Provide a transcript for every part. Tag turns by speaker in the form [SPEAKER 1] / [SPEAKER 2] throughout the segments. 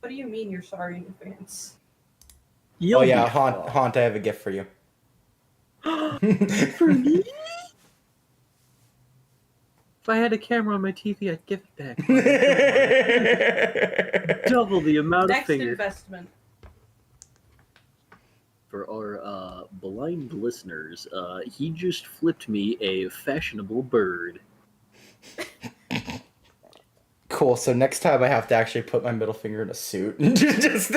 [SPEAKER 1] What do you mean you're sorry in advance?
[SPEAKER 2] Oh yeah, Haunt, I have a gift for you.
[SPEAKER 3] For me? If I had a camera on my TV, I'd give it back. Double the amount
[SPEAKER 1] Next
[SPEAKER 3] of finger.
[SPEAKER 1] investment.
[SPEAKER 3] For our blind listeners, he just flipped me a fashionable bird.
[SPEAKER 2] Cool. So next time I have to actually put my middle finger in a suit. just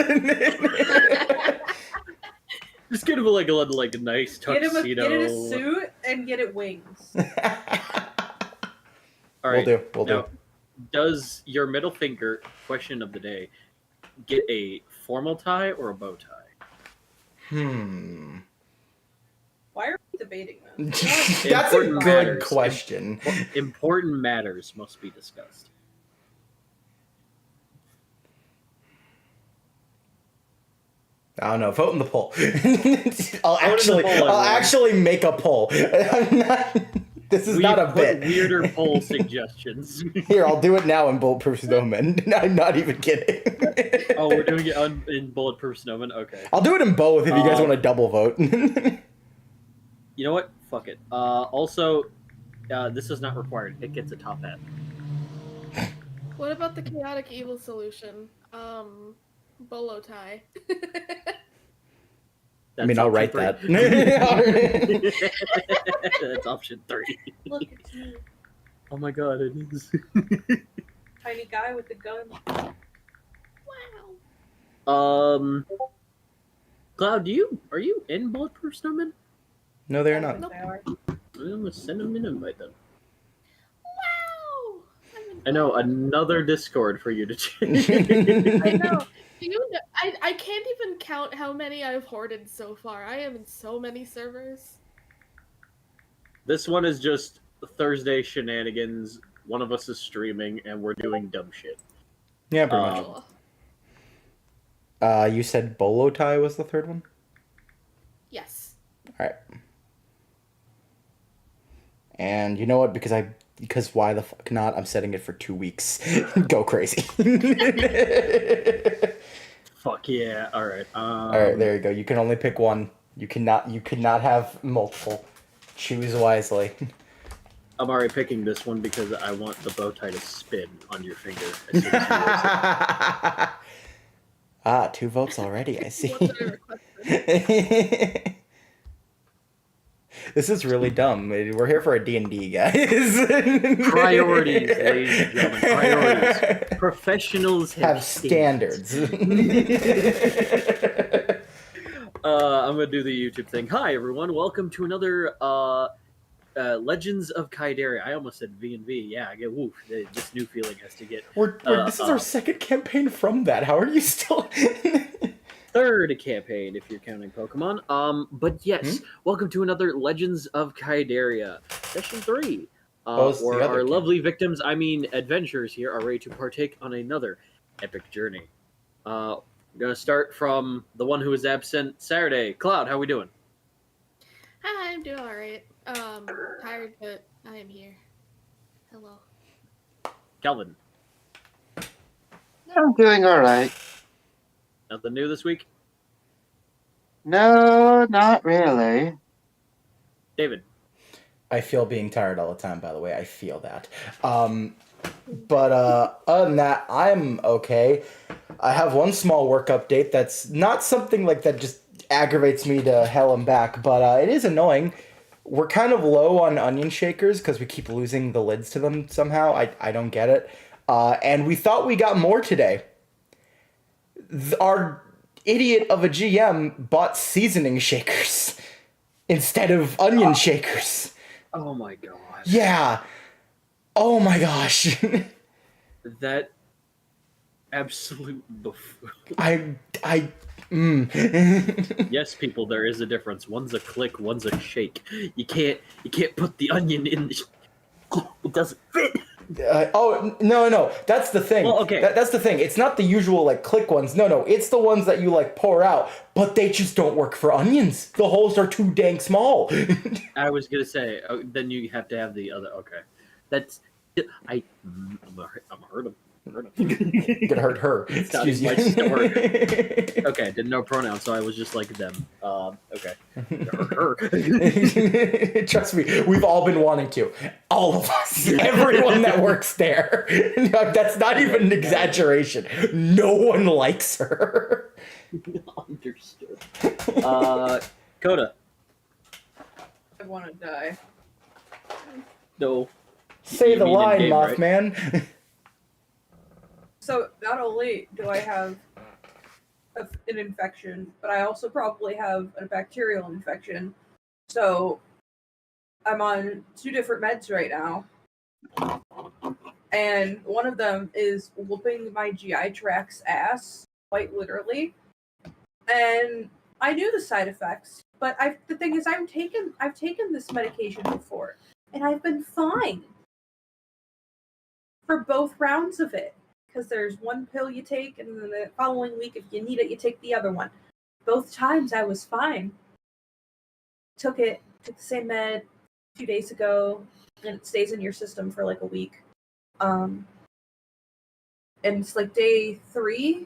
[SPEAKER 3] Just get him like a nice tuxedo.
[SPEAKER 1] Get him a suit and get it wings.
[SPEAKER 3] All right.
[SPEAKER 2] We'll do.
[SPEAKER 3] Does your middle finger, question of the day, get a formal tie or a bow tie?
[SPEAKER 1] Why are we debating that?
[SPEAKER 2] That's a good question.
[SPEAKER 3] Important matters must be discussed.
[SPEAKER 2] I don't know. Vote in the poll. I'll actually make a poll. This is not a bit.
[SPEAKER 3] Weirder poll suggestions.
[SPEAKER 2] Here, I'll do it now in Bulletproof Snowman. I'm not even kidding.
[SPEAKER 3] Oh, we're doing it in Bulletproof Snowman? Okay.
[SPEAKER 2] I'll do it in both if you guys want to double vote.
[SPEAKER 3] You know what? Fuck it. Also, this is not required. It gets a top hat.
[SPEAKER 4] What about the chaotic evil solution? Bolo tie.
[SPEAKER 2] I mean, I'll write that.
[SPEAKER 3] That's option 3.
[SPEAKER 1] Look at you.
[SPEAKER 3] Oh my god, it is.
[SPEAKER 1] Tiny guy with the gun.
[SPEAKER 4] Wow.
[SPEAKER 3] Cloud, are you in Bulletproof Snowman?
[SPEAKER 2] No, they're not.
[SPEAKER 1] Nope.
[SPEAKER 3] I'm gonna send them an invite then.
[SPEAKER 4] Wow.
[SPEAKER 3] I know, another Discord for you to change.
[SPEAKER 4] I know. I can't even count how many I've hoarded so far. I am in so many servers.
[SPEAKER 3] This one is just Thursday shenanigans. One of us is streaming, and we're doing dumb shit.
[SPEAKER 2] Yeah, pretty much. You said bolo tie was the third one?
[SPEAKER 4] Yes.
[SPEAKER 2] All right. And you know what? Because why the fuck not? I'm setting it for 2 weeks. Go crazy.
[SPEAKER 3] Fuck yeah! All right.
[SPEAKER 2] All right, there you go. You can only pick one. You cannot have multiple. Choose wisely.
[SPEAKER 3] I'm already picking this one because I want the bow tie to spin on your finger as soon as you
[SPEAKER 2] 2 votes already. I see.
[SPEAKER 4] What did I request?
[SPEAKER 2] This is really dumb. We're here for a D&D, guys.
[SPEAKER 3] Priorities, ladies and gentlemen. Priorities. Professionals have standards. I'm going to do the YouTube thing. Hi, everyone. Welcome to another Legends of Ki-Dierria. I almost said V&V. Yeah, I get woof. This new feeling has to get...
[SPEAKER 2] this is our second campaign from that. How are you still...
[SPEAKER 3] Third campaign, if you're counting Pokemon. But yes, welcome to another Legends of Ki-Dierria, Session 3. Where our lovely victims, adventurers here, are ready to partake on another epic journey. I'm going to start from the one who was absent Saturday. Cloud, how we doing?
[SPEAKER 4] Hi, I'm doing alright. Tired, but I am here. Hello.
[SPEAKER 3] Calvin.
[SPEAKER 5] I'm doing alright.
[SPEAKER 3] Nothing new this week?
[SPEAKER 5] No, not really.
[SPEAKER 3] David.
[SPEAKER 2] I feel being tired all the time, by the way. I feel that. But other than that, I'm okay. I have one small work update that's not something like that just aggravates me to hell and back, but it is annoying. We're kind of low on onion shakers because we keep losing the lids to them somehow. I don't get it. And we thought we got more today. Our idiot of a GM bought seasoning shakers instead of onion shakers.
[SPEAKER 3] Oh my god.
[SPEAKER 2] Yeah. Oh my gosh.
[SPEAKER 3] That absolute buffoon. Yes, people, there is a difference. One's a click, one's a shake. You can't put the onion in the... It doesn't fit.
[SPEAKER 2] No. That's the thing.
[SPEAKER 3] Well, okay.
[SPEAKER 2] That's the thing. It's not the usual click ones. No. It's the ones that you pour out, but they just don't work for onions. The holes are too dang small.
[SPEAKER 3] I was gonna say. Then you have to have the other. Okay, that's. I'm gonna hurt him. pronoun.
[SPEAKER 2] Gonna hurt her.
[SPEAKER 3] It's not
[SPEAKER 2] Excuse
[SPEAKER 3] even
[SPEAKER 2] you.
[SPEAKER 3] my store. Okay, didn't know pronoun, so I was just like them. Okay. Her.
[SPEAKER 2] Trust me, we've all been wanting to. All of us. Everyone that works there. That's not even an exaggeration. No one likes her.
[SPEAKER 3] Understood. Coda.
[SPEAKER 1] I want to die.
[SPEAKER 3] No.
[SPEAKER 2] Say
[SPEAKER 3] You
[SPEAKER 2] the
[SPEAKER 3] mean
[SPEAKER 2] line,
[SPEAKER 3] in-game, right?
[SPEAKER 2] Mothman.
[SPEAKER 1] So not only do I have an infection, but I also probably have a bacterial infection. So I'm on 2 different meds right now. And one of them is whooping my GI tract's ass, quite literally. And I knew the side effects, but the thing is I've taken this medication before, and I've been fine for both rounds of it. Because there's one pill you take, and then the following week, if you need it, you take the other one. Both times I was fine. Took the same med 2 days ago, and it stays in your system for like a week. And it's like day 3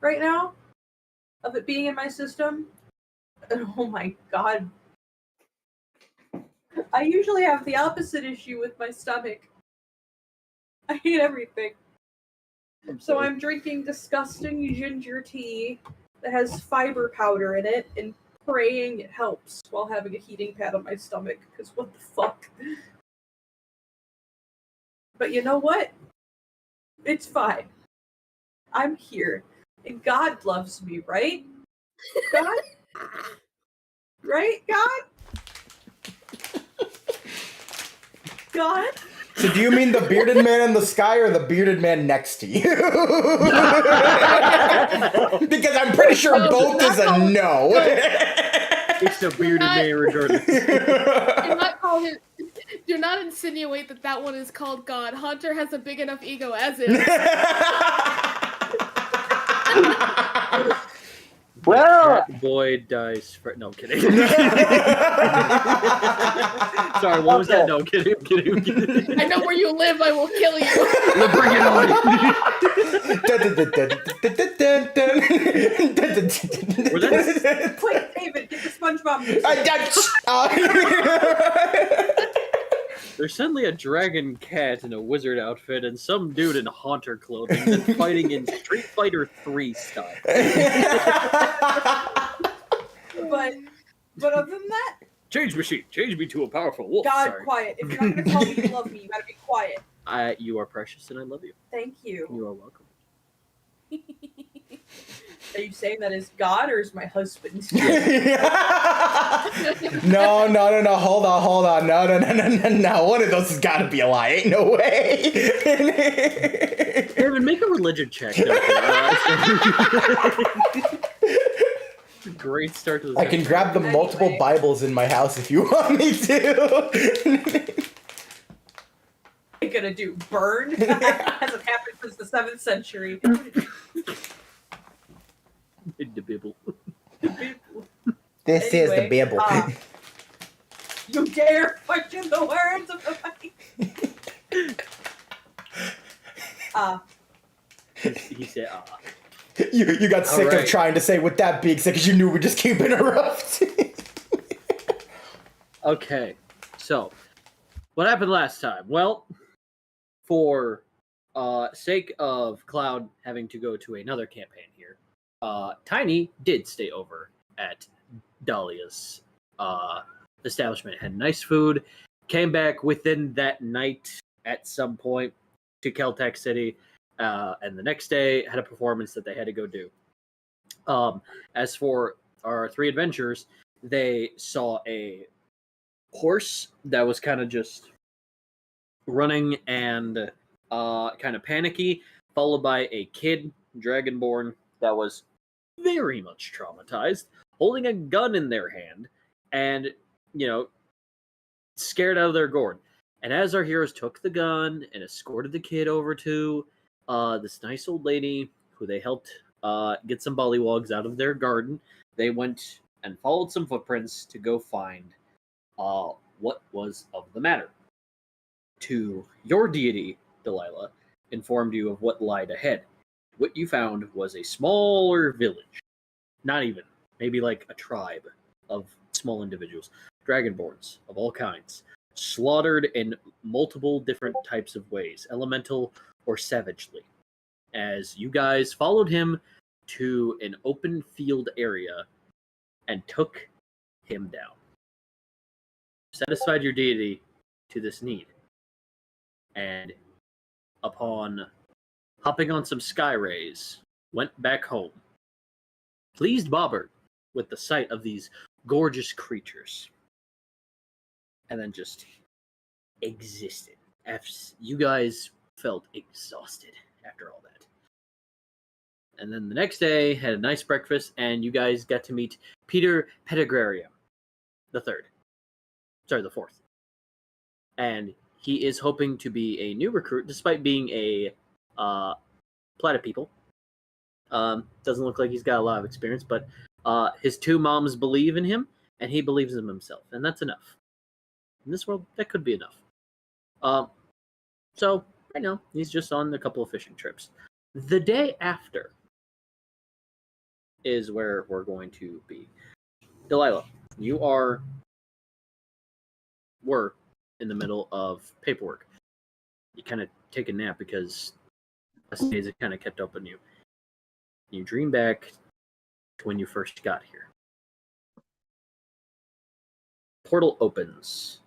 [SPEAKER 1] right now of it being in my system. And oh my god. I usually have the opposite issue with my stomach. I hate everything. So I'm drinking disgusting ginger tea that has fiber powder in it and praying it helps while having a heating pad on my stomach, because what the fuck? But you know what? It's fine. I'm here. And God loves me, right? God? Right, God? God?
[SPEAKER 2] So do you mean the bearded man in the sky or the bearded man next to you? Because I'm pretty sure both is a no.
[SPEAKER 3] It's the bearded man regardless.
[SPEAKER 4] Do not insinuate that one is called God. Hunter has a big enough ego as is.
[SPEAKER 5] Well,
[SPEAKER 3] That boy dies for... No, I'm kidding. Sorry, what was that? No, I'm kidding.
[SPEAKER 4] I know where you live, I will kill you.
[SPEAKER 3] Bring it on.
[SPEAKER 1] Quick, David, get the SpongeBob music.
[SPEAKER 3] There's suddenly a dragon cat in a wizard outfit and some dude in Haunter clothing that's fighting in Street Fighter 3 style.
[SPEAKER 1] But other than that,
[SPEAKER 3] Change machine, change me to a powerful wolf.
[SPEAKER 1] God,
[SPEAKER 3] Sorry.
[SPEAKER 1] quiet. If you're not gonna tell me you love me, you gotta be quiet.
[SPEAKER 3] You are precious and I love you.
[SPEAKER 1] Thank you.
[SPEAKER 3] You are welcome.
[SPEAKER 1] Are you saying that is God or is my husband?
[SPEAKER 2] No. Hold on. No. One of those has got to be a lie. Ain't no way.
[SPEAKER 3] David, make a religion check. Great start to the
[SPEAKER 2] I can grab the multiple Bibles in my house if you want me to.
[SPEAKER 1] I'm gonna do burn. Hasn't happened since the 7th century.
[SPEAKER 3] In the Bible.
[SPEAKER 2] This is the Bible.
[SPEAKER 1] You dare question the words of the Bible.
[SPEAKER 3] He said,
[SPEAKER 2] You got sick of trying to say with that being said because you knew we'd just keep interrupting.
[SPEAKER 3] Okay, so what happened last time? Well, for sake of Cloud having to go to another campaign here, Tiny did stay over at Dahlia's establishment, had nice food, came back within that night at some point to Keltec City, and the next day had a performance that they had to go do. As for our 3 adventurers, they saw a horse that was kind of just running and kind of panicky, followed by a kid, Dragonborn, that was very much traumatized, holding a gun in their hand and, scared out of their gourd. And as our heroes took the gun and escorted the kid over to this nice old lady who they helped get some bollywogs out of their garden, they went and followed some footprints to go find what was of the matter. To your deity, Delilah, informed you of what lied ahead. What you found was a smaller village. Not even. Maybe like a tribe of small individuals. Dragonborns of all kinds. Slaughtered in multiple different types of ways. Elemental or savagely. As you guys followed him to an open field area and took him down. Satisfied your deity to this need. And upon hopping on some sky rays, went back home. Pleased Bobbert with the sight of these gorgeous creatures. And then just existed. You guys felt exhausted after all that. And then the next day, had a nice breakfast, and you guys got to meet Peter Pettigrew, the fourth. And he is hoping to be a new recruit, despite being a platypeople. Doesn't look like he's got a lot of experience, but his two moms believe in him, and he believes in himself, and that's enough. In this world, that could be enough. So, right now, he's just on a couple of fishing trips. The day after is where we're going to be. Delilah, you were in the middle of paperwork. You kind of take a nap because days have kind of kept up on you. You dream back to when you first got here. Portal opens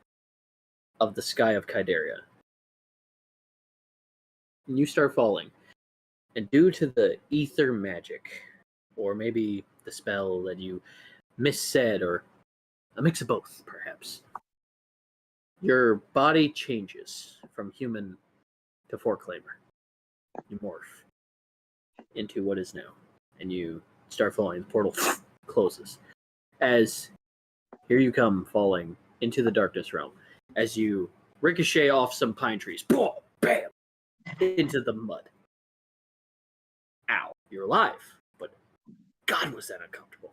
[SPEAKER 3] of the sky of Ki-Dierria. And you start falling. And due to the ether magic, or maybe the spell that you missaid, or a mix of both, perhaps, your body changes from human to foreclaimer. You morph into what is now, and you start falling. The portal closes. As here you come falling into the darkness realm, as you ricochet off some pine trees, boom, bam, into the mud. Ow, you're alive, but God, was that uncomfortable.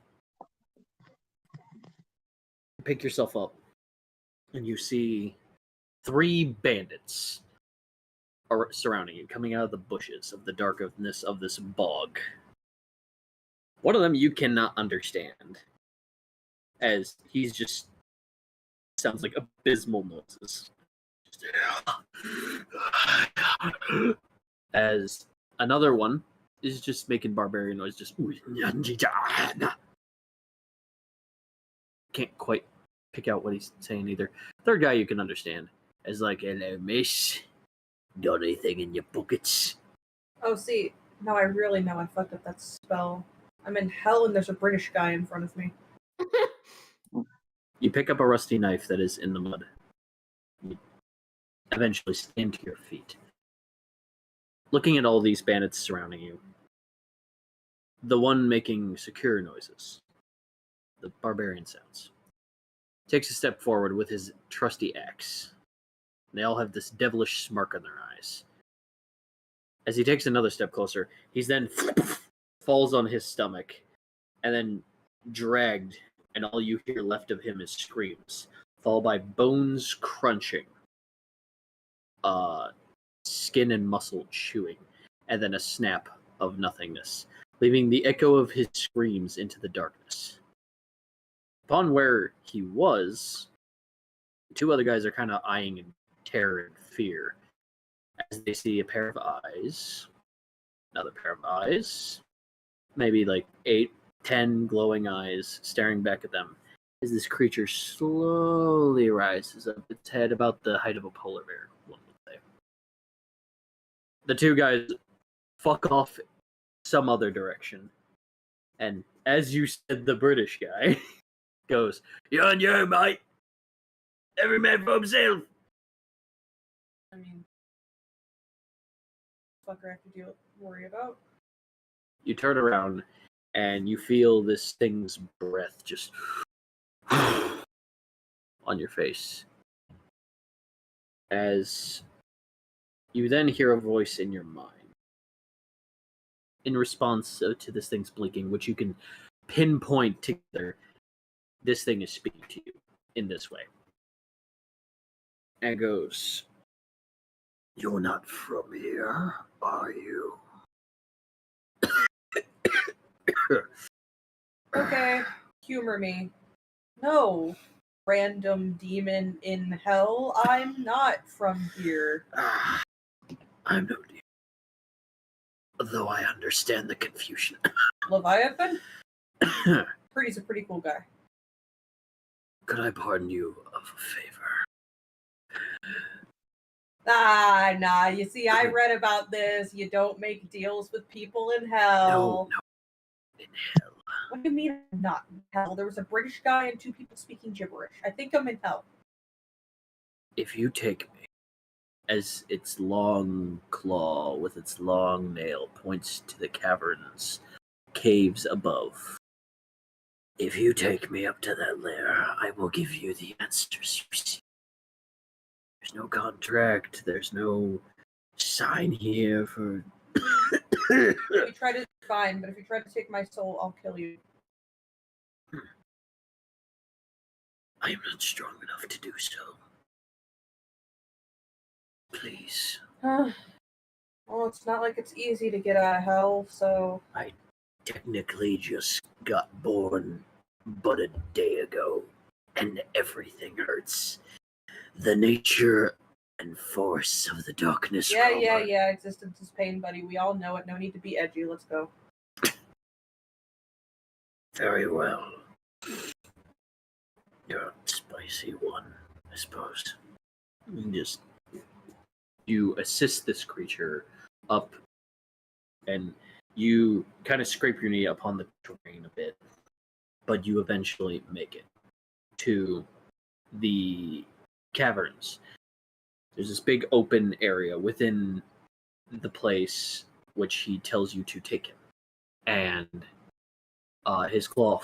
[SPEAKER 3] You pick yourself up, and you see 3 bandits are surrounding you, coming out of the bushes of the darkness of this bog. One of them you cannot understand, as he's just sounds like abysmal noises. As another one is just making barbarian noise, just can't quite pick out what he's saying either. Third guy you can understand as like, hello miss, got anything in your pockets?
[SPEAKER 1] Oh, see, now I really know I fucked up that spell. I'm in hell and there's a British guy in front of me.
[SPEAKER 3] You pick up a rusty knife that is in the mud. You eventually stand to your feet. Looking at all these bandits surrounding you. The one making secure noises. The barbarian sounds. Takes a step forward with his trusty axe. They all have this devilish smirk on their eyes. As he takes another step closer, he's then falls on his stomach and then dragged, and all you hear left of him is screams, followed by bones crunching, skin and muscle chewing, and then a snap of nothingness, leaving the echo of his screams into the darkness. Upon where he was, 2 other guys are kind of eyeing in terror and fear as they see a pair of eyes, another pair of eyes, maybe like 8, 10 glowing eyes staring back at them as this creature slowly rises up its head about the height of a polar bear, one would say. The 2 guys fuck off some other direction, and as you said, the British guy goes, "You on your own, mate. Every man for himself."
[SPEAKER 1] I mean, fucker I have to worry about.
[SPEAKER 3] You turn around and you feel this thing's breath just on your face. As you then hear a voice in your mind in response to this thing's blinking, which you can pinpoint together. This thing is speaking to you in this way. And it goes, You're not from here, are you?
[SPEAKER 1] Okay, humor me. No, random demon in hell, I'm not from here.
[SPEAKER 3] I'm no demon. Though I understand the confusion.
[SPEAKER 1] Leviathan? He's a pretty cool guy.
[SPEAKER 3] Could I pardon you of a favor?
[SPEAKER 1] Nah, you see, I read about this. You don't make deals with people in hell.
[SPEAKER 3] No, in hell.
[SPEAKER 1] What do you mean I'm not in hell? There was a British guy and 2 people speaking gibberish. I think I'm in hell.
[SPEAKER 3] If you take me, as its long claw with its long nail points to the caves above. If you take me up to that lair, I will give you the answers you seek. There's no contract, there's no sign here for...
[SPEAKER 1] If you try to, fine, but if you try to take my soul, I'll kill you.
[SPEAKER 3] I am not strong enough to do so. Please.
[SPEAKER 1] Well, it's not like it's easy to get out of hell, so...
[SPEAKER 3] I technically just got born but a day ago, and everything hurts. The nature and force of the darkness.
[SPEAKER 1] Yeah. Existence is pain, buddy. We all know it. No need to be edgy. Let's go.
[SPEAKER 3] Very well. You're a spicy one, I suppose. You assist this creature up, and you kind of scrape your knee upon the terrain a bit, but you eventually make it to the caverns. There's this big open area within the place which he tells you to take him. And his claw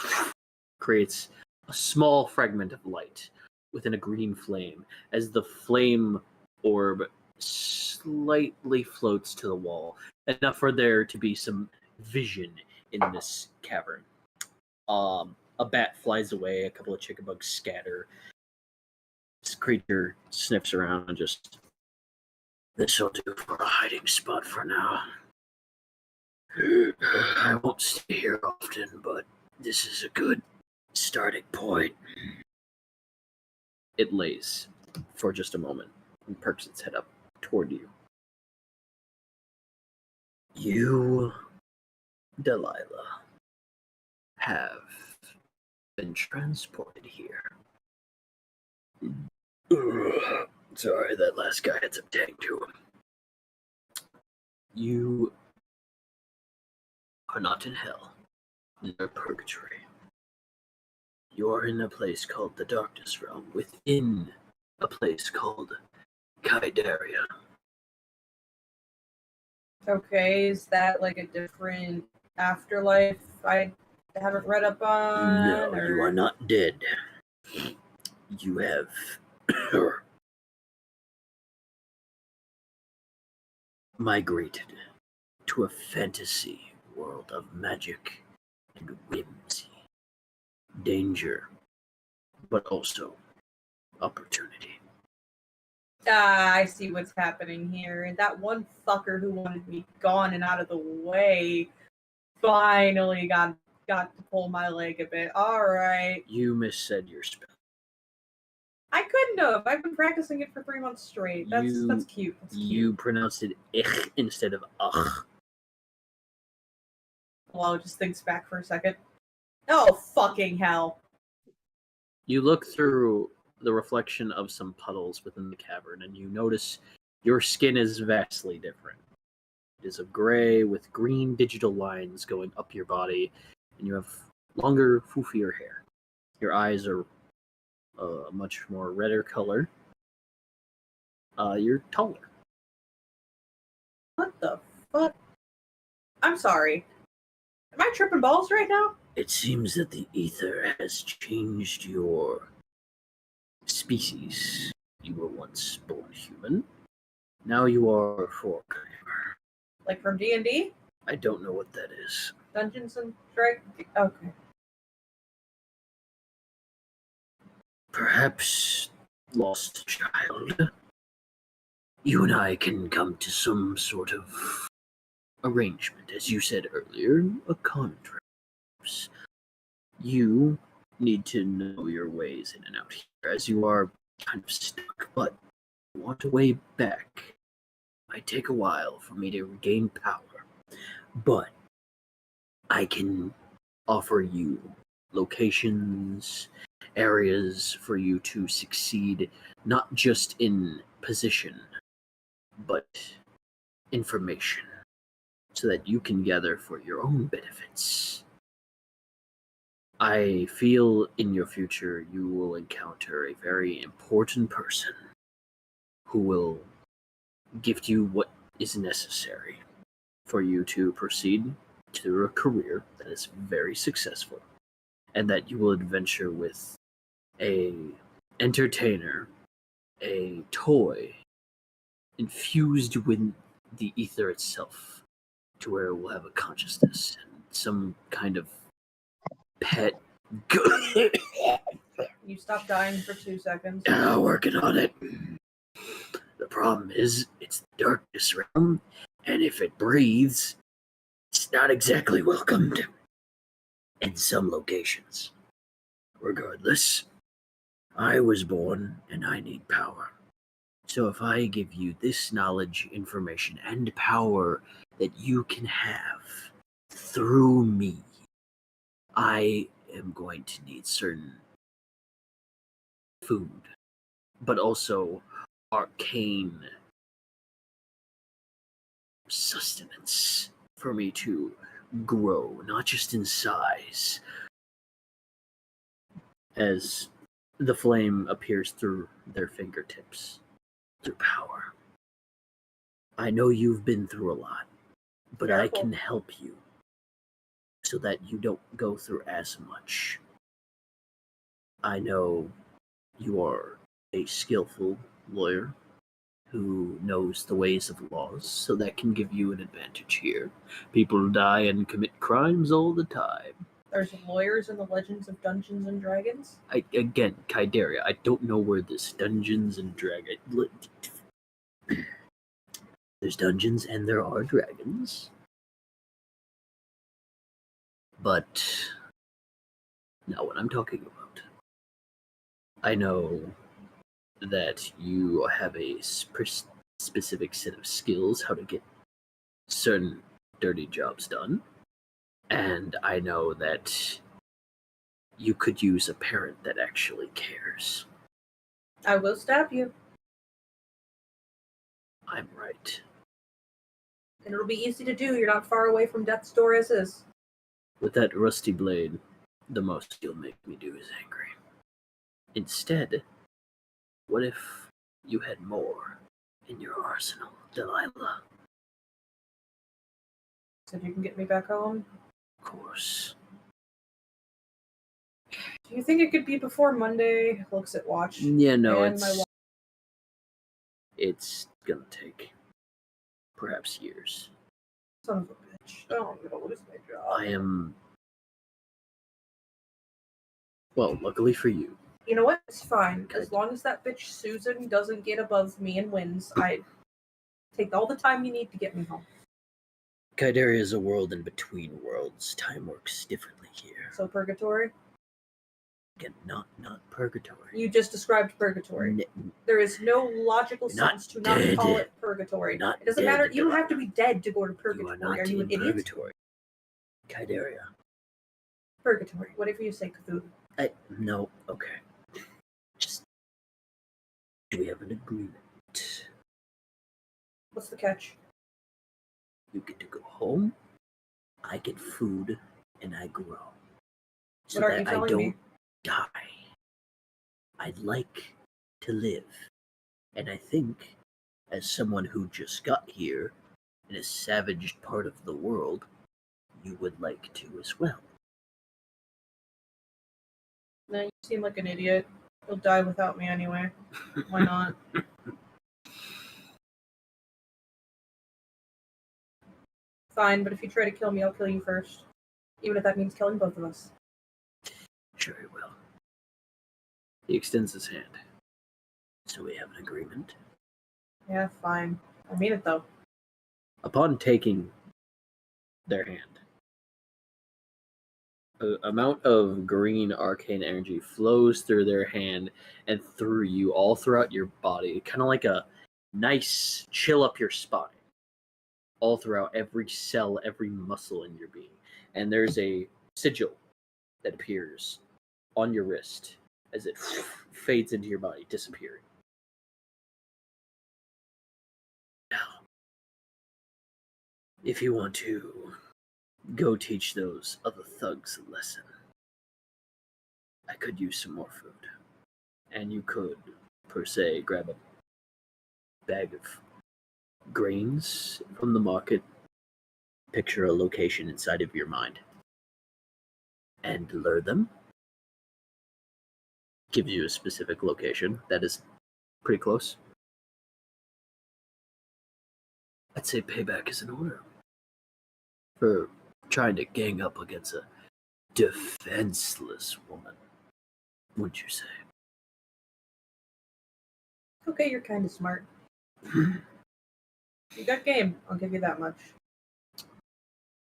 [SPEAKER 3] creates a small fragment of light within a green flame as the flame orb slightly floats to the wall, enough for there to be some vision in this cavern. A bat flies away, a couple of chickabugs scatter. This creature sniffs around and just... This'll do for a hiding spot for now. I won't stay here often, but this is a good starting point. It lays for just a moment and perks its head up toward you. You, Delilah, have been transported here. Sorry, that last guy had some tang to him. You are not in hell, nor purgatory. You are in a place called the Darkness Realm, within a place called Ki-Dierria.
[SPEAKER 1] Okay, is that like a different afterlife I haven't read up on?
[SPEAKER 3] No, you are not dead. You have migrated to a fantasy world of magic and whimsy, danger, but also opportunity.
[SPEAKER 1] I see what's happening here. That one fucker who wanted me gone and out of the way finally got to pull my leg a bit. All right.
[SPEAKER 3] You missaid your spell.
[SPEAKER 1] I couldn't have. I've been practicing it for 3 months straight. That's cute. That's cute.
[SPEAKER 3] You pronounced it ich instead of ugh.
[SPEAKER 1] Well, just thinks back for a second. Oh, fucking hell.
[SPEAKER 3] You look through the reflection of some puddles within the cavern, and you notice your skin is vastly different. It is a gray with green digital lines going up your body, and you have longer, foofier hair. Your eyes are a much more redder color. You're taller.
[SPEAKER 1] What the fuck? I'm sorry. Am I tripping balls right now?
[SPEAKER 3] It seems that the ether has changed your species. You were once born human. Now you are Forkheimer.
[SPEAKER 1] Like from D&D?
[SPEAKER 3] I don't know what that is.
[SPEAKER 1] Dungeons and Dragons? Okay.
[SPEAKER 3] Perhaps lost child. you and I can come to some sort of arrangement. As you said earlier, a contract. You need to know your ways in and out here, as you are kind of stuck, but you want a way back. It might take a while for me to regain power, but I can offer you locations, areas for you to succeed, not just in position, but information, so that you can gather for your own benefits. I feel in your future you will encounter a very important person who will gift you what is necessary for you to proceed to a career that is very successful, and that you will adventure with a entertainer, a toy infused with the ether itself, to where it will have a consciousness and some kind of pet.
[SPEAKER 1] You stop dying for 2 seconds.
[SPEAKER 3] Working on it. The problem is, it's the darkness realm, and if it breathes, it's not exactly welcomed in some locations. Regardless, I was born and I need power. So if I give you this knowledge, information, and power that you can have through me, I am going to need certain food, but also arcane sustenance for me to grow, not just in size. As the flame appears through their fingertips, through power. I know you've been through a lot, but I can help you so that you don't go through as much. I know you are a skillful lawyer who knows the ways of laws, so that can give you an advantage here. People die and commit crimes all the time.
[SPEAKER 1] There's lawyers in the Legends of Dungeons and Dragons.
[SPEAKER 3] Again, Ki-Dierria, I don't know where this Dungeons and Dragons. There's dungeons and there are dragons. But not what I'm talking about. I know that you have a specific set of skills how to get certain dirty jobs done. And I know that you could use a parent that actually cares.
[SPEAKER 1] I will stab you.
[SPEAKER 3] I'm right.
[SPEAKER 1] And it'll be easy to do. You're not far away from death's door as is.
[SPEAKER 3] With that rusty blade, the most you'll make me do is angry. Instead, what if you had more in your arsenal, Delilah?
[SPEAKER 1] So you can get me back home?
[SPEAKER 3] Of course.
[SPEAKER 1] Do you think it could be before Monday? Looks at watch.
[SPEAKER 3] Yeah, no,
[SPEAKER 1] And
[SPEAKER 3] it's gonna take perhaps years.
[SPEAKER 1] Son of a bitch. Oh, I'm gonna lose my job.
[SPEAKER 3] I am... Well, luckily for you.
[SPEAKER 1] You know what? It's fine. As long as that bitch Susan doesn't get above me and wins, I take all the time you need to get me home.
[SPEAKER 3] Ki-Dierria is a world in between worlds. Time works differently here.
[SPEAKER 1] So purgatory?
[SPEAKER 3] Again, not purgatory.
[SPEAKER 1] You just described purgatory. There is no logical sense to not call it purgatory. It doesn't matter. You don't have to be dead to go to purgatory.
[SPEAKER 3] You are not
[SPEAKER 1] Are you an idiot?
[SPEAKER 3] purgatory. Ki-Dierria.
[SPEAKER 1] Purgatory. Whatever you say, Cthulhu.
[SPEAKER 3] No, okay. Just... Do we have an agreement?
[SPEAKER 1] What's the catch?
[SPEAKER 3] You get to go home, I get food, and I grow. So
[SPEAKER 1] What are you
[SPEAKER 3] that I
[SPEAKER 1] telling
[SPEAKER 3] don't
[SPEAKER 1] me?
[SPEAKER 3] die. I'd like to live. And I think, as someone who just got here, in a savaged part of the world, you would like to as well.
[SPEAKER 1] No, you seem like an idiot. You'll die without me anyway. Why not? Fine, but if you try to kill me, I'll kill you first. Even if that means killing both of us.
[SPEAKER 3] Sure he will. He extends his hand. So we have an agreement.
[SPEAKER 1] Yeah, fine. I mean it though.
[SPEAKER 3] Upon taking their hand, an amount of green arcane energy flows through their hand and through you all throughout your body, kind of like a nice chill up your spine, all throughout every cell, every muscle in your being. And there's a sigil that appears on your wrist as it fades into your body, disappearing. Now, if you want to go teach those other thugs a lesson, I could use some more food. And you could, per se, grab a bag of grains from the market, picture a location inside of your mind, and lure them. Give you a specific location that is pretty close. I'd say payback is in order for trying to gang up against a defenseless woman, wouldn't you say?
[SPEAKER 1] Okay, you're kind of smart. You got game. I'll give you that much.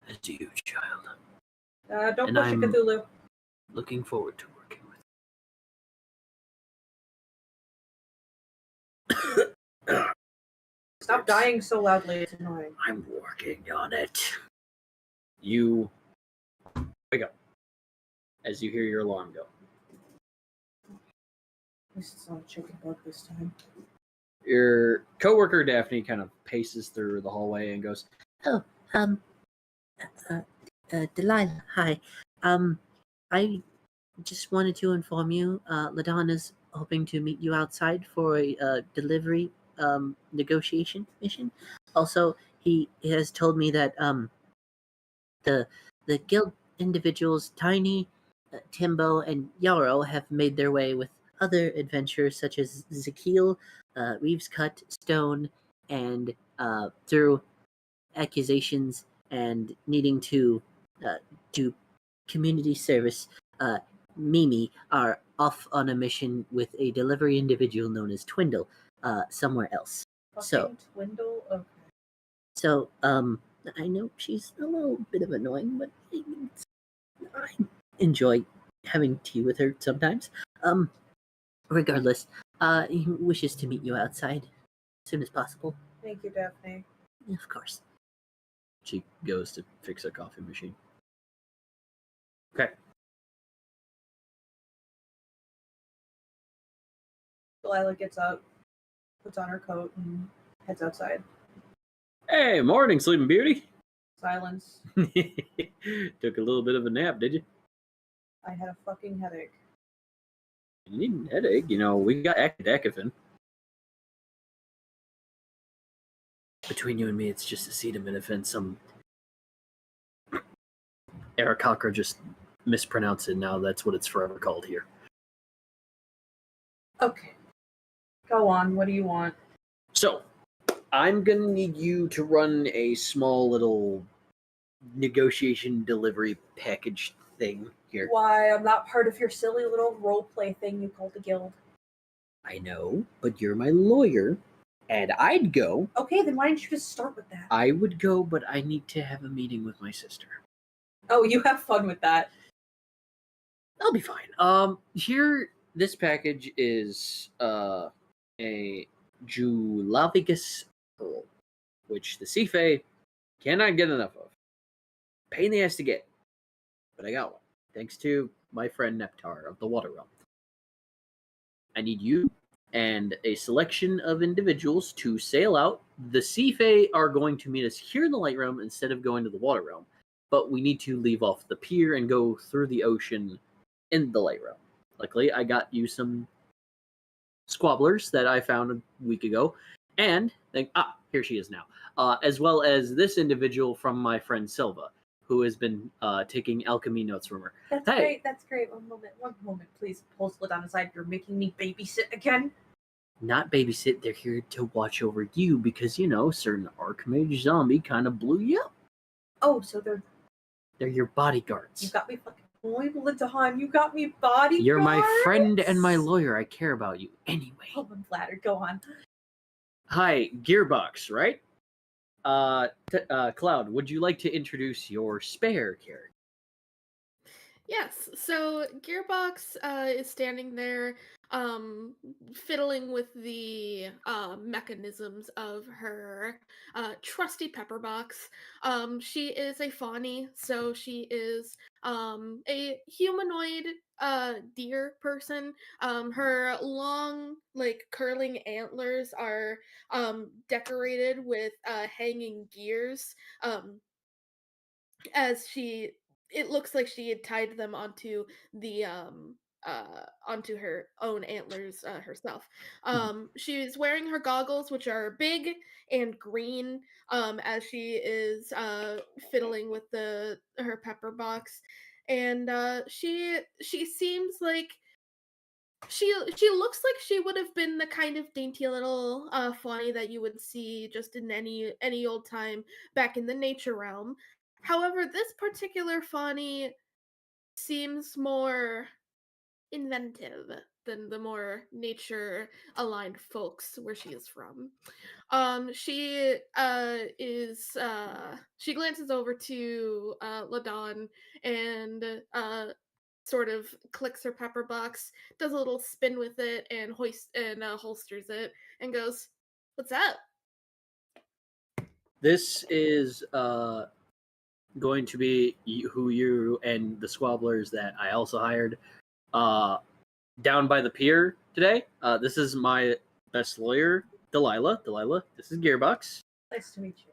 [SPEAKER 3] As you, child.
[SPEAKER 1] Don't
[SPEAKER 3] And
[SPEAKER 1] push it,
[SPEAKER 3] I'm
[SPEAKER 1] Cthulhu.
[SPEAKER 3] looking forward to working with you.
[SPEAKER 1] Stop dying so loudly. It's annoying.
[SPEAKER 3] I'm working on it. You wake up as you hear your alarm go.
[SPEAKER 1] At least it's not a chicken bug this time.
[SPEAKER 3] Your coworker Daphne kind of paces through the hallway and goes,
[SPEAKER 6] Oh, Delilah, hi. I just wanted to inform you, Ladonna's hoping to meet you outside for a delivery negotiation mission. Also, he has told me that the guild individuals Tiny, Timbo, and Yarrow have made their way with other adventurers such as Zakil, Reeves Cut, Stone, and through accusations and needing to do community service, Mimi are off on a mission with a delivery individual known as Twindle, somewhere else.
[SPEAKER 1] Fucking Twindle? Okay.
[SPEAKER 6] So, I know she's a little bit of annoying, but I enjoy having tea with her sometimes. Regardless, he wishes to meet you outside as soon as possible.
[SPEAKER 1] Thank you, Daphne.
[SPEAKER 6] Of course.
[SPEAKER 3] she goes to fix a coffee machine. Okay.
[SPEAKER 1] Delilah gets up, puts on her coat, and heads outside.
[SPEAKER 3] Hey, morning, Sleeping Beauty.
[SPEAKER 1] Silence.
[SPEAKER 3] Took a little bit of a nap, did you?
[SPEAKER 1] I had a fucking headache.
[SPEAKER 3] You need a headache. You know, we got acetaminophen. Between you and me, it's just acetaminophen. Some Eric Cocker just mispronounced it. Now that's what it's forever called here.
[SPEAKER 1] Okay. Go on. What do you want?
[SPEAKER 3] So, I'm going to need you to run a small little negotiation delivery package thing here.
[SPEAKER 1] Why, I'm not part of your silly little roleplay thing you call the guild.
[SPEAKER 3] I know, but you're my lawyer, and I'd go.
[SPEAKER 1] Okay, then why didn't you just start with that?
[SPEAKER 3] I would go, but I need to have a meeting with my sister.
[SPEAKER 1] Oh, you have fun with that.
[SPEAKER 3] I'll be fine. Here, this package is a Julavigus pearl, which the Sife cannot get enough of. Pain in the ass to get, but I got one, thanks to my friend Neptar of the Water Realm. I need you and a selection of individuals to sail out. The Sife are going to meet us here in the Light Realm instead of going to the Water Realm, but we need to leave off the pier and go through the ocean in the Light Realm. Luckily, I got you some squabblers that I found a week ago, and here she is now, as well as this individual from my friend Silva, who has been taking alchemy notes from her.
[SPEAKER 1] That's
[SPEAKER 3] Hey.
[SPEAKER 1] great, that's great. One moment, please. Pull Ladonna aside. You're making me babysit again?
[SPEAKER 3] Not babysit, they're here to watch over you because, you know, certain Archmage zombie kind of blew you up.
[SPEAKER 1] Oh, so they're
[SPEAKER 3] Your bodyguards.
[SPEAKER 1] you got me fucking Ladonna. You got me bodyguards?
[SPEAKER 3] You're my friend and my lawyer. I care about you anyway.
[SPEAKER 1] Oh, I'm flattered. Go on.
[SPEAKER 3] Hi, Gearbox, right? Cloud, would you like to introduce your spare character?
[SPEAKER 4] Yes. So Gearbox is standing there, fiddling with the mechanisms of her trusty Pepperbox. She is a fawny, so she is a humanoid deer person. Her long, like curling antlers are decorated with hanging gears. As she it looks like she had tied them onto the onto her own antlers herself. She's wearing her goggles, which are big and green, as she is fiddling with the her pepper box. And she seems like she looks like she would have been the kind of dainty little fawny that you would see just in any old time back in the nature realm. However, this particular fawny seems more inventive than the more nature aligned folks where she is from. She is she glances over to Ladon and sort of clicks her pepper box, does a little spin with it, and holsters it, and goes, "What's up?"
[SPEAKER 3] This is going to be who you and the squabblers that I also hired down by the pier today. This is my best lawyer, Delilah. Delilah, this is Gearbox.
[SPEAKER 1] Nice to meet you.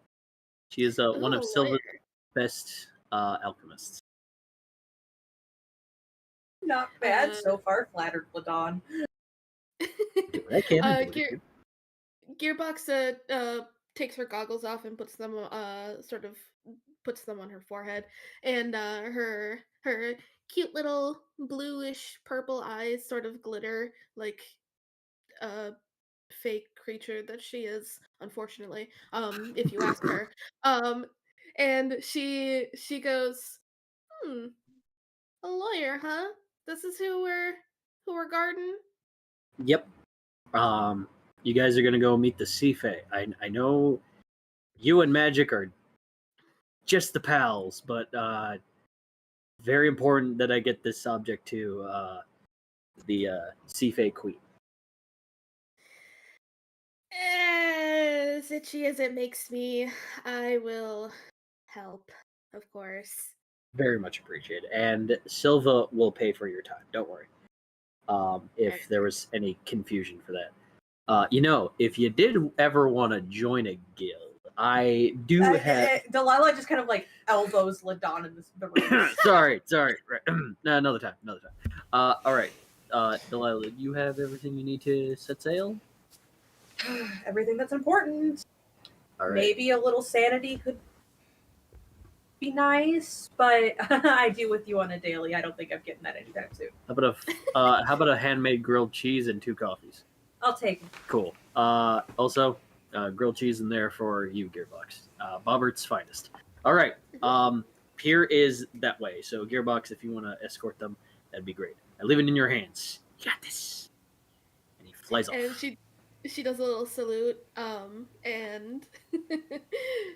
[SPEAKER 3] She is one of
[SPEAKER 4] Ooh,
[SPEAKER 3] Silva's
[SPEAKER 4] lawyer.
[SPEAKER 3] best alchemists.
[SPEAKER 1] Not bad so far. Flattered, Ladon.
[SPEAKER 3] I can.
[SPEAKER 4] Gearbox takes her goggles off and puts them sort of puts them on her forehead, and her cute little bluish purple eyes sort of glitter like a fake creature that she is, unfortunately. If you ask her. And she goes, "Hmm, a lawyer, huh? This is who we're guarding."
[SPEAKER 3] Yep. You guys are gonna go meet the Sea Fae. I know you and Magic are just the pals, but very important that I get this subject to the Sea Fae Queen.
[SPEAKER 4] As itchy as it makes me, I will help, of course.
[SPEAKER 3] Very much appreciated. And Silva will pay for your time. Don't worry. If there was any confusion for that. If you did ever want to join a guild, I do have.
[SPEAKER 1] Delilah just kind of like elbows Ladon in the room.
[SPEAKER 3] sorry. Right. No, another time. All right. Delilah, you have everything you need to set sail?
[SPEAKER 1] Everything that's important.
[SPEAKER 3] All right.
[SPEAKER 1] Maybe a little sanity could be nice, but I deal with you on a daily. I don't think I'm getting that anytime soon.
[SPEAKER 3] How about a handmade grilled cheese and 2 coffees?
[SPEAKER 1] I'll take it.
[SPEAKER 3] Cool. Also, grilled cheese in there for you, Gearbox. Bobbert's finest. All right. Pier is that way. So, Gearbox, if you want to escort them, that'd be great. I leave it in your hands. You got this. And he flies off.
[SPEAKER 4] And she does a little salute, and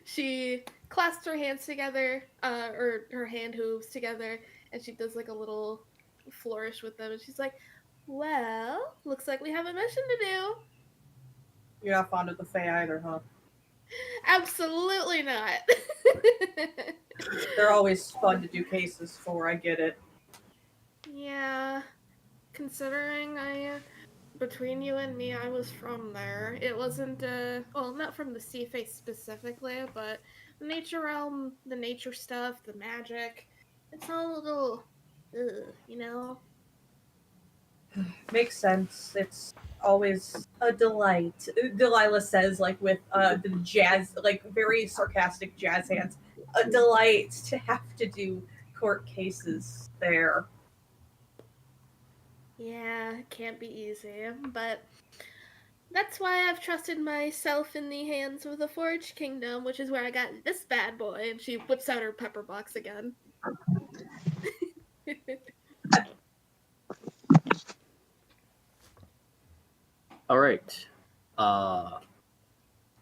[SPEAKER 4] she clasps her hands together, or her hand hooves together, and she does like a little flourish with them, and she's like, "Well, looks like we have a mission to do."
[SPEAKER 1] You're not fond of the Fae either, huh?
[SPEAKER 4] Absolutely not.
[SPEAKER 1] They're always fun to do cases for, I get it.
[SPEAKER 4] Yeah, considering between you and me, I was from there. It wasn't, well, not from the sea face specifically, but the nature realm, the nature stuff, the magic. It's all a little, you know?
[SPEAKER 1] Makes sense. It's always a delight. Delilah says, like with the jazz, like very sarcastic jazz hands. A delight to have to do court cases there.
[SPEAKER 4] Yeah, it can't be easy, but that's why I've trusted myself in the hands of the Forge Kingdom, which is where I got this bad boy. And she whips out her pepper box again.
[SPEAKER 3] All right.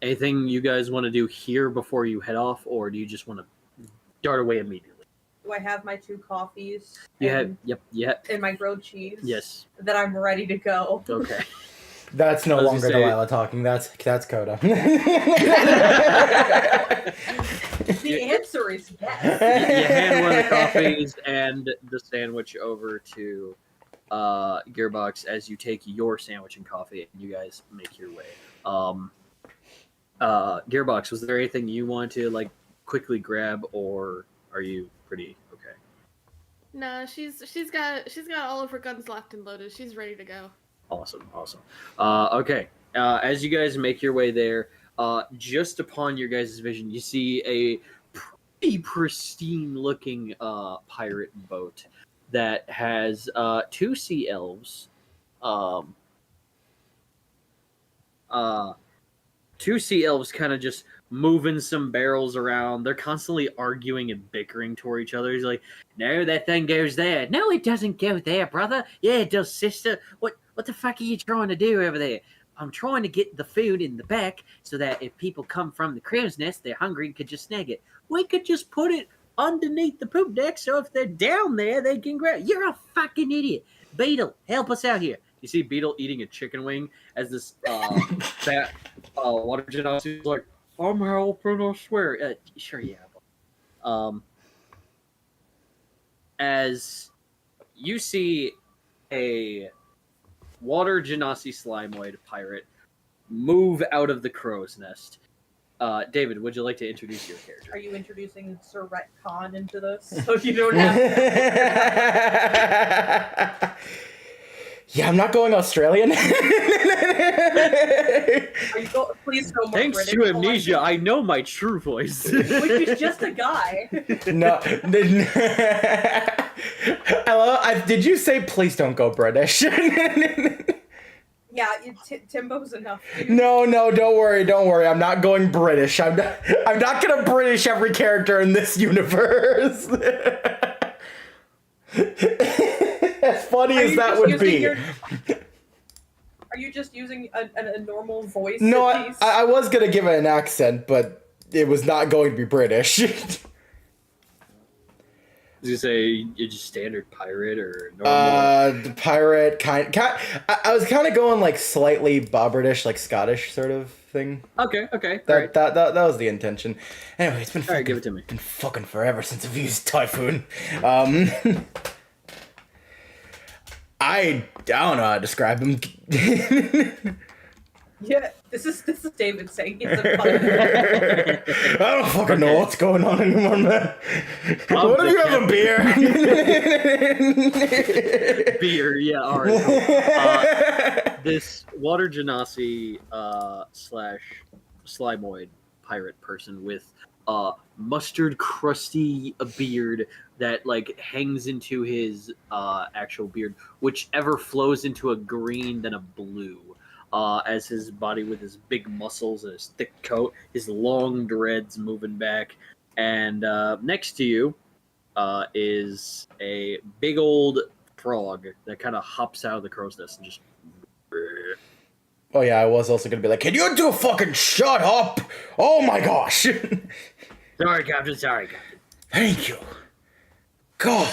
[SPEAKER 3] Anything you guys want to do here before you head off, or do you just want to dart away immediately?
[SPEAKER 1] Do I have my 2 coffees?
[SPEAKER 3] Yep.
[SPEAKER 1] And my grilled cheese?
[SPEAKER 3] Yes.
[SPEAKER 1] That I'm ready to go.
[SPEAKER 3] Okay.
[SPEAKER 2] That's no longer Delilah talking. That's Coda.
[SPEAKER 1] The answer is yes.
[SPEAKER 3] You hand one of the coffees and the sandwich over to Gearbox as you take your sandwich and coffee, and you guys make your way. Gearbox, was there anything you wanted to like quickly grab, or are you pretty okay?
[SPEAKER 4] Nah, she's got all of her guns locked and loaded. She's ready to go.
[SPEAKER 3] Awesome. Okay. As you guys make your way there, just upon your guys' vision, you see a pretty pristine-looking pirate boat that has 2 sea elves. 2 sea elves kind of just moving some barrels around. They're constantly arguing and bickering toward each other. He's like, "No, that thing goes there." "No, it doesn't go there, brother." "Yeah, it does, sister." What the fuck are you trying to do over there?" "I'm trying to get the food in the back so that if people come from the crow's nest, they're hungry and could just snag it. We could just put it underneath the poop deck so if they're down there, they can grab it." "You're a fucking idiot. Beetle, help us out here." You see Beetle eating a chicken wing as this fat water genasi is like, "I'm helping, I swear." Sure, yeah. As you see a water genasi slimoid pirate move out of the crow's nest. David, would you like to introduce your character?
[SPEAKER 1] Are you introducing Sir Retcon into this? So you don't have
[SPEAKER 2] Yeah, I'm not going Australian.
[SPEAKER 1] Please go more
[SPEAKER 3] Thanks
[SPEAKER 1] British.
[SPEAKER 3] to amnesia, I know my true voice.
[SPEAKER 1] Which is just a guy.
[SPEAKER 2] No. Did you say please don't go British?
[SPEAKER 1] Yeah, Timbo's enough. Dude.
[SPEAKER 2] No, don't worry. I'm not going British. I'm not gonna British every character in this universe. As funny as that would be.
[SPEAKER 1] Are you just using a normal voice?
[SPEAKER 2] No, I was gonna give it an accent, but it was not going to be British.
[SPEAKER 3] Did you say you're just standard pirate or normal?
[SPEAKER 2] The pirate kind. I was kind of going like slightly British, like Scottish sort of thing.
[SPEAKER 3] Okay.
[SPEAKER 2] That was the intention. Anyway, it's been
[SPEAKER 3] All right, give it to me.
[SPEAKER 2] Been fucking forever since I've used Typhoon. I don't know how to describe him.
[SPEAKER 1] Yeah, this is David saying he's a pirate.
[SPEAKER 2] I don't fucking know what's going on anymore, man. What if you have a beer?
[SPEAKER 3] Beer, yeah, alright. Cool. This water genasi slash slimoid pirate person with mustard crusty beard that like hangs into his actual beard, whichever flows into a green then a blue. As his body with his big muscles and his thick coat, his long dreads moving back. And next to you is a big old frog that kind of hops out of the crow's nest and just...
[SPEAKER 2] Oh yeah, I was also going to be like, can you two fucking shut up? Oh my gosh.
[SPEAKER 3] Sorry, Captain.
[SPEAKER 2] Thank you. God.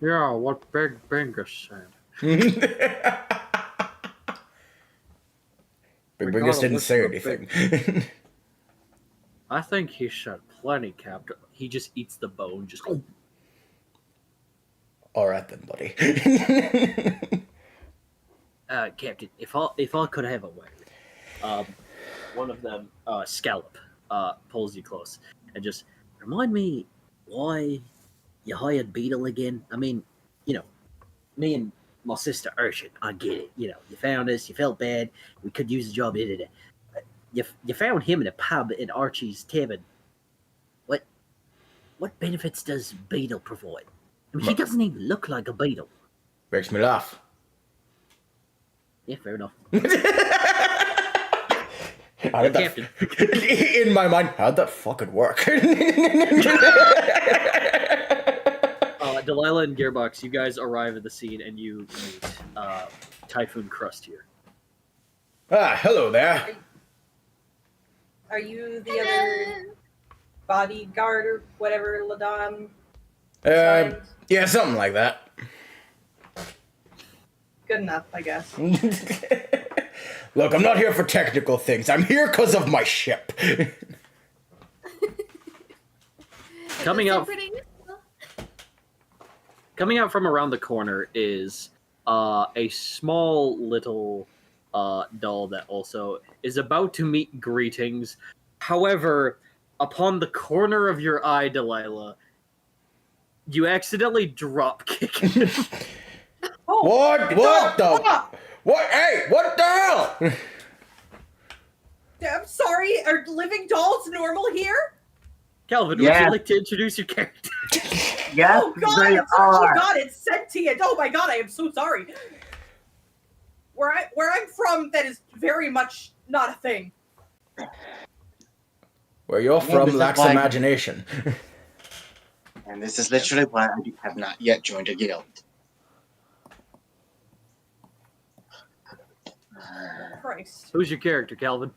[SPEAKER 3] Yeah, what Big Bingus said.
[SPEAKER 2] Big Bingus didn't say anything.
[SPEAKER 3] I think he said plenty, Captain. He just eats the bone, just...
[SPEAKER 2] Alright then, buddy.
[SPEAKER 3] Captain, if I could have a way. One of them, Scallop, pulls you close and just remind me why you hired Beetle again. I mean, me and my sister Urshan, I get it. You found us, you felt bad, we could use a job. You found him in a pub in Archie's Tavern. What benefits does Beetle provide? I mean, he doesn't even look like a beetle.
[SPEAKER 2] Makes me laugh.
[SPEAKER 3] Yeah, fair enough.
[SPEAKER 2] Captain. In my mind, how'd that fucking work?
[SPEAKER 3] Delilah and Gearbox, you guys arrive at the scene and you meet. Typhoon Crust here.
[SPEAKER 2] Ah, hello there.
[SPEAKER 1] Are you the other bodyguard or whatever, Ladon?
[SPEAKER 2] Yeah, something like that.
[SPEAKER 1] Good enough, I guess.
[SPEAKER 2] Look, I'm not here for technical things. I'm here because of my ship.
[SPEAKER 3] Coming out from around the corner is a small little doll that also is about to meet greetings. However, upon the corner of your eye, Delilah, you accidentally drop kick him.
[SPEAKER 2] Oh, what the? What? Hey, what the hell?
[SPEAKER 1] I'm sorry, are living dolls normal here?
[SPEAKER 3] Calvin, would you like to introduce your character?
[SPEAKER 5] Yes,
[SPEAKER 1] oh god,
[SPEAKER 5] they
[SPEAKER 1] oh
[SPEAKER 5] are.
[SPEAKER 1] god, it's sentient. Oh my god, I am so sorry. Where I'm from, that is very much not a thing.
[SPEAKER 2] Where you're from lacks imagination.
[SPEAKER 5] And this is literally why I have not yet joined a guild.
[SPEAKER 1] Christ.
[SPEAKER 3] Who's your character, Calvin?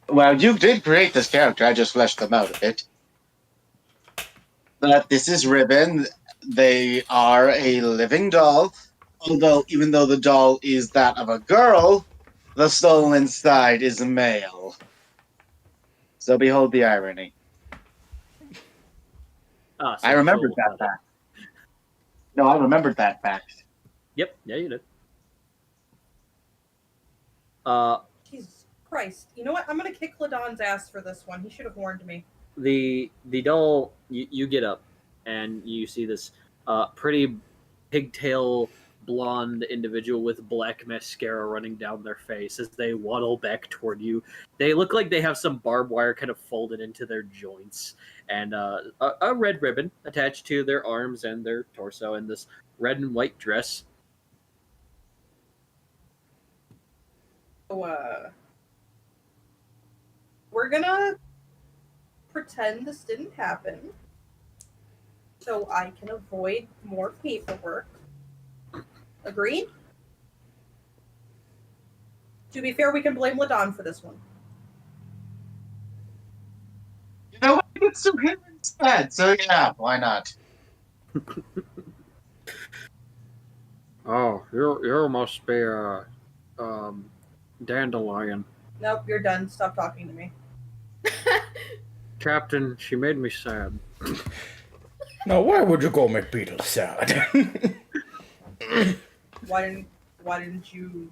[SPEAKER 5] Well, you did create this character. I just fleshed them out a bit. But this is Ribbon. They are a living doll. Although, even though the doll is that of a girl, the soul inside is a male. So behold the irony.
[SPEAKER 3] So
[SPEAKER 5] I remembered that fact. No, I remembered that fact.
[SPEAKER 3] Yep, yeah, you did.
[SPEAKER 1] Jesus Christ. You know what? I'm gonna kick Ladon's ass for this one. He should have warned me.
[SPEAKER 3] The doll, you get up, and you see this pretty pigtail blonde individual with black mascara running down their face as they waddle back toward you. They look like they have some barbed wire kind of folded into their joints, and a red ribbon attached to their arms and their torso, and this red and white dress.
[SPEAKER 1] So, we're gonna pretend this didn't happen so I can avoid more paperwork. Agreed? To be fair, we can blame Ladon for this one.
[SPEAKER 5] You know what? It's some him instead. So yeah, why not?
[SPEAKER 3] Oh, you must be Dandelion.
[SPEAKER 1] Nope, you're done. Stop talking to me.
[SPEAKER 3] Captain, she made me sad.
[SPEAKER 2] Now, why would you go make Beetle sad?
[SPEAKER 1] Why didn't you,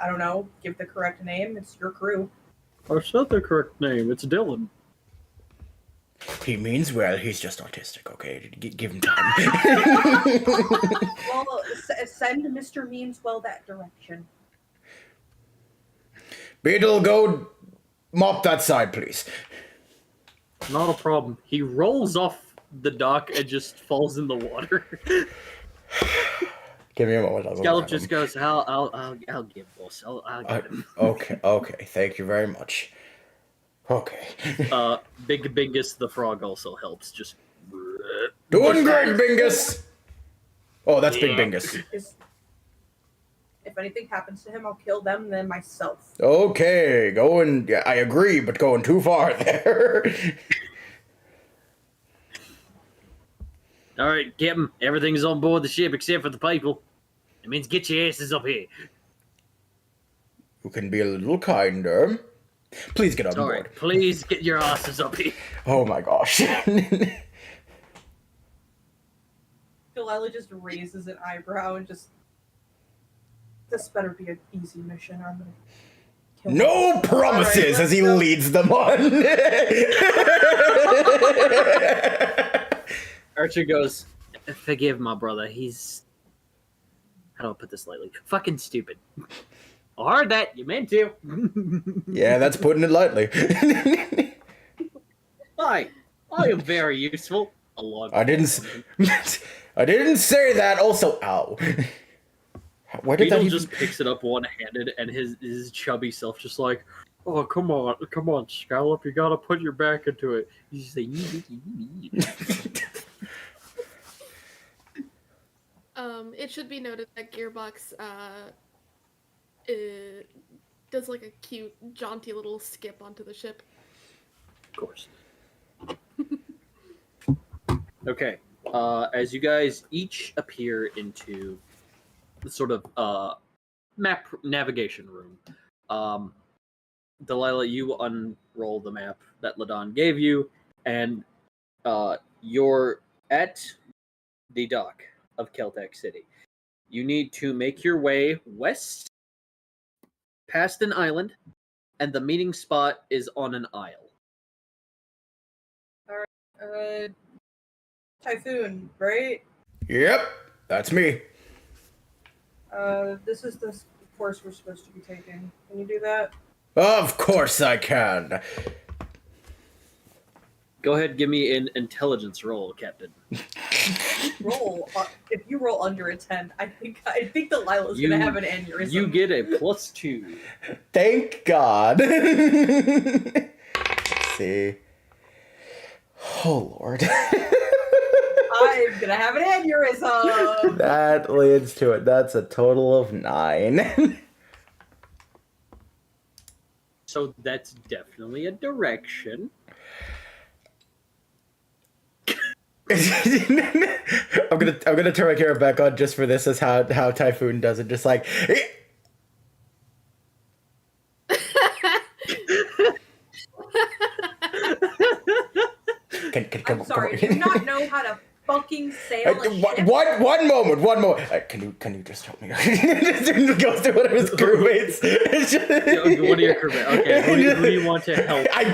[SPEAKER 1] I don't know, give the correct name? It's your crew.
[SPEAKER 3] I said the correct name. It's Dylan.
[SPEAKER 2] He means well. He's just autistic, okay? Give him time.
[SPEAKER 1] Well, send Mr. Meanswell that direction.
[SPEAKER 2] Beetle, go mop that side, please.
[SPEAKER 3] Not a problem. He rolls off the dock and just falls in the water.
[SPEAKER 2] Give me a moment.
[SPEAKER 3] Scallop just goes, I'll give boss. I'll get him.
[SPEAKER 2] Okay. Thank you very much. Okay.
[SPEAKER 3] Big Bingus the frog also helps. Just
[SPEAKER 2] doing great, Bingus. Oh, that's Big Bingus.
[SPEAKER 1] If anything happens to him, I'll kill them, then myself.
[SPEAKER 2] Okay, yeah, I agree, but going too far there.
[SPEAKER 3] All right, Captain. Everything's on board the ship except for the people. It means get your asses up here.
[SPEAKER 2] You can be a little kinder. Please get on board.
[SPEAKER 3] Please get your asses up here.
[SPEAKER 2] Oh my gosh.
[SPEAKER 1] Delilah just raises an eyebrow and just... This better be an easy mission. I'm gonna kill
[SPEAKER 2] no promises as he leads them on.
[SPEAKER 3] Archer goes, forgive my brother. He's... How do I put this lightly? Fucking stupid. I heard that. You meant to.
[SPEAKER 2] Yeah, that's putting it lightly.
[SPEAKER 3] I am very useful.
[SPEAKER 2] I didn't say that. Also, ow. Where did
[SPEAKER 3] Beetle just picks it up one-handed, and his chubby self just like, oh, come on, Scallop, you gotta put your back into it. He's just like,
[SPEAKER 4] It should be noted that Gearbox does like a cute, jaunty little skip onto the ship.
[SPEAKER 3] Of course. Okay. As you guys each appear into the sort of map navigation room, Delilah, you unroll the map that Ladon gave you, and you're at the dock of Keltec City. You need to make your way west past an island, and the meeting spot is on an isle.
[SPEAKER 1] Typhoon, right?
[SPEAKER 2] Yep, that's me.
[SPEAKER 1] This is the course we're supposed to be taking. Can you do that?
[SPEAKER 2] Of course I can.
[SPEAKER 3] Go ahead, give me an intelligence roll, Captain.
[SPEAKER 1] Roll. If you roll under a 10, I think Delilah's gonna have an aneurysm.
[SPEAKER 3] You get a +2.
[SPEAKER 2] Thank God. Let's see. Oh Lord.
[SPEAKER 1] I'm gonna have an aneurysm.
[SPEAKER 2] That leads to it. That's a total of 9.
[SPEAKER 3] So that's definitely a direction.
[SPEAKER 2] I'm gonna turn my camera back on just for this as how Typhoon does it, just like
[SPEAKER 1] I'm sorry, do you not know how to fucking sail a ship?
[SPEAKER 2] One moment. Can you just help me? Just go through one of his crewmates.
[SPEAKER 3] What are your crewmates? Okay, who do you want to help?
[SPEAKER 2] I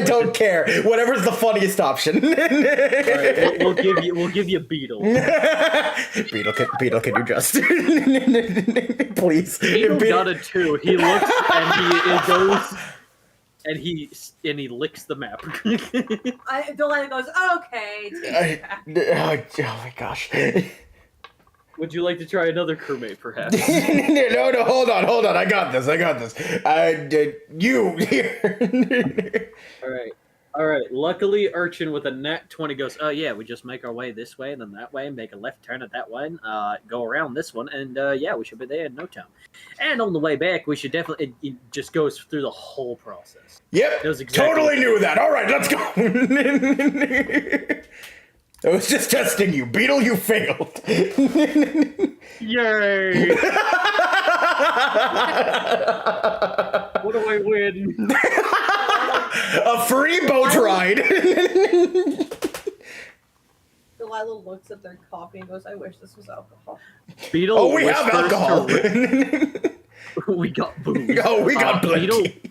[SPEAKER 2] don't care. Whatever's the funniest option.
[SPEAKER 3] All right, we'll give you Beetle.
[SPEAKER 2] Beetle, can you just please?
[SPEAKER 3] Beetle got a 2. He looks and he goes. And he licks the map.
[SPEAKER 1] Delilah goes, okay, take it back.
[SPEAKER 2] Oh my gosh.
[SPEAKER 3] Would you like to try another crewmate, perhaps?
[SPEAKER 2] No, hold on. I got this. You here.
[SPEAKER 3] All right. Luckily, Urchin with a nat 20 goes, oh yeah, we just make our way this way and then that way, make a left turn at that one, go around this one, and yeah, we should be there in no time. And on the way back, we should definitely, it just goes through the whole process.
[SPEAKER 2] Yep, totally knew that. All right, let's go. I was just testing you. Beetle, you failed.
[SPEAKER 3] Yay! What do I win?
[SPEAKER 2] A free boat ride.
[SPEAKER 1] Delilah looks at their coffee and goes, I wish this was alcohol.
[SPEAKER 3] Beetle
[SPEAKER 2] we have alcohol.
[SPEAKER 3] We got booze.
[SPEAKER 2] Oh, we got plenty.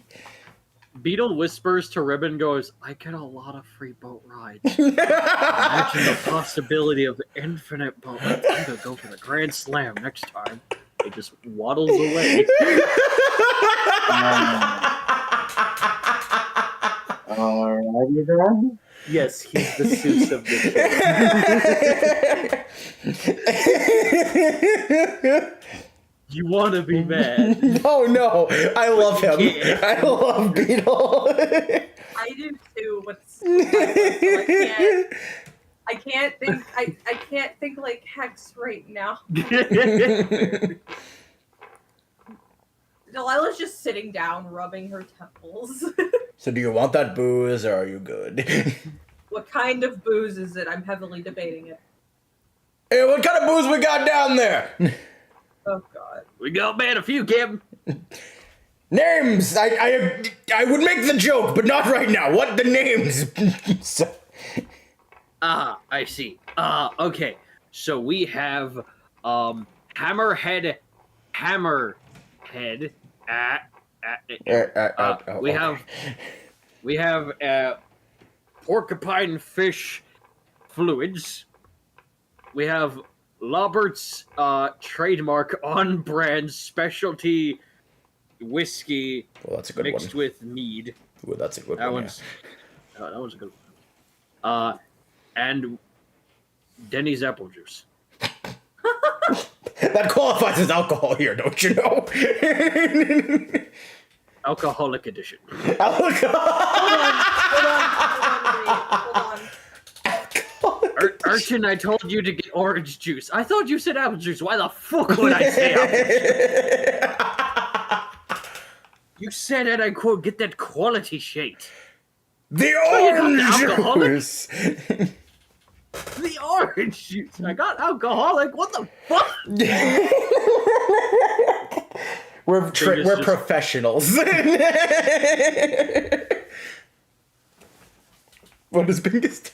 [SPEAKER 3] Beetle whispers to Ribbon, goes, I get a lot of free boat rides. Imagine the possibility of infinite boat rides. I'm going to go for the Grand Slam next time. He just waddles away.
[SPEAKER 5] Alrighty then.
[SPEAKER 3] Yes, he's the Seuss of this show. You want to be mad?
[SPEAKER 2] No, I love him. I love Beetle.
[SPEAKER 1] I do too, but I can't think. I can't think like Hex right now. Delilah's just sitting down, rubbing her temples.
[SPEAKER 2] So, do you want that booze, or are you good?
[SPEAKER 1] What kind of booze is it? I'm heavily debating it.
[SPEAKER 2] Hey, what kind of booze we got down there?
[SPEAKER 1] Oh God.
[SPEAKER 3] We got bad a few, Captain.
[SPEAKER 2] Names. I would make the joke, but not right now. What the names?
[SPEAKER 3] I see. Okay. So we have Hammerhead. We have Porcupine Fish Fluids. We have Lobert's trademark on-brand specialty whiskey mixed with mead.
[SPEAKER 2] Well, that's a good
[SPEAKER 3] that
[SPEAKER 2] one.
[SPEAKER 3] That one's a good one. And Denny's apple juice.
[SPEAKER 2] That qualifies as alcohol here, don't you know?
[SPEAKER 3] Alcoholic edition.
[SPEAKER 1] Hold on.
[SPEAKER 3] Urchin, I told you to get orange juice. I thought you said apple juice. Why the fuck would I say apple juice? You said, and I quote, get that quality shit.
[SPEAKER 2] The orange juice!
[SPEAKER 3] The orange juice! I got alcoholic, what the fuck?
[SPEAKER 2] We're professionals. What does Bingus do?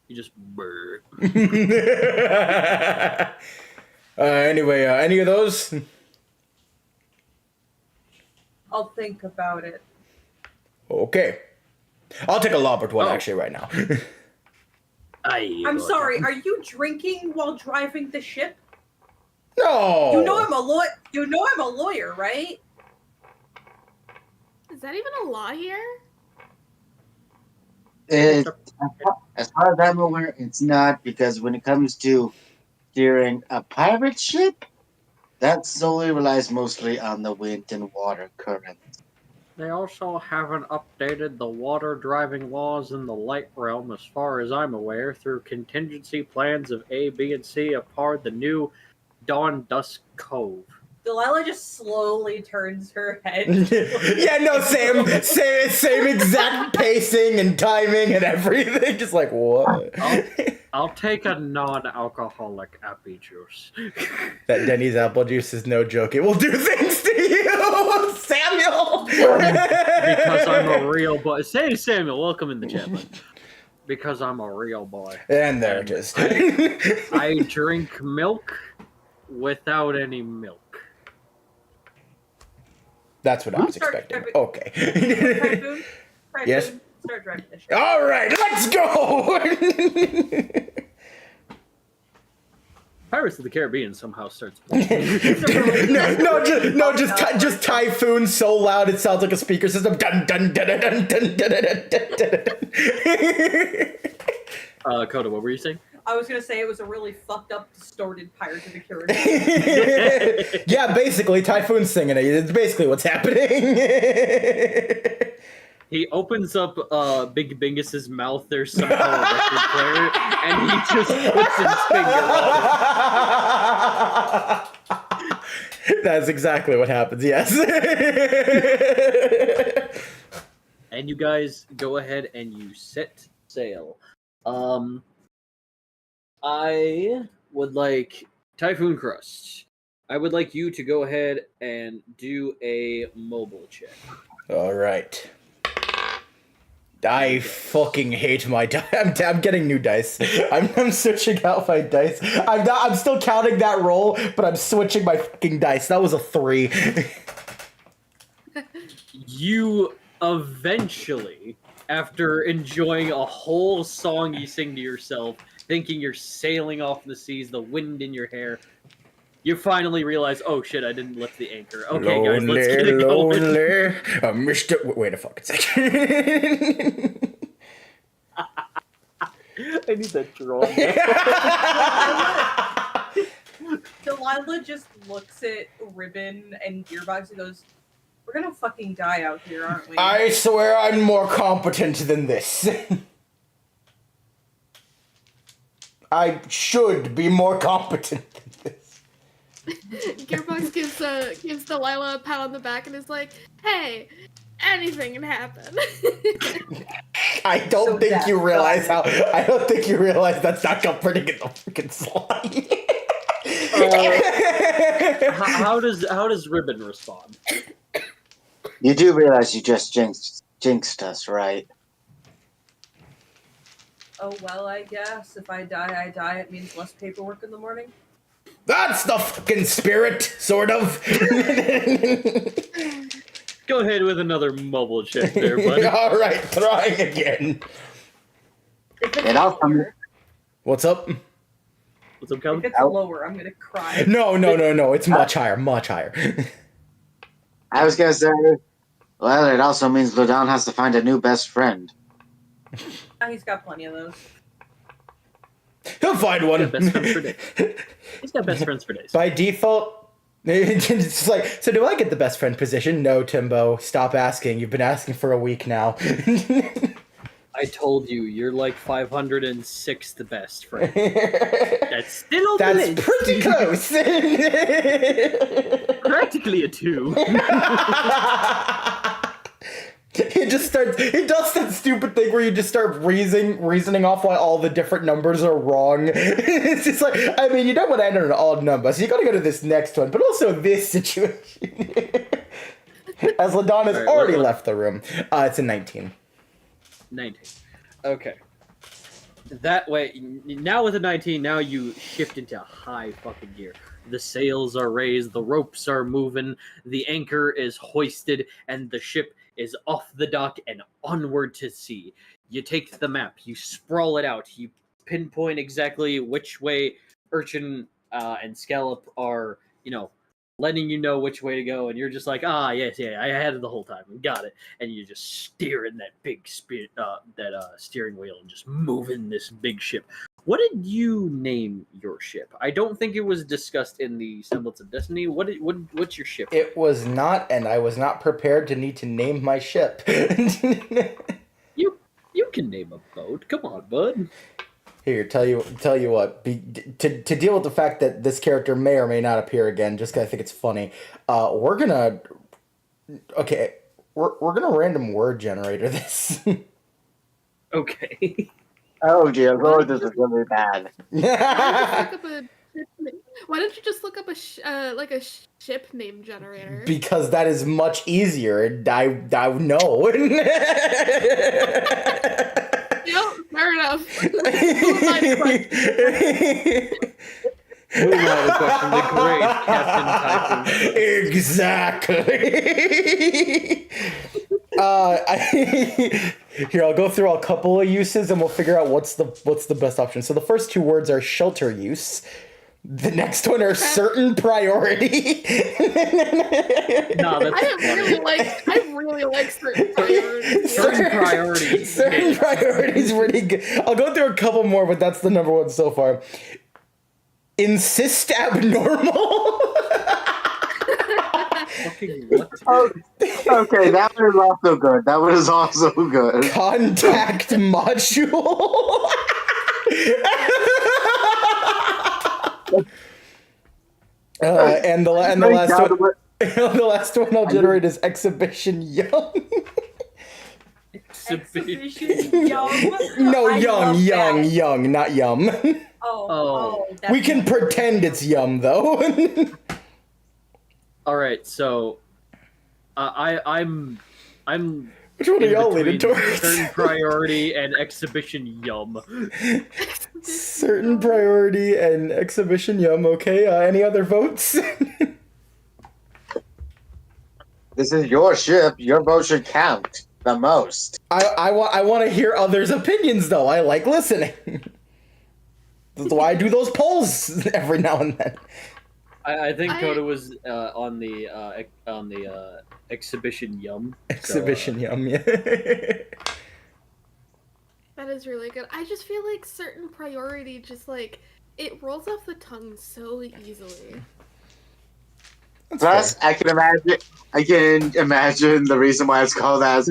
[SPEAKER 3] You just burp.
[SPEAKER 2] Anyway, any of those?
[SPEAKER 1] I'll think about it.
[SPEAKER 2] Okay. I'll take a Lobert one actually right now.
[SPEAKER 1] I'm sorry, are you drinking while driving the ship?
[SPEAKER 2] No.
[SPEAKER 1] You know I'm a lawyer, right?
[SPEAKER 4] Is that even a law here?
[SPEAKER 5] As far as I'm aware, it's not, because when it comes to steering a pirate ship, that solely relies mostly on the wind and water currents.
[SPEAKER 3] They also haven't updated the water driving laws in the light realm, as far as I'm aware, through contingency plans of A, B, and C apart the new Dawn Dusk Cove.
[SPEAKER 1] Delilah just slowly turns her head.
[SPEAKER 2] Yeah, no, same exact pacing and timing and everything. Just like, what?
[SPEAKER 3] I'll take a non-alcoholic apple juice.
[SPEAKER 2] That Denny's apple juice is no joke. It will do things to you, Samuel.
[SPEAKER 3] Because I'm a real boy. Say Samuel, welcome in the chat. Because I'm a real boy.
[SPEAKER 2] And there it is.
[SPEAKER 3] I drink milk without any milk.
[SPEAKER 2] That's what I was expecting. Okay. Yes.
[SPEAKER 1] Start driving the ship.
[SPEAKER 2] All right, let's go.
[SPEAKER 3] Pirates of the Caribbean somehow starts playing.
[SPEAKER 2] just Typhoon so loud it sounds like a speaker system. Dun dun dun dun dun dun dun dun dun.
[SPEAKER 3] Coda, what were you saying?
[SPEAKER 1] I was gonna say it was a really fucked up, distorted Pirates of the Caribbean.
[SPEAKER 2] Yeah, basically, Typhoon's singing it. It's basically what's happening.
[SPEAKER 3] He opens up Big Bingus's mouth. There's somehow a record player, and he just puts his finger on it.
[SPEAKER 2] That's exactly what happens, yes.
[SPEAKER 3] And you guys go ahead and you set sail. I would like Typhoon Crust. I would like you to go ahead and do a mobile check.
[SPEAKER 2] All right. I fucking hate my dice. I'm getting new dice. I'm switching out my dice. I'm still counting that roll, but I'm switching my fucking dice. That was a 3.
[SPEAKER 3] You eventually, after enjoying a whole song you sing to yourself, thinking you're sailing off the seas, the wind in your hair, you finally realize, oh shit, I didn't lift the anchor. Okay, guys, let's get it going.
[SPEAKER 2] Mr. Wait a fucking second.
[SPEAKER 3] I need that drawing.
[SPEAKER 1] Delilah just looks at Ribbon and Gearbox and goes, "We're gonna fucking die out here, aren't we?"
[SPEAKER 2] I swear I'm more competent than this. I should be more competent than this.
[SPEAKER 4] Gearbox gives Delilah a pat on the back and is like, "Hey, anything can happen."
[SPEAKER 2] I don't think you realize that's not comforting in the freaking slide.
[SPEAKER 3] How does Ribbon respond?
[SPEAKER 5] You do realize you just jinxed us, right?
[SPEAKER 1] Oh, well, I guess. If I die, I die. It means less paperwork in the morning.
[SPEAKER 2] That's the fucking spirit, sort of.
[SPEAKER 3] Go ahead with another mobile check there, buddy.
[SPEAKER 2] All right, trying again. What's up?
[SPEAKER 3] What's up, Calvin?
[SPEAKER 1] If it's lower, I'm gonna cry.
[SPEAKER 2] No. It's much higher, much higher.
[SPEAKER 5] I was gonna say, well, it also means Ludon has to find a new best friend.
[SPEAKER 1] He's got plenty of those.
[SPEAKER 2] He'll find one.
[SPEAKER 3] He's got best friends for days.
[SPEAKER 2] By default, it's like, so do I get the best friend position? No, Timbo. Stop asking. You've been asking for a week now.
[SPEAKER 3] I told you, you're like 506th best friend. That's still on the list.
[SPEAKER 2] That's pretty close.
[SPEAKER 3] Practically a 2.
[SPEAKER 2] It does that stupid thing where you just start reasoning off why all the different numbers are wrong. It's just like, I mean, you don't want to enter an odd number, so you gotta go to this next one, but also this situation. As LaDonna's already left the room. It's a 19.
[SPEAKER 3] 19. Okay. That way, now with a 19, now you shift into high fucking gear. The sails are raised, the ropes are moving, the anchor is hoisted, and the ship is off the dock and onward to sea. You take the map, you sprawl it out, you pinpoint exactly which way Urchin and Scallop are, letting you know which way to go, and you're just like, yes, I had it the whole time, and got it, and you're just steering that big steering wheel and just moving this big ship. What did you name your ship? I don't think it was discussed in the Semblance of Destiny. What's your ship?
[SPEAKER 2] It was not, and I was not prepared to need to name my ship.
[SPEAKER 3] You can name a boat. Come on, bud.
[SPEAKER 2] Here, tell you what. To deal with the fact that this character may or may not appear again, just 'cause I think it's funny. We're gonna random word generator this.
[SPEAKER 3] Okay.
[SPEAKER 5] Oh dear Lord, this is really bad.
[SPEAKER 4] Why don't you just look up a ship name generator?
[SPEAKER 2] Because that is much easier, and I know.
[SPEAKER 4] Yep, fair enough.
[SPEAKER 3] Who might have questioned the great Captain Typhoon?
[SPEAKER 2] Exactly. Here, I'll go through a couple of uses, and we'll figure out what's the best option. So the first 2 words are shelter use. The next one are certain priority.
[SPEAKER 3] No, that's
[SPEAKER 4] I really like certain priorities.
[SPEAKER 3] Certain priorities.
[SPEAKER 2] Certain priorities really good. I'll go through a couple more, but that's the number 1 so far. Insist abnormal.
[SPEAKER 3] Fucking what?
[SPEAKER 5] Okay, that one is also good. That one is also good.
[SPEAKER 2] Contact module. And the last one I'll generate is exhibition young.
[SPEAKER 1] Exhibition young.
[SPEAKER 2] No, young, not yum.
[SPEAKER 1] Oh.
[SPEAKER 2] We can pretend it's yum though.
[SPEAKER 3] All right, so I'm
[SPEAKER 2] Which one are y'all leaning towards?
[SPEAKER 3] Certain priority and exhibition yum.
[SPEAKER 2] Certain priority and exhibition yum. Okay. Any other votes?
[SPEAKER 5] This is your ship. Your vote should count the most.
[SPEAKER 2] I want to hear others' opinions though. I like listening. That's why I do those polls every now and then.
[SPEAKER 3] I think Coda was on the exhibition yum.
[SPEAKER 2] Exhibition yum, yeah.
[SPEAKER 4] That is really good. I just feel like certain priority just it rolls off the tongue so easily.
[SPEAKER 5] Plus, I can imagine the reason why it's called as.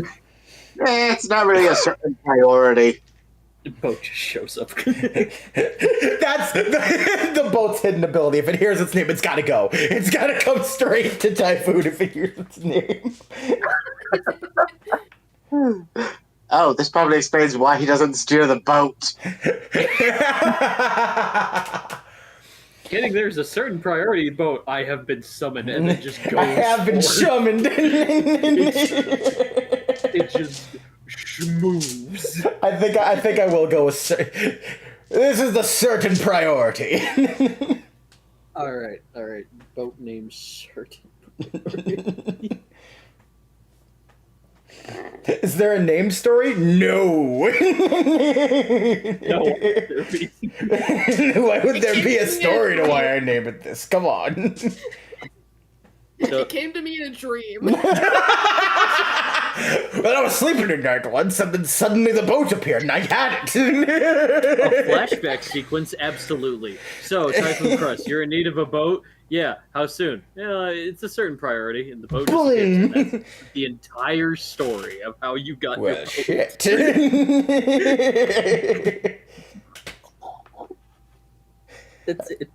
[SPEAKER 5] It's not really a certain priority.
[SPEAKER 3] The boat just shows up.
[SPEAKER 2] That's the boat's hidden ability. If it hears its name, it's gotta go. It's gotta come straight to Typhoon if it hears its name.
[SPEAKER 5] Oh, this probably explains why he doesn't steer the boat.
[SPEAKER 3] Getting there's a certain priority boat. I have been summoned, and it just goes.
[SPEAKER 2] I have been summoned.
[SPEAKER 3] It just moves.
[SPEAKER 2] I think I will go with. This is the certain priority.
[SPEAKER 3] All right. Boat name certain priority.
[SPEAKER 2] Is there a name story? No.
[SPEAKER 3] No.
[SPEAKER 2] Why would there be a story to why I name it this? Come on.
[SPEAKER 4] It came to me in a dream.
[SPEAKER 2] I was sleeping at night once, and then suddenly the boat appeared, and I had it.
[SPEAKER 3] A flashback sequence, absolutely. So, Typhoon Crust, you're in need of a boat? Yeah, how soon? It's a certain priority, and the boat just appears. That's the entire story of how you got your boat.
[SPEAKER 2] Shit.
[SPEAKER 3] That's it.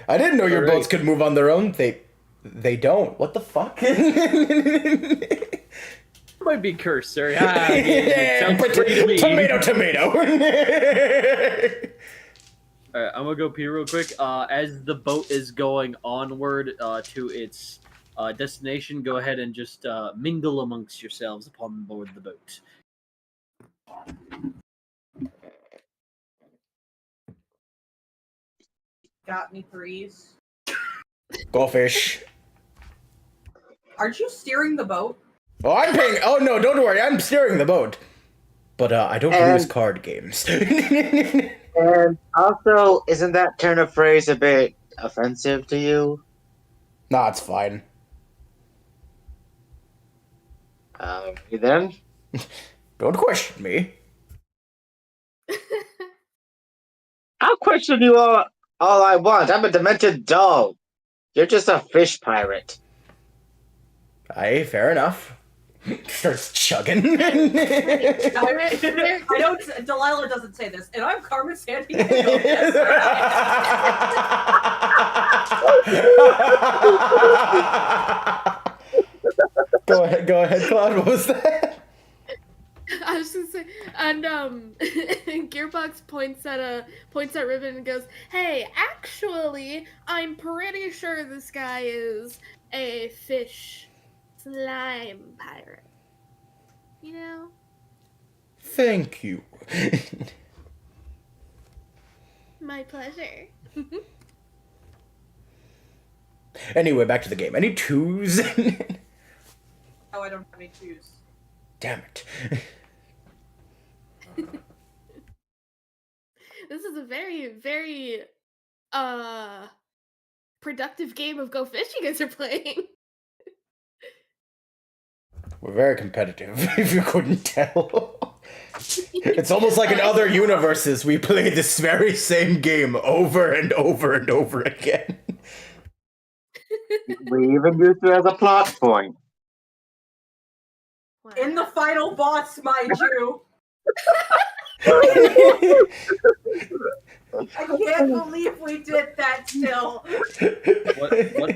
[SPEAKER 2] I didn't know your boats could move on their own. They don't. What the fuck?
[SPEAKER 3] Might be cursed, sir. Sounds pretty to me.
[SPEAKER 2] Tomato.
[SPEAKER 3] Alright, I'm gonna go pee real quick. As the boat is going onward to its destination, go ahead and just mingle amongst yourselves upon board the boat.
[SPEAKER 1] Got me threes.
[SPEAKER 2] Goldfish.
[SPEAKER 1] Aren't you steering the boat?
[SPEAKER 2] Oh, I'm paying. Oh no, don't worry. I'm steering the boat. But I don't use card games.
[SPEAKER 5] And also, isn't that turn of phrase a bit offensive to you?
[SPEAKER 2] Nah, it's fine.
[SPEAKER 5] Then?
[SPEAKER 2] Don't question me.
[SPEAKER 5] I'll question you all I want. I'm a demented doll. You're just a fish pirate.
[SPEAKER 2] Aye, fair enough. Starts chugging.
[SPEAKER 1] I don't. Delilah doesn't say this, and I'm Carmen Sandiego. Yes,
[SPEAKER 2] Go ahead, Claude. What was that?
[SPEAKER 4] I was gonna say, and Gearbox points at Ribbon and goes, "Hey, actually, I'm pretty sure this guy is a fish slime pirate. You know."
[SPEAKER 2] Thank you.
[SPEAKER 4] My pleasure.
[SPEAKER 2] Anyway, back to the game. Any twos?
[SPEAKER 1] Oh, I don't have any twos.
[SPEAKER 2] Damn it.
[SPEAKER 4] This is a very, very productive game of Go Fish you guys are playing.
[SPEAKER 2] We're very competitive, if you couldn't tell. It's almost like in other universes, we play this very same game over and over and over again.
[SPEAKER 5] We even used it as a plot point.
[SPEAKER 4] Wow.
[SPEAKER 1] In the final boss, mind you. I can't believe we did that still.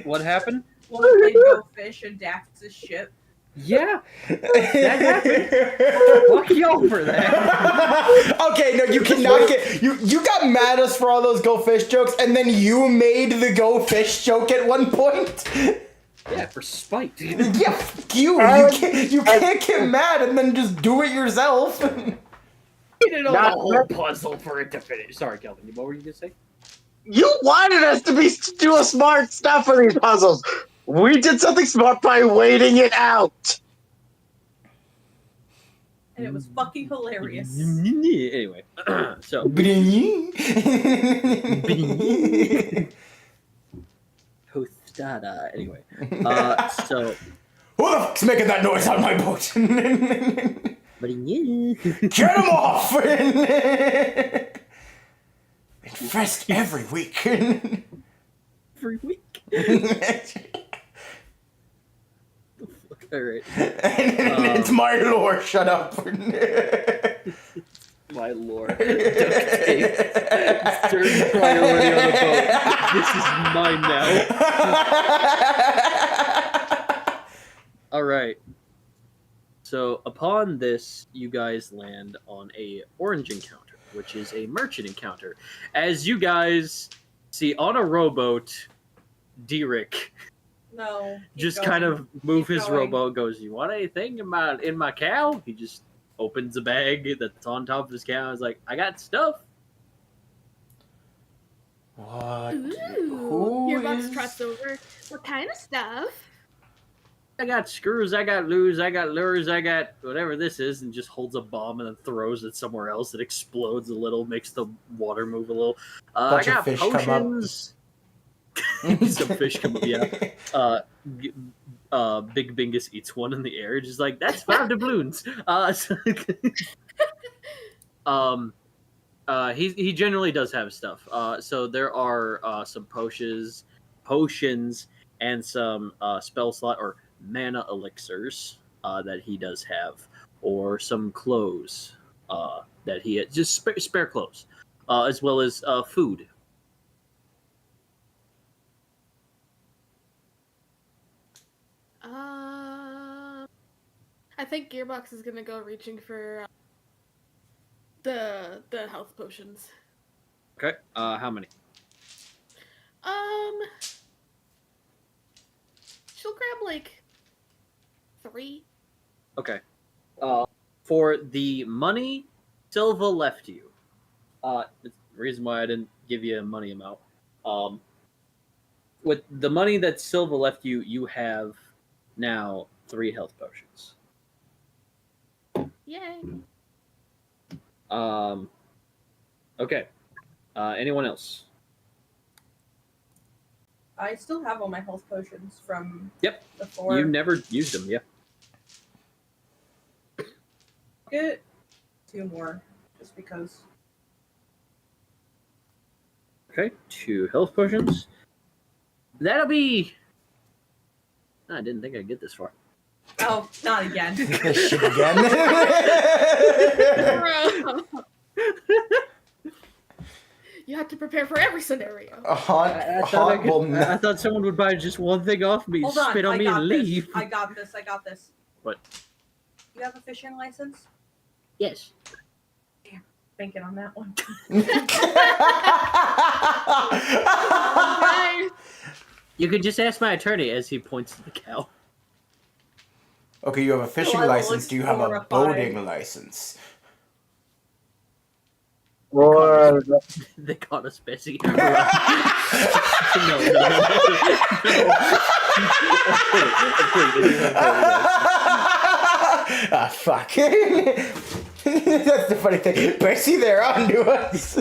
[SPEAKER 3] What happened?
[SPEAKER 1] Well, we played Go Fish and Dax's ship.
[SPEAKER 3] Yeah, that happened. Fuck y'all for that.
[SPEAKER 2] Okay, no, you cannot get... You got mad at us for all those Go Fish jokes, and then you made the Go Fish joke at one point?
[SPEAKER 3] Yeah, for spite.
[SPEAKER 2] Yeah, fuck you. You can't get mad and then just do it yourself.
[SPEAKER 3] You did a whole puzzle for it to finish. Sorry, Kelvin, what were you going to say?
[SPEAKER 5] You wanted us to do a smart stuff for these puzzles. We did something smart by waiting it out.
[SPEAKER 1] And it was fucking hilarious.
[SPEAKER 3] Anyway, so. Tostada. Anyway, so.
[SPEAKER 2] Who the fuck's making that noise on my boat? Get him off! Infest every week.
[SPEAKER 3] Every week? Alright.
[SPEAKER 2] It's my lore, shut up.
[SPEAKER 3] My lore. Duct tape. Third priority on the boat. This is mine now. Alright. So, upon this, you guys land on a orange encounter, which is a merchant encounter. As you guys see on a rowboat, Derek just kind of move his rowboat, goes, "You want anything in my cow?" He just opens a bag that's on top of his cow and is like, "I got stuff."
[SPEAKER 2] What?
[SPEAKER 4] Ooh, your box trots over. What kind of stuff?
[SPEAKER 3] "I got screws, I got lures, I got lures, I got whatever this is," and just holds a bomb and then throws it somewhere else. It explodes a little, makes the water move a little. I got potions. Some fish come up, yeah. Big Bingus eats one in the air. Just like that's 5 doubloons. He generally does have stuff. So there are some potions, and some spell slot or mana elixirs that he does have, or some clothes that he just spare clothes, as well as food.
[SPEAKER 4] I think Gearbox is gonna go reaching for the health potions.
[SPEAKER 3] Okay. How many?
[SPEAKER 4] She'll grab like 3.
[SPEAKER 3] Okay. For the money Silva left you, the reason why I didn't give you a money amount, with the money that Silva left you, you have now 3 health potions.
[SPEAKER 4] Yay!
[SPEAKER 3] Okay. Anyone else?
[SPEAKER 1] I still have all my health potions from
[SPEAKER 3] Yep.
[SPEAKER 1] before.
[SPEAKER 3] You never used them, yeah.
[SPEAKER 1] Get 2 more, just because.
[SPEAKER 3] Okay, 2 health potions. That'll be. I didn't think I'd get this far.
[SPEAKER 1] Oh, not again.
[SPEAKER 2] This shit again.
[SPEAKER 4] You have to prepare for every scenario.
[SPEAKER 2] I
[SPEAKER 3] thought someone would buy just one thing off me,
[SPEAKER 1] Hold on,
[SPEAKER 3] spit on me, and leave.
[SPEAKER 1] I got this.
[SPEAKER 3] What?
[SPEAKER 1] You have a fishing license?
[SPEAKER 3] Yes.
[SPEAKER 1] Damn, thinking on that one.
[SPEAKER 3] You could just ask my attorney as he points to the cow.
[SPEAKER 2] Okay, you have a fishing
[SPEAKER 1] I will
[SPEAKER 2] license. Do you have a
[SPEAKER 1] explore
[SPEAKER 2] boating license?
[SPEAKER 5] Or
[SPEAKER 3] They caught us busy. No.
[SPEAKER 2] Ah, fuck. That's the funny thing. Bessie, they're onto us.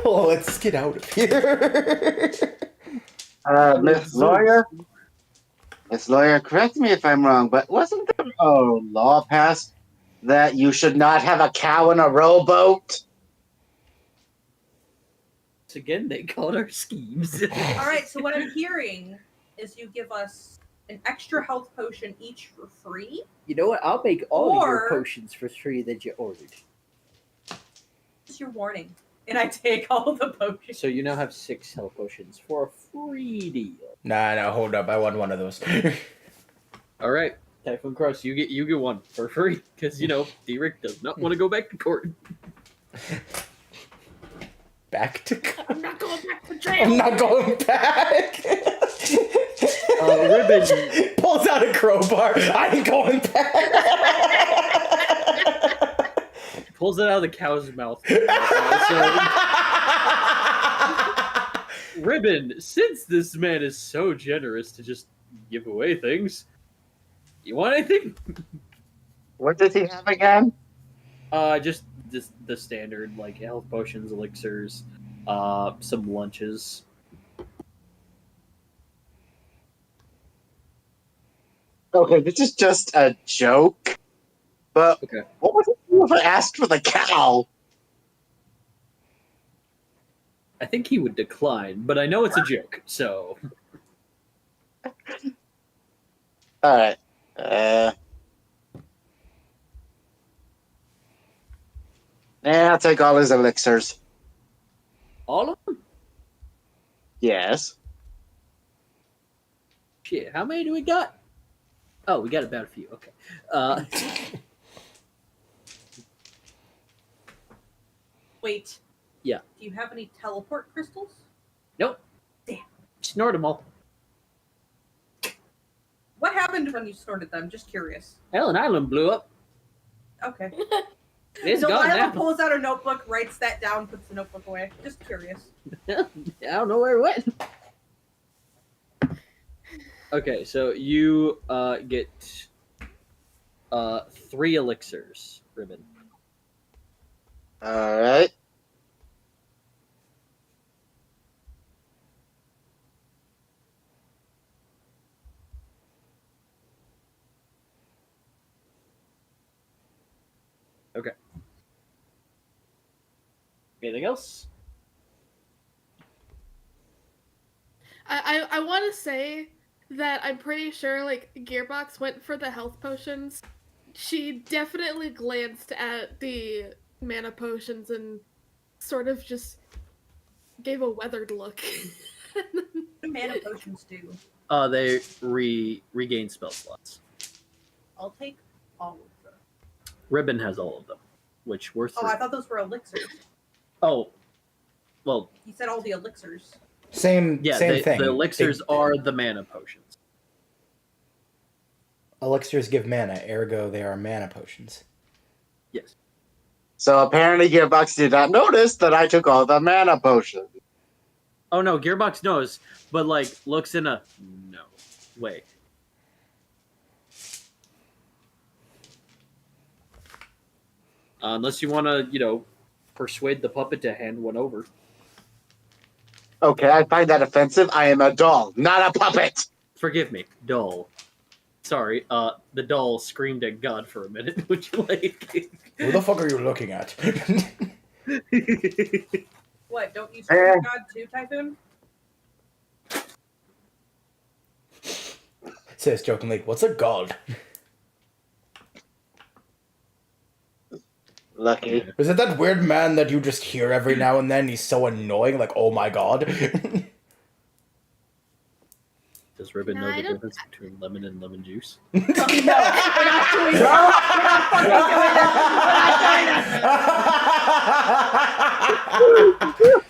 [SPEAKER 2] Oh, let's get out of here.
[SPEAKER 5] Miss Lawyer, correct me if I'm wrong, but wasn't there a law passed that you should not have a cow in a rowboat?
[SPEAKER 3] Again, they called our schemes.
[SPEAKER 1] All right, so what I'm hearing is you give us an extra health potion each for free.
[SPEAKER 7] You know what? I'll make all of your
[SPEAKER 1] Or-
[SPEAKER 7] potions for 3 that you ordered.
[SPEAKER 1] It's your warning. And I take all the potions.
[SPEAKER 7] So you now have 6 health potions for a free deal.
[SPEAKER 2] Nah, hold up. I want one of those.
[SPEAKER 3] All right, Typhoon Cross, you get one for free because D-Rick does not want to go back to court.
[SPEAKER 2] Back to
[SPEAKER 4] I'm not going back to jail.
[SPEAKER 2] I'm not going back.
[SPEAKER 3] Ribbon
[SPEAKER 2] Pulls out a crowbar. I ain't going back.
[SPEAKER 3] pulls it out of the cow's mouth. Ribbon, since this man is so generous to just give away things, you want anything?
[SPEAKER 5] What does he have again?
[SPEAKER 3] Just the standard, like health potions, elixirs, some lunches.
[SPEAKER 5] Okay, this is just a joke. But
[SPEAKER 3] Okay.
[SPEAKER 5] what would you have asked for the cow?
[SPEAKER 3] I think he would decline, but I know it's a joke, so.
[SPEAKER 5] Alright. I'll take all his elixirs.
[SPEAKER 3] All of them?
[SPEAKER 5] Yes.
[SPEAKER 3] Shit, how many do we got? Oh, we got about a few. Okay.
[SPEAKER 1] Wait.
[SPEAKER 3] Yeah.
[SPEAKER 1] Do you have any teleport crystals?
[SPEAKER 3] Nope.
[SPEAKER 1] Damn.
[SPEAKER 3] Snort them all.
[SPEAKER 1] What happened when you sorted them? Just curious.
[SPEAKER 3] Hell, an island blew up.
[SPEAKER 1] Okay.
[SPEAKER 3] It's gone
[SPEAKER 1] Delilah
[SPEAKER 3] now.
[SPEAKER 1] pulls out a notebook, writes that down, puts the notebook away. Just curious.
[SPEAKER 3] I don't know where it went. Okay, so you get 3 elixirs, Ribbon.
[SPEAKER 5] Alright.
[SPEAKER 3] Anything else?
[SPEAKER 4] I want to say that I'm pretty sure like Gearbox went for the health potions. She definitely glanced at the mana potions and sort of just gave a weathered look.
[SPEAKER 1] What do mana potions do?
[SPEAKER 3] They regain spell slots.
[SPEAKER 1] I'll take all of them.
[SPEAKER 3] Ribbon has all of them, which were 3.
[SPEAKER 1] Oh, I thought those were elixirs.
[SPEAKER 3] Oh, well,
[SPEAKER 1] You said all the elixirs.
[SPEAKER 2] Same thing.
[SPEAKER 3] The elixirs are the mana potions.
[SPEAKER 2] Elixirs give mana, ergo they are mana potions.
[SPEAKER 3] Yes.
[SPEAKER 5] So apparently Gearbox did not notice that I took all the mana potions.
[SPEAKER 3] Oh no, Gearbox knows, but like looks in a no way. Unless you want to, persuade the puppet to hand one over.
[SPEAKER 5] Okay, I find that offensive. I am a doll, not a puppet.
[SPEAKER 3] Forgive me, doll. Sorry, the doll screamed at God for a minute. Would you like?
[SPEAKER 2] Who the fuck are you looking at?
[SPEAKER 1] What? Don't you scream God too, Typhoon?
[SPEAKER 2] Says jokingly, "What's a god?"
[SPEAKER 5] Lucky.
[SPEAKER 2] Is it that weird man that you just hear every now and then? He's so annoying, like, oh my god.
[SPEAKER 3] Does Ribbon
[SPEAKER 4] No,
[SPEAKER 3] know
[SPEAKER 4] I
[SPEAKER 3] the
[SPEAKER 4] don't-
[SPEAKER 3] difference between lemon and lemon juice?
[SPEAKER 1] No, we're not doing that. We're not fucking doing that.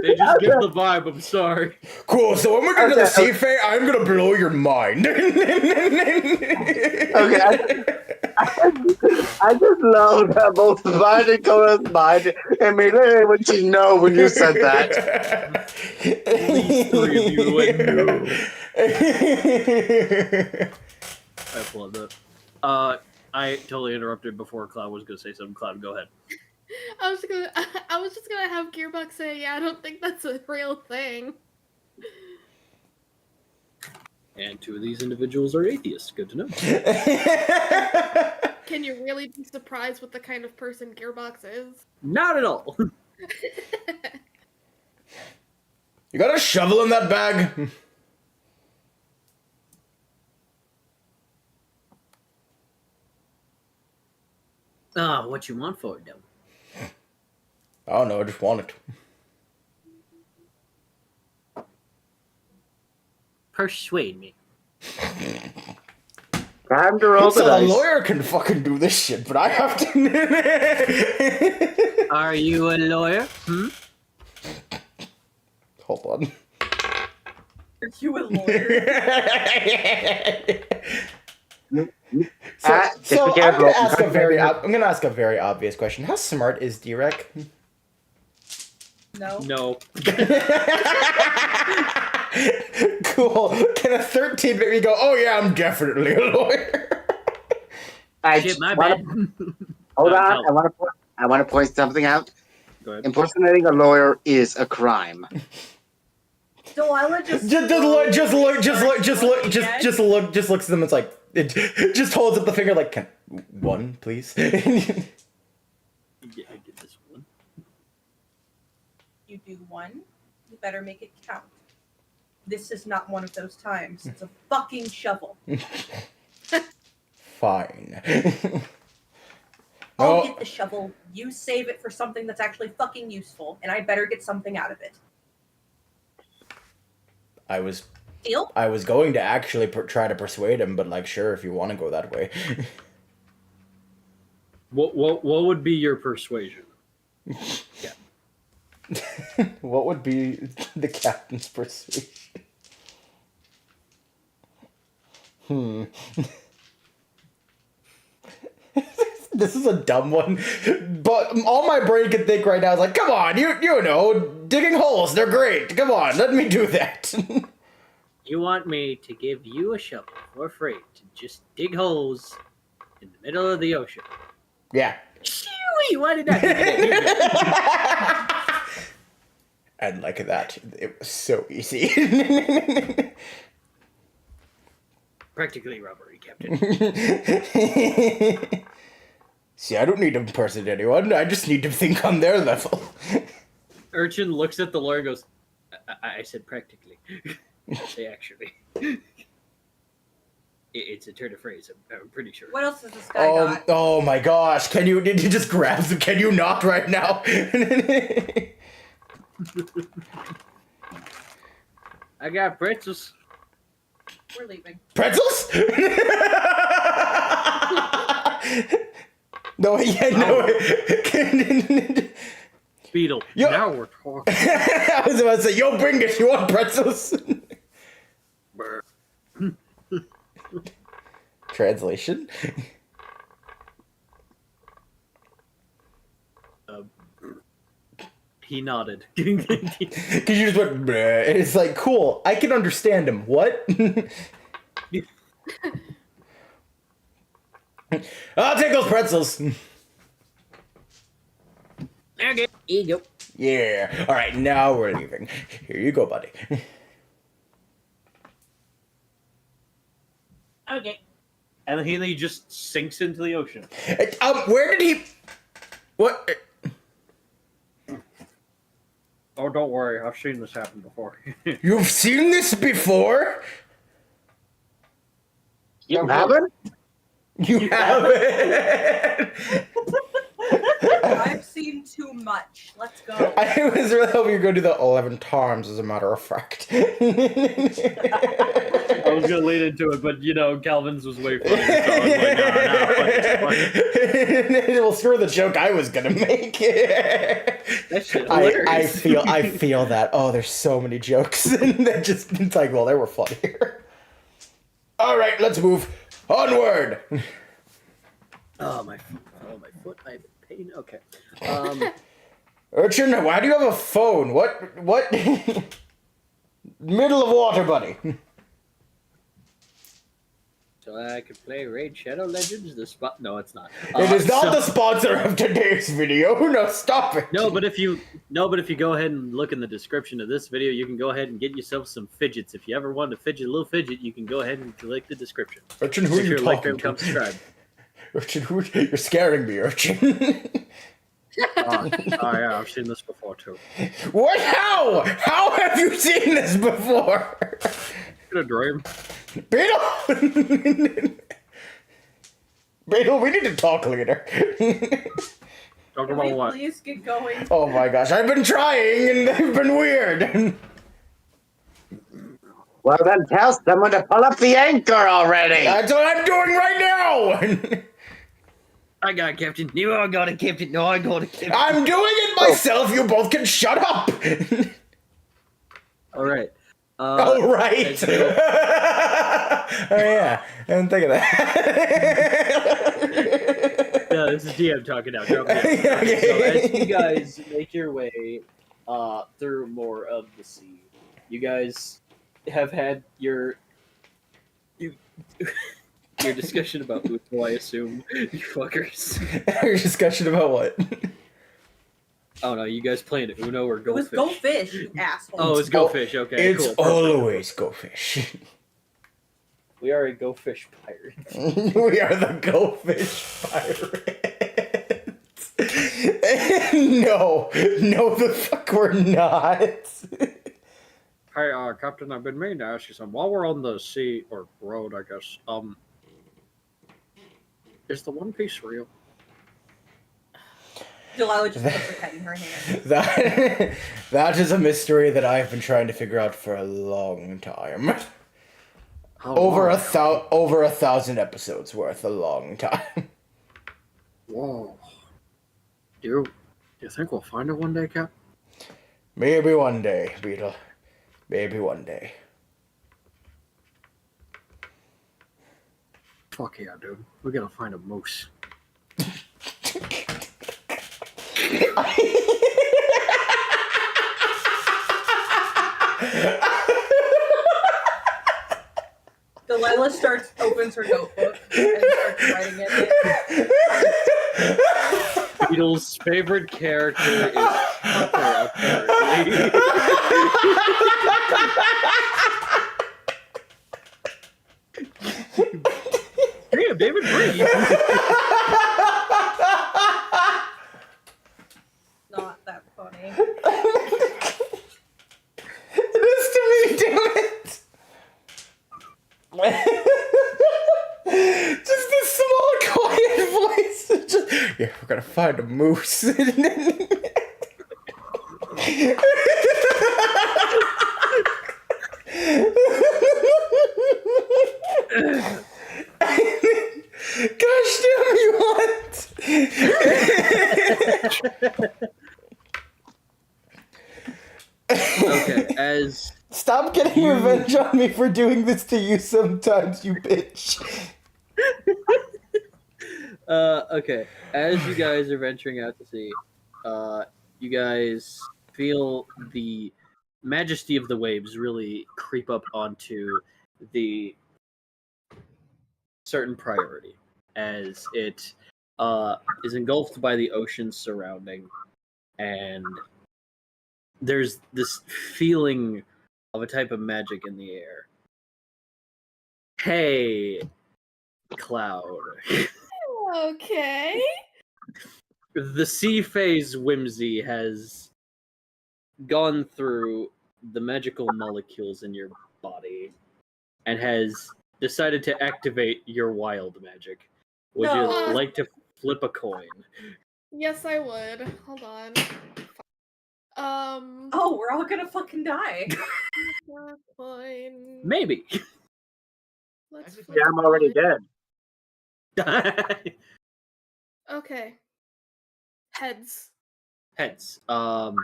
[SPEAKER 3] They just get the vibe. I'm sorry.
[SPEAKER 2] Cool, so when we get to the sea fae, I'm gonna blow your mind.
[SPEAKER 5] Okay, I just love that both mine and Cora's mind immediately when you know when you said that.
[SPEAKER 3] At least 3 of you went no. I applaud that. I totally interrupted before Cloud was going to say something. Cloud, go ahead.
[SPEAKER 4] I was just gonna have Gearbox say, yeah, I don't think that's a real thing.
[SPEAKER 3] And 2 of these individuals are atheists. Good to know.
[SPEAKER 4] Can you really be surprised with the kind of person Gearbox is?
[SPEAKER 3] Not at all.
[SPEAKER 2] You got a shovel in that bag?
[SPEAKER 3] What you want for it, though?
[SPEAKER 2] I don't know, I just want it.
[SPEAKER 3] Persuade me.
[SPEAKER 5] Time to roll the
[SPEAKER 2] So a
[SPEAKER 5] dice.
[SPEAKER 2] lawyer can fucking do this shit, but I have to.
[SPEAKER 3] Are you a lawyer?
[SPEAKER 2] Hold on.
[SPEAKER 1] Are you a lawyer?
[SPEAKER 2] So
[SPEAKER 5] Just be
[SPEAKER 2] I'm
[SPEAKER 5] careful.
[SPEAKER 2] gonna ask a very obvious question. How smart is Direk?
[SPEAKER 1] No.
[SPEAKER 3] No.
[SPEAKER 2] Cool. Can a 13 make me go, oh yeah, I'm definitely a lawyer?
[SPEAKER 3] Shit, my bad.
[SPEAKER 5] Hold
[SPEAKER 3] No.
[SPEAKER 5] on, I want to point something out.
[SPEAKER 3] Go ahead.
[SPEAKER 5] Impersonating a lawyer is a crime.
[SPEAKER 1] Delilah just
[SPEAKER 2] looks at them. It's like it just holds up the finger like, one, please.
[SPEAKER 3] Yeah, I get this one.
[SPEAKER 1] You do one, you better make it count. This is not one of those times. It's a fucking shovel.
[SPEAKER 2] Fine.
[SPEAKER 1] I'll
[SPEAKER 2] No.
[SPEAKER 1] get the shovel. You save it for something that's actually fucking useful, and I better get something out of it.
[SPEAKER 2] I was
[SPEAKER 1] Deal?
[SPEAKER 2] going to actually try to persuade him, but like, sure, if you want to go that way.
[SPEAKER 3] What would be your persuasion? Yeah.
[SPEAKER 2] What would be the captain's persuasion? This is a dumb one, but all my brain can think right now is like, come on, you know, digging holes, they're great. Come on, let me do that.
[SPEAKER 3] You want me to give you a shovel for free to just dig holes in the middle of the ocean?
[SPEAKER 2] Yeah.
[SPEAKER 3] Chewie, why did I?
[SPEAKER 2] And like that, it was so easy.
[SPEAKER 3] Practically robbery, Captain.
[SPEAKER 2] See, I don't need to impersonate anyone. I just need to think on their level.
[SPEAKER 3] Urchin looks at the lawyer and goes, I said practically. Say actually. It's a turn of phrase, I'm pretty sure.
[SPEAKER 1] What else has this guy got?
[SPEAKER 2] Oh my gosh, did you just grab some? Can you not right now?
[SPEAKER 3] I got pretzels.
[SPEAKER 1] We're leaving.
[SPEAKER 2] Pretzels? No, yeah, no.
[SPEAKER 3] Beetle,
[SPEAKER 2] Yo.
[SPEAKER 3] now we're talking.
[SPEAKER 2] I was about to say, yo, bring it. You want pretzels? Translation?
[SPEAKER 3] He nodded.
[SPEAKER 2] Because you just went, bleh. And it's like, cool, I can understand him. What? I'll take those pretzels.
[SPEAKER 3] Okay, here you go.
[SPEAKER 2] Yeah. All right, now we're leaving. Here you go, buddy.
[SPEAKER 3] Okay. And then he just sinks into the ocean.
[SPEAKER 2] Where did he... What?
[SPEAKER 3] Oh, don't worry. I've seen this happen before.
[SPEAKER 2] You've seen this before?
[SPEAKER 5] You haven't?
[SPEAKER 2] You haven't?
[SPEAKER 1] I've seen too much. Let's go.
[SPEAKER 2] I was really hoping you were going to do the 11 times, as a matter of fact.
[SPEAKER 3] I was going to lead into it, but, Calvin's was way funnier, so I was like, no.
[SPEAKER 2] Well, screw the joke I was going to make.
[SPEAKER 3] That shit
[SPEAKER 2] I feel that. Oh, there's so many jokes. That just, it's like, well, they were funnier. All right, let's move onward.
[SPEAKER 3] Oh, my foot. I have pain. Okay.
[SPEAKER 2] Urchin, why do you have a phone? What? Middle of water, buddy.
[SPEAKER 3] So I could play Raid Shadow Legends. No, it's not.
[SPEAKER 2] It is not the sponsor of today's video. No, stop it.
[SPEAKER 3] No, but if you go ahead and look in the description of this video, you can go ahead and get yourself some fidgets. If you ever want a little fidget, you can go ahead and click the description.
[SPEAKER 2] Urchin, who are you talking to?
[SPEAKER 3] Come subscribe.
[SPEAKER 2] Urchin, you're scaring me, Urchin.
[SPEAKER 3] Oh yeah, I've seen this before too.
[SPEAKER 2] What? How? How have you seen this before?
[SPEAKER 3] In a dream.
[SPEAKER 2] Beetle! Beetle, we need to talk later.
[SPEAKER 3] Talk
[SPEAKER 1] Can
[SPEAKER 3] about
[SPEAKER 1] we
[SPEAKER 3] what?
[SPEAKER 1] please get going?
[SPEAKER 2] Oh my gosh, I've been trying and they've been weird.
[SPEAKER 5] Well, then tell someone to pull up the anchor already.
[SPEAKER 2] That's what I'm doing right now.
[SPEAKER 3] I got it, Captain. No, I got it, Captain. No, I got it, Captain.
[SPEAKER 2] I'm doing it myself. You both can shut up.
[SPEAKER 3] All right.
[SPEAKER 2] Oh, right. Oh, yeah. I didn't think of that.
[SPEAKER 3] No, this is DM talking now. Drop me. Okay. So as you guys make your way through more of the sea, you guys have had your discussion about Uno, I assume. You fuckers.
[SPEAKER 2] Your discussion about what?
[SPEAKER 3] Oh no, you guys playing Uno or Go
[SPEAKER 1] It was
[SPEAKER 3] Fish?
[SPEAKER 1] Go Fish, you asshole.
[SPEAKER 3] Oh, it's Go Fish. Okay,
[SPEAKER 2] It's
[SPEAKER 3] cool.
[SPEAKER 2] always Go Fish.
[SPEAKER 3] We are a Go Fish pirate.
[SPEAKER 2] We are the Go Fish pirates. No, the fuck we're not.
[SPEAKER 3] Hey, Captain, I've been meaning to ask you something. While we're on the sea or road, I guess, is the One Piece real?
[SPEAKER 1] Delilah just puts her head in her hand.
[SPEAKER 2] That is a mystery that I've been trying to figure out for a long time. Over 1,000 episodes worth, a long time.
[SPEAKER 3] Whoa. Do you think we'll find it one day, Cap?
[SPEAKER 2] Maybe one day, Beetle. Maybe one day.
[SPEAKER 3] Fuck yeah, dude. We gotta find a moose.
[SPEAKER 1] Delilah opens her notebook and starts writing in it.
[SPEAKER 3] Beetle's favorite character is Tucker, apparently. Damn, David Bree.
[SPEAKER 2] Yeah, we're gonna find a moose. Gosh damn you what?
[SPEAKER 3] Okay, as
[SPEAKER 2] Stop getting revenge on me for doing this to you sometimes, you bitch.
[SPEAKER 3] okay, as you guys are venturing out to sea, you guys feel the majesty of the waves really creep up onto the certain priority as it is engulfed by the ocean surrounding, and there's this feeling of a type of magic in the air. Hey, Cloud.
[SPEAKER 4] Okay.
[SPEAKER 3] The sea phase whimsy has gone through the magical molecules in your body and has decided to activate your wild magic. Would you
[SPEAKER 1] No.
[SPEAKER 3] like to flip a coin?
[SPEAKER 4] Yes, I would. Hold on.
[SPEAKER 1] Oh, we're all gonna fucking die.
[SPEAKER 4] Coin.
[SPEAKER 3] Maybe.
[SPEAKER 4] Let's flip
[SPEAKER 7] Yeah, I'm already
[SPEAKER 4] coin.
[SPEAKER 7] dead.
[SPEAKER 4] Okay. Heads.
[SPEAKER 3] Heads. Fuck.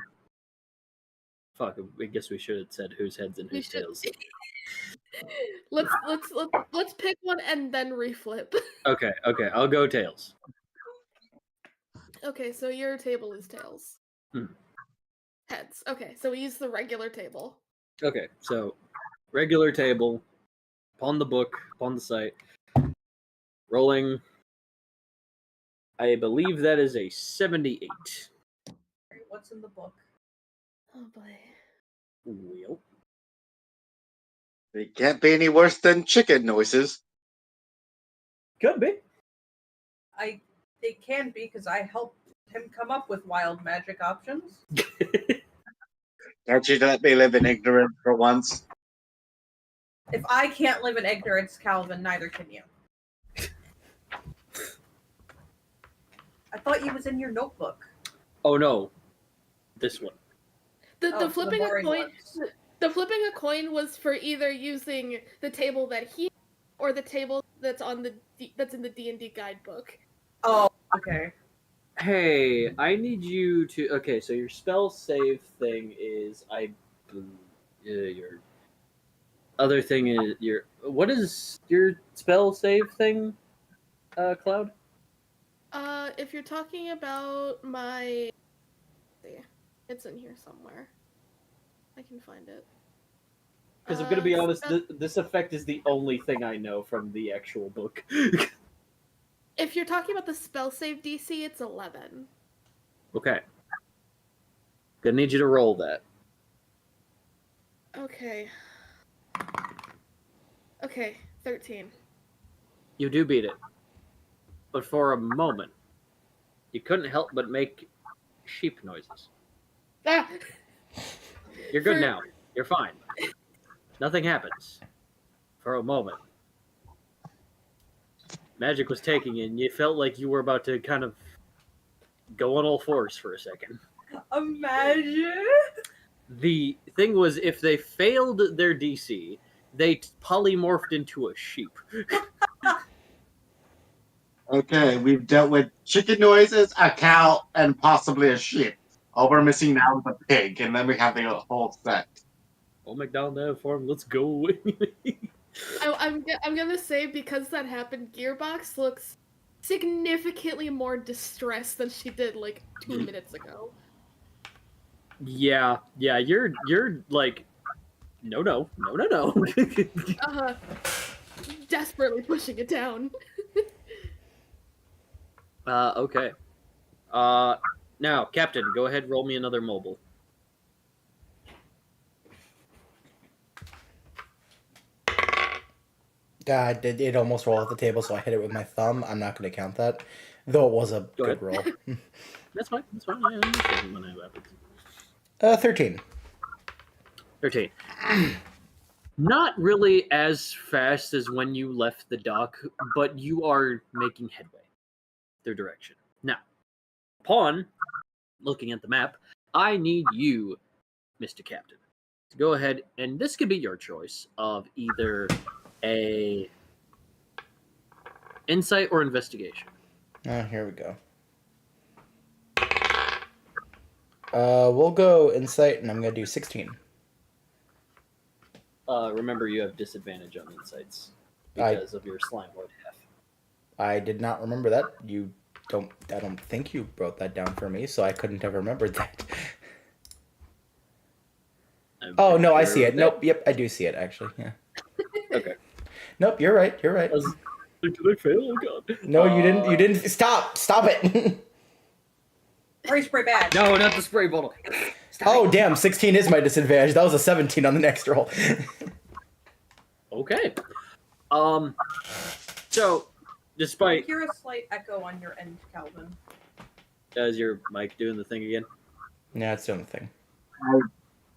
[SPEAKER 3] I guess we should have said whose heads and
[SPEAKER 4] We
[SPEAKER 3] whose
[SPEAKER 4] should-
[SPEAKER 3] tails.
[SPEAKER 4] Let's pick one and then reflip.
[SPEAKER 3] Okay. I'll go tails.
[SPEAKER 4] Okay, so your table is tails.
[SPEAKER 3] Hmm.
[SPEAKER 4] Heads. Okay, so we use the regular table.
[SPEAKER 3] Okay, so regular table, upon the book, upon the site, rolling. I believe that is a 78.
[SPEAKER 1] What's in the book?
[SPEAKER 4] Oh boy.
[SPEAKER 3] Well,
[SPEAKER 5] It can't be any worse than chicken noises.
[SPEAKER 3] could be.
[SPEAKER 1] It can be because I helped him come up with wild magic options.
[SPEAKER 5] Can't you let me live in ignorance for once?
[SPEAKER 1] If I can't live in ignorance, Calvin, neither can you. I thought you was in your notebook.
[SPEAKER 3] Oh no, this one.
[SPEAKER 4] The flipping a
[SPEAKER 1] boring
[SPEAKER 4] coin.
[SPEAKER 1] ones.
[SPEAKER 4] The flipping a coin was for either using the table that he or the table that's on that's in the D&D guidebook.
[SPEAKER 1] Oh, okay.
[SPEAKER 3] Hey, I need you to. Okay, so your spell save thing is your other thing is your. What is your spell save thing, Cloud?
[SPEAKER 4] If you're talking about my, it's in here somewhere. I can find it.
[SPEAKER 3] Because I'm gonna be honest,
[SPEAKER 4] spell-
[SPEAKER 3] this effect is the only thing I know from the actual book.
[SPEAKER 4] If you're talking about the spell save DC, it's 11.
[SPEAKER 3] Okay. Gonna need you to roll that.
[SPEAKER 4] Okay. Okay, 13.
[SPEAKER 3] You do beat it. But for a moment, you couldn't help but make sheep noises.
[SPEAKER 4] Ah!
[SPEAKER 3] You're good
[SPEAKER 4] For-
[SPEAKER 3] now. You're fine. Nothing happens. For a moment. Magic was taking you, and you felt like you were about to kind of go on all fours for a second.
[SPEAKER 1] Imagine.
[SPEAKER 3] The thing was, if they failed their DC, they polymorphed into a sheep.
[SPEAKER 5] Okay, we've dealt with chicken noises, a cow, and possibly a sheep. All we're missing now is a pig, and then we have the whole set.
[SPEAKER 3] Oh, McDonald form, let's go.
[SPEAKER 4] I'm gonna say because that happened, Gearbox looks significantly more distressed than she did like 2 minutes ago.
[SPEAKER 3] Yeah, you're like, no.
[SPEAKER 4] Desperately pushing it down.
[SPEAKER 3] Okay. Now, Captain, go ahead, roll me another mobile.
[SPEAKER 2] God, it almost rolled off the table, so I hit it with my thumb. I'm not going to count that, though it was a
[SPEAKER 3] Go
[SPEAKER 2] good
[SPEAKER 3] ahead.
[SPEAKER 2] roll.
[SPEAKER 3] That's fine. I understand when that happens.
[SPEAKER 2] 13.
[SPEAKER 3] 13. Not really as fast as when you left the dock, but you are making headway their direction. Now, upon looking at the map, I need you, Mr. Captain, to go ahead, and this could be your choice of either a insight or investigation.
[SPEAKER 2] Oh, here we go. We'll go insight, and I'm gonna do 16.
[SPEAKER 3] Remember, you have disadvantage on insights because of your slime lord half.
[SPEAKER 2] I did not remember that. I don't think you wrote that down for me, so I couldn't have remembered that. Oh no, I see it. Nope, yep, I do see it actually. Yeah.
[SPEAKER 3] Okay.
[SPEAKER 2] Nope, you're right. You're right.
[SPEAKER 3] Did I fail? Oh god.
[SPEAKER 2] No, you didn't. You didn't. Stop it.
[SPEAKER 1] Spray spray bad.
[SPEAKER 3] No, not the spray bottle.
[SPEAKER 2] Oh damn, 16 is my disadvantage. That was a 17 on the next roll.
[SPEAKER 3] Okay. So, despite
[SPEAKER 1] I hear a slight echo on your end, Calvin.
[SPEAKER 3] is your mic doing the thing again?
[SPEAKER 2] Yeah, it's doing the thing.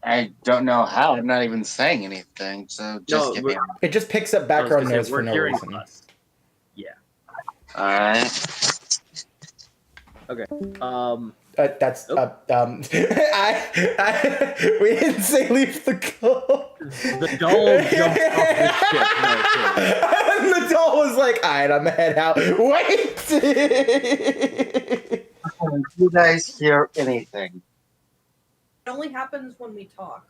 [SPEAKER 5] I don't know how. I'm not even saying anything, so just give me.
[SPEAKER 2] It just picks up background noise for no reason.
[SPEAKER 3] Yeah.
[SPEAKER 5] All right.
[SPEAKER 3] Okay.
[SPEAKER 2] That's we didn't say leave the call.
[SPEAKER 3] The doll jumped off the ship. No,
[SPEAKER 2] and the doll was like, "Alright, I'm gonna head out." Wait.
[SPEAKER 5] Did you guys hear anything?
[SPEAKER 1] It only happens when we talk.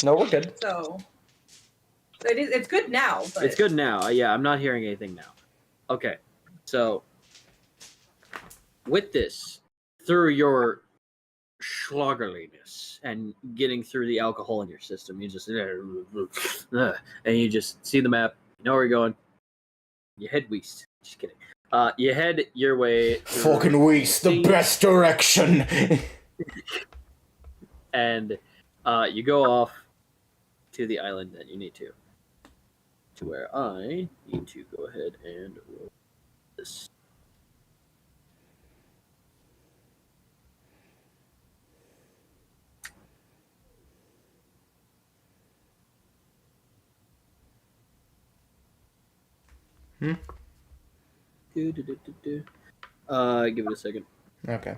[SPEAKER 2] No, we're good.
[SPEAKER 1] So it's good now. But...
[SPEAKER 3] It's good now. Yeah, I'm not hearing anything now. Okay, so with this, through your schlagerliness and getting through the alcohol in your system, you just and you just see the map. You know where you're going. You head west. Just kidding. You head your way.
[SPEAKER 2] Fucking west, the best direction.
[SPEAKER 3] And you go off to the island that you need to where I need to go ahead and roll this. Give it a second.
[SPEAKER 2] Okay.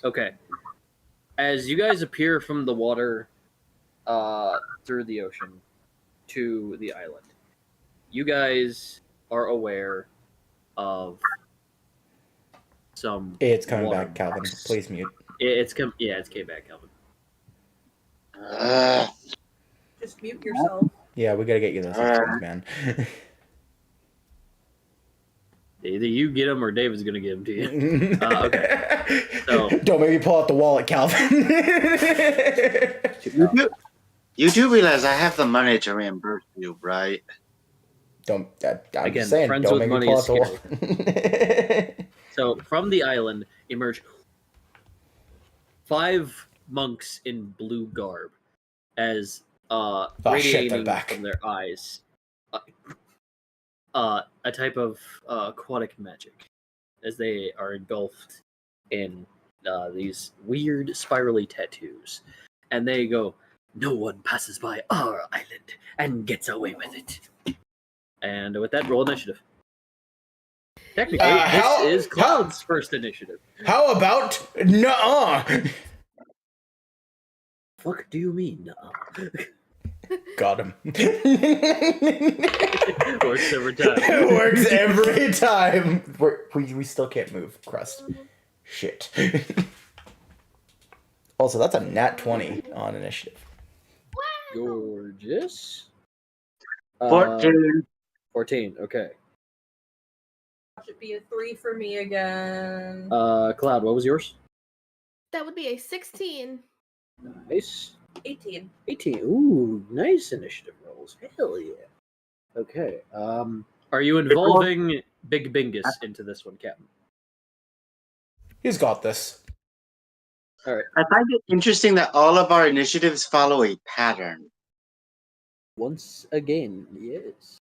[SPEAKER 3] Okay. As you guys appear from the water through the ocean to the island, you guys are aware of some.
[SPEAKER 2] It's coming
[SPEAKER 3] water
[SPEAKER 2] back, Calvin.
[SPEAKER 3] marks.
[SPEAKER 2] Please mute.
[SPEAKER 3] It's came back, Calvin.
[SPEAKER 1] Just mute yourself.
[SPEAKER 2] Yeah, we gotta get you those things, man.
[SPEAKER 3] Either you get them or David's gonna give them to you. Okay. So
[SPEAKER 2] don't make me pull out the wallet, Calvin.
[SPEAKER 5] You do realize I have the money to reimburse you, right?
[SPEAKER 2] I'm
[SPEAKER 3] again,
[SPEAKER 2] just saying,
[SPEAKER 3] friends
[SPEAKER 2] don't
[SPEAKER 3] with
[SPEAKER 2] make me
[SPEAKER 3] money
[SPEAKER 2] pull
[SPEAKER 3] is
[SPEAKER 2] out the wallet.
[SPEAKER 3] So from the island emerge 5 monks in blue garb, as radiating from their eyes a type of aquatic magic, as they are engulfed in these weird spirally tattoos, and they go, "No one passes by our island and gets away with it." And with that, roll initiative. Technically, this is Cloud's first initiative.
[SPEAKER 2] How about nuh-uh?
[SPEAKER 3] Fuck do you mean, nuh-uh?
[SPEAKER 2] Got him.
[SPEAKER 3] Works every time.
[SPEAKER 2] Works every time. We still can't move, Crust. Shit. Also, that's a nat 20 on initiative.
[SPEAKER 3] Gorgeous.
[SPEAKER 5] 14.
[SPEAKER 3] 14, okay.
[SPEAKER 1] Should be a 3 for me again.
[SPEAKER 3] Cloud, what was yours?
[SPEAKER 4] That would be a 16.
[SPEAKER 3] Nice.
[SPEAKER 1] 18.
[SPEAKER 3] 18. Ooh, nice initiative rolls. Hell yeah. Okay. Are you involving Big Bingus into this one, Captain?
[SPEAKER 2] He's got this.
[SPEAKER 3] All right.
[SPEAKER 5] I find it interesting that all of our initiatives follow a pattern.
[SPEAKER 3] Once again, yes.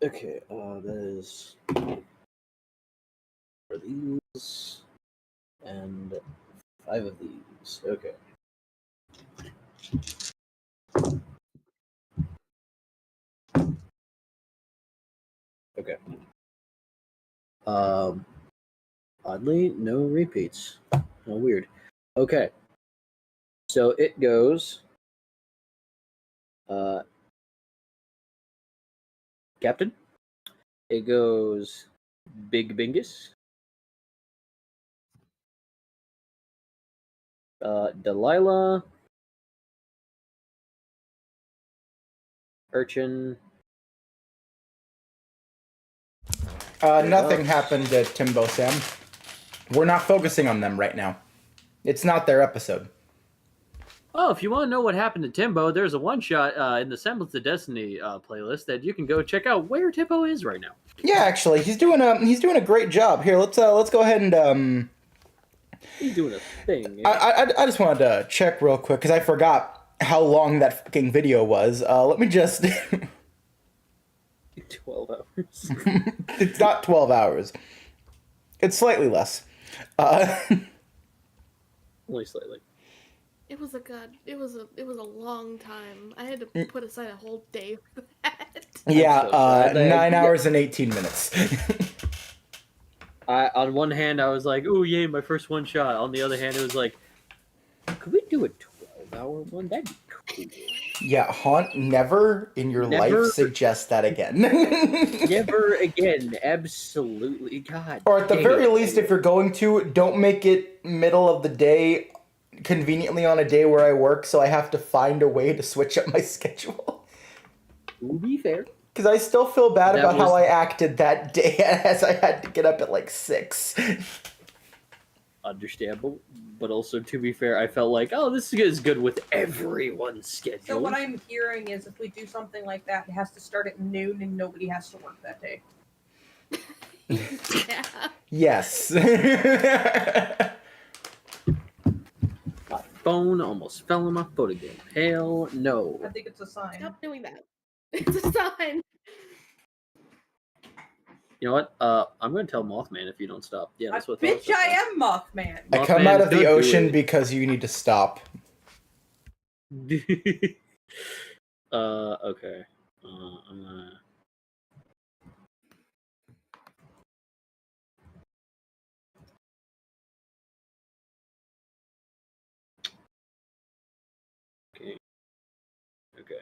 [SPEAKER 3] Okay, that is for these and 5 of these. things. Okay. Okay. Oddly, no repeats. Oh, weird. Okay. So it goes. Captain. It goes. Big Bingus. Delilah. Urchin.
[SPEAKER 2] Nothing happened to Timbo Sam. We're not focusing on them right now. It's not their episode.
[SPEAKER 3] Oh, if you want to know what happened to Timbo, there's a one-shot in the Semblance of Destiny playlist that you can go check out where Timbo is right now.
[SPEAKER 2] Yeah, actually, he's doing a great job. Here, let's go ahead and
[SPEAKER 3] He's doing a thing. Yeah.
[SPEAKER 2] I just wanted to check real quick because I forgot how long that fucking video was. Let me just
[SPEAKER 3] 12 hours.
[SPEAKER 2] It's not 12 hours. It's slightly less.
[SPEAKER 3] Only slightly.
[SPEAKER 4] It was a long time. I had to put aside a whole day for that.
[SPEAKER 2] Yeah, 9 hours and 18 minutes.
[SPEAKER 3] On one hand, I was like, "Oh yay, my first one shot." On the other hand, it was like, "Could we do a 12-hour one? That'd be cool."
[SPEAKER 2] Yeah, Haunt, never in your life suggest that again.
[SPEAKER 3] Never again. Absolutely, God.
[SPEAKER 2] Or at the very least, if you're going to, don't make it middle of the day, conveniently on a day where I work, so I have to find a way to switch up my schedule.
[SPEAKER 3] To be fair.
[SPEAKER 2] Because I still feel bad about how I acted that day, as I had to get up at like 6.
[SPEAKER 3] Understandable, but also to be fair, I felt like, oh, this is good with everyone's schedule.
[SPEAKER 1] So what I'm hearing is if we do something like that, it has to start at noon and nobody has to work that day.
[SPEAKER 4] Yeah.
[SPEAKER 2] Yes.
[SPEAKER 3] My phone almost fell on my foot again. Hell no.
[SPEAKER 1] I think it's a sign.
[SPEAKER 4] Stop doing that. It's a sign.
[SPEAKER 3] You know what? I'm going to tell Mothman if you don't stop. Yeah, that's what.
[SPEAKER 1] Bitch, I am Mothman.
[SPEAKER 2] I come out of the ocean because you need to stop.
[SPEAKER 3] Okay. Okay.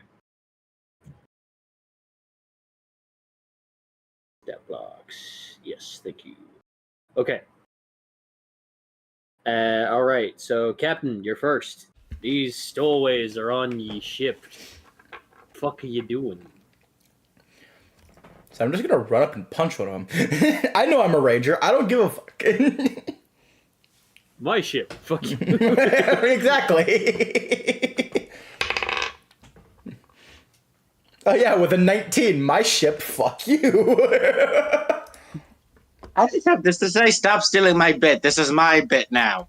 [SPEAKER 3] That blocks. Yes, thank you. Okay. All right. So, Captain, you're first. These stowaways are on ye ship. Fuck are you doing?
[SPEAKER 2] So I'm just gonna run up and punch one of them. I know I'm a ranger. I don't give a fuck.
[SPEAKER 3] My ship. Fuck you.
[SPEAKER 2] Exactly. Oh yeah, with a 19, my ship. Fuck you.
[SPEAKER 5] I just have this to say: stop stealing my bit. This is my bit now.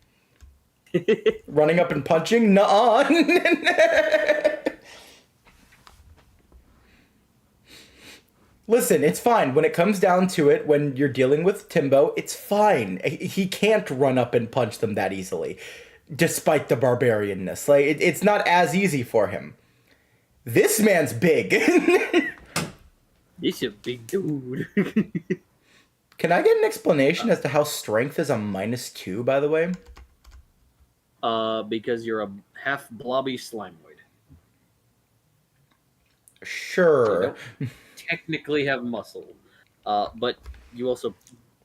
[SPEAKER 2] Running up and punching? Nuh-uh. Listen, it's fine. When it comes down to it, when you're dealing with Timbo, it's fine. He can't run up and punch them that easily, despite the barbarianness. Like, it's not as easy for him. This man's big.
[SPEAKER 3] He's a big dude.
[SPEAKER 2] Can I get an explanation as to how strength is a -2, by the way?
[SPEAKER 3] Because you're a half blobby slimoid.
[SPEAKER 2] Sure.
[SPEAKER 3] So you don't technically have muscle, but you also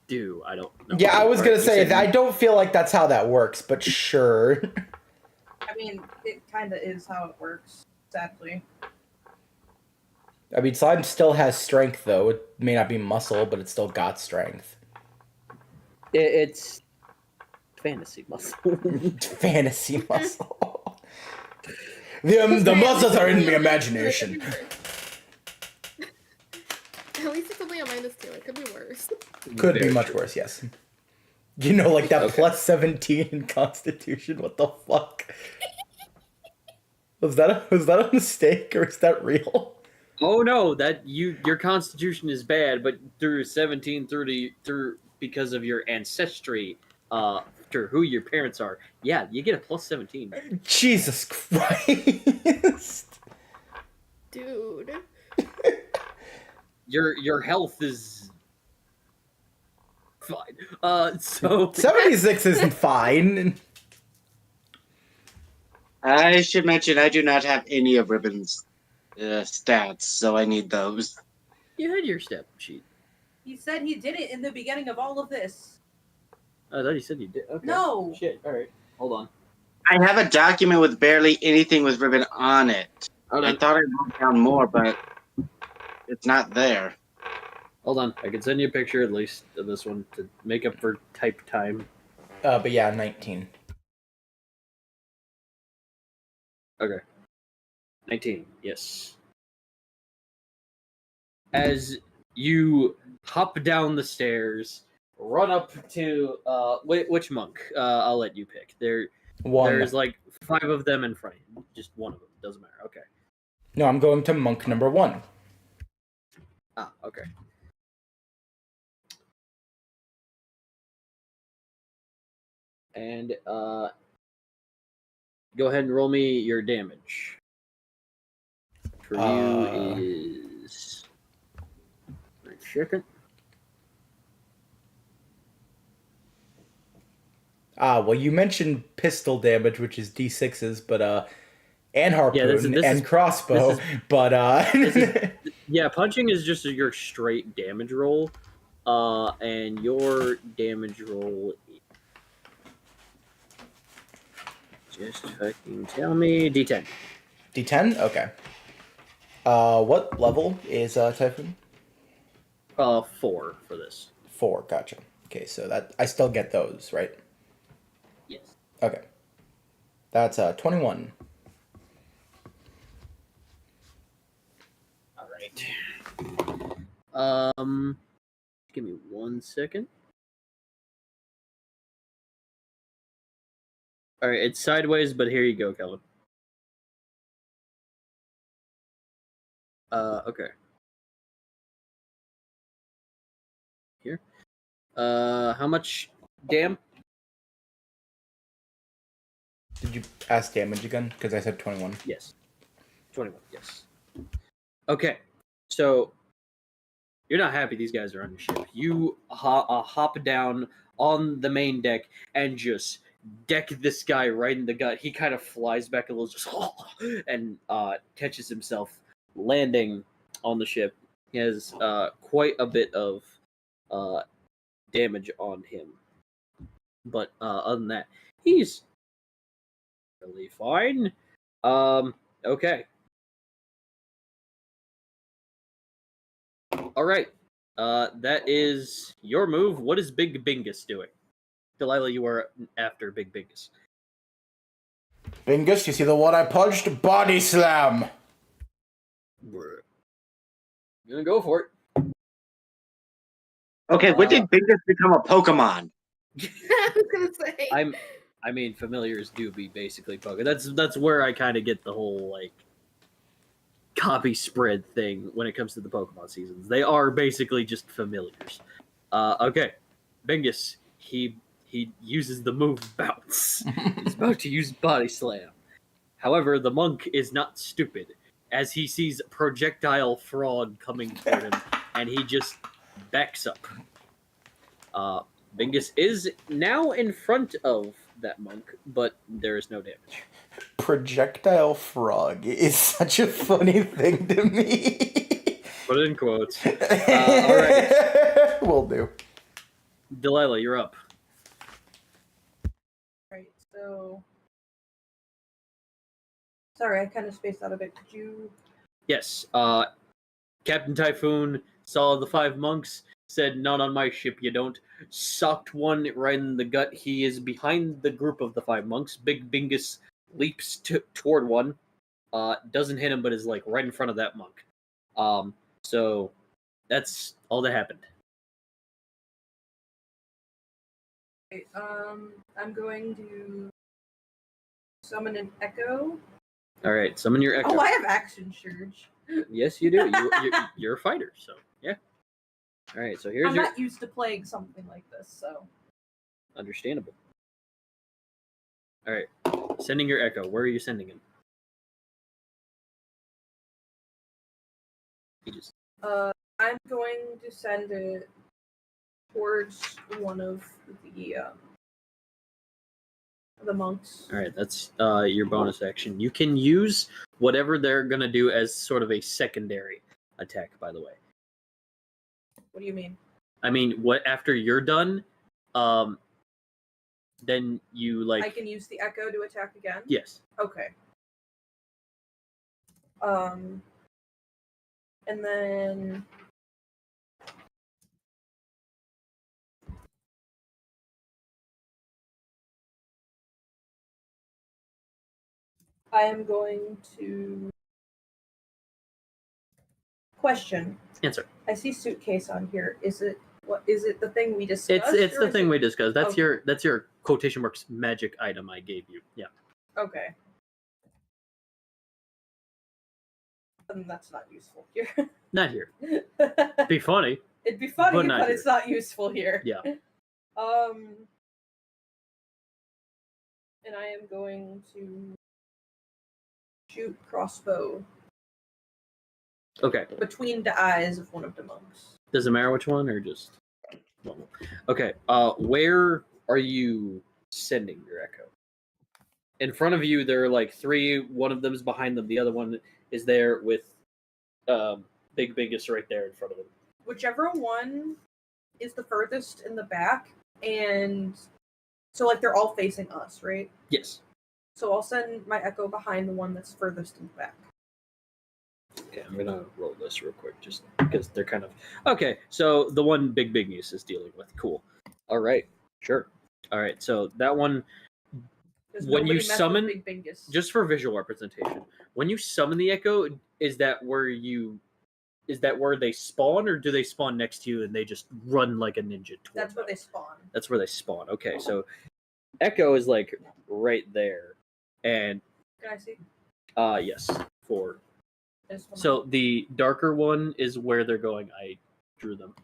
[SPEAKER 3] do. I don't know.
[SPEAKER 2] Yeah, I was gonna say I don't feel like that's how that works, but sure.
[SPEAKER 1] I mean, it kind of is how it works, sadly.
[SPEAKER 2] I mean, slime still has strength, though. It may not be muscle, but it's still got strength.
[SPEAKER 3] It's fantasy muscle.
[SPEAKER 2] Fantasy muscle. The muscles are in the imagination.
[SPEAKER 4] At least it's only a -2. It could be worse.
[SPEAKER 2] Could be much worse, yes. You know, like that +17 in Constitution. What the fuck? Was that a mistake or is that real?
[SPEAKER 3] Oh no, your constitution is bad, but through 17 through because of your ancestry, after who your parents are, yeah, you get a plus 17.
[SPEAKER 2] Jesus Christ.
[SPEAKER 4] Dude.
[SPEAKER 3] Your health is fine. So
[SPEAKER 2] 76 isn't fine.
[SPEAKER 5] I should mention I do not have any of Ribbon's stats, so I need those.
[SPEAKER 3] you had your step sheet.
[SPEAKER 1] He said he did it in the beginning of all of this.
[SPEAKER 3] I thought you said you did. Okay.
[SPEAKER 1] No.
[SPEAKER 3] Shit. All right. Hold on.
[SPEAKER 5] I have a document with barely anything with Ribbon on it.
[SPEAKER 3] Hold
[SPEAKER 5] I
[SPEAKER 3] on.
[SPEAKER 5] thought I wrote down more, but it's not there.
[SPEAKER 3] Hold on. I can send you a picture at least of this one to make up for type time.
[SPEAKER 2] But yeah, 19.
[SPEAKER 3] Okay. 19. Yes. As you hop down the stairs, run up to which monk? I'll let you pick. There's like 5 of them in front of you. Just one of them. Doesn't matter. Okay.
[SPEAKER 2] No, I'm going to monk number 1.
[SPEAKER 3] Ah, okay. And go ahead and roll me your damage. For you is chicken.
[SPEAKER 2] Well, you mentioned pistol damage, which is D6s, but and harpoon
[SPEAKER 3] this
[SPEAKER 2] and
[SPEAKER 3] is,
[SPEAKER 2] crossbow, but
[SPEAKER 3] yeah, punching is just your straight damage roll, and your damage roll. Just fucking tell me, D10.
[SPEAKER 2] D10. Okay. What level is Typhoon?
[SPEAKER 3] 4 for this.
[SPEAKER 2] 4. Gotcha. Okay, so that I still get those, right?
[SPEAKER 3] Yes.
[SPEAKER 2] Okay. That's 21.
[SPEAKER 3] All right. Give me 1 second. All right, it's sideways, but here you go, Kelvin. Okay. Here. How much dam?
[SPEAKER 2] Did you ask damage again? Because I said 21.
[SPEAKER 3] Yes. 21, yes. Okay, so you're not happy these guys are on your ship. You hop down on the main deck and just deck this guy right in the gut. He kind of flies back a little, just and catches himself landing on the ship. He has quite a bit of damage on him, but other than that, he's really fine. Okay. All right. That is your move. What is Big Bingus doing? Delilah, you are after Big Bingus.
[SPEAKER 2] Bingus, you see the one I punched? Body slam!
[SPEAKER 3] We're gonna go for it.
[SPEAKER 5] Okay, when did Bingus become a Pokemon?
[SPEAKER 4] I was gonna say.
[SPEAKER 3] I mean, familiars do be basically Pokemon. That's where I kind of get the whole like copy spread thing when it comes to the Pokemon seasons. They are basically just familiars. Okay, Bingus. He uses the move Bounce. He's about to use Body Slam. However, the monk is not stupid, as he sees projectile frog coming toward him, and he just backs up. Bingus is now in front of that monk, but there is no damage.
[SPEAKER 2] Projectile frog is such a funny thing to me.
[SPEAKER 3] Put it in quotes. Alright.
[SPEAKER 2] Will do.
[SPEAKER 3] Delilah, you're up.
[SPEAKER 1] Right, so... Sorry, I kind of spaced out a bit. Could you...
[SPEAKER 3] Yes. Captain Typhoon saw the 5 monks, said, "Not on my ship, you don't." Socked one right in the gut. He is behind the group of the 5 monks. Big Bingus leaps toward one. Doesn't hit him, but is like right in front of that monk. So that's all that happened.
[SPEAKER 1] Okay, I'm going to summon an echo.
[SPEAKER 3] All right, summon your echo.
[SPEAKER 1] Oh, I have action surge.
[SPEAKER 3] Yes, you do. You're a fighter, so yeah. All right, so here's
[SPEAKER 1] I'm
[SPEAKER 3] your
[SPEAKER 1] not used to playing something like this, so.
[SPEAKER 3] understandable. All right. Sending your echo. Where are you sending him?
[SPEAKER 1] I'm going to send it towards one of the monks.
[SPEAKER 3] All right, that's your bonus action. You can use whatever they're gonna do as sort of a secondary attack. By the way.
[SPEAKER 1] What do you mean?
[SPEAKER 3] I mean, what after you're done, then you like.
[SPEAKER 1] I can use the echo to attack again.
[SPEAKER 3] Yes.
[SPEAKER 1] Okay. And then I am going to question.
[SPEAKER 3] Answer.
[SPEAKER 1] I see suitcase on here. Is it the thing we discussed?
[SPEAKER 3] It's the thing we discussed. That's
[SPEAKER 1] Okay.
[SPEAKER 3] your quotation marks magic item I gave you. Yeah.
[SPEAKER 1] Okay. That's not useful here.
[SPEAKER 3] Not here. Be funny.
[SPEAKER 1] It'd be funny,
[SPEAKER 3] But not here.
[SPEAKER 1] it's not useful here.
[SPEAKER 3] Yeah.
[SPEAKER 1] And I am going to shoot crossbow.
[SPEAKER 3] Okay.
[SPEAKER 1] Between the eyes of one of the monks.
[SPEAKER 3] Does it matter which one or just one? Okay. Where are you sending your echo? In front of you, there are like three. One of them is behind them. The other one is there with Big Bingus right there in front of them.
[SPEAKER 1] Whichever one is the furthest in the back, and so like they're all facing us, right?
[SPEAKER 3] Yes.
[SPEAKER 1] So I'll send my echo behind the one that's furthest in the back.
[SPEAKER 3] Okay, I'm gonna roll this real quick just because they're kind of okay. So the one Big Bingus is dealing with. Cool. All right. Sure. All right. So that one. When you summon,
[SPEAKER 1] Big Bingus.
[SPEAKER 3] just for visual representation, when you summon the echo, is that where they spawn, or do they spawn next to you and they just run like a ninja?
[SPEAKER 1] That's where they spawn.
[SPEAKER 3] That's where they spawn. Okay, so echo is like right there, and
[SPEAKER 1] Can I see?
[SPEAKER 3] Yes, for. So the darker one is where they're going. I drew them.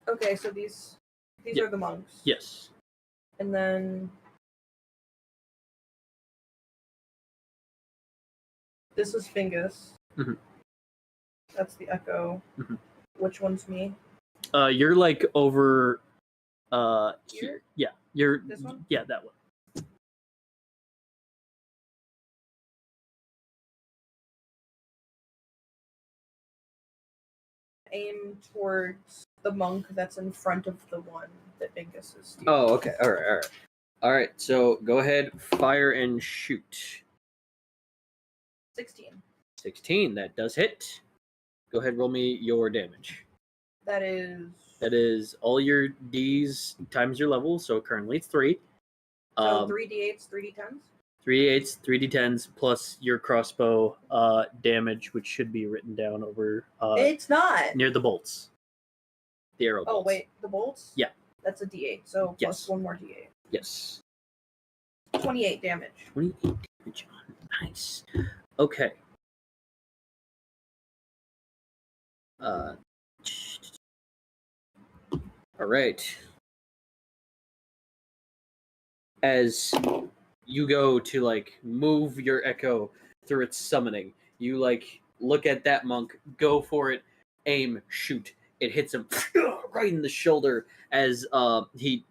[SPEAKER 1] Okay, so these are the monks.
[SPEAKER 3] Yes.
[SPEAKER 1] And then this is Fingus.
[SPEAKER 3] Mm-hmm.
[SPEAKER 1] That's the echo.
[SPEAKER 3] Mm-hmm.
[SPEAKER 1] Which one's me?
[SPEAKER 3] You're like over here. Yeah. You're
[SPEAKER 1] this one?
[SPEAKER 3] Yeah, that one.
[SPEAKER 1] Aim towards the monk that's in front of the one that Bingus is.
[SPEAKER 3] Oh, okay. All right. So go ahead, fire and shoot.
[SPEAKER 1] 16.
[SPEAKER 3] 16. That does hit. Go ahead, roll me your damage.
[SPEAKER 1] That is
[SPEAKER 3] all your D's times your level. So currently it's 3.
[SPEAKER 1] So 3d8s, 3d10s?
[SPEAKER 3] 3d8s, 3d10s, plus your crossbow damage, which should be written down over.
[SPEAKER 1] It's not!
[SPEAKER 3] Near the bolts. The arrow bolts.
[SPEAKER 1] Oh, wait. The bolts?
[SPEAKER 3] Yeah.
[SPEAKER 1] That's a d8, so
[SPEAKER 3] Yes.
[SPEAKER 1] plus one more d8.
[SPEAKER 3] Yes.
[SPEAKER 1] 28 damage.
[SPEAKER 3] 28 damage. Nice. Okay. All right. As you go to like move your echo through its summoning, you like look at that monk, go for it, aim, shoot. It hits him right in the shoulder as he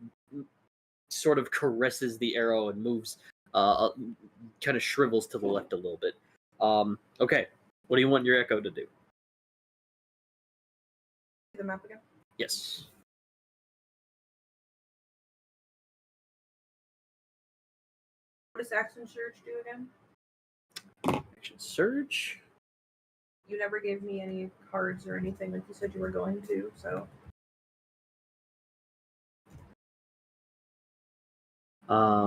[SPEAKER 3] sort of caresses the arrow and moves, kind of shrivels to the left a little bit. Okay, what do you want your echo to do?
[SPEAKER 1] The map again?
[SPEAKER 3] Yes.
[SPEAKER 1] What does Action Surge do again?
[SPEAKER 3] Action Surge?
[SPEAKER 1] You never gave me any cards or anything like you said you were going to, so.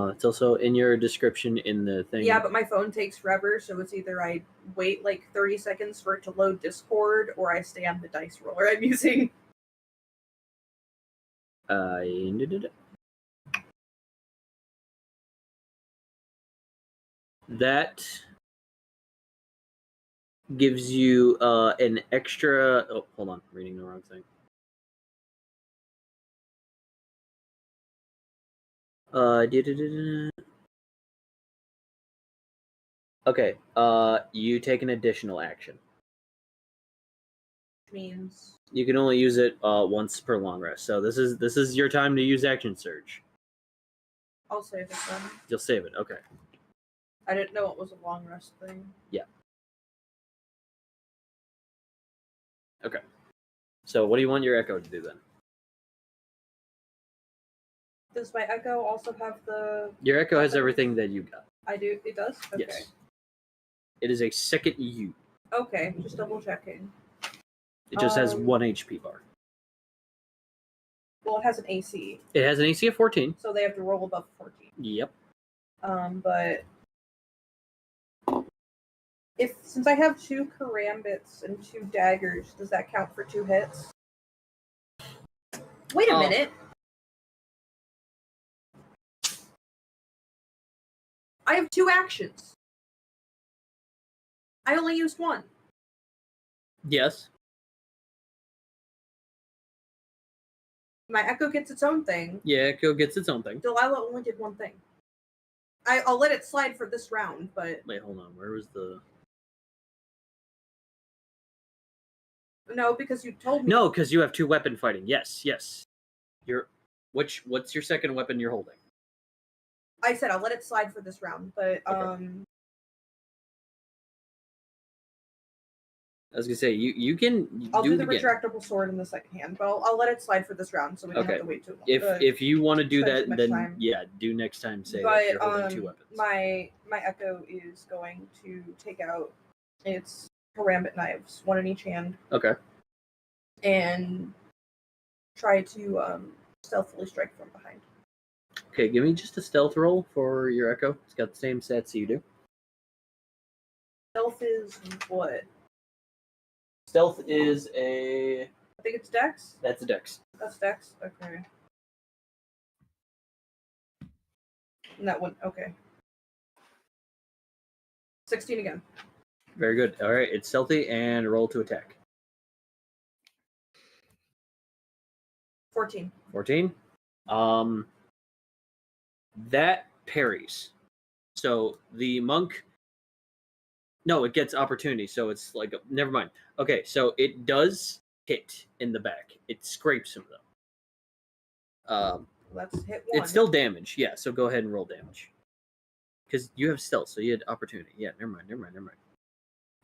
[SPEAKER 3] It's also in your description in the thing.
[SPEAKER 1] Yeah, but my phone takes forever, so it's either I wait like 30 seconds for it to load Discord, or I stay on the dice roller I'm using.
[SPEAKER 3] That gives you an extra. Oh, hold on, I'm reading the wrong thing. Okay. You take an additional action.
[SPEAKER 1] Which means
[SPEAKER 3] You can only use it once per long rest. So this is your time to use action surge.
[SPEAKER 1] I'll save it then.
[SPEAKER 3] You'll save it. Okay.
[SPEAKER 1] I didn't know it was a long rest thing.
[SPEAKER 3] Yeah. Okay. So what do you want your echo to do then?
[SPEAKER 1] Does my echo also have the?
[SPEAKER 3] Your echo has everything that you got.
[SPEAKER 1] I do. It does. Okay.
[SPEAKER 3] Yes. It is a second U.
[SPEAKER 1] Okay, just double checking.
[SPEAKER 3] It just has 1 HP bar.
[SPEAKER 1] Well, it has an AC.
[SPEAKER 3] It has an AC of 14.
[SPEAKER 1] So they have to roll above 14.
[SPEAKER 3] Yep.
[SPEAKER 1] But since I have 2 karambits and 2 daggers, does that count for 2 hits? Wait a minute. I have 2 actions. I only used 1.
[SPEAKER 3] Yes.
[SPEAKER 1] My echo gets its own thing.
[SPEAKER 3] Yeah, echo gets its own thing.
[SPEAKER 1] Delilah only did 1 thing. I'll let it slide for this round, but...
[SPEAKER 3] Wait, hold on. Where was the...
[SPEAKER 1] No, because you told me...
[SPEAKER 3] No, because you have 2 weapon fighting. Yes. What's your second weapon you're holding?
[SPEAKER 1] I said I'll let it slide for this round, but
[SPEAKER 3] Okay. I was gonna say you can.
[SPEAKER 1] I'll do the
[SPEAKER 3] it again.
[SPEAKER 1] retractable sword in the second hand, but I'll let it slide for this round, so we don't have to wait too long.
[SPEAKER 3] If you want to do
[SPEAKER 1] spend
[SPEAKER 3] that,
[SPEAKER 1] too much
[SPEAKER 3] then
[SPEAKER 1] time.
[SPEAKER 3] yeah, do next time. Say
[SPEAKER 1] But
[SPEAKER 3] that you're holding 2 weapons.
[SPEAKER 1] my echo is going to take out its karambit knives, 1 in each hand.
[SPEAKER 3] Okay.
[SPEAKER 1] And try to stealthily strike from behind.
[SPEAKER 3] Okay, give me just a stealth roll for your echo. It's got the same stats you do.
[SPEAKER 1] Stealth is what?
[SPEAKER 3] Stealth is a.
[SPEAKER 1] I think it's Dex.
[SPEAKER 3] That's a dex.
[SPEAKER 1] That's Dex. Okay. And that one. Okay. 16 again.
[SPEAKER 3] Very good. All right, it's stealthy and roll to attack.
[SPEAKER 1] 14.
[SPEAKER 3] 14. That parries. So the monk. No, it gets opportunity. So it's like never mind. Okay, so it does hit in the back. It scrapes him though.
[SPEAKER 1] Let's hit 1.
[SPEAKER 3] It's still damage. Yeah. So go ahead and roll damage. Because you have stealth, so you had opportunity. Yeah. Never mind.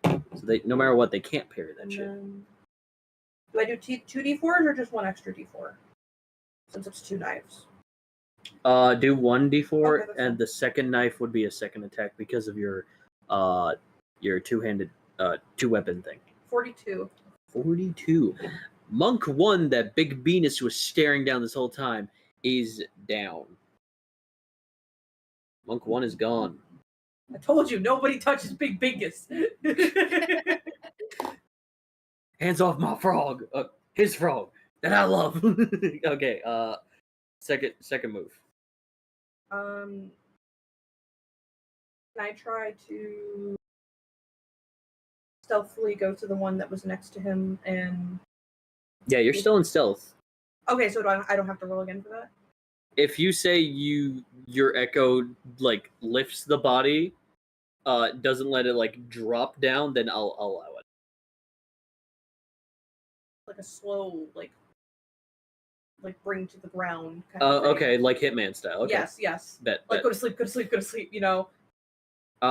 [SPEAKER 3] So they, no matter what, they can't parry that shit.
[SPEAKER 1] Do I do 2d4s or just 1 extra d4? Since it's 2 knives.
[SPEAKER 3] Do 1d4,
[SPEAKER 1] Okay,
[SPEAKER 3] and the second knife would be a second attack because of your two-handed 2-weapon thing.
[SPEAKER 1] 42.
[SPEAKER 3] 42. Monk 1, that big Venus was staring down this whole time, is down. Monk 1 is gone.
[SPEAKER 1] I told you, nobody touches Big Bingus.
[SPEAKER 3] Hands off my frog. His frog that I love. Okay. Second move.
[SPEAKER 1] Can I try to stealthily go to the one that was next to him and...
[SPEAKER 3] Yeah, you're still in stealth.
[SPEAKER 1] Okay, so I don't have to roll again for that?
[SPEAKER 3] If you say your echo like lifts the body, doesn't let it like drop down, then I'll allow it.
[SPEAKER 1] Like a slow like bring to the ground kind of thing.
[SPEAKER 3] Okay, like Hitman style. Okay.
[SPEAKER 1] Yes.
[SPEAKER 3] Bet.
[SPEAKER 1] Like go to sleep, you know.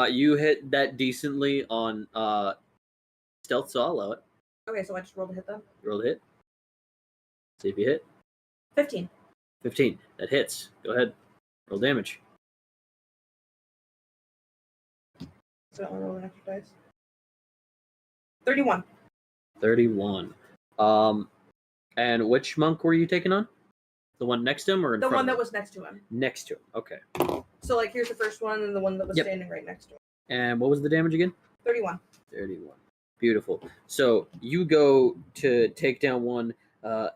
[SPEAKER 3] You hit that decently on stealth, so I'll allow it.
[SPEAKER 1] Okay, so I just rolled a hit then.
[SPEAKER 3] Roll a hit. See if you hit.
[SPEAKER 1] 15.
[SPEAKER 3] 15. That hits. Go ahead. Roll damage.
[SPEAKER 1] So I'll roll an extra dice. 31.
[SPEAKER 3] 31. And which monk were you taking on? The one next to him or in
[SPEAKER 1] The
[SPEAKER 3] front
[SPEAKER 1] one
[SPEAKER 3] of
[SPEAKER 1] that
[SPEAKER 3] him?
[SPEAKER 1] was next to him.
[SPEAKER 3] Next to him. Okay.
[SPEAKER 1] So like here's the first one and the one that was
[SPEAKER 3] Yep.
[SPEAKER 1] standing right next to him.
[SPEAKER 3] And what was the damage again?
[SPEAKER 1] 31.
[SPEAKER 3] 31. Beautiful. So you go to take down one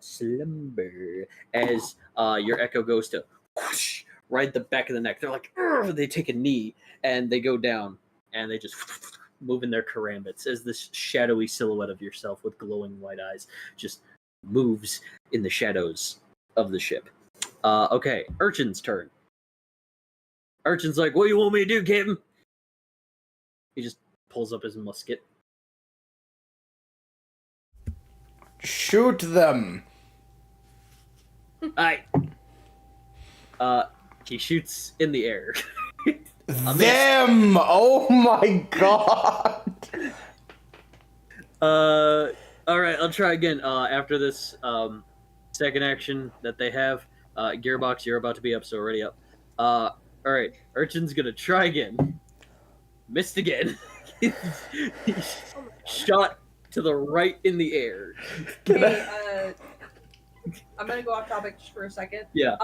[SPEAKER 3] slumber as your echo goes to whoosh, right the back of the neck. They're like, "Urgh," they take a knee and they go down and they just move in their karambits as this shadowy silhouette of yourself with glowing white eyes just moves in the shadows of the ship. Okay, Urchin's turn. Urchin's like, what do you want me to do, Captain? He just pulls up his musket.
[SPEAKER 2] Shoot them.
[SPEAKER 3] Alright. He shoots in the air.
[SPEAKER 2] Them! Oh my god!
[SPEAKER 3] Alright, I'll try again. After this, second action that they have, Gearbox, you're about to be up, so already up. Alright, Urchin's gonna try again. Missed again. He shot to the right in the air.
[SPEAKER 1] Hey, I'm gonna go off topic just for a second.
[SPEAKER 3] Yeah.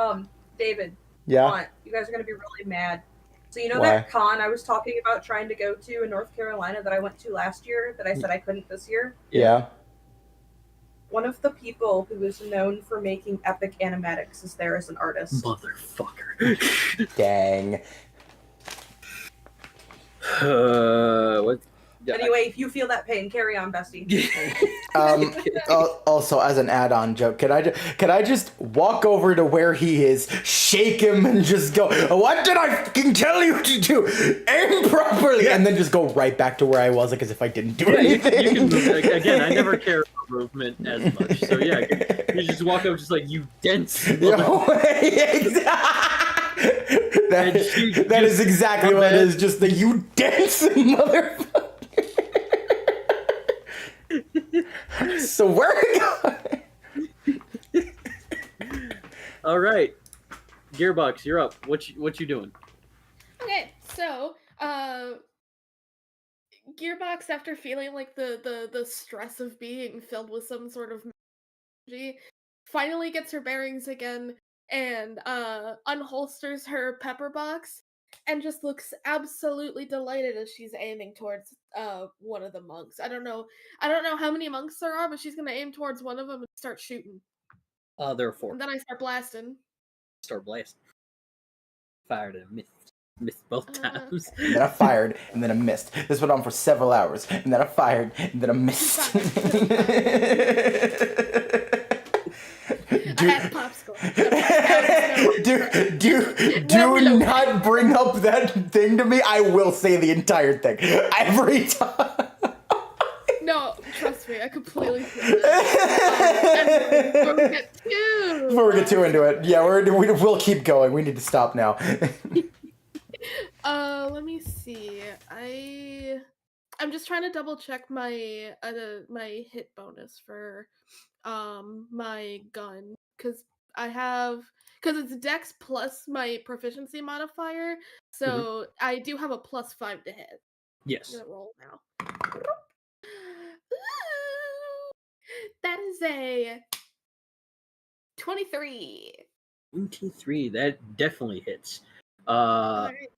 [SPEAKER 1] David.
[SPEAKER 2] Yeah.
[SPEAKER 1] You guys are gonna be really mad. So you know
[SPEAKER 2] Why?
[SPEAKER 1] that con I was talking about trying to go to in North Carolina that I went to last year that I said I couldn't this year?
[SPEAKER 2] Yeah.
[SPEAKER 1] One of the people who is known for making epic animatics is there as an artist.
[SPEAKER 3] Motherfucker.
[SPEAKER 2] Dang.
[SPEAKER 3] What?
[SPEAKER 1] Anyway, if you feel that pain, carry on, bestie.
[SPEAKER 2] Also, as an add-on joke, can I just walk over to where he is, shake him, and just go, "What did I fucking tell you to do? Aim properly!" And then just go right back to where I was, like as if I didn't do anything.
[SPEAKER 3] You can move. Again, I never care about movement as much. So yeah, you just walk up, just like, you dense.
[SPEAKER 2] That is exactly what it is. Just the you dense motherfucker. So where are we going?
[SPEAKER 3] All right, Gearbox, you're up. What you doing?
[SPEAKER 4] Okay, so Gearbox, after feeling like the stress of being filled with some sort of energy, finally gets her bearings again and unholsters her pepper box and just looks absolutely delighted as she's aiming towards one of the monks. I don't know how many monks there are, but she's gonna aim towards one of them and start shooting.
[SPEAKER 3] There are 4.
[SPEAKER 4] And then I start blasting.
[SPEAKER 3] Start blasting. Fired and missed. Missed both times.
[SPEAKER 2] And then I fired, and then I missed. This went on for several hours, and then I fired, and then I missed.
[SPEAKER 4] I had a popsicle.
[SPEAKER 2] Do not bring up that thing to me. I will say the entire thing every time.
[SPEAKER 4] No, trust me, I completely feel that. Before we get too
[SPEAKER 2] into it, yeah, we'll keep going. We need to stop now.
[SPEAKER 4] Let me see. I'm just trying to double check my my hit bonus for my gun because it's Dex plus my proficiency modifier, so I do have a +5 to hit.
[SPEAKER 3] Yes.
[SPEAKER 4] I'm gonna roll now. Ooh, that is a 23.
[SPEAKER 3] 23. That definitely hits.
[SPEAKER 4] Alright.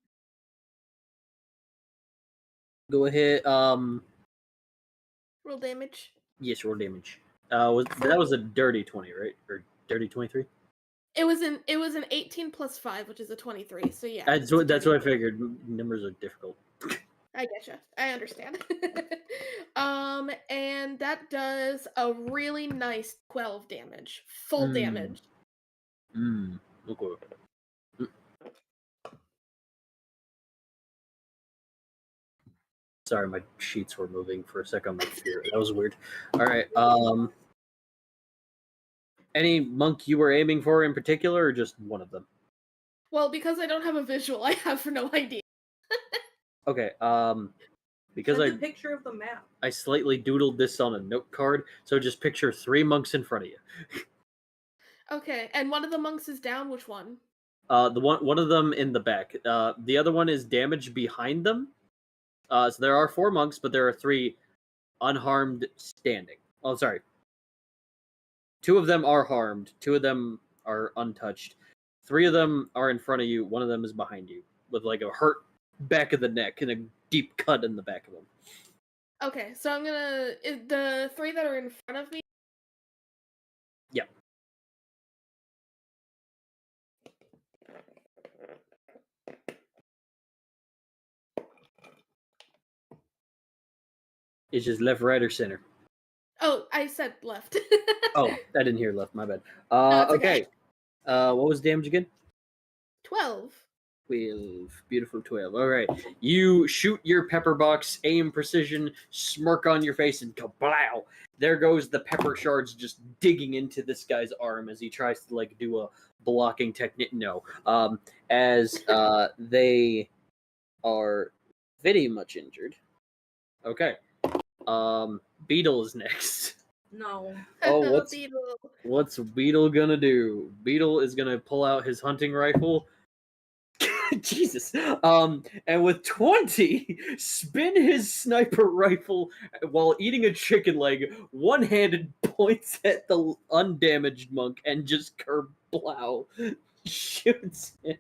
[SPEAKER 3] Go ahead.
[SPEAKER 4] Roll damage.
[SPEAKER 3] Yes, roll damage. That was a dirty 20, right? Or dirty 23?
[SPEAKER 4] It was an 18 plus 5, which is a 23. So yeah.
[SPEAKER 3] That's what I figured. Numbers are difficult.
[SPEAKER 4] I getcha. I understand. And that does a really nice 12 damage. Full damage.
[SPEAKER 3] Okay. Sorry, my sheets were moving for a second on my computer. That was weird. All right. Any monk you were aiming for in particular, or just one of them?
[SPEAKER 4] Well, because I don't have a visual, I have no idea.
[SPEAKER 3] Okay. Because
[SPEAKER 1] Send a picture of the map.
[SPEAKER 3] I slightly doodled this on a note card, so just picture 3 monks in front of you.
[SPEAKER 4] Okay, and one of the monks is down. Which one?
[SPEAKER 3] The one of them in the back. The other one is damaged behind them. So there are 4 monks, but there are 3 unharmed standing. Oh, sorry. 2 of them are harmed. 2 of them are untouched. 3 of them are in front of you. 1 of them is behind you with like a hurt back of the neck and a deep cut in the back of them.
[SPEAKER 4] Okay, so I'm gonna the 3 that are in front of me.
[SPEAKER 3] Yeah. It's just left, right, or center.
[SPEAKER 4] Oh, I said left.
[SPEAKER 3] Oh, I didn't hear left. My bad.
[SPEAKER 4] No, it's
[SPEAKER 3] okay. What was damage again?
[SPEAKER 4] 12.
[SPEAKER 3] 12. Beautiful 12. All right. You shoot your pepper box, aim precision, smirk on your face, and kablow. There goes the pepper shards just digging into this guy's arm as he tries to like do a blocking technique. No. As they are very much injured. Okay. Beetle is next.
[SPEAKER 1] No.
[SPEAKER 3] Oh,
[SPEAKER 4] Beetle.
[SPEAKER 3] what's Beetle gonna do? Beetle is gonna pull out his hunting rifle. Jesus. And with 20, spin his sniper rifle while eating a chicken leg, one-handed points at the undamaged monk and just kerblow shoots him.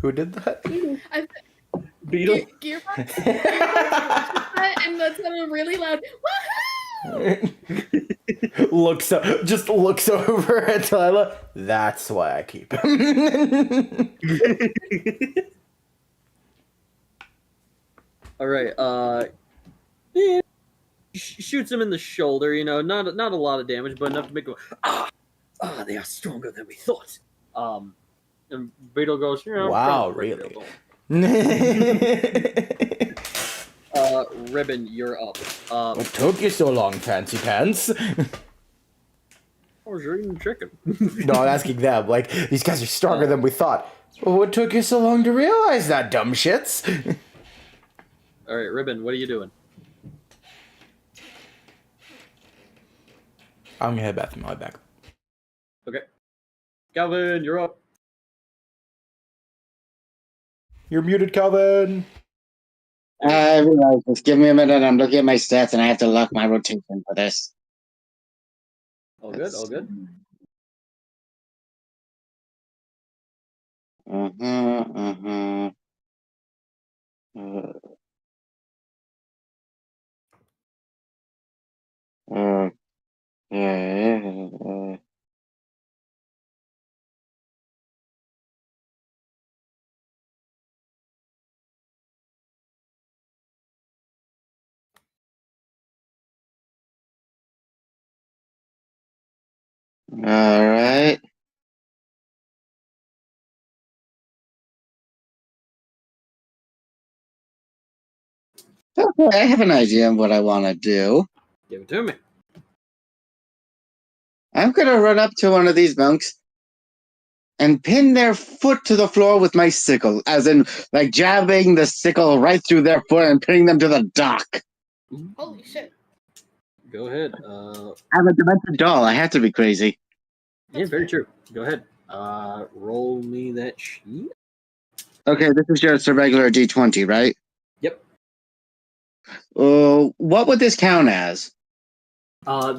[SPEAKER 2] Who did that?
[SPEAKER 3] Beetle.
[SPEAKER 4] Gearbox that, and that's a really loud woohoo!
[SPEAKER 2] looks over at Tyler. That's why I keep him.
[SPEAKER 3] All right. Yeah, shoots him in the shoulder. You know, not a lot of damage, but enough to make him. They are stronger than we thought. And Beetle goes,
[SPEAKER 2] Wow, really?
[SPEAKER 3] Ribbon, you're up.
[SPEAKER 2] What took you so long, Fancy Pants?
[SPEAKER 3] I was eating chicken.
[SPEAKER 2] No, I'm asking them. Like, these guys are stronger than we thought. Well, what took you so long to realize that, dumb shits?
[SPEAKER 3] All right, Ribbon, what are you doing?
[SPEAKER 2] I'm gonna head back to my back.
[SPEAKER 3] Okay. Calvin, you're up.
[SPEAKER 2] You're muted, Calvin.
[SPEAKER 5] I realize this. Give me a minute. I'm looking at my stats, and I have to lock my rotation for this.
[SPEAKER 3] All good, all good.
[SPEAKER 5] All right. Okay, I have an idea of what I want to do.
[SPEAKER 3] Give it to me.
[SPEAKER 5] I'm gonna run up to one of these monks and pin their foot to the floor with my sickle, as in, like, jabbing the sickle right through their foot and pinning them to the dock.
[SPEAKER 4] Holy shit.
[SPEAKER 3] Go ahead.
[SPEAKER 5] I'm a demented doll. I have to be crazy.
[SPEAKER 3] Yeah, very true. Go ahead. Roll me that sheet.
[SPEAKER 5] Okay, this is just a regular D20, right?
[SPEAKER 3] Yep.
[SPEAKER 5] What would this count as?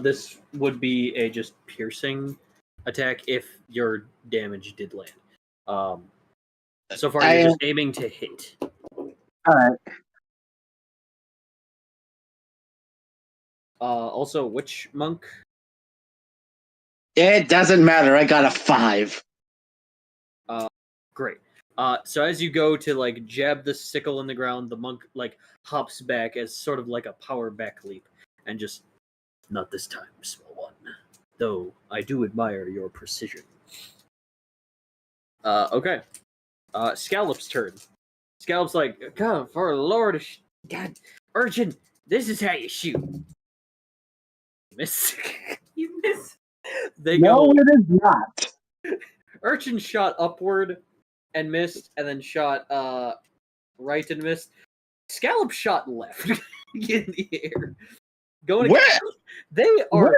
[SPEAKER 3] This would be a just piercing attack if your damage did land. So far you're just aiming to hit.
[SPEAKER 5] Alright.
[SPEAKER 3] Also, which monk?
[SPEAKER 5] It doesn't matter. I got a 5.
[SPEAKER 3] Great. So as you go to like jab the sickle in the ground, the monk like hops back as sort of like a power back leap and just, not this time, small one. Though I do admire your precision. Okay. Scallop's turn. Scallop's like, God, for the Lord of God, Urchin, this is how you shoot. Miss.
[SPEAKER 1] You miss.
[SPEAKER 3] They
[SPEAKER 5] No,
[SPEAKER 3] go.
[SPEAKER 5] it is not.
[SPEAKER 3] Urchin shot upward and missed, and then shot right and missed. Scallop shot left in the air. Going.
[SPEAKER 5] Where?
[SPEAKER 3] They are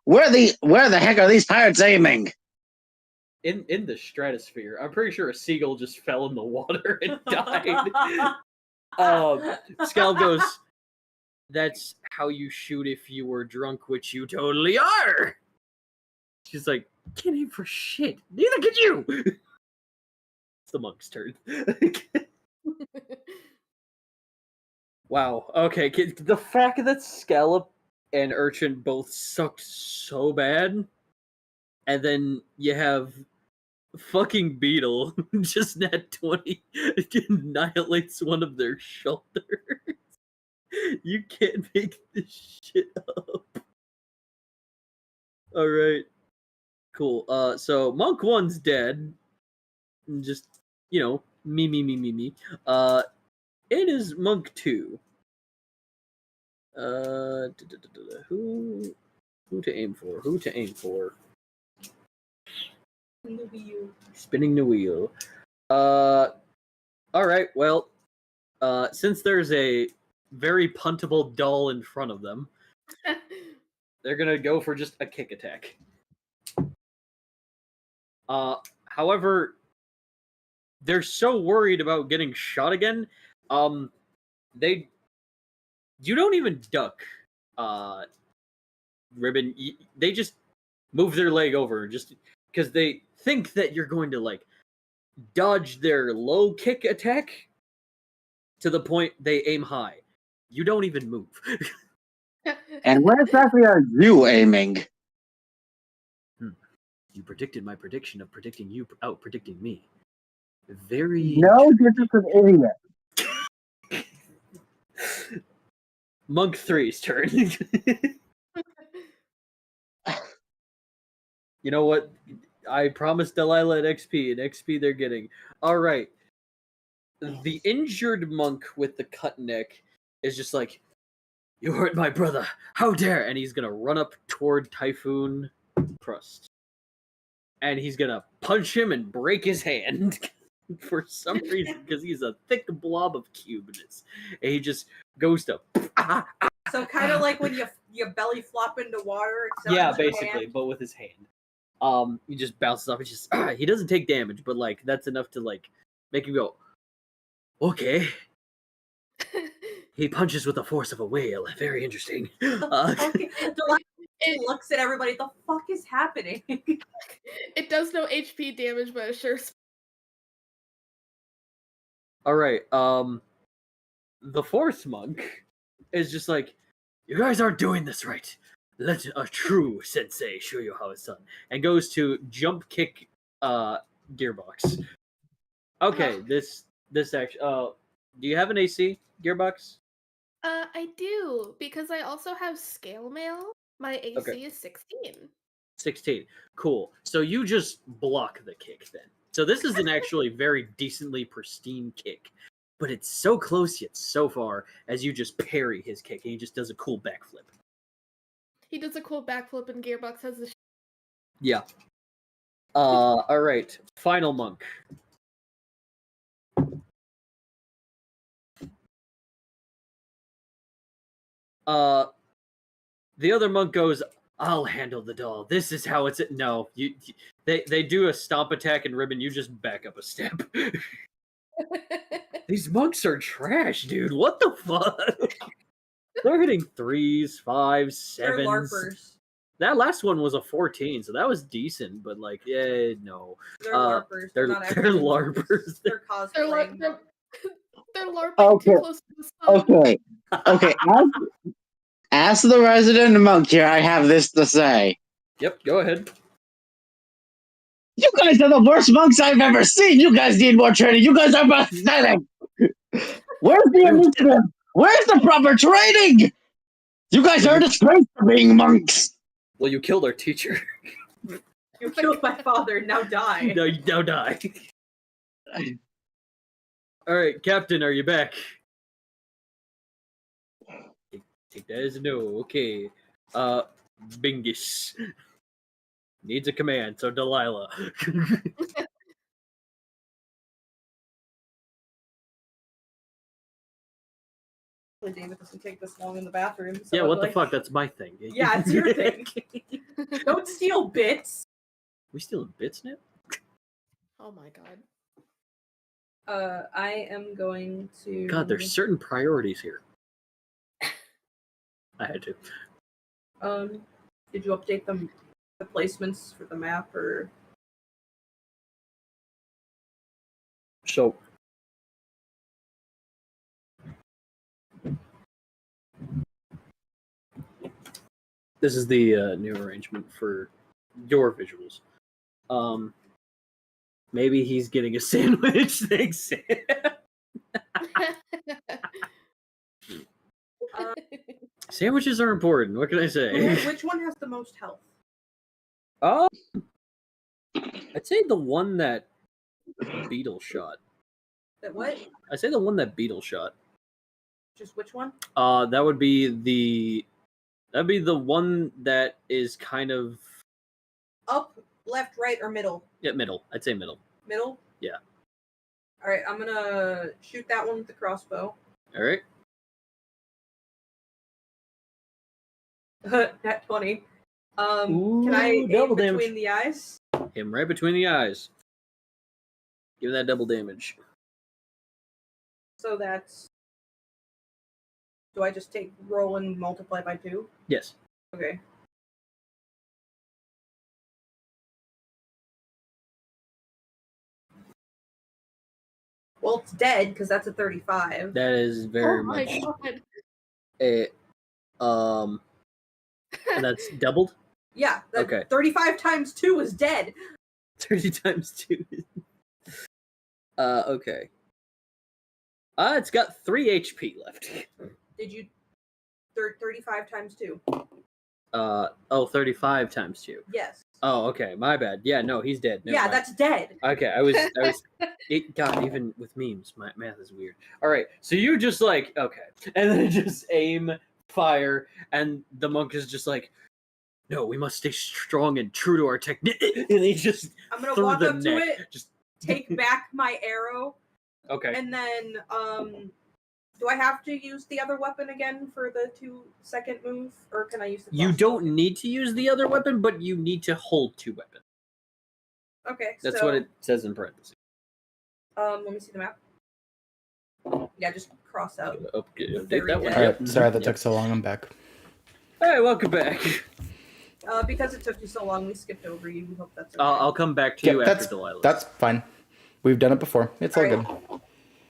[SPEAKER 5] Where the heck are these pirates aiming?
[SPEAKER 3] in the stratosphere. I'm pretty sure a seagull just fell in the water and died. Scallop goes, that's how you shoot if you were drunk, which you totally are. She's like, can't aim for shit. Neither can you. It's the monk's turn. Wow. Okay. The fact that Scallop and Urchin both sucked so bad, and then you have fucking Beetle just nat 20 annihilates one of their shoulders. You can't make this shit up. All right. Cool. So Monk 1's dead. just, me. It is Monk 2. Who to aim for? Spinning the wheel. All right. Well, since there's a very puntable doll in front of them, they're gonna go for just a kick attack. However, they're so worried about getting shot again. You don't even duck, Ribbon. They just move their leg over just because they think that you're going to like dodge their low kick attack to the point they aim high. You don't even move.
[SPEAKER 5] And where exactly are you aiming?
[SPEAKER 3] You predicted my prediction of predicting you out predicting me. Very
[SPEAKER 5] No, you're just an idiot.
[SPEAKER 3] Monk 3's turn. You know what? I promised Delilah an XP, and XP they're getting. All right. The injured monk with the cut neck is just like, you hurt my brother. How dare! And he's gonna run up toward Typhoon Crust. And he's gonna punch him and break his hand. For some reason, because he's a thick blob of cubeness. And he just goes to...
[SPEAKER 1] So kind of like when you belly flop into water.
[SPEAKER 3] Yeah, basically, but with his hand. He just bounces off. He doesn't take damage, but like that's enough to like make him go, okay. He punches with the force of a whale. Very interesting.
[SPEAKER 1] Okay. It looks at everybody. The fuck is happening?
[SPEAKER 4] It does no HP damage, but it sure.
[SPEAKER 3] All right. The fourth monk is just like, you guys aren't doing this right. Let a true sensei show you how it's done. And goes to jump kick Gearbox. Okay, this actually do you have an AC, Gearbox?
[SPEAKER 4] I do, because I also have scale mail. My AC is 16.
[SPEAKER 3] 16. Cool. So you just block the kick then. So this is an actually very decently pristine kick. But it's so close yet so far as you just parry his kick and he just does a cool backflip.
[SPEAKER 4] He does a cool backflip and Gearbox has the
[SPEAKER 3] Yeah. Alright. Final monk. The other monk goes, I'll handle the doll. This is how it's... No. They do a stomp attack and Ribbon, you just back up a step. These monks are trash, dude. What the fuck? They're hitting 3s, 5s, 7s.
[SPEAKER 1] They're LARPers.
[SPEAKER 3] That last one was a 14, so that was decent, but like, yeah, no.
[SPEAKER 1] They're LARPers.
[SPEAKER 3] They're LARPers.
[SPEAKER 1] They're cosplaying.
[SPEAKER 4] They're LARPing too close to the sun.
[SPEAKER 5] Okay. As the resident monk here, I have this to say.
[SPEAKER 3] Yep, go ahead.
[SPEAKER 5] You guys are the worst monks I've ever seen. You guys need more training. You guys are pathetic. Where's the initiative? Where's the proper training? You guys are a disgrace for being monks.
[SPEAKER 3] Well, you killed our teacher.
[SPEAKER 1] You killed my father. Now die.
[SPEAKER 3] Now die. All right, Captain, are you back? Take that as a no. Okay. Bingus. Needs a command, so Delilah.
[SPEAKER 1] David doesn't take this long in the bathroom. So
[SPEAKER 3] yeah, what the fuck? That's my thing.
[SPEAKER 1] Yeah, it's your thing. Don't steal bits.
[SPEAKER 3] We stealing bits now?
[SPEAKER 4] Oh my god.
[SPEAKER 1] I am going to...
[SPEAKER 3] God, there's certain priorities here. I had to.
[SPEAKER 1] Did you update the placements for the map, or...
[SPEAKER 3] So... This is the new arrangement for your visuals. Maybe he's getting a sandwich. Thanks. Sandwiches are important. What can I say?
[SPEAKER 1] Which one has the most health?
[SPEAKER 3] I'd say the one that Beetle shot.
[SPEAKER 1] That what?
[SPEAKER 3] I say the one that Beetle shot.
[SPEAKER 1] Just which one?
[SPEAKER 3] That would be the one that is kind of
[SPEAKER 1] Up, left, right, or middle?
[SPEAKER 3] yeah, middle. I'd say middle.
[SPEAKER 1] Middle?
[SPEAKER 3] Yeah.
[SPEAKER 1] All right, I'm gonna shoot that one with the crossbow.
[SPEAKER 3] All right.
[SPEAKER 1] Nat 20.
[SPEAKER 3] Ooh,
[SPEAKER 1] can I aim
[SPEAKER 3] double
[SPEAKER 1] between
[SPEAKER 3] damage.
[SPEAKER 1] the eyes?
[SPEAKER 3] Him right between the eyes. Give that double damage.
[SPEAKER 1] So that's. Do I just take roll and multiply by 2?
[SPEAKER 3] Yes.
[SPEAKER 1] Okay. Well, it's dead because that's a 35.
[SPEAKER 3] That is very
[SPEAKER 4] Oh my
[SPEAKER 3] much
[SPEAKER 4] god.
[SPEAKER 3] a and that's doubled?
[SPEAKER 1] Yeah.
[SPEAKER 3] Okay.
[SPEAKER 1] 35 times 2 is dead.
[SPEAKER 3] 30 times 2. Okay. It's got 3 HP left.
[SPEAKER 1] Did you 35 times 2?
[SPEAKER 3] 35 times 2.
[SPEAKER 1] Yes.
[SPEAKER 3] Oh, okay. My bad. Yeah, no, he's dead. Never
[SPEAKER 1] yeah,
[SPEAKER 3] mind.
[SPEAKER 1] that's dead.
[SPEAKER 3] Okay, I was God, even with memes, my math is weird. All right. So you just like, okay. And then just aim, fire, and the monk is just like, no, we must stay strong and true to our technique. And he just
[SPEAKER 1] I'm gonna
[SPEAKER 3] through
[SPEAKER 1] walk
[SPEAKER 3] the
[SPEAKER 1] up
[SPEAKER 3] neck.
[SPEAKER 1] to it,
[SPEAKER 3] Just
[SPEAKER 1] take back my arrow,
[SPEAKER 3] okay.
[SPEAKER 1] and then do I have to use the other weapon again for the 2-second move, or can I use the crossbow?
[SPEAKER 3] You don't need to use the other weapon, but you need to hold 2 weapons.
[SPEAKER 1] Okay,
[SPEAKER 3] That's
[SPEAKER 1] so,
[SPEAKER 3] what it says in parentheses.
[SPEAKER 1] let me see the map. Yeah, just cross out.
[SPEAKER 3] Update
[SPEAKER 1] Very
[SPEAKER 3] that one.
[SPEAKER 1] dead.
[SPEAKER 2] Alright,
[SPEAKER 3] Yep.
[SPEAKER 2] sorry that
[SPEAKER 3] Yep.
[SPEAKER 2] took so long. I'm back.
[SPEAKER 3] Hey, welcome back.
[SPEAKER 1] Because it took you so long, we skipped over you. We hope that's okay.
[SPEAKER 3] I'll come back to
[SPEAKER 2] Yep,
[SPEAKER 3] you after Delilah.
[SPEAKER 2] That's fine. We've done it before. It's all
[SPEAKER 1] Alright.
[SPEAKER 2] good.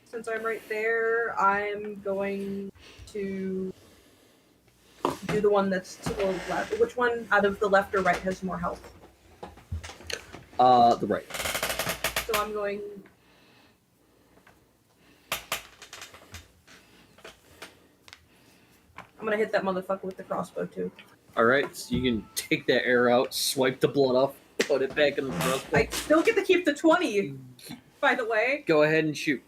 [SPEAKER 1] Since I'm right there, I'm going to do the one that's to the left. Which one out of the left or right has more health?
[SPEAKER 3] The right.
[SPEAKER 1] So I'm going. I'm gonna hit that motherfucker with the crossbow too.
[SPEAKER 3] All right, so you can take that arrow out, swipe the blood off, put it back in the crossbow.
[SPEAKER 1] I still get to keep the 20, by the way.
[SPEAKER 3] Go ahead and shoot.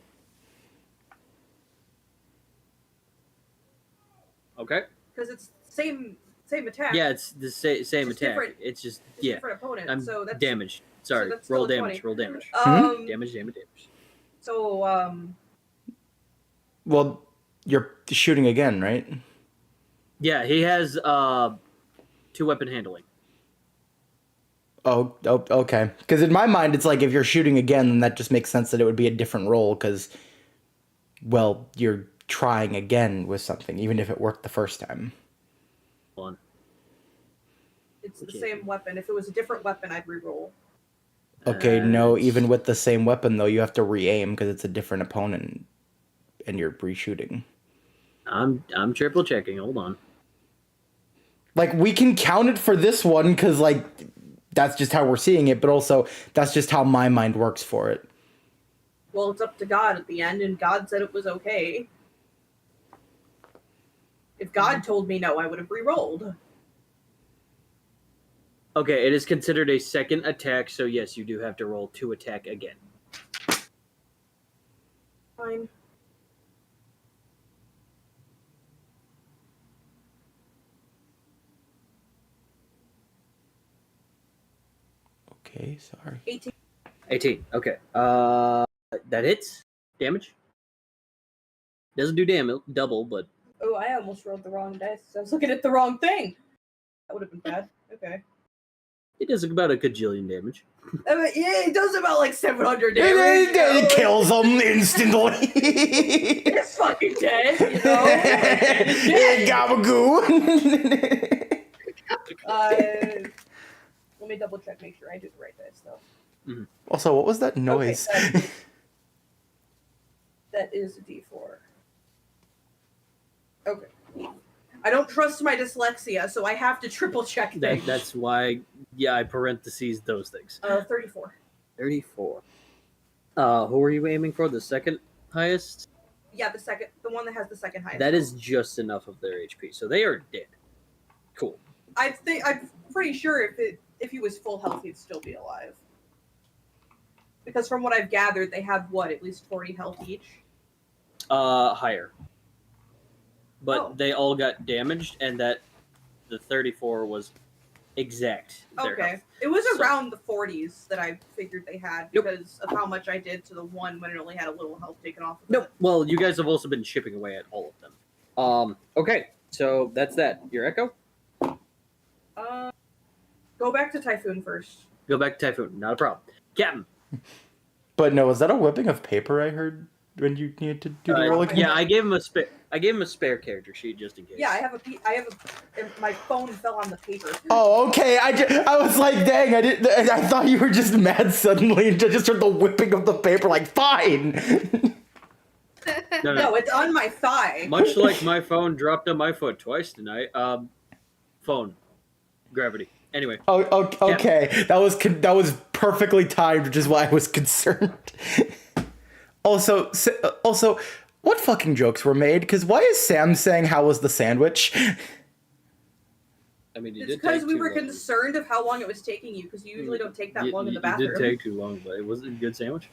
[SPEAKER 3] Okay.
[SPEAKER 1] Because it's same attack.
[SPEAKER 3] Yeah, it's the same
[SPEAKER 1] Just
[SPEAKER 3] attack.
[SPEAKER 1] different-
[SPEAKER 3] It's just
[SPEAKER 1] It's
[SPEAKER 3] yeah.
[SPEAKER 1] different opponent.
[SPEAKER 3] I'm
[SPEAKER 1] so that's
[SPEAKER 3] damage. Sorry,
[SPEAKER 1] that's
[SPEAKER 3] roll
[SPEAKER 1] still a
[SPEAKER 3] damage.
[SPEAKER 1] 20.
[SPEAKER 3] Roll damage. Damage.
[SPEAKER 1] So
[SPEAKER 2] Well, you're shooting again, right?
[SPEAKER 3] Yeah, he has 2-weapon handling.
[SPEAKER 2] Oh, okay. Because in my mind, it's like if you're shooting again, then that just makes sense that it would be a different roll. Because, well, you're trying again with something, even if it worked the first time.
[SPEAKER 3] Hold on.
[SPEAKER 1] it's the same weapon. If it was a different weapon, I'd reroll.
[SPEAKER 2] Okay, no, even with the same weapon, though, you have to re-aim because it's a different opponent, and you're re-shooting.
[SPEAKER 3] I'm triple checking. Hold on.
[SPEAKER 2] Like, we can count it for this one because, like, that's just how we're seeing it, but also that's just how my mind works for it.
[SPEAKER 1] Well, it's up to God at the end, and God said it was okay. If God told me no, I would have re-rolled.
[SPEAKER 3] Okay, it is considered a second attack, so yes, you do have to roll 2 attack again.
[SPEAKER 1] Fine.
[SPEAKER 2] Okay, sorry.
[SPEAKER 1] 18.
[SPEAKER 3] 18. Okay. That hits. Damage. Doesn't do damage double, but
[SPEAKER 1] Oh, I almost rolled the wrong dice. I was looking at the wrong thing. That would have been bad. Okay.
[SPEAKER 3] it does about a gajillion damage.
[SPEAKER 1] Yeah, it does about like 700 damage.
[SPEAKER 2] It kills them instantly.
[SPEAKER 1] It's fucking dead, you know?
[SPEAKER 2] Gabagoo.
[SPEAKER 1] Let me double check, make sure I do the right dice, though.
[SPEAKER 3] Mm-hmm.
[SPEAKER 2] Also, what was that noise?
[SPEAKER 1] Okay, that is a D4. Okay. I don't trust my dyslexia, so I have to triple check things.
[SPEAKER 3] That's why, yeah, I parentheses those things.
[SPEAKER 1] 34.
[SPEAKER 3] 34. Who are you aiming for? The second highest?
[SPEAKER 1] Yeah, the one that has the second highest.
[SPEAKER 3] That is just enough of their HP, so they are dead. Cool.
[SPEAKER 1] I'm pretty sure if he was full health, he'd still be alive. Because from what I've gathered, they have at least 40 health each?
[SPEAKER 3] Higher. But they all got damaged, and that the 34 was exact.
[SPEAKER 1] Okay.
[SPEAKER 3] Health.
[SPEAKER 1] It was around the 40s that I figured they had because of how much I did to the one when it only had a little health taken off of it.
[SPEAKER 3] Well, you guys have also been chipping away at all of them. Okay, so that's that. Your Echo?
[SPEAKER 1] Go back to Typhoon first.
[SPEAKER 3] Go back to Typhoon. Not a problem. Captain.
[SPEAKER 2] But no, was that a whipping of paper I heard when you needed to do the roll again?
[SPEAKER 3] Yeah, I gave him a spare character sheet just in case.
[SPEAKER 1] Yeah, my phone fell on the paper.
[SPEAKER 2] Oh, okay. I was like, dang, I thought you were just mad suddenly and just heard the whipping of the paper. Like, fine.
[SPEAKER 1] No, it's on my thigh.
[SPEAKER 3] Much like my phone dropped on my foot twice tonight. Phone, gravity. Anyway.
[SPEAKER 2] Oh, okay. Yeah. That was perfectly timed, which is why I was concerned. Also, what fucking jokes were made? Because why is Sam saying how was the sandwich?
[SPEAKER 3] I mean,
[SPEAKER 1] it's because we were concerned of how long it was taking you, because you usually don't take that long in the bathroom.
[SPEAKER 3] It did take too long, but it wasn't a good sandwich.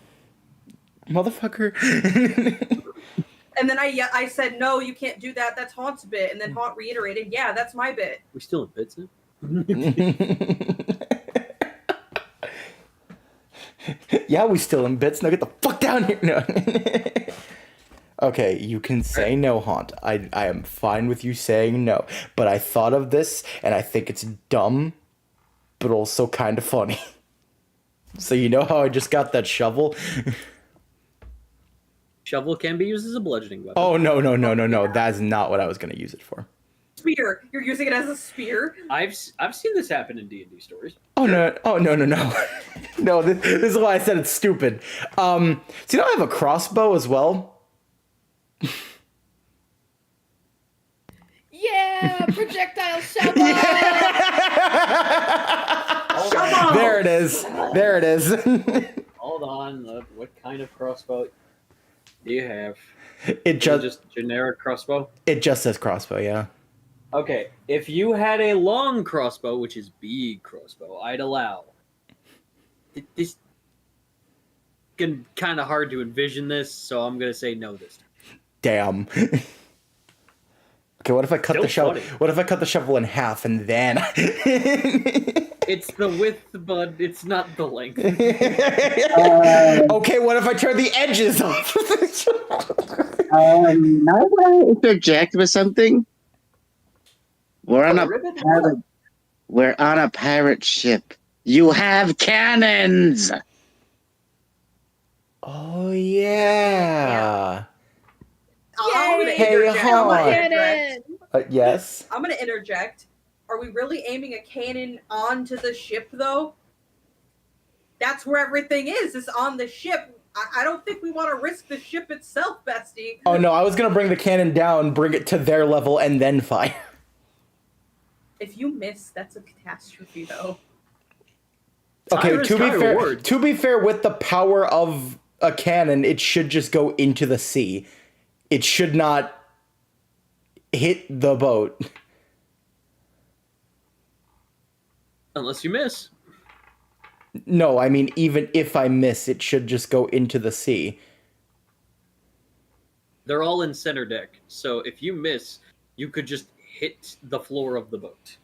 [SPEAKER 2] Motherfucker.
[SPEAKER 1] And then I said, no, you can't do that. That's Haunt's bit. And then Haunt reiterated, yeah, that's my bit.
[SPEAKER 3] We still in bits now?
[SPEAKER 2] Yeah, we still in bits. Now get the fuck down here. No. Okay, you can say no, Haunt. I am fine with you saying no. But I thought of this, and I think it's dumb, but also kind of funny. So you know how I just got that shovel?
[SPEAKER 3] Shovel can be used as a bludgeoning weapon.
[SPEAKER 2] Oh, no. That's not what I was going to use it for.
[SPEAKER 1] Spear. You're using it as a spear?
[SPEAKER 3] I've seen this happen in D&D stories.
[SPEAKER 2] Oh, no. No, this is why I said it's stupid. So you know I have a crossbow as well?
[SPEAKER 4] Yeah, projectile shovel!
[SPEAKER 1] Shovel!
[SPEAKER 2] There it is.
[SPEAKER 3] Hold on. What kind of crossbow do you have?
[SPEAKER 2] It
[SPEAKER 3] just generic crossbow?
[SPEAKER 2] It just says crossbow, yeah.
[SPEAKER 3] Okay, if you had a long crossbow, which is big crossbow, I'd allow. This kind of hard to envision this, so I'm gonna say no this time.
[SPEAKER 2] Damn. Okay, what if I cut the shovel? What if I cut the shovel in half and then?
[SPEAKER 3] It's the width, but it's not the length.
[SPEAKER 2] Okay, what if I turn the edges off?
[SPEAKER 5] Now I interject with something. We're on a pirate ship. You have cannons.
[SPEAKER 2] Oh yeah.
[SPEAKER 1] Hey,
[SPEAKER 2] Yes.
[SPEAKER 1] I'm gonna interject. Are we really aiming a cannon onto the ship, though? That's where everything is. It's on the ship. I don't think we want to risk the ship itself, bestie.
[SPEAKER 2] Oh no, I was gonna bring the cannon down, bring it to their level, and then fire.
[SPEAKER 1] If you miss, that's a catastrophe, though.
[SPEAKER 2] Okay, to be fair, with the power of a cannon, it should just go into the sea. It should not hit the boat.
[SPEAKER 3] Unless you miss.
[SPEAKER 2] No, I mean, even if I miss, it should just go into the sea.
[SPEAKER 3] They're all in center deck, so if you miss, you could just hit the floor of the boat.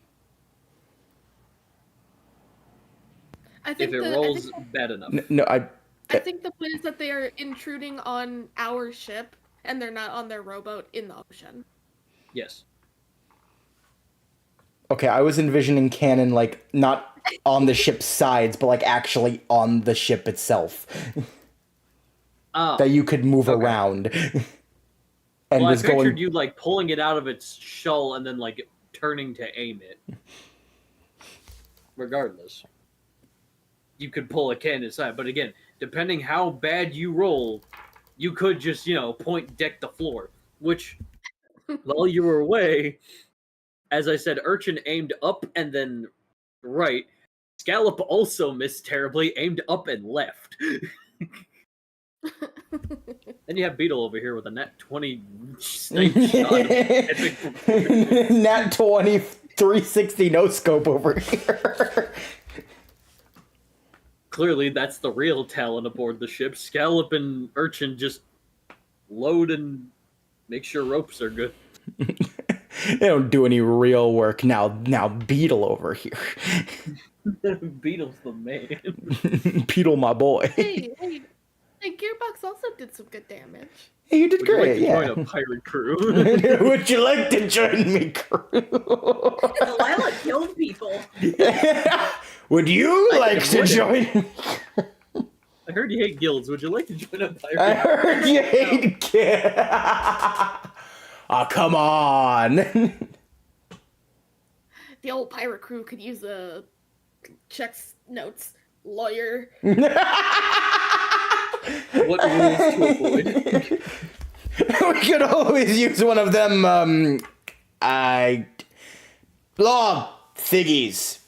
[SPEAKER 3] If it rolls bad enough.
[SPEAKER 4] I think the point is that they are intruding on our ship, and they're not on their rowboat in the ocean.
[SPEAKER 3] Yes.
[SPEAKER 2] Okay, I was envisioning cannon, like, not on the ship's sides, but, like, actually on the ship itself. That you could move around.
[SPEAKER 3] And I pictured you, like, pulling it out of its shell and then, like, turning to aim it. Regardless. You could pull a cannon aside, but again, depending how bad you roll, you could just, point deck the floor. Which, while you were away, as I said, Urchin aimed up and then right. Scallop also missed terribly, aimed up and left. Then you have Beetle over here with a nat 20 snipe shot.
[SPEAKER 2] Nat 20 360 no scope over here.
[SPEAKER 3] Clearly, that's the real talent aboard the ship. Scallop and Urchin just load and make sure ropes are good.
[SPEAKER 2] They don't do any real work now. Beetle over here.
[SPEAKER 3] Beetle's the man.
[SPEAKER 2] Beetle, my boy.
[SPEAKER 4] Hey, Gearbox also did some good damage.
[SPEAKER 2] Hey, you did great.
[SPEAKER 3] Would you like to join a pirate crew?
[SPEAKER 2] Would you like to join me, crew?
[SPEAKER 1] Delilah killed people.
[SPEAKER 2] Would you like to join me?
[SPEAKER 3] I heard you hate guilds. Would you like to join a pirate?
[SPEAKER 2] I heard you hate kids. Oh, come on.
[SPEAKER 4] The old pirate crew could use a checks notes lawyer.
[SPEAKER 3] What rules to avoid?
[SPEAKER 2] We could always use one of them, law figgies.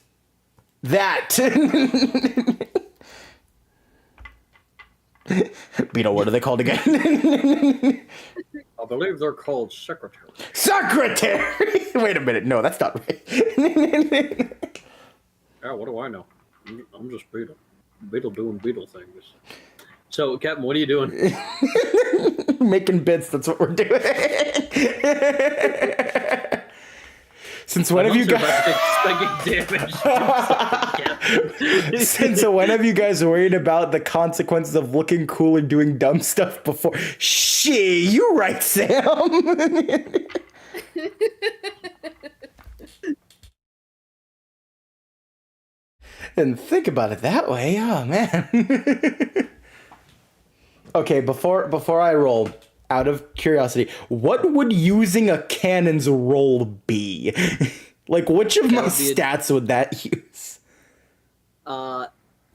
[SPEAKER 2] That. Beetle, what are they called again?
[SPEAKER 3] I believe they're called secretaries.
[SPEAKER 2] Secretary! Wait a minute, no, that's not right.
[SPEAKER 3] Yeah, what do I know? I'm just Beetle. Beetle doing Beetle things. So, Captain, what are you doing?
[SPEAKER 2] Making bits, that's what we're doing. Since when have you guys... Since when have you guys worried about the consequences of looking cool and doing dumb stuff before? Shit, you right, Sam. And think about it that way, oh man. Okay, before I roll, out of curiosity, what would using a cannon's roll be? Like, which of my stats would that use?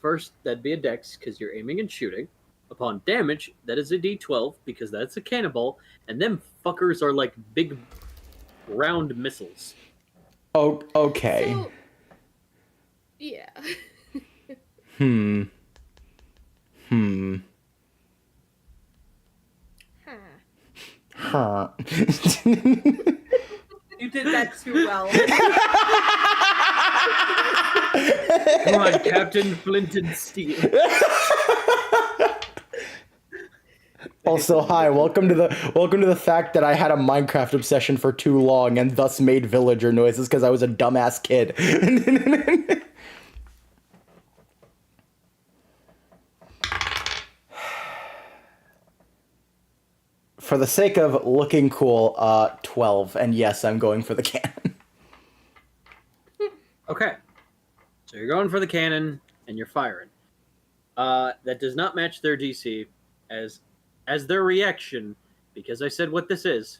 [SPEAKER 3] First, that'd be a dex, because you're aiming and shooting. Upon damage, that is a d12, because that's a cannonball, and them fuckers are like big, round missiles.
[SPEAKER 2] Oh, okay.
[SPEAKER 4] So, yeah.
[SPEAKER 2] Huh.
[SPEAKER 1] You did that too well.
[SPEAKER 3] Come on, Captain Flint and Steel.
[SPEAKER 2] Also, hi, welcome to the fact that I had a Minecraft obsession for too long and thus made villager noises because I was a dumbass kid. For the sake of looking cool, 12, and yes, I'm going for the cannon.
[SPEAKER 3] Okay. So you're going for the cannon, and you're firing. That does not match their DC, as their reaction, because I said what this is,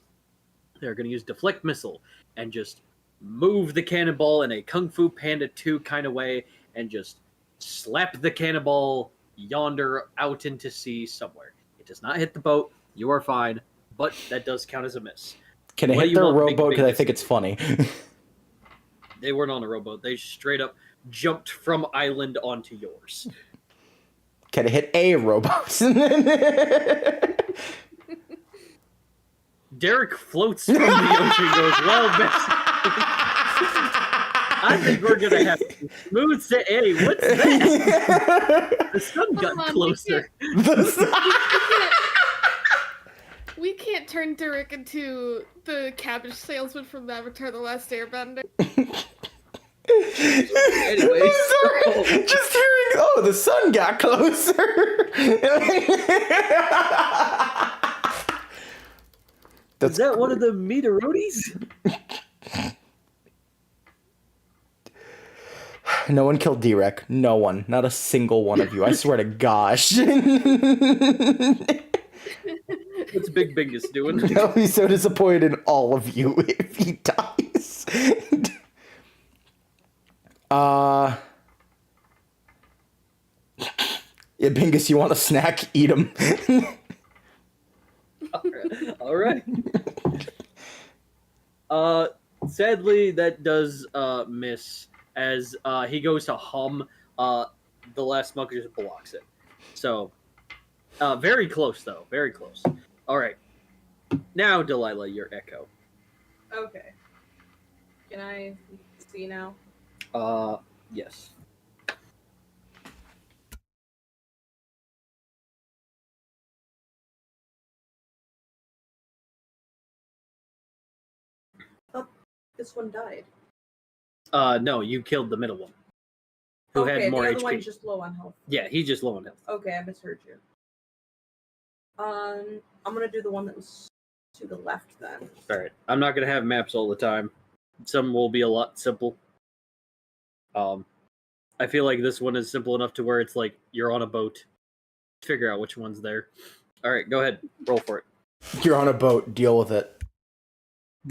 [SPEAKER 3] they're going to use Deflect Missile, and just move the cannonball in a Kung Fu Panda 2 kind of way, and just slap the cannonball yonder out into sea somewhere. It does not hit the boat. You are fine, but that does count as a miss.
[SPEAKER 2] Can it hit their rowboat because I think it's funny?
[SPEAKER 3] They weren't on a rowboat. They straight up jumped from island onto yours.
[SPEAKER 2] Can it hit a rowboat?
[SPEAKER 3] Derek floats from the ocean, goes, well, best. I think we're going to have smooth say, hey, what's that? The sun got closer.
[SPEAKER 4] We can't turn Derek into the cabbage salesman from Avatar: The Last Airbender.
[SPEAKER 3] Anyways,
[SPEAKER 2] just hearing, oh, the sun got closer.
[SPEAKER 3] Is that one of the meteorotes?
[SPEAKER 2] No one killed Derek. No one. Not a single one of you. I swear to gosh.
[SPEAKER 3] What's Big Bingus doing?
[SPEAKER 2] I'll be so disappointed in all of you if he dies. Yeah, Bingus, you want a snack? Eat him.
[SPEAKER 3] All right. Sadly, that does miss, as he goes to hum. The last smoker just blocks it. So, very close, though. Very close. All right. Now, Delilah, your echo.
[SPEAKER 1] Okay. Can I see now?
[SPEAKER 3] Yes.
[SPEAKER 1] This one died.
[SPEAKER 3] No, you killed the middle one. Who had more
[SPEAKER 1] the other
[SPEAKER 3] HP.
[SPEAKER 1] one's just low on health.
[SPEAKER 3] Yeah, he's just low on health.
[SPEAKER 1] Okay, I misheard you. I'm gonna do the one that was to the left then.
[SPEAKER 3] Alright. I'm not gonna have maps all the time. Some will be a lot simple. I feel like this one is simple enough to where it's like you're on a boat. Figure out which one's there. Alright, go ahead. Roll for it.
[SPEAKER 2] You're on a boat. Deal with it.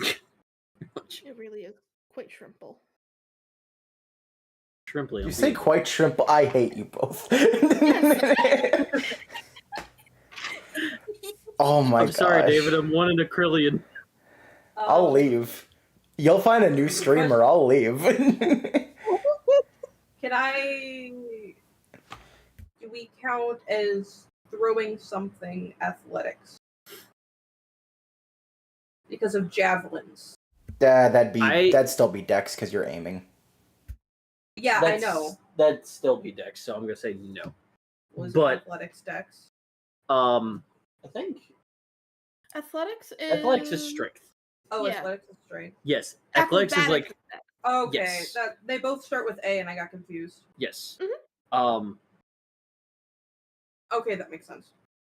[SPEAKER 4] It really is quite shrimple.
[SPEAKER 3] Shrimply.
[SPEAKER 2] You say quite shrimp. I hate you both. Oh my god.
[SPEAKER 3] I'm sorry, David. I'm one in a trillion.
[SPEAKER 2] I'll leave. You'll find a new streamer. I'll leave.
[SPEAKER 1] Do we count as throwing something athletics? Because of javelins.
[SPEAKER 2] That'd still be Dex because you're aiming.
[SPEAKER 1] Yeah, I know.
[SPEAKER 3] That'd still be Dex, so I'm gonna say no.
[SPEAKER 1] Was
[SPEAKER 3] But-
[SPEAKER 1] athletics Dex?
[SPEAKER 3] I think
[SPEAKER 4] Athletics
[SPEAKER 3] athletics is strength.
[SPEAKER 1] Oh,
[SPEAKER 4] Yeah.
[SPEAKER 1] athletics is strength.
[SPEAKER 3] Yes, athletics is
[SPEAKER 4] Acrobatics
[SPEAKER 3] like
[SPEAKER 1] Okay,
[SPEAKER 3] Yes.
[SPEAKER 1] they both start with A, and I got confused.
[SPEAKER 3] yes.
[SPEAKER 4] Mhm.
[SPEAKER 1] Okay, that makes sense.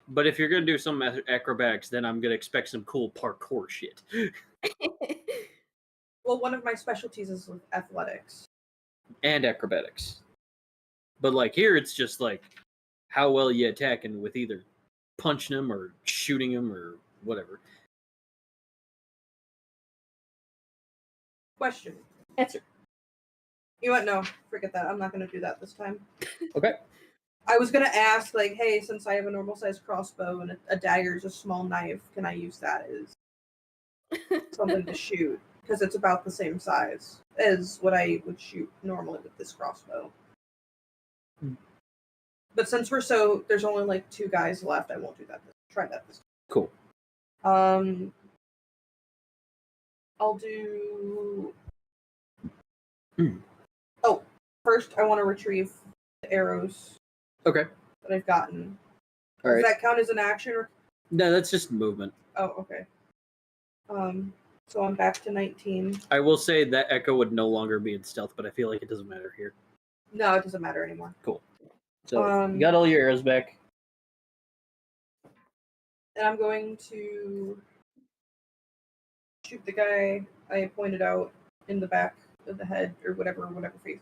[SPEAKER 3] But if you're gonna do some acrobatics, then I'm gonna expect some cool parkour shit.
[SPEAKER 1] Well, one of my specialties is with athletics.
[SPEAKER 3] And acrobatics. But like here, it's just like how well you attacking with either punching him or shooting him or whatever.
[SPEAKER 1] Question.
[SPEAKER 3] Answer.
[SPEAKER 1] You know what? No, forget that. I'm not going to do that this time.
[SPEAKER 3] Okay.
[SPEAKER 1] I was going to ask, like, hey, since I have a normal sized crossbow and a dagger is a small knife, can I use that as something to shoot? Because it's about the same size as what I would shoot normally with this crossbow. But since there's only like 2 guys left, I won't do that. Try that this time.
[SPEAKER 3] Cool.
[SPEAKER 1] I'll do.
[SPEAKER 3] Hmm.
[SPEAKER 1] Oh, first I want to retrieve the arrows
[SPEAKER 3] Okay.
[SPEAKER 1] that I've gotten.
[SPEAKER 3] All right.
[SPEAKER 1] Does that count as an action? Or...
[SPEAKER 3] No, that's just movement.
[SPEAKER 1] Oh, okay. So I'm back to 19.
[SPEAKER 3] I will say that Echo would no longer be in stealth, but I feel like it doesn't matter here.
[SPEAKER 1] No, it doesn't matter anymore.
[SPEAKER 3] Cool. So you
[SPEAKER 1] Um,
[SPEAKER 3] got all your arrows back.
[SPEAKER 1] And I'm going to shoot the guy I pointed out in the back of the head or whatever face.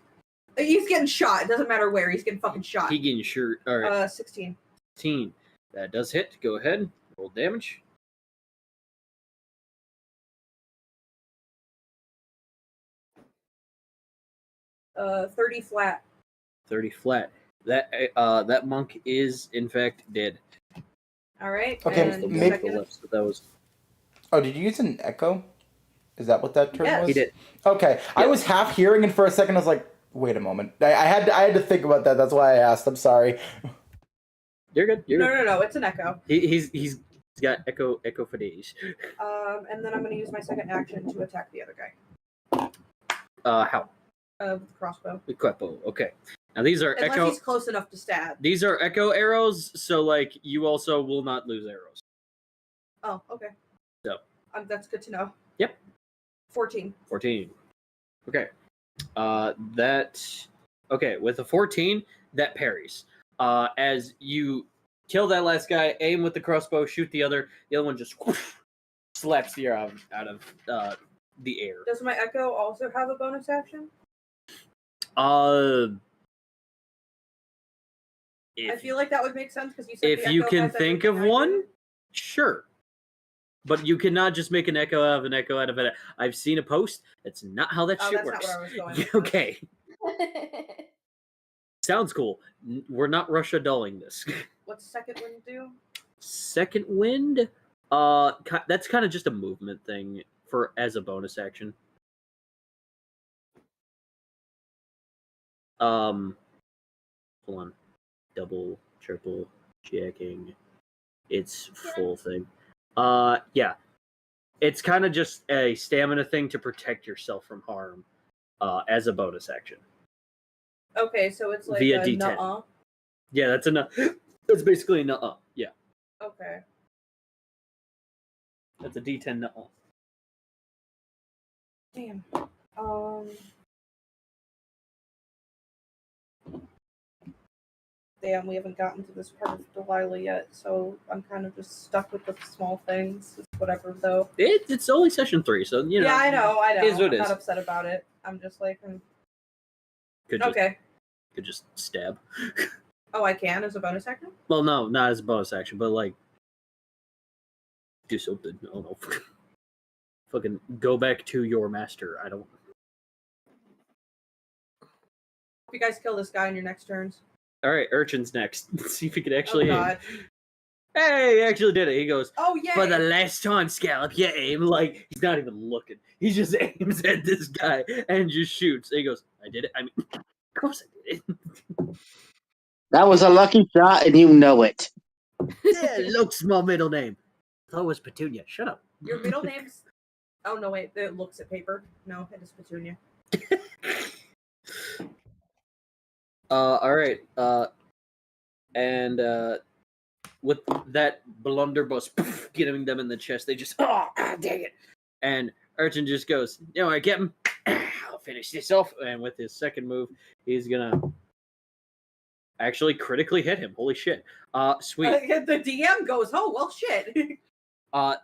[SPEAKER 1] He's getting shot. It doesn't matter where. He's getting fucking shot.
[SPEAKER 3] He getting shirt. All right.
[SPEAKER 1] 16.
[SPEAKER 3] 16. That does hit. Go ahead. Roll damage.
[SPEAKER 1] 30 flat.
[SPEAKER 3] 30 flat. That monk is in fact dead.
[SPEAKER 1] All right.
[SPEAKER 2] Okay,
[SPEAKER 1] and
[SPEAKER 3] The
[SPEAKER 2] maybe-
[SPEAKER 1] second,
[SPEAKER 3] left of those.
[SPEAKER 2] Oh, did you use an echo? Is that what that term
[SPEAKER 1] Yes.
[SPEAKER 2] was?
[SPEAKER 3] He did.
[SPEAKER 2] Okay, I
[SPEAKER 3] Yeah.
[SPEAKER 2] was half hearing, and for a second I was like, "Wait a moment." I had to think about that. That's why I asked. I'm sorry.
[SPEAKER 3] You're good. You're good.
[SPEAKER 1] No. It's an echo.
[SPEAKER 3] He's got echo for days.
[SPEAKER 1] And then I'm going to use my second action to attack the other guy.
[SPEAKER 3] How?
[SPEAKER 1] With the crossbow.
[SPEAKER 3] The Quepo. Okay. Now these are
[SPEAKER 1] Unless
[SPEAKER 3] echo.
[SPEAKER 1] he's close enough to stab.
[SPEAKER 3] These are echo arrows, so like you also will not lose arrows.
[SPEAKER 1] Oh, okay.
[SPEAKER 3] So.
[SPEAKER 1] That's good to know.
[SPEAKER 3] Yep.
[SPEAKER 1] 14.
[SPEAKER 3] 14. Okay. With a 14, that parries. As you kill that last guy, aim with the crossbow, shoot the other one just slaps the arrow out of the air.
[SPEAKER 1] Does my echo also have a bonus action? I feel like that would make sense because you said
[SPEAKER 3] If
[SPEAKER 1] the
[SPEAKER 3] you
[SPEAKER 1] echo
[SPEAKER 3] can
[SPEAKER 1] has
[SPEAKER 3] think of
[SPEAKER 1] everything I
[SPEAKER 3] one,
[SPEAKER 1] do.
[SPEAKER 3] sure. But you cannot just make an echo out of an echo out of it. I've seen a post. That's not how that
[SPEAKER 1] Oh,
[SPEAKER 3] shit
[SPEAKER 1] that's
[SPEAKER 3] works.
[SPEAKER 1] not where I was going with
[SPEAKER 3] Okay. Sounds cool. We're not Russia dulling this.
[SPEAKER 1] What's second wind do?
[SPEAKER 3] Second wind, that's kind of just a movement thing as a bonus action. Hold on, double, triple checking. It's full thing. Yeah, it's kind of just a stamina thing to protect yourself from harm, as a bonus action.
[SPEAKER 1] Okay, so it's like
[SPEAKER 3] Via
[SPEAKER 1] a
[SPEAKER 3] D10.
[SPEAKER 1] nuh-uh.
[SPEAKER 3] Yeah, that's enough. That's basically a nuh-uh. Yeah,
[SPEAKER 1] Okay.
[SPEAKER 3] that's a D10 nuh-uh.
[SPEAKER 1] Damn. Damn, we haven't gotten to this part of Delilah yet, so I'm kind of just stuck with the small things. It's whatever, though.
[SPEAKER 3] It's only session 3, so you know.
[SPEAKER 1] Yeah, I know.
[SPEAKER 3] Is what
[SPEAKER 1] I'm
[SPEAKER 3] it
[SPEAKER 1] not
[SPEAKER 3] is.
[SPEAKER 1] upset about it. I'm just like,
[SPEAKER 3] Could just stab.
[SPEAKER 1] Oh, I can as a bonus action?
[SPEAKER 3] Well, no, not as a bonus action, but like do something. I don't know. Fucking go back to your master. I don't.
[SPEAKER 1] You guys kill this guy in your next turns.
[SPEAKER 3] All right, Urchin's next. Let's see if he can actually
[SPEAKER 1] Oh,
[SPEAKER 3] aim.
[SPEAKER 1] God.
[SPEAKER 3] Hey, he actually did it. He goes,
[SPEAKER 1] Oh, yeah.
[SPEAKER 3] for the last time, Scallop, you aim. Like, he's not even looking. He just aims at this guy and just shoots. And he goes, I did it. I mean, of course I did it.
[SPEAKER 5] That was a lucky shot, and you know it.
[SPEAKER 3] Yeah, looks my middle name. I thought it was Petunia. Shut up.
[SPEAKER 1] Your middle name's... Oh, no, wait. It looks at paper. No, it is Petunia.
[SPEAKER 3] All right. And with that blunderbuss getting them in the chest, they just, dang it. And Urchin just goes, you know, I get him. I'll finish this off. And with his second move, he's gonna actually critically hit him. Holy shit. Sweet.
[SPEAKER 1] The DM goes, oh, well, shit.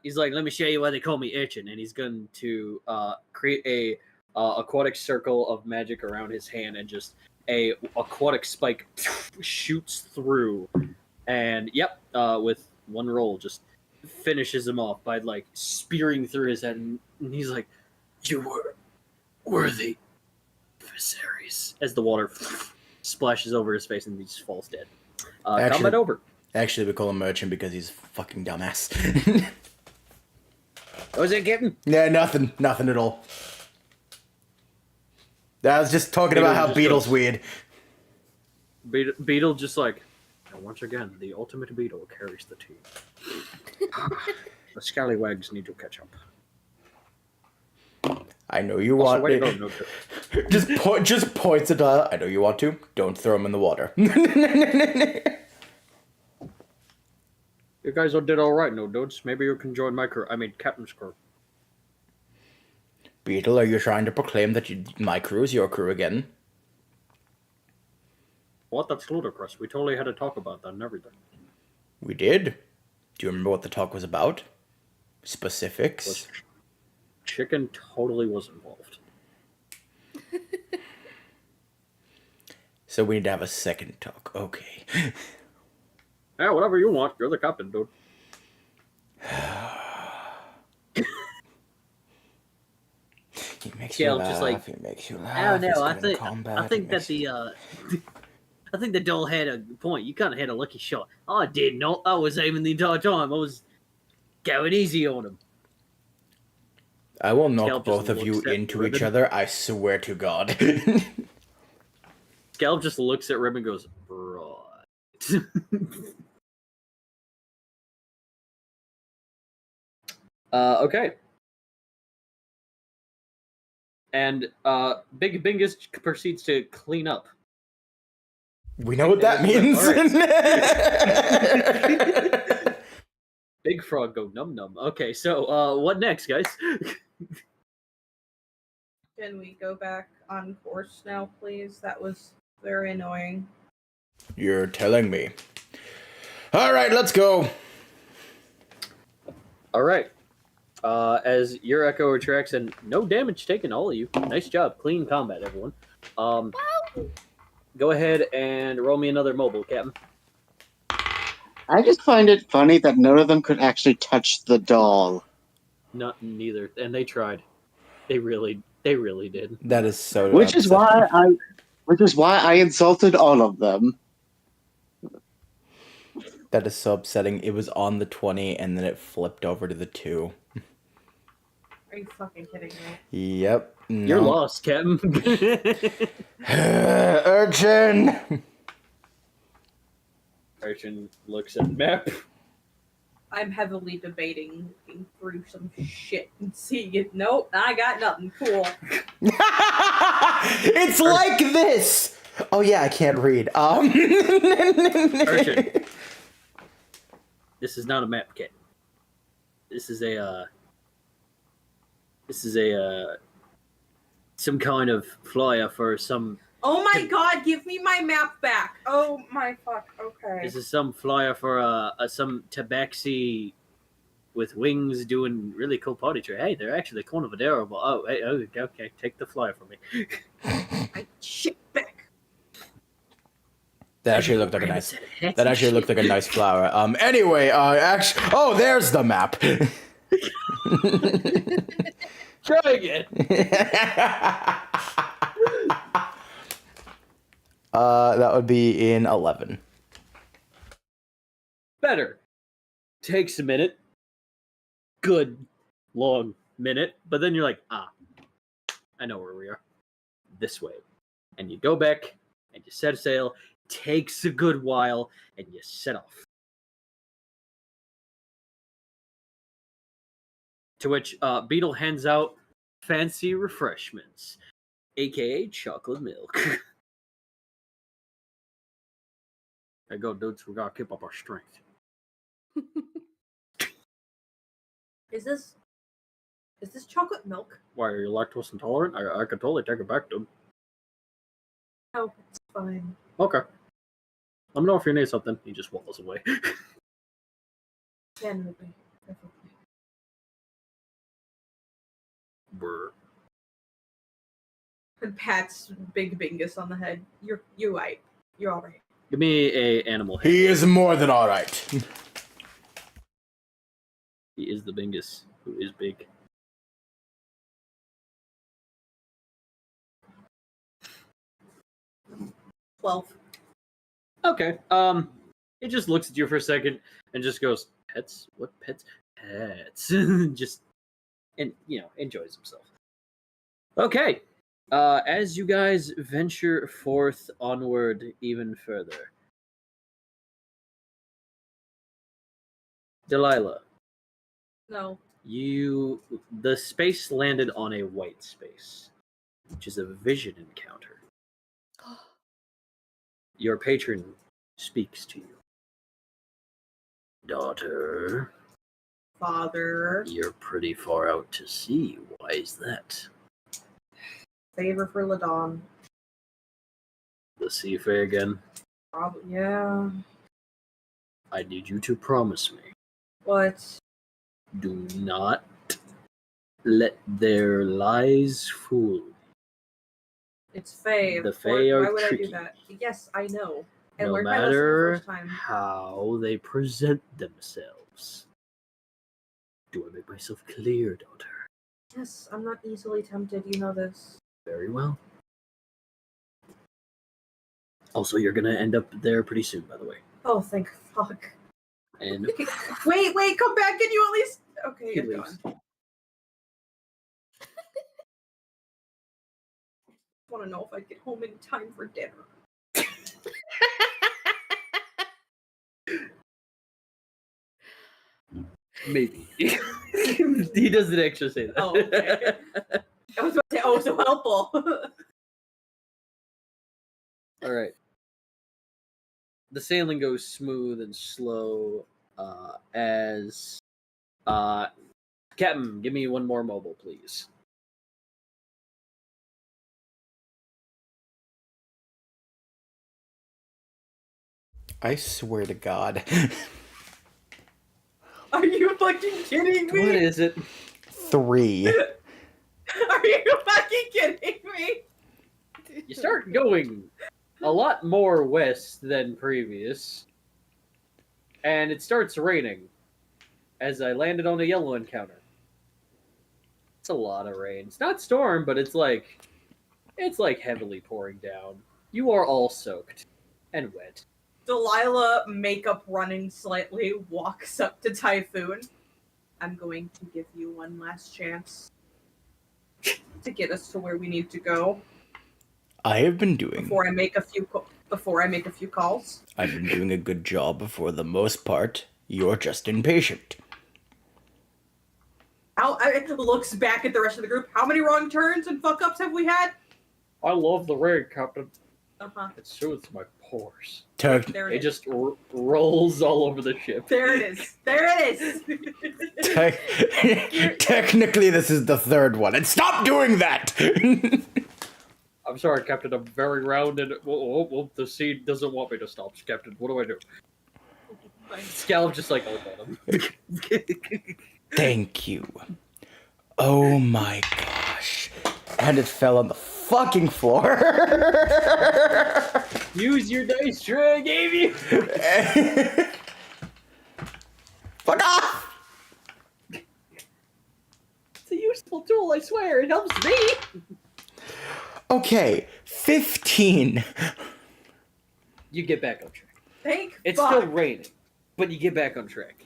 [SPEAKER 3] He's like, let me show you why they call me Urchin. And he's going to create a aquatic circle of magic around his hand, and just a aquatic spike shoots through. And yep, with one roll, just finishes him off by like spearing through his head. And he's like, you were worthy, Viserys. As the water splashes over his face and he just falls dead. Combat over.
[SPEAKER 2] Actually, we call him Merchant because he's a fucking dumbass.
[SPEAKER 3] What was it, Kitten?
[SPEAKER 2] Yeah, nothing at all. I was just talking about how Beetle's weird.
[SPEAKER 3] Beetle just like, and once again, the ultimate Beetle carries the team. The scallywags need to catch up.
[SPEAKER 2] I know you
[SPEAKER 3] Also,
[SPEAKER 2] want
[SPEAKER 3] way
[SPEAKER 2] it.
[SPEAKER 3] to go, no
[SPEAKER 2] Just points at I know you want to. Don't throw him in the water.
[SPEAKER 3] You guys all did all right, no dudes. Maybe you can join my crew. I mean, Captain's crew.
[SPEAKER 2] Beetle, are you trying to proclaim that my crew is your crew again?
[SPEAKER 3] What? That's ludicrous. We totally had to talk about that and everything.
[SPEAKER 2] We did. Do you remember what the talk was about? Specifics?
[SPEAKER 3] Chicken totally was involved.
[SPEAKER 2] So we need to have a second talk. Okay.
[SPEAKER 3] Yeah, whatever you want. You're the captain, dude.
[SPEAKER 2] He makes you laugh.
[SPEAKER 3] Just like,
[SPEAKER 2] he makes you laugh.
[SPEAKER 3] I don't know. I think that I think the doll had a point. You kind of had a lucky shot. I did not. I was aiming the entire time. I was going easy on him.
[SPEAKER 2] I will knock both of you into each other. I swear to God.
[SPEAKER 3] Scallop just looks at Ribbon and goes, right. Okay. And Big Bingus proceeds to clean up.
[SPEAKER 2] We know what that means.
[SPEAKER 3] Right. Big Frog go num num. Okay, so what next, guys?
[SPEAKER 1] Can we go back on course now, please? That was very annoying.
[SPEAKER 2] You're telling me. All right, let's go.
[SPEAKER 3] All right. As your echo retracts and no damage taken, all of you. Nice job. Clean combat, everyone. Go ahead and roll me another mobile, Captain.
[SPEAKER 5] I just find it funny that none of them could actually touch the doll.
[SPEAKER 3] Neither. And they tried. They really did.
[SPEAKER 2] That is so
[SPEAKER 5] Which is why I insulted all of them.
[SPEAKER 2] That is so upsetting. It was on the 20 and then it flipped over to the 2.
[SPEAKER 1] Are you fucking kidding me?
[SPEAKER 2] Yep. No.
[SPEAKER 3] You're lost, Captain.
[SPEAKER 2] Urchin!
[SPEAKER 3] Urchin looks at the map.
[SPEAKER 1] I'm heavily debating looking through some shit and seeing it. Nope, I got nothing. Cool.
[SPEAKER 2] It's like this! Oh yeah, I can't read.
[SPEAKER 3] Urchin. This is not a map, Captain. This is a some kind of flyer for some.
[SPEAKER 1] Oh my god, give me my map back. Oh my fuck, okay.
[SPEAKER 3] This is some flyer for some tabaxi with wings doing really cool potty trick. Hey, they're actually kind of adorable. Oh, hey, okay, take the flyer from me.
[SPEAKER 1] I shit back.
[SPEAKER 2] That actually looked like a nice. That actually looked like a nice flower. Anyway, actually, oh, there's the map.
[SPEAKER 3] Try again.
[SPEAKER 2] That would be in 11.
[SPEAKER 3] Better. Takes a minute. Good long minute, but then you're like, I know where we are. This way. And you go back and you set sail. Takes a good while and you set off. To which Beetle hands out fancy refreshments, aka chocolate milk. There you go, dudes. We gotta keep up our strength.
[SPEAKER 1] Is this chocolate milk?
[SPEAKER 3] Why, are you lactose intolerant? I could totally take it back, dude.
[SPEAKER 1] Oh, it's fine.
[SPEAKER 3] Okay. Let me know if you need something. He just waddles away.
[SPEAKER 1] Yeah, no, definitely.
[SPEAKER 3] Brr.
[SPEAKER 1] And pats Big Bingus on the head. You're right. You're all right.
[SPEAKER 3] Give me a animal head.
[SPEAKER 2] He is more than all right.
[SPEAKER 3] He is the Bingus, who is big.
[SPEAKER 1] $12.
[SPEAKER 3] Okay. He just looks at you for a second and just goes, "Pets? What pets? Pets." Just, and enjoys himself. Okay. As you guys venture forth onward even further, Delilah,
[SPEAKER 1] No.
[SPEAKER 3] the space landed on a white space, which is a vision encounter. Your patron speaks to you. Daughter.
[SPEAKER 1] Father.
[SPEAKER 3] You're pretty far out to sea. Why is that?
[SPEAKER 1] Favor for Ladon.
[SPEAKER 3] The sea fae again?
[SPEAKER 1] Probably, yeah.
[SPEAKER 3] I need you to promise me.
[SPEAKER 1] What?
[SPEAKER 3] Do not let their lies fool you.
[SPEAKER 1] It's Fae.
[SPEAKER 3] The Fae are
[SPEAKER 1] Why would
[SPEAKER 3] tricky.
[SPEAKER 1] I do that? Yes, I know. I
[SPEAKER 3] No
[SPEAKER 1] learned my lesson the
[SPEAKER 3] matter
[SPEAKER 1] first time.
[SPEAKER 3] how they present themselves. Do I make myself clear, daughter?
[SPEAKER 1] Yes, I'm not easily tempted. You know this.
[SPEAKER 3] Very well. Also, you're gonna end up there pretty soon, by the way.
[SPEAKER 1] Oh, thank fuck.
[SPEAKER 3] And
[SPEAKER 1] Wait, come back. Can you at least? Okay,
[SPEAKER 3] he
[SPEAKER 1] you're
[SPEAKER 3] leaves.
[SPEAKER 1] gone. I want to know if I get home in time for dinner.
[SPEAKER 3] Maybe. He doesn't actually say that.
[SPEAKER 1] Oh, okay. I was about to say, oh, so helpful.
[SPEAKER 3] All right. The sailing goes smooth and slow as Captain, give me one more mobile, please.
[SPEAKER 2] I swear to God.
[SPEAKER 1] Are you fucking kidding me?
[SPEAKER 3] What is it?
[SPEAKER 2] 3.
[SPEAKER 1] Are you fucking kidding me?
[SPEAKER 3] You start going a lot more west than previous, and it starts raining as I landed on a yellow encounter. It's a lot of rain. It's not storm, but it's like heavily pouring down. You are all soaked and wet.
[SPEAKER 1] Delilah, makeup running slightly, walks up to Typhoon. I'm going to give you one last chance to get us to where we need to go.
[SPEAKER 2] I have been doing.
[SPEAKER 1] Before I make a few calls.
[SPEAKER 2] I've been doing a good job for the most part. You're just impatient.
[SPEAKER 1] It looks back at the rest of the group. How many wrong turns and fuck ups have we had?
[SPEAKER 3] I love the rain, Captain.
[SPEAKER 1] Uh-huh.
[SPEAKER 3] It soothes my horse.
[SPEAKER 1] There
[SPEAKER 3] It
[SPEAKER 1] it is.
[SPEAKER 3] just rolls all over the ship.
[SPEAKER 1] There it is. There it is.
[SPEAKER 2] Technically, this is the third one. And stop doing that!
[SPEAKER 3] I'm sorry, Captain. I'm very rounded. Well, the sea doesn't want me to stop, Captain. What do I do? Scallop just like, oh, got him.
[SPEAKER 2] Thank you. Oh my gosh. And it fell on the fucking floor.
[SPEAKER 3] Use your dice tray I gave you.
[SPEAKER 2] Fuck off!
[SPEAKER 3] It's a useful tool, I swear. It helps me.
[SPEAKER 2] Okay, 15.
[SPEAKER 3] You get back on track.
[SPEAKER 1] Thank
[SPEAKER 3] It's
[SPEAKER 1] fuck.
[SPEAKER 3] still raining, but you get back on track.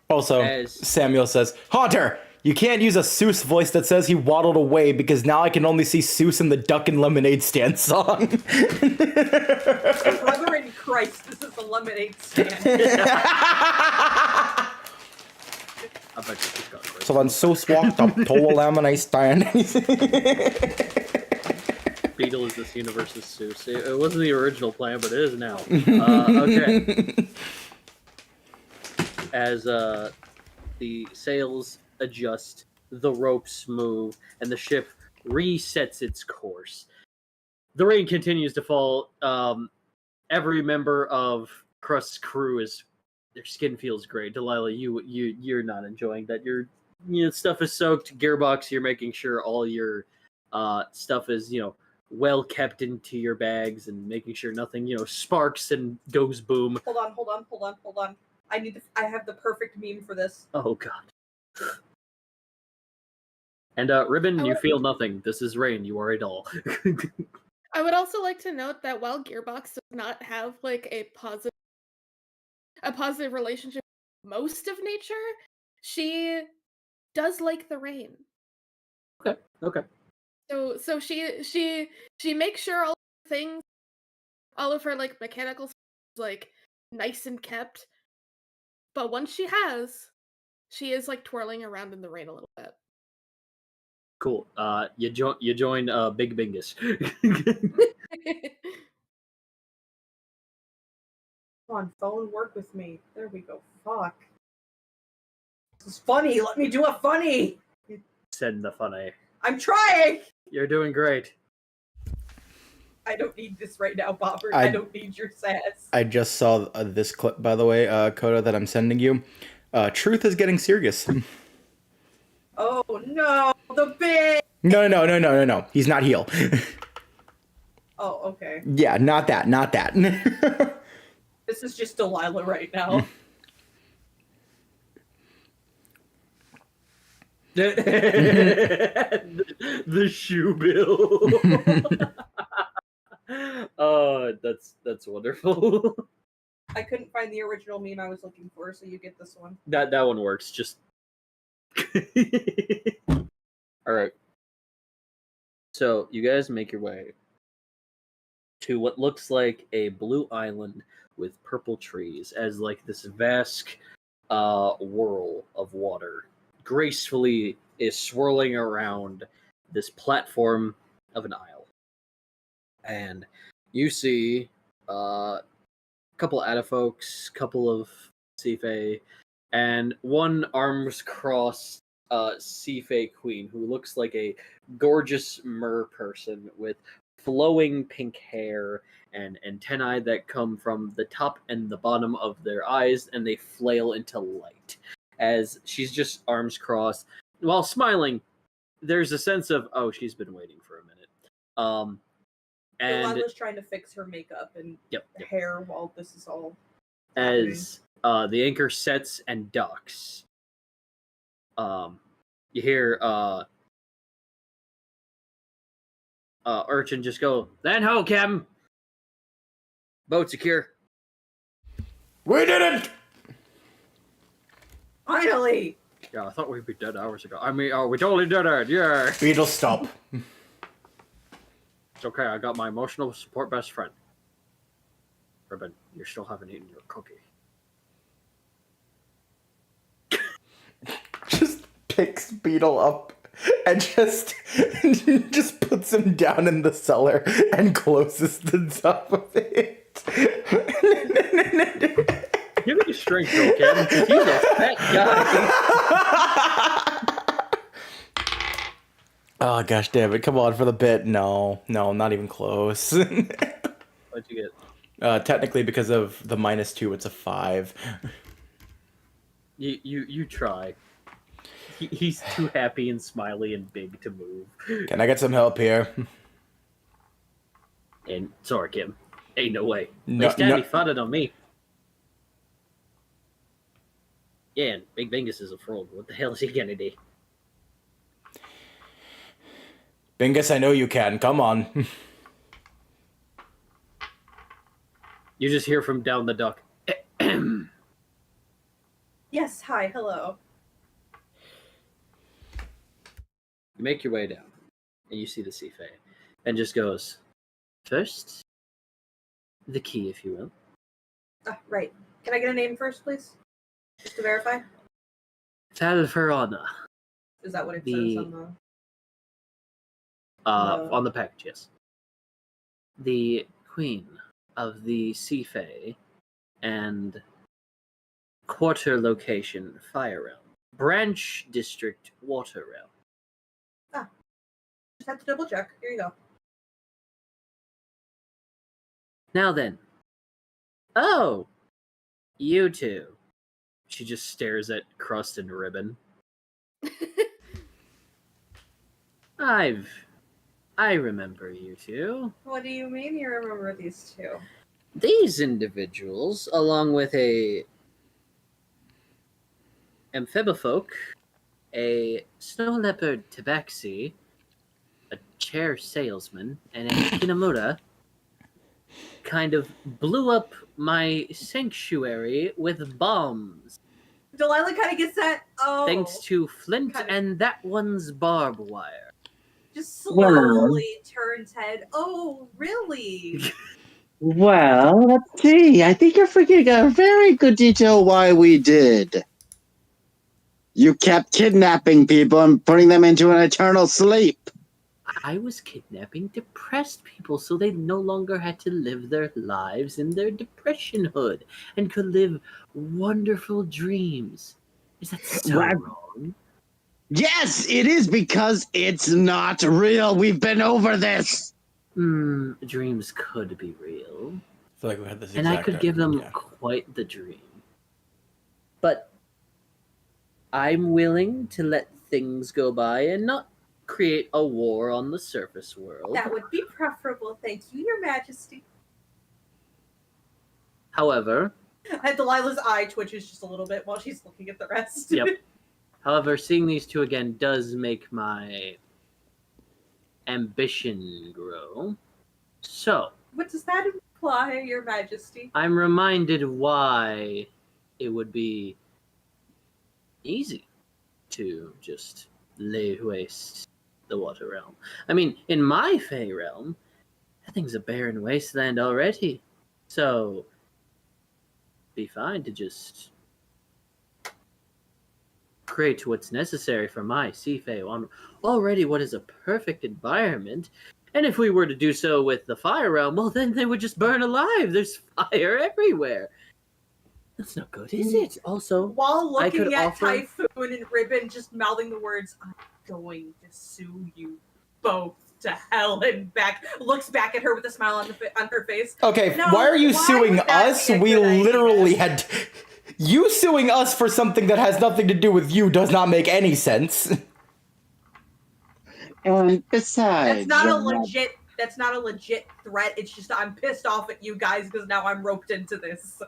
[SPEAKER 2] Also, Samuel says, Haunter, you can't use a Seuss voice that says he waddled away because now I can only see Seuss in the Duck and Lemonade Stand song.
[SPEAKER 1] Brother in Christ, this is a lemonade stand.
[SPEAKER 3] I bet you just got crazy.
[SPEAKER 2] So when Seuss walked up to a lemonade stand,
[SPEAKER 3] Beetle is this universe's Seuss. It wasn't the original plan, but it is now. Okay. As the sails adjust, the ropes move, and the ship resets its course. The rain continues to fall. Every member of Crust's crew their skin feels great. Delilah, you're not enjoying that. Your stuff is soaked. Gearbox, you're making sure all your stuff is well kept into your bags and making sure nothing sparks and goes boom.
[SPEAKER 1] Hold on. I have the perfect meme for this.
[SPEAKER 3] Oh god. And Ribbon, you feel nothing. This is rain. You are a doll.
[SPEAKER 4] I would also like to note that while Gearbox does not have like a positive relationship with most of nature, she does like the rain.
[SPEAKER 3] Okay.
[SPEAKER 4] So she makes sure all of her like mechanical stuff is like nice and kept. But once she is like twirling around in the rain a little bit.
[SPEAKER 3] Cool. You join Big Bingus.
[SPEAKER 1] Come on, phone, work with me. There we go. Fuck. This is funny. Let me do a funny.
[SPEAKER 3] Send the funny.
[SPEAKER 1] I'm trying.
[SPEAKER 3] You're doing great.
[SPEAKER 1] I don't need this right now, Bobber. I don't need your sass.
[SPEAKER 2] I just saw this clip, by the way, Coda, that I'm sending you. Truth is getting serious.
[SPEAKER 1] Oh no, the big.
[SPEAKER 2] No. He's not heel.
[SPEAKER 1] Oh, okay.
[SPEAKER 2] Yeah, not that.
[SPEAKER 1] This is just Delilah right now.
[SPEAKER 3] The shoe bill. Oh, that's wonderful.
[SPEAKER 1] I couldn't find the original meme I was looking for, so you get this one.
[SPEAKER 3] That one works. Just all right. So you guys make your way to what looks like a blue island with purple trees, as like this vast whirl of water gracefully is swirling around this platform of an isle. And you see a couple of folks, couple of Sife, and one arms crossed Sife queen who looks like a gorgeous mer person with flowing pink hair and antennae that come from the top and the bottom of their eyes, and they flail into light as she's just arms crossed while smiling. There's a sense of, oh, she's been waiting for a minute. And
[SPEAKER 1] Delilah's trying to fix her makeup and hair while this is all
[SPEAKER 3] as the anchor sets and docks, you hear Urchin just go, "Then ho, Captain. Boat secure."
[SPEAKER 2] We did it!
[SPEAKER 1] Finally!
[SPEAKER 3] Yeah, I thought we'd be dead hours ago. I mean, we totally did it. Yeah.
[SPEAKER 2] Beetle, stop.
[SPEAKER 3] It's okay. I got my emotional support best friend. Ribbon, you still haven't eaten your cookie.
[SPEAKER 2] Just picks Beetle up and just puts him down in the cellar and closes the top of it.
[SPEAKER 3] Give me a strength roll, Kevin, because he's a fat guy.
[SPEAKER 2] Oh gosh damn it, come on for the bit. No, not even close.
[SPEAKER 3] What'd you
[SPEAKER 2] get? Technically because of the -2, it's a 5.
[SPEAKER 3] You try. He's too happy and smiley and big to move.
[SPEAKER 2] Can I get some help here?
[SPEAKER 3] And sorry, Kim. Ain't no way.
[SPEAKER 2] No,
[SPEAKER 3] They stand me funded on me. Yeah, and Big Bingus is a fraud. What the hell is he gonna do?
[SPEAKER 2] Bingus, I know you can. Come on.
[SPEAKER 3] You just hear from down the dock.
[SPEAKER 1] Yes, hi, hello.
[SPEAKER 3] You make your way down, and you see the sea fae, and just goes, first, the key, if you will.
[SPEAKER 1] Right. Can I get a name first, please? Just to verify?
[SPEAKER 3] Falferana.
[SPEAKER 1] Is that what it says
[SPEAKER 3] on the package, yes. The queen of the sea fae and quarter location fire realm. Branch district water realm.
[SPEAKER 1] Just have to double check. Here you go.
[SPEAKER 3] Now then. Oh! You two. She just stares at Crust and Ribbon. I remember you two.
[SPEAKER 1] What do you mean you remember these two?
[SPEAKER 3] These individuals, along with a amphibifolk, a snow leopard tabaxi, a chair salesman, and a kinamura, kind of blew up my sanctuary with bombs.
[SPEAKER 1] Delilah kind of gets that. Oh.
[SPEAKER 3] Thanks to Flint and that one's barbed wire.
[SPEAKER 1] Just slowly turns head. Oh, really?
[SPEAKER 5] Well, let's see. I think you're forgetting a very good detail why we did. You kept kidnapping people and putting them into an eternal sleep.
[SPEAKER 3] I was kidnapping depressed people so they no longer had to live their lives in their depression hood and could live wonderful dreams. Is that so wrong?
[SPEAKER 5] Yes, it is, because it's not real. We've been over this.
[SPEAKER 3] Dreams could be real.
[SPEAKER 2] I feel like we had this
[SPEAKER 3] and I could give them quite the dream. But I'm willing to let things go by and not create a war on the surface world.
[SPEAKER 1] That would be preferable, thank you, Your Majesty.
[SPEAKER 3] However...
[SPEAKER 1] And Delilah's eye twitches just a little bit while she's looking at the rest.
[SPEAKER 3] Yep. However, seeing these two again does make my ambition grow. So...
[SPEAKER 1] What does that imply, Your Majesty?
[SPEAKER 3] I'm reminded why it would be easy to just lay waste the water realm. I mean, in my Fey realm, that thing's a barren wasteland already. So, be fine to just create what's necessary for my Sea Fey on already what is a perfect environment. And if we were to do so with the fire realm, well, then they would just burn alive. There's fire everywhere. That's not good, is it? Also,
[SPEAKER 1] while looking at Typhoon and Ribbon just mouthing the words, I'm going to sue you both to hell and back, looks back at her with a smile on her face.
[SPEAKER 2] Okay, why are you suing us? We literally had... You suing us for something that has nothing to do with you does not make any sense.
[SPEAKER 5] And besides...
[SPEAKER 1] That's not a legit threat. It's just I'm pissed off at you guys because now I'm roped into this.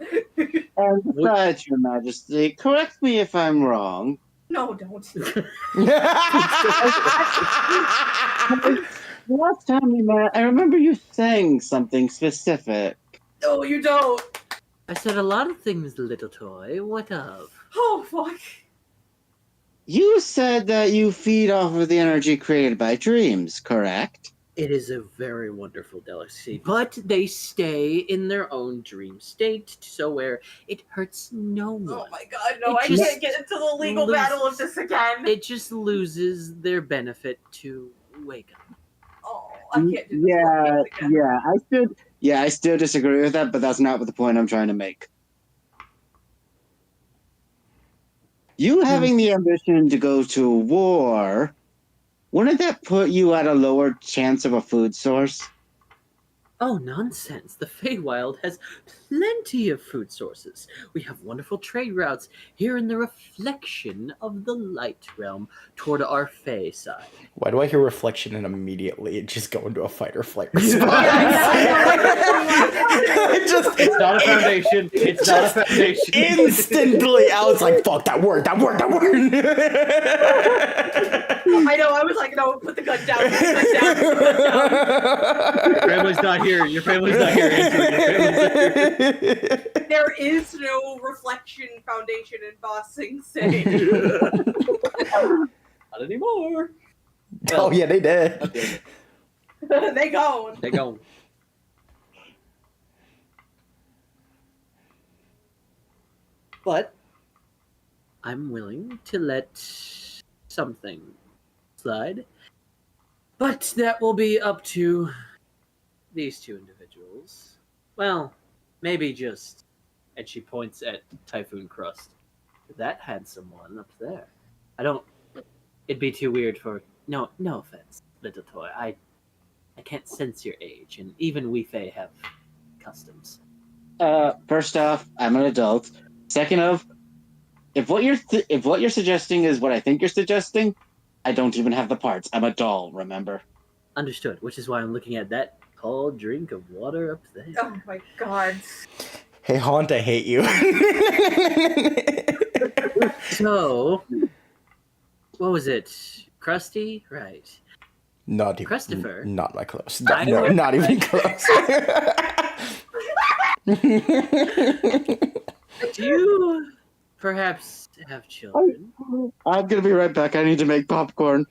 [SPEAKER 5] And besides, Your Majesty, correct me if I'm wrong.
[SPEAKER 1] No, don't.
[SPEAKER 5] Last time we met, I remember you saying something specific.
[SPEAKER 1] No, you don't.
[SPEAKER 3] I said a lot of things, little toy. What of?
[SPEAKER 1] Oh, fuck.
[SPEAKER 5] You said that you feed off of the energy created by dreams, correct?
[SPEAKER 3] It is a very wonderful delicacy, but they stay in their own dream state, so where it hurts no one.
[SPEAKER 1] Oh my god, no, I can't get into the legal battle of this again.
[SPEAKER 3] It just loses their benefit to wake up.
[SPEAKER 1] Oh, I can't do this again.
[SPEAKER 5] I still disagree with that, but that's not the point I'm trying to make. You having the ambition to go to war, wouldn't that put you at a lower chance of a food source?
[SPEAKER 7] Oh, nonsense. The Feywild has plenty of food sources. We have wonderful trade routes here in the reflection of the light realm toward our Fey side.
[SPEAKER 2] Why do I hear reflection and immediately just go into a fight or flight response?
[SPEAKER 3] It's not a foundation. It's not a foundation.
[SPEAKER 2] Instantly, I was like, fuck that word.
[SPEAKER 1] I know, I was like, no, put the gun down,
[SPEAKER 3] Your family's not here. Your family's not here. Answer it.
[SPEAKER 1] There is no reflection foundation in Bossing City.
[SPEAKER 3] Not anymore.
[SPEAKER 2] Oh, yeah, they did.
[SPEAKER 3] Okay.
[SPEAKER 1] They gone.
[SPEAKER 3] They gone.
[SPEAKER 7] But I'm willing to let something slide. But that will be up to these two individuals. Well, maybe just. And she points at Typhoon Crust. That handsome one up there. It'd be too weird for. No offense, little toy. I can't sense your age, and even we Fae have customs.
[SPEAKER 5] First off, I'm an adult. Second off, if what you're suggesting is what I think you're suggesting, I don't even have the parts. I'm a doll, remember?
[SPEAKER 7] Understood, which is why I'm looking at that cold drink of water up there.
[SPEAKER 1] Oh my god.
[SPEAKER 2] Hey, Haunt, I hate you.
[SPEAKER 7] So, what was it? Krusty? Right.
[SPEAKER 2] Not even.
[SPEAKER 7] Christopher.
[SPEAKER 2] Not my close. No, not even close.
[SPEAKER 7] Do you perhaps have children?
[SPEAKER 5] I'm gonna be right back. I need to make popcorn.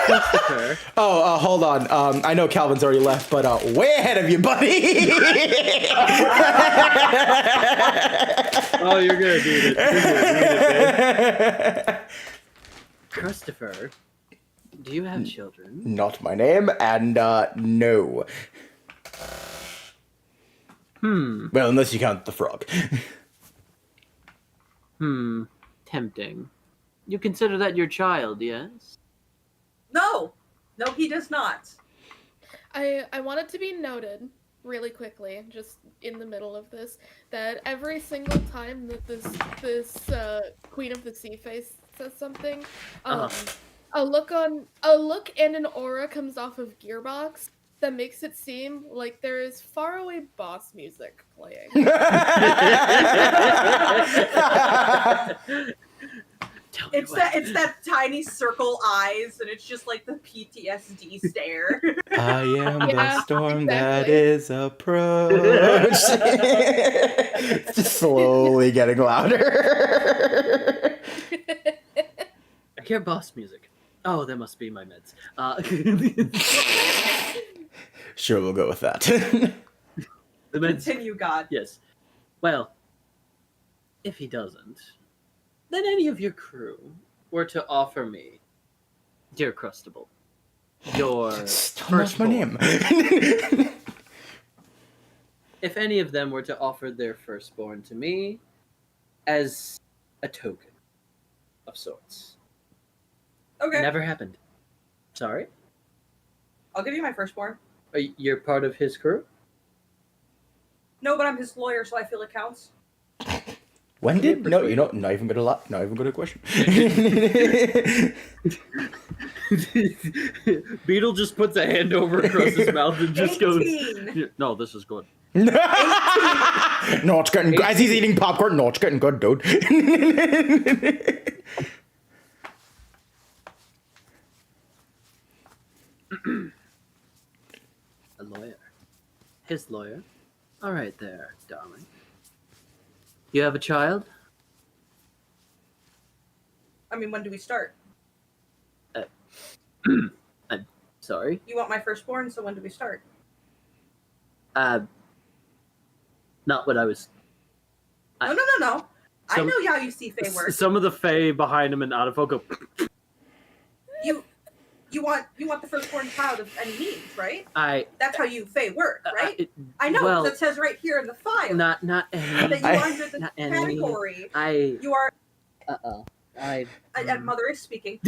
[SPEAKER 7] Christopher.
[SPEAKER 2] Hold on. I know Calvin's already left, but way ahead of you, buddy.
[SPEAKER 3] Oh, you're gonna do it.
[SPEAKER 7] Christopher, do you have children?
[SPEAKER 2] Not my name, and no. Well, unless you count the frog.
[SPEAKER 7] Tempting. You consider that your child, yes?
[SPEAKER 1] No, he does not.
[SPEAKER 4] I want it to be noted really quickly, just in the middle of this, that every single time that this Queen of the Sea Face says something, a look and an aura comes off of Gearbox that makes it seem like there is faraway boss music playing.
[SPEAKER 1] It's that tiny circle eyes, and it's just like the PTSD stare.
[SPEAKER 2] I am
[SPEAKER 4] Yeah,
[SPEAKER 2] the storm that
[SPEAKER 4] exactly.
[SPEAKER 2] is approaching. It's just slowly getting louder.
[SPEAKER 7] I hear boss music. Oh, that must be my meds.
[SPEAKER 2] Sure, we'll go with that.
[SPEAKER 7] The meds.
[SPEAKER 1] Continue, God.
[SPEAKER 7] Yes. Well, if he doesn't, then any of your crew were to offer me, dear Crustable, your
[SPEAKER 2] That's my name.
[SPEAKER 7] if any of them were to offer their firstborn to me as a token of sorts.
[SPEAKER 1] Okay.
[SPEAKER 7] Never happened. Sorry?
[SPEAKER 1] I'll give you my firstborn.
[SPEAKER 7] You're part of his crew?
[SPEAKER 1] No, but I'm his lawyer, so I feel it counts.
[SPEAKER 2] When did no? You know, not even gonna question.
[SPEAKER 3] Beetle just puts a hand over across his mouth and just
[SPEAKER 1] 18.
[SPEAKER 3] goes, "No, this is good."
[SPEAKER 2] No, it's getting good. As he's eating popcorn, no, it's getting good, dude.
[SPEAKER 7] A lawyer. His lawyer. All right there, darling. You have a child?
[SPEAKER 1] I mean, when do we start?
[SPEAKER 7] I'm sorry.
[SPEAKER 1] You want my firstborn, so when do we start?
[SPEAKER 7] Not what I was.
[SPEAKER 1] No. I know how you see Fae work.
[SPEAKER 3] Some of the Fae behind him and out of focus.
[SPEAKER 1] You want the firstborn child of any means, right?
[SPEAKER 7] That's
[SPEAKER 1] how you Fae work, right? I know, well, it says right here in the file.
[SPEAKER 7] Not any.
[SPEAKER 1] That you are under the category. You are. Mother is speaking.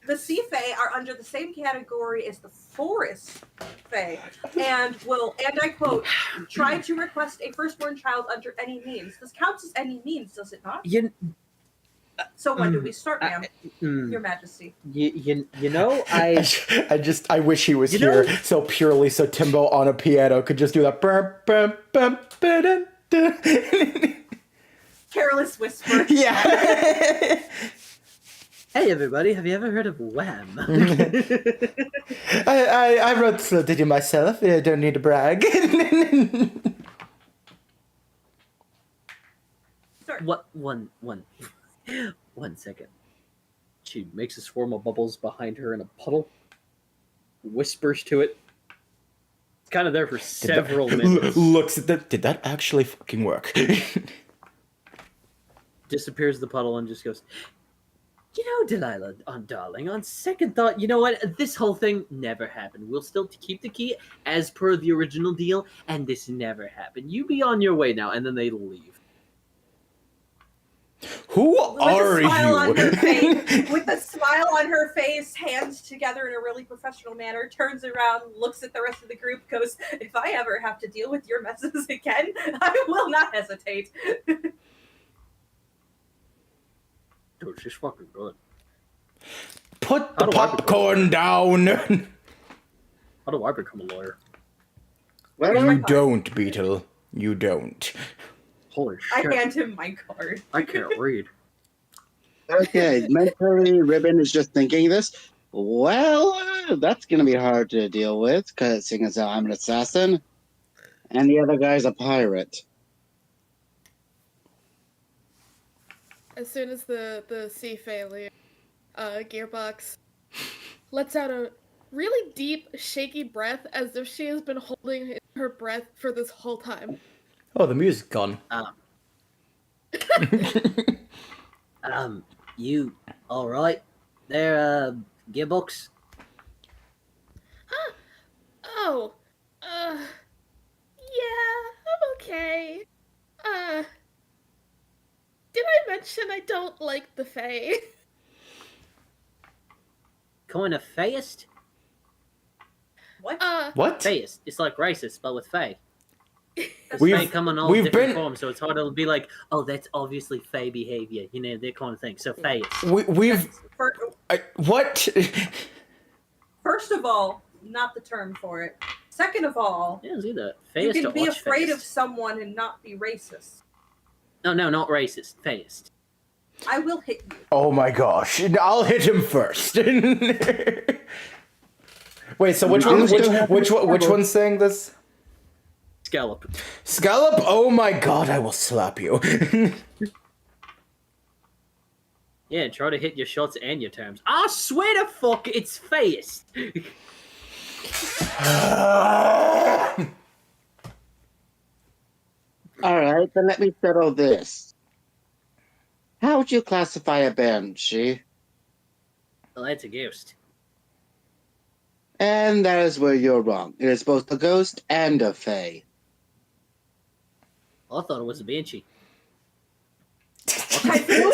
[SPEAKER 1] The Sea Fae are under the same category as the Forest Fae, and I quote, try to request a firstborn child under any means. This counts as any means, does it not? So when do we start, ma'am? Your Majesty.
[SPEAKER 7] You know,
[SPEAKER 2] I wish he was here so purely so Timbo on a piano could just do that.
[SPEAKER 1] Careless whisper.
[SPEAKER 2] Yeah.
[SPEAKER 6] Hey everybody, have you ever heard of Wham?
[SPEAKER 2] I wrote Slow Did You myself. I don't need to brag.
[SPEAKER 1] Sorry.
[SPEAKER 6] One second.
[SPEAKER 3] She makes a swarm of bubbles behind her in a puddle, whispers to it. It's kind of there for several minutes.
[SPEAKER 2] Looks at that. Did that actually fucking work?
[SPEAKER 7] Disappears the puddle and just goes, you know, Delilah, darling, on second thought, you know what? This whole thing never happened. We'll still keep the key as per the original deal, and this never happened. You be on your way now. And then they leave.
[SPEAKER 2] Who are you?
[SPEAKER 1] With a smile on her face, hands together in a really professional manner, turns around, looks at the rest of the group, goes, if I ever have to deal with your messes again, I will not hesitate.
[SPEAKER 3] Dude, she's fucking good.
[SPEAKER 2] Put the popcorn down.
[SPEAKER 3] How do I become a lawyer?
[SPEAKER 2] You don't, Beetle. You don't.
[SPEAKER 3] Holy shit.
[SPEAKER 1] I hand him my card.
[SPEAKER 3] I can't read.
[SPEAKER 5] Okay, mentally, Ribbon is just thinking this. Well, that's going to be hard to deal with, because seeing as how I'm an assassin, and the other guy's a pirate.
[SPEAKER 4] As soon as the sea failure, Gearbox lets out a really deep, shaky breath as if she has been holding her breath for this whole time.
[SPEAKER 2] Oh, the music's gone.
[SPEAKER 6] You alright there, Gearbox?
[SPEAKER 4] Yeah, I'm okay. Did I mention I don't like the Fae?
[SPEAKER 6] Kind of Faeist?
[SPEAKER 1] What?
[SPEAKER 2] What?
[SPEAKER 6] Faeist. It's like racist, but with Fae.
[SPEAKER 2] We've
[SPEAKER 6] Fae come in all
[SPEAKER 2] we've
[SPEAKER 6] different
[SPEAKER 2] been-
[SPEAKER 6] forms, so it's hard to be like, oh, that's obviously Fae behavior, you know, that kind of thing. So Faeist.
[SPEAKER 2] What?
[SPEAKER 1] First of all, not the term for it. Second of all,
[SPEAKER 6] Yeah, see that.
[SPEAKER 1] you
[SPEAKER 6] Faeist
[SPEAKER 1] can
[SPEAKER 6] or
[SPEAKER 1] be afraid of
[SPEAKER 6] Faeist?
[SPEAKER 1] someone and not be racist.
[SPEAKER 6] No, not racist. Faeist.
[SPEAKER 1] I will hit you.
[SPEAKER 2] Oh my gosh! I'll hit him first. Wait, so which one's saying this?
[SPEAKER 3] Scallop.
[SPEAKER 2] Scallop? Oh my god! I will slap you.
[SPEAKER 7] Yeah, try to hit your shots and your terms. I swear to fuck, it's Faeist.
[SPEAKER 5] Alright, then let me settle this. How would you classify a banshee?
[SPEAKER 6] Well, that's a ghost.
[SPEAKER 5] And that is where you're wrong. It is both a ghost and a fae.
[SPEAKER 6] I thought it was a banshee.
[SPEAKER 2] Typhoon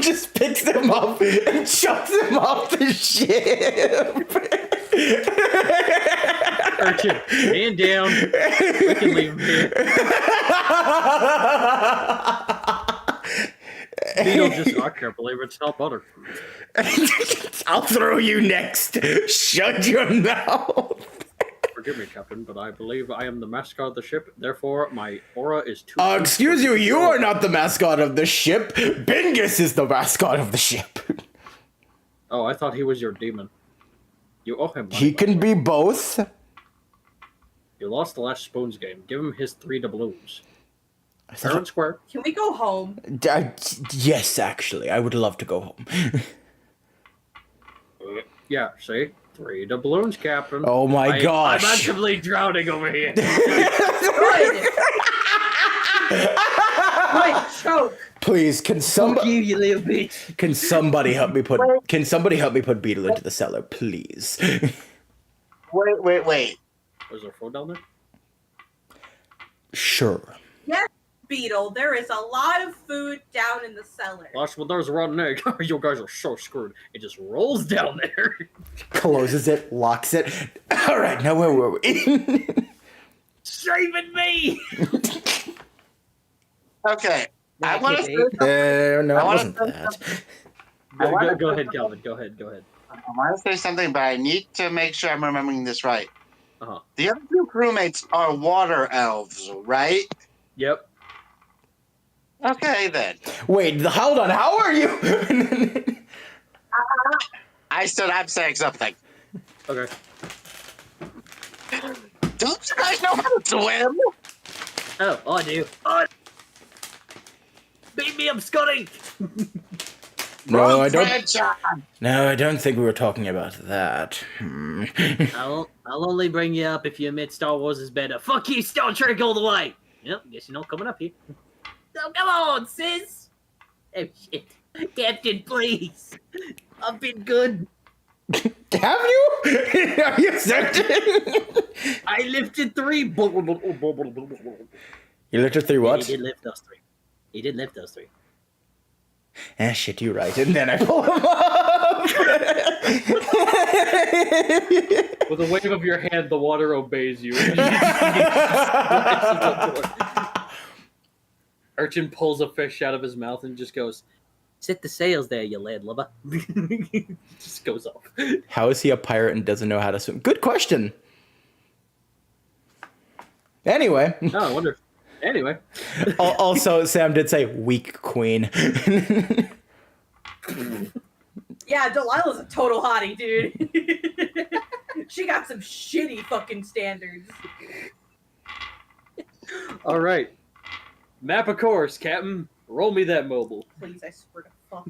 [SPEAKER 2] just picks him up and chucks him off the ship.
[SPEAKER 7] Urchin, man down. We can leave him here. Beetle just, I can't believe it's not butter.
[SPEAKER 2] I'll throw you next. Shut your mouth.
[SPEAKER 3] Forgive me, Captain, but I believe I am the mascot of the ship. Therefore, my aura is too.
[SPEAKER 2] Excuse you. You are not the mascot of the ship. Bingus is the mascot of the ship.
[SPEAKER 3] Oh, I thought he was your demon. You owe him money.
[SPEAKER 2] He can be both.
[SPEAKER 3] You lost the last Spoons game. Give him his 3 doubloons. Fair
[SPEAKER 2] Can
[SPEAKER 3] and square.
[SPEAKER 1] Can we go home?
[SPEAKER 2] Yes, actually, I would love to go home.
[SPEAKER 3] Yeah, see? 3 doubloons, Captain.
[SPEAKER 2] Oh my gosh.
[SPEAKER 7] I'm actively drowning over here.
[SPEAKER 1] Good. Right, choke.
[SPEAKER 2] Please, can somebody?
[SPEAKER 7] You, you little bitch.
[SPEAKER 2] Can somebody help me put? Can somebody help me put Beetle into the cellar, please?
[SPEAKER 5] Wait.
[SPEAKER 3] Was there a phone down there?
[SPEAKER 2] Sure.
[SPEAKER 1] Yes, Beetle. There is a lot of food down in the cellar.
[SPEAKER 3] Gosh, well, there's a rotten egg. You guys are so screwed. It just rolls down there.
[SPEAKER 2] Closes it, locks it. All right, now where were we?
[SPEAKER 3] Saving me!
[SPEAKER 5] Okay. I want to say
[SPEAKER 2] No, it
[SPEAKER 5] I wanna
[SPEAKER 2] wasn't
[SPEAKER 5] say
[SPEAKER 2] that.
[SPEAKER 3] Go ahead, Calvin. Go ahead.
[SPEAKER 5] I want to say something, but I need to make sure I'm remembering this right.
[SPEAKER 3] Uh-huh.
[SPEAKER 5] The other two crewmates are water elves, right?
[SPEAKER 3] Yep.
[SPEAKER 5] Okay, then.
[SPEAKER 2] Wait, hold on. How are you?
[SPEAKER 5] I stood up saying something.
[SPEAKER 3] Okay.
[SPEAKER 5] Don't you guys know how to swim?
[SPEAKER 3] Oh, I do. Oh. Beat me up, Scotty!
[SPEAKER 2] No, I don't.
[SPEAKER 5] Franchise.
[SPEAKER 2] No, I don't think we were talking about that.
[SPEAKER 7] I'll only bring you up if you admit Star Wars is better. Fuck you, Star Trek all the way. Yep, guess you're not coming up here. Oh, come on, sis. Oh shit, Captain, please. I've been good.
[SPEAKER 2] Have you? Are you certain?
[SPEAKER 7] I lifted 3.
[SPEAKER 2] You lifted 3 what?
[SPEAKER 7] He did lift those 3. He did lift those 3.
[SPEAKER 2] Ah, shit, you're right. And then I pull him up.
[SPEAKER 3] With a wave of your hand, the water obeys you. Urchin pulls a fish out of his mouth and just goes,
[SPEAKER 7] Set the sails there, you lad lubber.
[SPEAKER 3] just goes off.
[SPEAKER 2] How is he a pirate and doesn't know how to swim? Good question. Anyway.
[SPEAKER 3] Oh, I wonder. Anyway.
[SPEAKER 2] Also, Sam did say weak queen.
[SPEAKER 1] Yeah, Delilah's a total hottie, dude. She got some shitty fucking standards.
[SPEAKER 3] All right. Map a course, Captain. Roll me that mobile.
[SPEAKER 1] Please, I swear to fuck.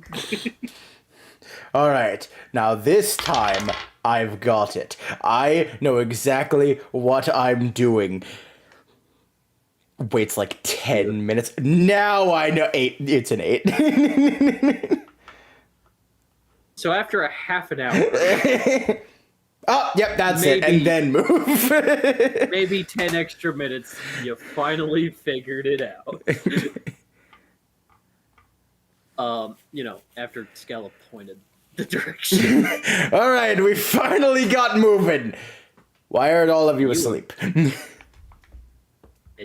[SPEAKER 2] All right. Now this time I've got it. I know exactly what I'm doing. Waits like 10 minutes. Now I know 8. It's an 8.
[SPEAKER 3] So after a half an hour,
[SPEAKER 2] oh, yep, that's it. And then move.
[SPEAKER 3] maybe 10 extra minutes, you finally figured it out. After Scallop pointed the direction.
[SPEAKER 2] All right, we finally got moving. Why aren't all of you asleep?
[SPEAKER 7] And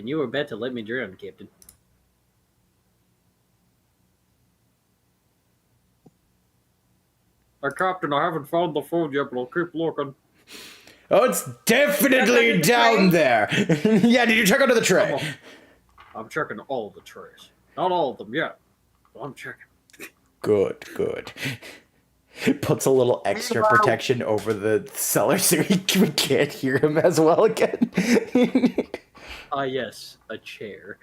[SPEAKER 7] you were bet to let me drown, Captain.
[SPEAKER 3] Captain, I haven't found the food yet, but I'll keep looking.
[SPEAKER 2] Oh, it's definitely down there. Yeah, did you check under the tray?
[SPEAKER 3] I'm checking all the trays. Not all of them yet, but I'm checking.
[SPEAKER 2] Good. Puts a little extra protection over the cellar so we can't hear him as well again.
[SPEAKER 3] Yes, a chair.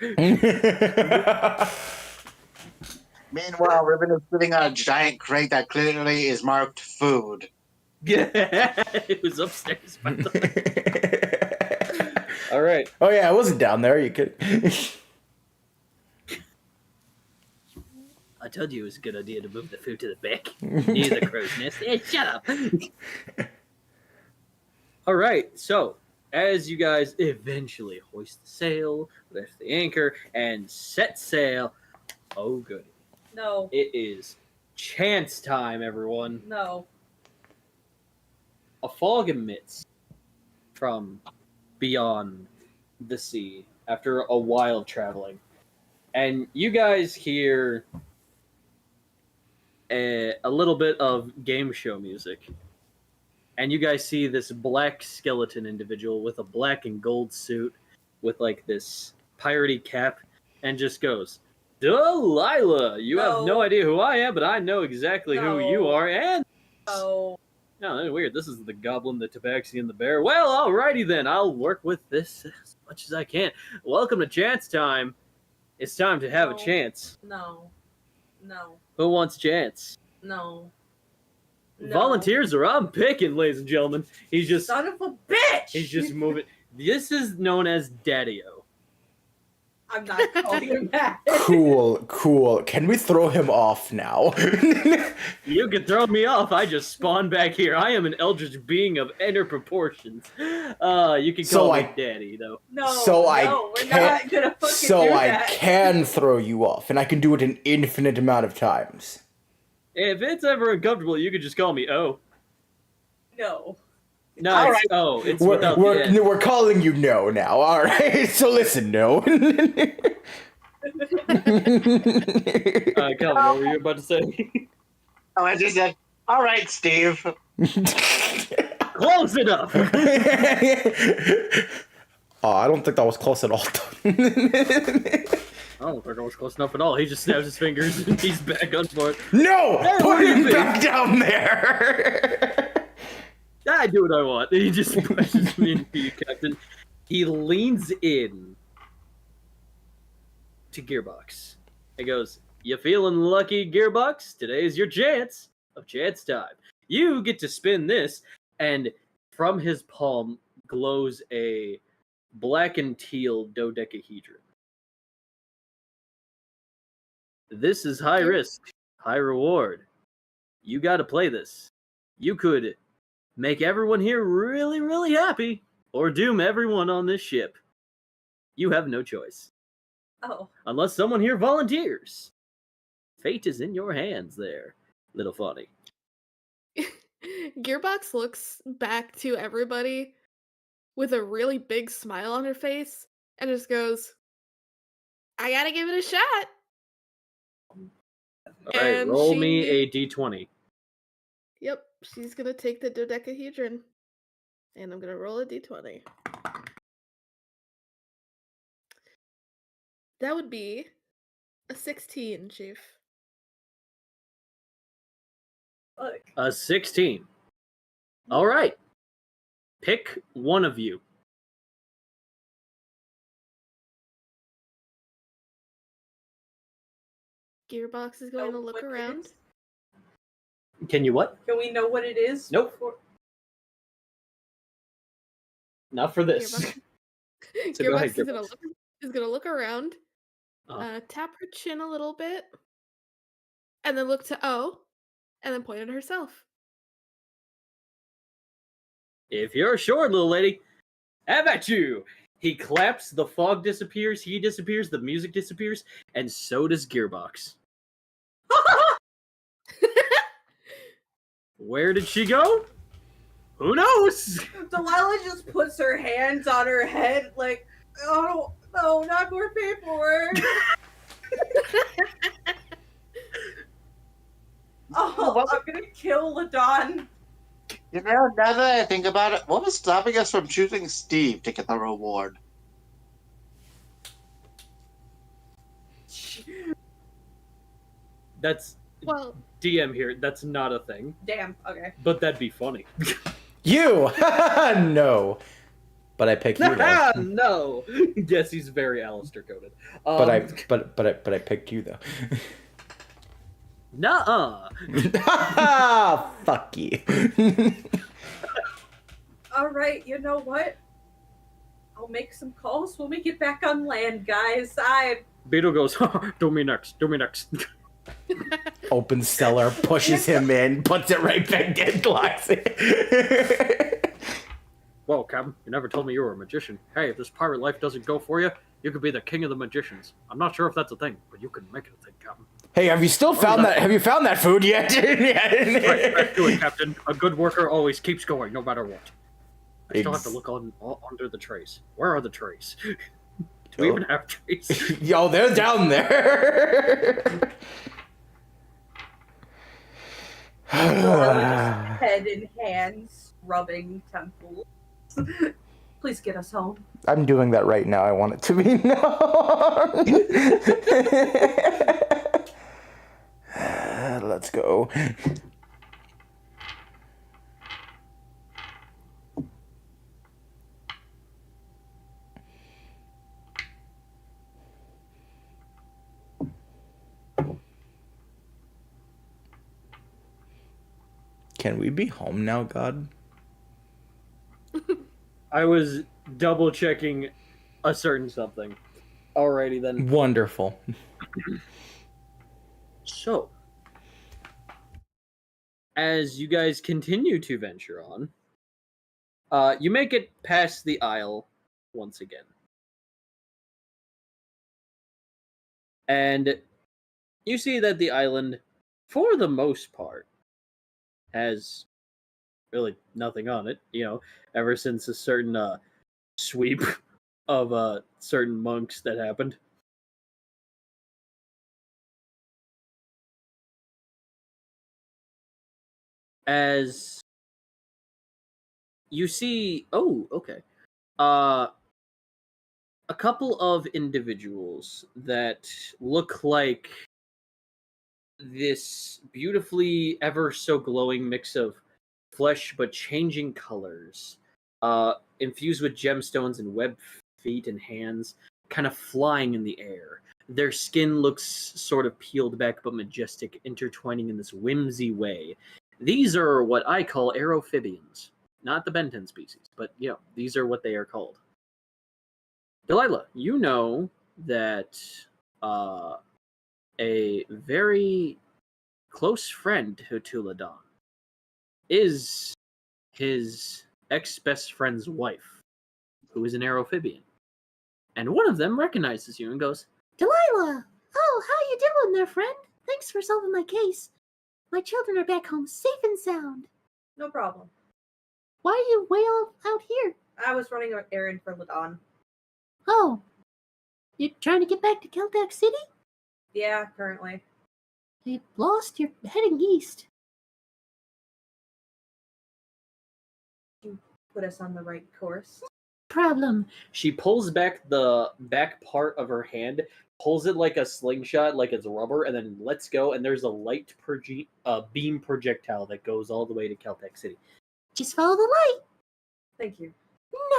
[SPEAKER 5] Meanwhile, Ribbon is sitting on a giant crate that clearly is marked food.
[SPEAKER 3] Yeah, it was upstairs, by the way. All right.
[SPEAKER 2] Oh yeah, I wasn't down there. You could.
[SPEAKER 7] I told you it was a good idea to move the food to the back near the crow's nest. Hey, shut up.
[SPEAKER 3] All right. So, as you guys eventually hoist the sail, lift the anchor, and set sail, oh goody.
[SPEAKER 1] No.
[SPEAKER 3] It is chance time, everyone.
[SPEAKER 1] No.
[SPEAKER 3] A fog emits from beyond the sea after a while traveling. And you guys hear a little bit of game show music. And you guys see this black skeleton individual with a black and gold suit with like this piratey cap and just goes, Delilah, you have no idea who I am, but I know exactly who you are. And
[SPEAKER 1] Oh.
[SPEAKER 3] no, that's weird. This is the goblin, the tabaxi, and the bear. Well, alrighty then. I'll work with this as much as I can. Welcome to chance time. It's time to have a chance.
[SPEAKER 1] No.
[SPEAKER 3] Who wants chance?
[SPEAKER 1] No.
[SPEAKER 3] Volunteers are I'm picking, ladies and gentlemen. He's just
[SPEAKER 1] Son of a bitch!
[SPEAKER 3] he's just moving. This is known as Daddy-O.
[SPEAKER 1] I'm not calling him that.
[SPEAKER 2] Cool. Can we throw him off now?
[SPEAKER 3] You can throw me off. I just spawned back here. I am an eldritch being of inner proportions. You can call me Daddy, though.
[SPEAKER 1] No, we're not gonna fucking do that.
[SPEAKER 2] I can throw you off, and I can do it an infinite amount of times.
[SPEAKER 3] If it's ever uncomfortable, you can just call me O.
[SPEAKER 1] No.
[SPEAKER 3] No,
[SPEAKER 5] All
[SPEAKER 3] it's
[SPEAKER 5] right.
[SPEAKER 3] O. It's without the N.
[SPEAKER 2] We're calling you No now. All right. So listen, No.
[SPEAKER 3] Calvin, what were you about to say?
[SPEAKER 5] Oh, I just said, all right, Steve.
[SPEAKER 3] Close enough.
[SPEAKER 2] Oh, I don't think that was close at all.
[SPEAKER 3] I don't think I was close enough at all. He just snaps his fingers and he's back on board.
[SPEAKER 2] No!
[SPEAKER 3] Hey,
[SPEAKER 2] Put him back down there!
[SPEAKER 3] I do what I want. He just pushes me into you, Captain. He leans in to Gearbox. He goes, "You feeling lucky, Gearbox? Today's your chance of chance time. You get to spin this," and from his palm glows a black and teal dodecahedron. This is high risk, high reward. You got to play this. You could make everyone here really, really happy, or doom everyone on this ship. You have no choice.
[SPEAKER 1] Oh.
[SPEAKER 3] Unless someone here volunteers. Fate is in your hands there, little Fonny.
[SPEAKER 4] Gearbox looks back to everybody with a really big smile on her face and just goes, I gotta give it a shot.
[SPEAKER 3] Alright, roll me a d20.
[SPEAKER 4] Yep, she's gonna take the dodecahedron. And I'm gonna roll a d20. That would be a 16, Chief.
[SPEAKER 1] Look.
[SPEAKER 3] A 16. Alright. Pick one of you.
[SPEAKER 4] Gearbox is going to look around.
[SPEAKER 3] Can you what?
[SPEAKER 1] Can we know what it is?
[SPEAKER 3] Nope.
[SPEAKER 1] Before...
[SPEAKER 3] Not for this.
[SPEAKER 4] Gearbox,
[SPEAKER 3] So go ahead,
[SPEAKER 4] is gonna look around, tap her chin a little bit, and then look to O, and then point at herself.
[SPEAKER 3] If you're sure, little lady, have at you! He claps, the fog disappears, he disappears, the music disappears, and so does Gearbox. Where did she go? Who knows?
[SPEAKER 1] Delilah just puts her hands on her head like, oh, no, not more paperwork. Oh, I'm gonna kill Ladon.
[SPEAKER 5] You know, now that I think about it, what was stopping us from choosing Steve to get the reward?
[SPEAKER 3] That's...
[SPEAKER 4] Well,
[SPEAKER 3] DM here, that's not a thing.
[SPEAKER 1] Damn, okay.
[SPEAKER 3] But that'd be funny.
[SPEAKER 2] You! No. But I picked you though.
[SPEAKER 3] No! Yes, he's very Alistair coded.
[SPEAKER 2] But I picked you though.
[SPEAKER 3] Nuh-uh.
[SPEAKER 2] Fuck you.
[SPEAKER 1] Alright, you know what? I'll make some calls when we get back on land, guys.
[SPEAKER 3] Beetle goes, do me next.
[SPEAKER 2] Opens cellar, pushes him in, puts it right back in, locks it.
[SPEAKER 3] Whoa, Captain, you never told me you were a magician. Hey, if this pirate life doesn't go for you, you could be the king of the magicians. I'm not sure if that's a thing, but you can make it a thing, Captain.
[SPEAKER 2] Hey, have you found that food yet?
[SPEAKER 3] Right back to it, Captain. A good worker always keeps going, no matter what. I still have to look under the trays. Where are the trays? Do we even have trays?
[SPEAKER 2] Yo, they're down there.
[SPEAKER 1] Head in hands, rubbing temples. Please get us home.
[SPEAKER 2] I'm doing that right now. I want it to be known. Let's go. Can we be home now, God?
[SPEAKER 3] I was double checking a certain something. Alrighty then.
[SPEAKER 2] Wonderful.
[SPEAKER 3] So, as you guys continue to venture on, you make it past the isle once again. And you see that the island, for the most part, has really nothing on it, ever since a certain sweep of certain monks that happened. As you see, a couple of individuals that look like this beautifully ever so glowing mix of flesh but changing colors, infused with gemstones and webbed feet and hands, kind of flying in the air. Their skin looks sort of peeled back but majestic, intertwining in this whimsy way. These are what I call aerophibians. Not the Benton species, but these are what they are called. Delilah, you know that a very close friend to Tuladon is his ex-best friend's wife, who is an aerophibian. And one of them recognizes you and goes,
[SPEAKER 6] Delilah! Oh, how you doing there, friend? Thanks for solving my case. My children are back home safe and sound.
[SPEAKER 1] No problem.
[SPEAKER 6] Why are you way out here?
[SPEAKER 1] I was running an errand for Ladon.
[SPEAKER 6] Oh, you trying to get back to Keltec City?
[SPEAKER 1] Yeah, currently.
[SPEAKER 6] You lost. You're heading east.
[SPEAKER 1] You put us on the right course.
[SPEAKER 6] Problem.
[SPEAKER 3] She pulls back the back part of her hand, pulls it like a slingshot, like it's rubber, and then lets go, and there's a light beam projectile that goes all the way to Keltec City.
[SPEAKER 6] Just follow the light.
[SPEAKER 1] Thank you.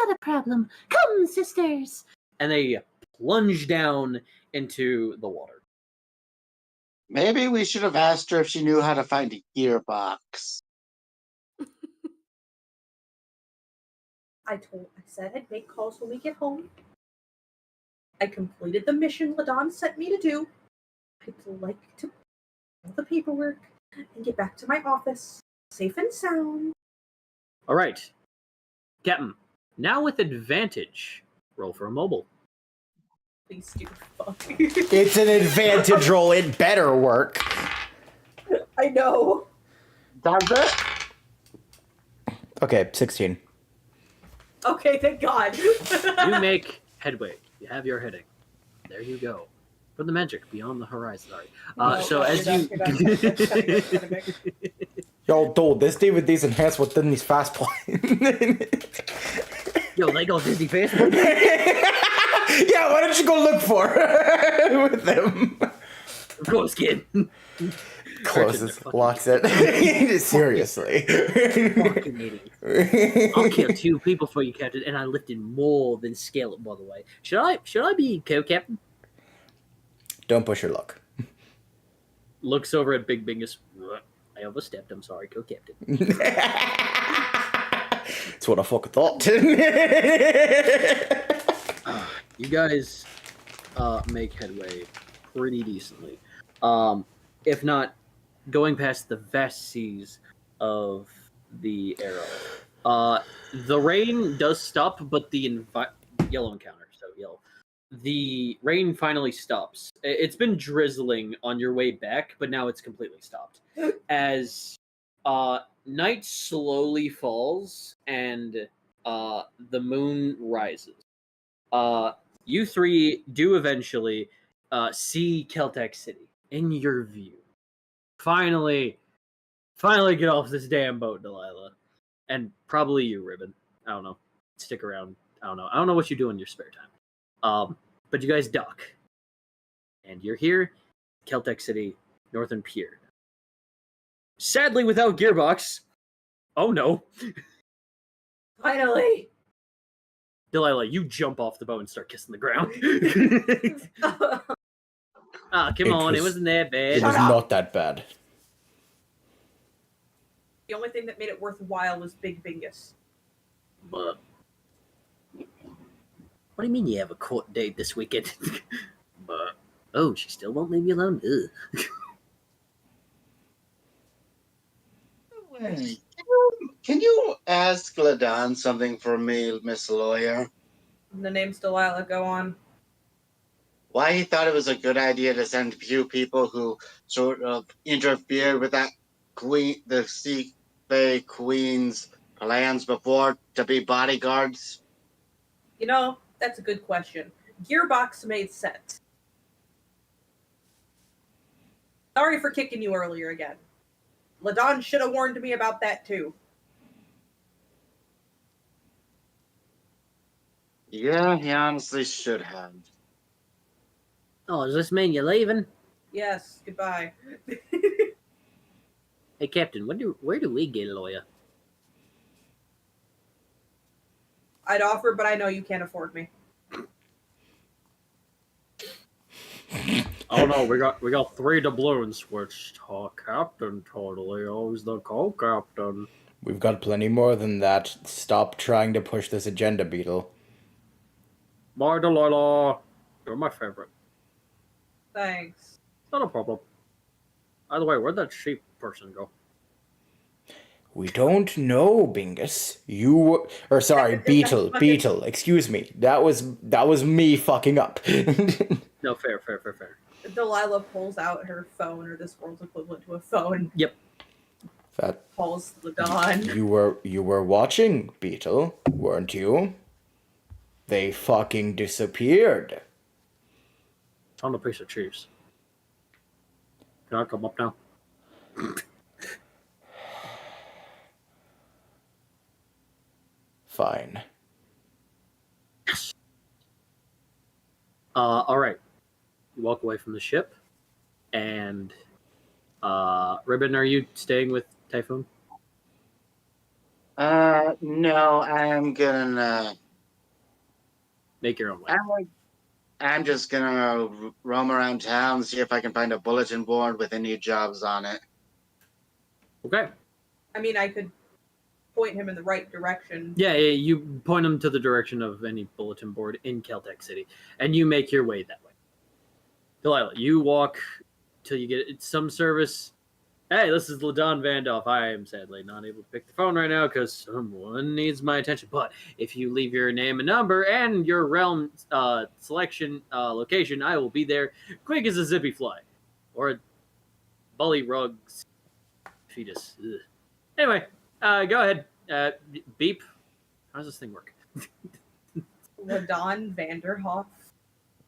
[SPEAKER 6] Not a problem. Come, sisters.
[SPEAKER 3] And they plunge down into the water.
[SPEAKER 5] Maybe we should have asked her if she knew how to find a gearbox.
[SPEAKER 1] I said I'd make calls when we get home. I completed the mission Ladon sent me to do. I'd like to do the paperwork and get back to my office, safe and sound.
[SPEAKER 3] All right, Captain. Now with advantage, roll for a mobile.
[SPEAKER 1] Please do. Fuck.
[SPEAKER 2] It's an advantage roll. It better work.
[SPEAKER 1] I know.
[SPEAKER 5] Does it?
[SPEAKER 2] Okay, 16.
[SPEAKER 1] Okay, thank God.
[SPEAKER 3] You make headway. You have your heading. There you go. For the magic beyond the horizon. Sorry. So as you...
[SPEAKER 2] Yo, dude, this DVD's enhanced with Disney's fast play.
[SPEAKER 3] Yo, Lego Disney Fast.
[SPEAKER 2] Yeah, why don't you go look for her with them?
[SPEAKER 3] Of course, kid.
[SPEAKER 2] Closes, locks it. Seriously.
[SPEAKER 3] Fucking idiot. I'll kill 2 people for you, Captain, and I lifted more than scale it, by the way. Should I be co-captain?
[SPEAKER 2] Don't push your luck.
[SPEAKER 3] Looks over at Big Bingus. I overstepped. I'm sorry, co-captain.
[SPEAKER 2] That's what I fucking thought.
[SPEAKER 3] You guys make headway pretty decently. If not, going past the vast seas of the Arrow. The rain does stop, but the yellow encounter, so yellow. The rain finally stops. It's been drizzling on your way back, but now it's completely stopped. As night slowly falls and the moon rises. You 3 do eventually see Keltec City in your view. Finally get off this damn boat, Delilah. And probably you, Ribbon. I don't know. Stick around. I don't know what you do in your spare time. But you guys dock. And you're here, Keltec City, Northern Pier. Sadly without gearbox. Oh no.
[SPEAKER 1] Finally.
[SPEAKER 3] Delilah, you jump off the boat and start kissing the ground. Come on, it wasn't that bad.
[SPEAKER 2] It was not that bad.
[SPEAKER 1] The only thing that made it worthwhile was Big Bingus.
[SPEAKER 3] But
[SPEAKER 7] What do you mean you have a court date this weekend? But oh, she still won't leave you alone. Ugh.
[SPEAKER 5] Wait, can you ask Ladon something for me, Miss Lawyer?
[SPEAKER 1] The name's Delilah. Go on.
[SPEAKER 5] Why he thought it was a good idea to send a few people who sort of interfered with that queen, the Sea Fae Queen's plans before to be bodyguards?
[SPEAKER 1] You know, that's a good question. Gearbox made sense. Sorry for kicking you earlier again. Ladon should have warned me about that too.
[SPEAKER 5] Yeah, he honestly should have.
[SPEAKER 7] Oh, does this mean you're leaving?
[SPEAKER 1] Yes, goodbye.
[SPEAKER 7] Hey, Captain, where do we get a lawyer?
[SPEAKER 1] I'd offer, but I know you can't afford me.
[SPEAKER 3] Oh no, we got 3 doubloons, which Captain totally owes the co-captain.
[SPEAKER 2] We've got plenty more than that. Stop trying to push this agenda, Beetle.
[SPEAKER 3] My Delilah, you're my favorite.
[SPEAKER 1] Thanks.
[SPEAKER 3] Not a problem. By the way, where'd that sheep person go?
[SPEAKER 2] We don't know, Bingus. Beetle. Excuse me. That was me fucking up.
[SPEAKER 3] No, fair.
[SPEAKER 1] Delilah pulls out her phone, or this world's equivalent to a phone.
[SPEAKER 3] Yep.
[SPEAKER 2] That
[SPEAKER 1] Calls Ladon.
[SPEAKER 2] you were watching, Beetle, weren't you? They fucking disappeared.
[SPEAKER 3] On a piece of cheese. Can I come up now?
[SPEAKER 2] Fine.
[SPEAKER 3] All right. You walk away from the ship, and Ribbon, are you staying with Typhoon?
[SPEAKER 5] No, I'm gonna
[SPEAKER 3] Make your own way.
[SPEAKER 5] I'm just gonna roam around town, see if I can find a bulletin board with any jobs on it.
[SPEAKER 3] Okay.
[SPEAKER 1] I mean, I could point him in the right direction.
[SPEAKER 3] Yeah, you point him to the direction of any bulletin board in Caltech City, and you make your way that way. Delilah, you walk till you get some service. Hey, this is Ladon Vandolph. I am sadly not able to pick the phone right now because someone needs my attention. But if you leave your name and number and your realm selection location, I will be there quick as a zippy fly. Or a bullyrug's fetus. Ugh. Anyway, go ahead. Beep. How does this thing work?
[SPEAKER 1] Ladon Vanderhoff,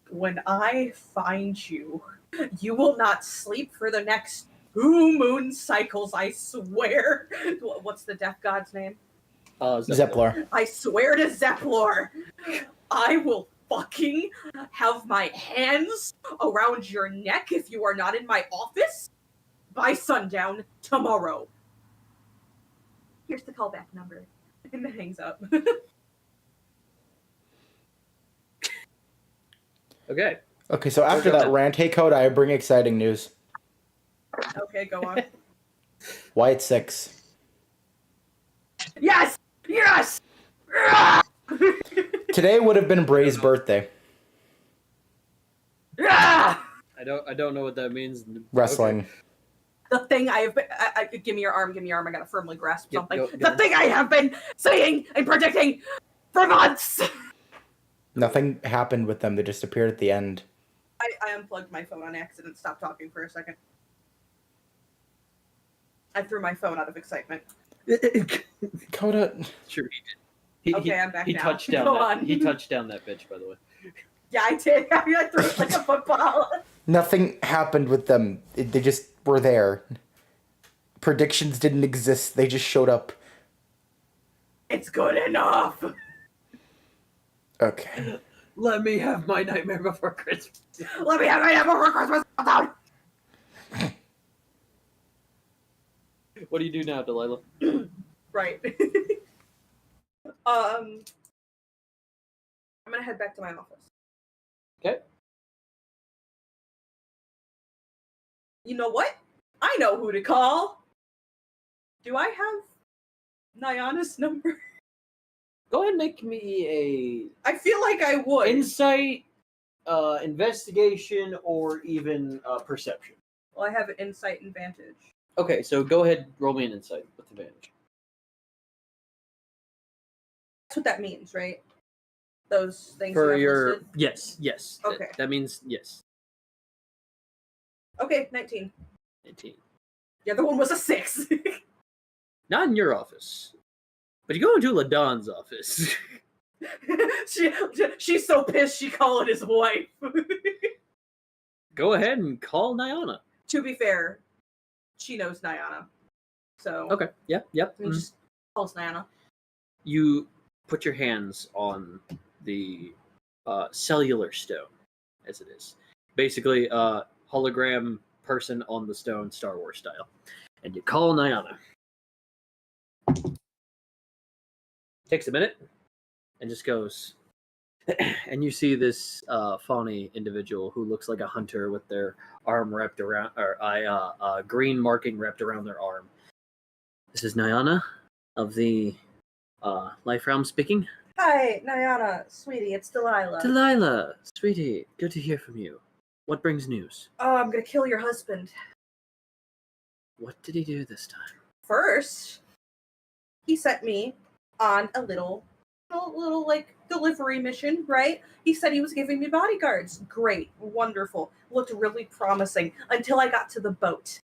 [SPEAKER 1] when I find you, you will not sleep for the next 2 moon cycles, I swear. What's the death god's name?
[SPEAKER 2] Zeppler.
[SPEAKER 1] I swear to Zeppler, I will fucking have my hands around your neck if you are not in my office by sundown tomorrow. Here's the callback number. And then hangs up.
[SPEAKER 3] Okay.
[SPEAKER 2] Okay, so after that rant, hey Coda, I bring exciting news.
[SPEAKER 1] Okay, go on.
[SPEAKER 2] White 6.
[SPEAKER 1] Yes! Yes!
[SPEAKER 2] Today would have been Bray's birthday.
[SPEAKER 1] I
[SPEAKER 3] don't know what that means.
[SPEAKER 2] Wrestling.
[SPEAKER 3] Okay.
[SPEAKER 1] The thing I have been... give me your arm, I gotta firmly grasp something.
[SPEAKER 3] Go
[SPEAKER 1] the thing I have been saying and predicting for months!
[SPEAKER 2] Nothing happened with them, they just appeared at the end.
[SPEAKER 1] I unplugged my phone on accident, stopped talking for a second. I threw my phone out of excitement.
[SPEAKER 2] Coda...
[SPEAKER 3] Sure he did.
[SPEAKER 1] Okay, I'm back
[SPEAKER 3] he
[SPEAKER 1] now.
[SPEAKER 3] Touched down
[SPEAKER 1] Go
[SPEAKER 3] that,
[SPEAKER 1] on.
[SPEAKER 3] He touched down that bitch, by the way.
[SPEAKER 1] Yeah, I did. I threw it like a football.
[SPEAKER 2] Nothing happened with them. They just were there. Predictions didn't exist. They just showed up.
[SPEAKER 1] It's good enough.
[SPEAKER 2] Okay.
[SPEAKER 3] Let me have my nightmare before Christmas.
[SPEAKER 1] Let me have my nightmare before Christmas.
[SPEAKER 3] What do you do now, Delilah?
[SPEAKER 1] Right. I'm gonna head back to my office.
[SPEAKER 3] Okay.
[SPEAKER 1] You know what? I know who to call. Do I have Nyana's number?
[SPEAKER 3] Go ahead and make me
[SPEAKER 1] I feel like I would.
[SPEAKER 3] insight, investigation, or even perception.
[SPEAKER 1] Well, I have an insight advantage.
[SPEAKER 3] Okay, so go ahead, roll me an insight with advantage.
[SPEAKER 1] That's what that means, right? Those things
[SPEAKER 3] For
[SPEAKER 1] you have
[SPEAKER 3] your
[SPEAKER 1] listed?
[SPEAKER 3] yes.
[SPEAKER 1] Okay.
[SPEAKER 3] That means yes.
[SPEAKER 1] Okay, 19.
[SPEAKER 3] 19.
[SPEAKER 1] The other one was a 6.
[SPEAKER 3] Not in your office, but you go into Ladon's office.
[SPEAKER 1] She's so pissed she called his wife.
[SPEAKER 3] Go ahead and call Nyana.
[SPEAKER 1] To be fair, she knows Nyana. So
[SPEAKER 3] Okay. Yep.
[SPEAKER 1] I mean, just calls Nyana.
[SPEAKER 3] You put your hands on the cellular stone, as it is. Basically, a hologram person on the stone, Star Wars style. And you call Nyana. Takes a minute and just goes. And you see this fawny individual who looks like a hunter with their arm wrapped around, or green marking wrapped around their arm. This is Nyana of the Life Realm speaking.
[SPEAKER 1] Hi, Nyana, sweetie, it's Delilah.
[SPEAKER 3] Delilah, sweetie, good to hear from you. What brings news?
[SPEAKER 1] Oh, I'm gonna kill your husband.
[SPEAKER 3] What did he do this time?
[SPEAKER 1] First, he sent me on a little like delivery mission, right? He said he was giving me bodyguards. Great, wonderful, looked really promising until I got to the boat.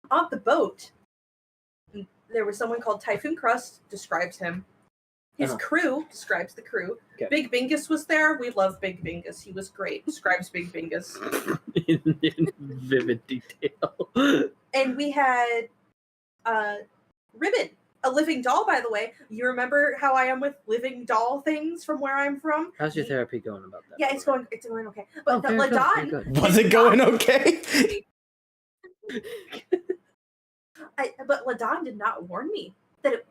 [SPEAKER 1] On the boat, there was someone called Typhoon Crust, describes him. His crew describes the crew.
[SPEAKER 3] Okay.
[SPEAKER 1] Big Bingus was there. We love Big Bingus. He was great. Describes Big Bingus.
[SPEAKER 3] in vivid detail.
[SPEAKER 1] And we had Ribbon, a living doll, by the way. You remember how I am with living doll things from where I'm from?
[SPEAKER 3] How's your therapy going about that?
[SPEAKER 1] Yeah, it's going okay. But
[SPEAKER 3] very good,
[SPEAKER 1] Ladon,
[SPEAKER 3] very good.
[SPEAKER 2] Was it going okay?
[SPEAKER 1] But Ladon did not warn me that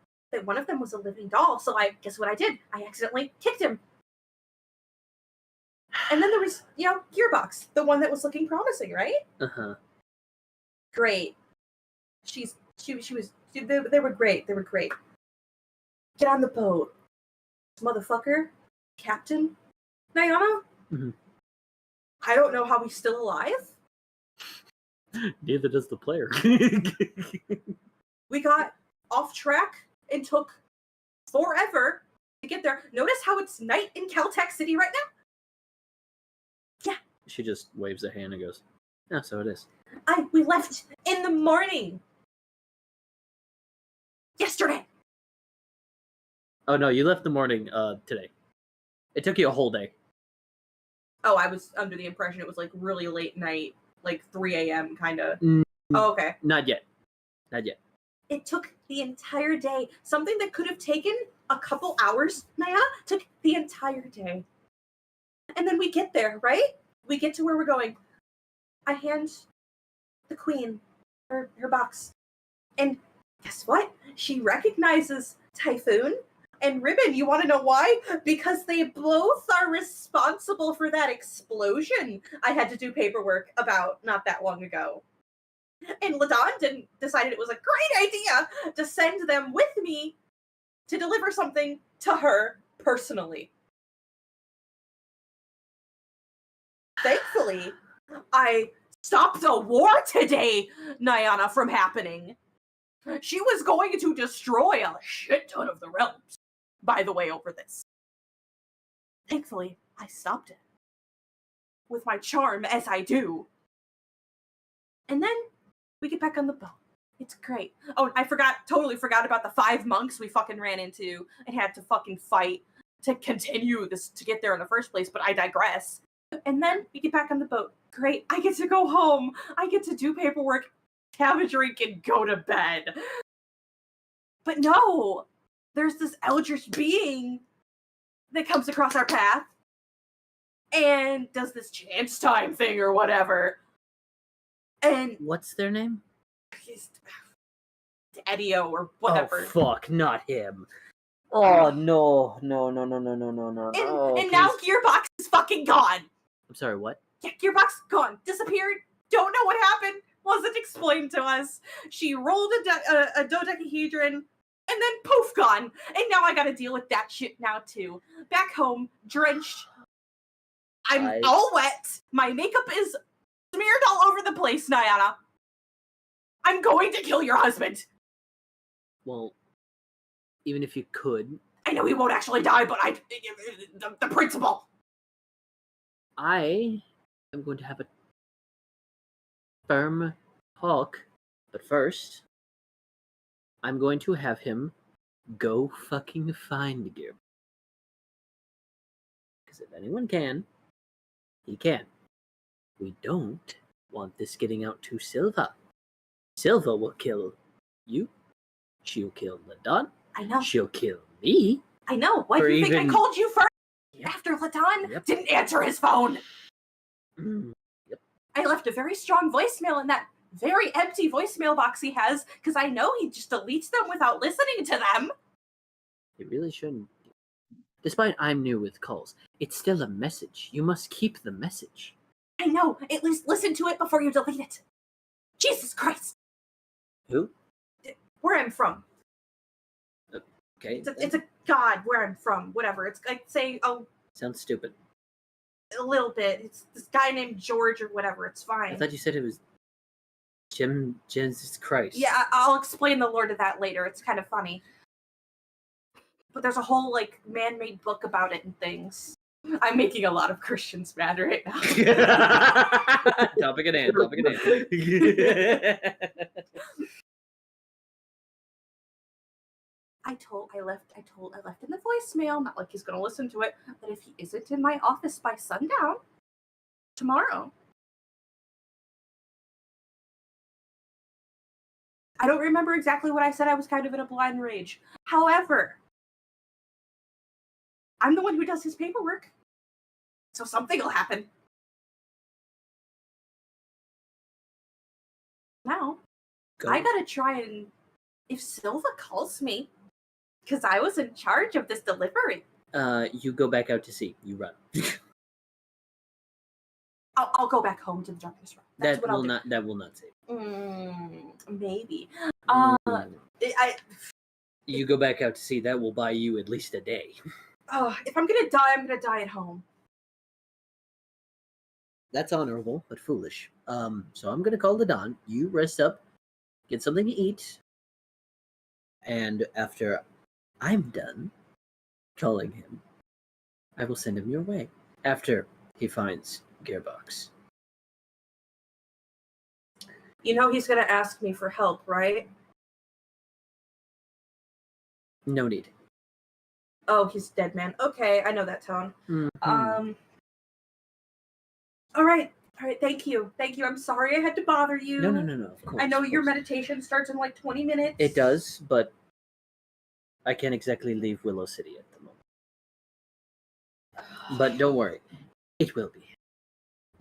[SPEAKER 1] one of them was a living doll. So guess what I did? I accidentally kicked him. And then there was, Gearbox, the one that was looking promising, right?
[SPEAKER 3] Uh-huh.
[SPEAKER 1] Great. They were great. They were great. Get on the boat. Motherfucker. Captain Nyana?
[SPEAKER 3] Mm-hmm.
[SPEAKER 1] I don't know how he's still alive.
[SPEAKER 3] Neither does the player.
[SPEAKER 1] We got off track and took forever to get there. Notice how it's night in Caltech City right now? Yeah.
[SPEAKER 3] She just waves a hand and goes, "Yeah, so it is."
[SPEAKER 1] We left in the morning. Yesterday.
[SPEAKER 3] Oh no, you left in the morning today. It took you a whole day.
[SPEAKER 1] Oh, I was under the impression it was like really late night, like 3 a.m. kind of. Oh, okay.
[SPEAKER 3] Not yet.
[SPEAKER 1] It took the entire day. Something that could have taken a couple hours, Naya, took the entire day. And then we get there, right? We get to where we're going. I hand the queen her box. And guess what? She recognizes Typhoon and Ribbon. You want to know why? Because they both are responsible for that explosion I had to do paperwork about not that long ago. And Ladon decided it was a great idea to send them with me to deliver something to her personally. Thankfully, I stopped a war today, Nyana, from happening. She was going to destroy a shit ton of the realms, by the way, over this. Thankfully, I stopped it. With my charm, as I do. And then we get back on the boat. It's great. Oh, I totally forgot about the 5 monks we fucking ran into and had to fucking fight to continue this, to get there in the first place, but I digress. And then we get back on the boat. Great. I get to go home. I get to do paperwork, have a drink, and go to bed. But no! There's this eldritch being that comes across our path and does this chance time thing or whatever. And
[SPEAKER 7] What's their name?
[SPEAKER 1] Edio or whatever.
[SPEAKER 3] Oh fuck, not him. Oh no.
[SPEAKER 1] And now Gearbox is fucking gone.
[SPEAKER 3] I'm sorry, what?
[SPEAKER 1] Yeah, Gearbox gone. Disappeared. Don't know what happened. Wasn't explained to us. She rolled a dodecahedron and then poof, gone. And now I gotta deal with that shit now too. Back home, drenched. I'm all wet. My makeup is smeared all over the place, Nyana. I'm going to kill your husband.
[SPEAKER 7] Well, even if you could,
[SPEAKER 1] I know he won't actually die, but the principle.
[SPEAKER 7] I am going to have a firm talk, but first, I'm going to have him go fucking find the gear. Because if anyone can, he can. We don't want this getting out to Silva. Silva will kill you. She'll kill Ladon.
[SPEAKER 1] I know.
[SPEAKER 7] She'll kill me.
[SPEAKER 1] I know. Why do you think I called you first?
[SPEAKER 7] Yep.
[SPEAKER 1] After Ladon
[SPEAKER 7] Yep.
[SPEAKER 1] didn't answer his phone.
[SPEAKER 7] Yep.
[SPEAKER 1] I left a very strong voicemail in that very empty voicemail box he has, because I know he just deletes them without listening to them.
[SPEAKER 7] It really shouldn't. Despite I'm new with calls, it's still a message. You must keep the message.
[SPEAKER 1] I know. At least listen to it before you delete it. Jesus Christ.
[SPEAKER 7] Who?
[SPEAKER 1] Where I'm from.
[SPEAKER 7] Okay.
[SPEAKER 1] It's a god where I'm from. Whatever. It's like saying, oh,
[SPEAKER 7] Sounds stupid.
[SPEAKER 1] a little bit. It's this guy named George or whatever. It's fine.
[SPEAKER 7] I thought you said it was Jesus Christ.
[SPEAKER 1] Yeah, I'll explain the lore to that later. It's kind of funny. But there's a whole, like, man-made book about it and things. I'm making a lot of Christians mad right now.
[SPEAKER 7] Topic at hand. Topic at hand.
[SPEAKER 1] I left in the voicemail, not like he's gonna listen to it, but if he isn't in my office by sundown tomorrow. I don't remember exactly what I said. I was kind of in a blind rage. However, I'm the one who does his paperwork. So something will happen. Now, I gotta try and, if Silva calls me, because I was in charge of this delivery.
[SPEAKER 7] You go back out to sea. You run.
[SPEAKER 1] I'll go back home to the darkness room. That's what I'll do.
[SPEAKER 7] That will not save.
[SPEAKER 1] Maybe.
[SPEAKER 7] You go back out to sea. That will buy you at least a day.
[SPEAKER 1] If I'm gonna die, I'm gonna die at home.
[SPEAKER 7] That's honorable, but foolish. So I'm gonna call the Don. You rest up, get something to eat, and after I'm done calling him, I will send him your way. After he finds Gearbox.
[SPEAKER 1] You know he's gonna ask me for help, right?
[SPEAKER 7] No need.
[SPEAKER 1] Oh, he's dead man. Okay, I know that tone.
[SPEAKER 7] Mm-hmm.
[SPEAKER 1] All right, thank you. I'm sorry I had to bother you.
[SPEAKER 7] No, of course.
[SPEAKER 1] I know your meditation starts in like 20 minutes.
[SPEAKER 7] It does, but I can't exactly leave Willow City at the moment. But don't worry, it will be.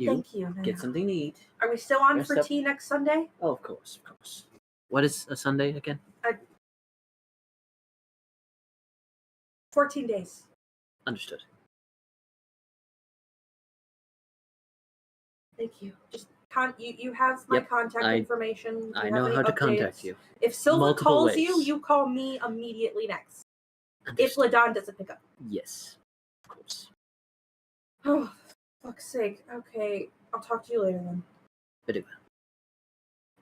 [SPEAKER 1] Thank you.
[SPEAKER 7] Get something to eat.
[SPEAKER 1] Are we still on
[SPEAKER 7] Rest
[SPEAKER 1] for
[SPEAKER 7] up.
[SPEAKER 1] tea next Sunday?
[SPEAKER 7] Oh, of course. What is a Sunday again?
[SPEAKER 1] 14 days.
[SPEAKER 7] Understood.
[SPEAKER 1] Thank you. Just you have my contact information.
[SPEAKER 7] I know how to contact you.
[SPEAKER 1] If Silva
[SPEAKER 7] Multiple
[SPEAKER 1] calls
[SPEAKER 7] ways.
[SPEAKER 1] you call me immediately next.
[SPEAKER 7] Understood.
[SPEAKER 1] If Ladon doesn't pick up.
[SPEAKER 7] Yes, of course.
[SPEAKER 1] Oh, fuck's sake. Okay, I'll talk to you later then.
[SPEAKER 7] Very well.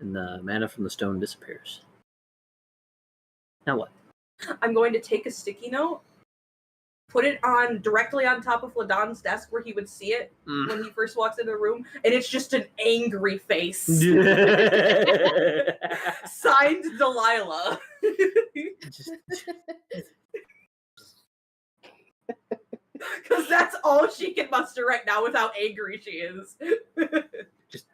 [SPEAKER 7] And the mana from the stone disappears. Now what?
[SPEAKER 1] I'm going to take a sticky note, put it on directly on top of Ladon's desk where he would see it when he first walks into the room, and it's just an angry face. Signed Delilah. Because that's all she can muster right now with how angry she is.
[SPEAKER 7] Just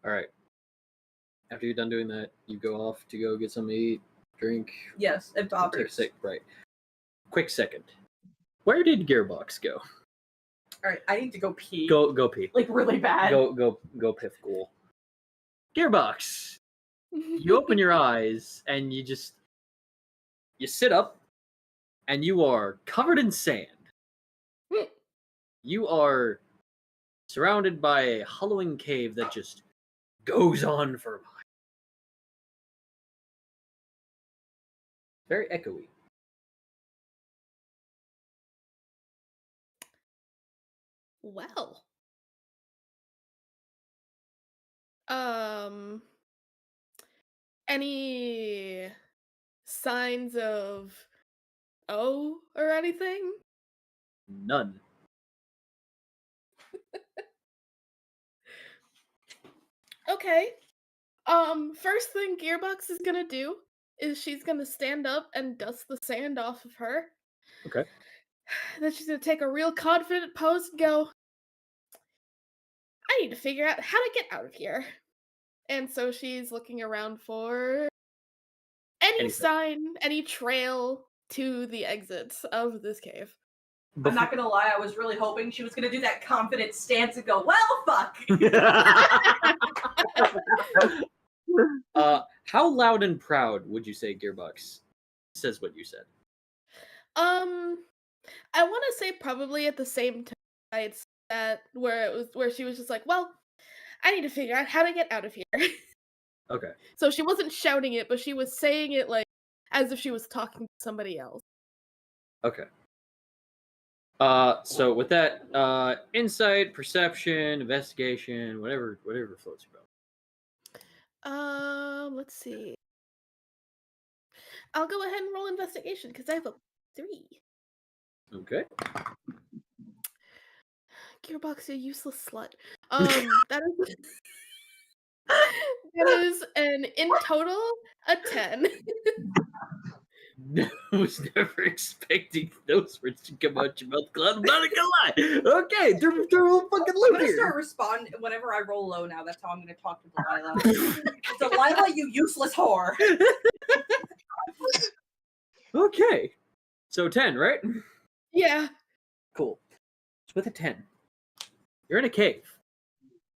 [SPEAKER 7] all right. After you're done doing that, you go off to go get something to eat, drink.
[SPEAKER 1] Yes, and poppers.
[SPEAKER 7] Right. Quick second. Where did Gearbox go?
[SPEAKER 1] All right, I need to go pee.
[SPEAKER 7] Go pee.
[SPEAKER 1] Like really bad.
[SPEAKER 7] Go piff ghoul. Gearbox. You open your eyes and you sit up and you are covered in sand. You are surrounded by a hollowing cave that just goes on for miles.
[SPEAKER 3] Very echoey.
[SPEAKER 4] Well. Any signs of O or anything?
[SPEAKER 3] None.
[SPEAKER 4] Okay. First thing Gearbox is gonna do is she's gonna stand up and dust the sand off of her.
[SPEAKER 3] Okay.
[SPEAKER 4] Then she's gonna take a real confident pose and go, I need to figure out how to get out of here. And so she's looking around for any
[SPEAKER 3] Anything.
[SPEAKER 4] sign, any trail to the exits of this cave.
[SPEAKER 1] I'm not gonna lie, I was really hoping she was gonna do that confident stance and go, well, fuck!
[SPEAKER 3] How loud and proud would you say Gearbox says what you said?
[SPEAKER 4] I want to say probably at the same time I'd said that where she was just like, well, I need to figure out how to get out of here.
[SPEAKER 3] Okay.
[SPEAKER 4] So she wasn't shouting it, but she was saying it like as if she was talking to somebody else.
[SPEAKER 3] Okay. So with that, insight, perception, investigation, whatever floats your boat.
[SPEAKER 4] Let's see. I'll go ahead and roll investigation because I have a 3.
[SPEAKER 3] Okay.
[SPEAKER 4] Gearbox, you useless slut. That is an in total a 10.
[SPEAKER 3] I was never expecting those words to come out your mouth, Cloud. I'm not gonna lie. Okay, they're fucking
[SPEAKER 1] I'm
[SPEAKER 3] loop
[SPEAKER 1] gonna
[SPEAKER 3] here.
[SPEAKER 1] start responding whenever I roll low now. That's how I'm gonna talk to Delilah. Delilah, you useless whore.
[SPEAKER 3] Okay. So 10, right?
[SPEAKER 4] Yeah.
[SPEAKER 3] Cool. So with a 10, you're in a cave,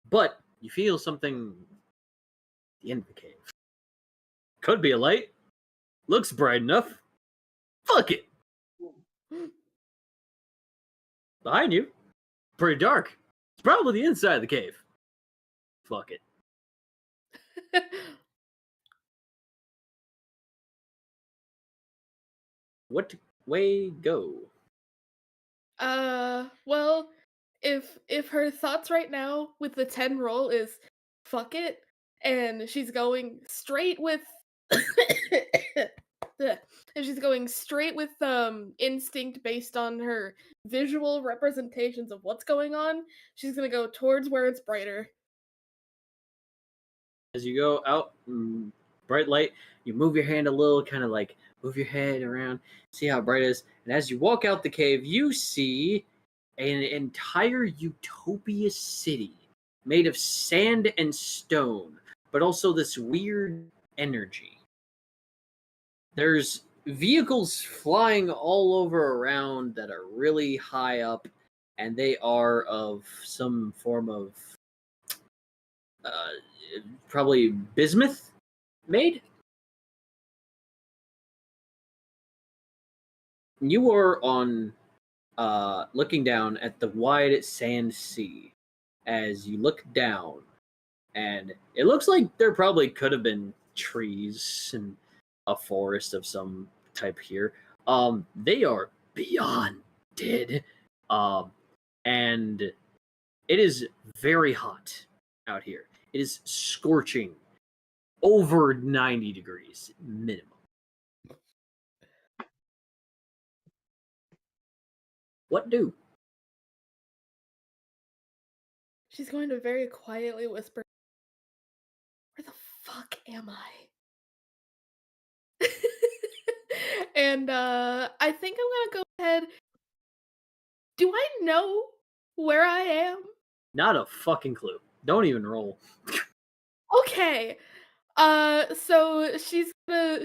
[SPEAKER 3] but you feel something at the end of the cave. Could be a light. Looks bright enough. Fuck it. Behind you, pretty dark. It's probably the inside of the cave. Fuck it. What way go?
[SPEAKER 4] Well, if her thoughts right now with the 10 roll is fuck it, and she's going straight with and she's going straight with instinct based on her visual representations of what's going on, she's gonna go towards where it's brighter.
[SPEAKER 3] As you go out, bright light, you move your hand a little, kind of like move your head around, see how bright it is. And as you walk out the cave, you see an entire utopia city made of sand and stone, but also this weird energy. There's vehicles flying all over around that are really high up, and they are of some form of probably bismuth made. You are on looking down at the wide sand sea as you look down, and it looks like there probably could have been trees and a forest of some type here. They are beyond dead. And it is very hot out here. It is scorching, over 90 degrees minimum. What do?
[SPEAKER 4] She's going to very quietly whisper, where the fuck am I? And I think I'm gonna go ahead. Do I know where I am?
[SPEAKER 3] Not a fucking clue. Don't even roll.
[SPEAKER 4] Okay. So she's gonna.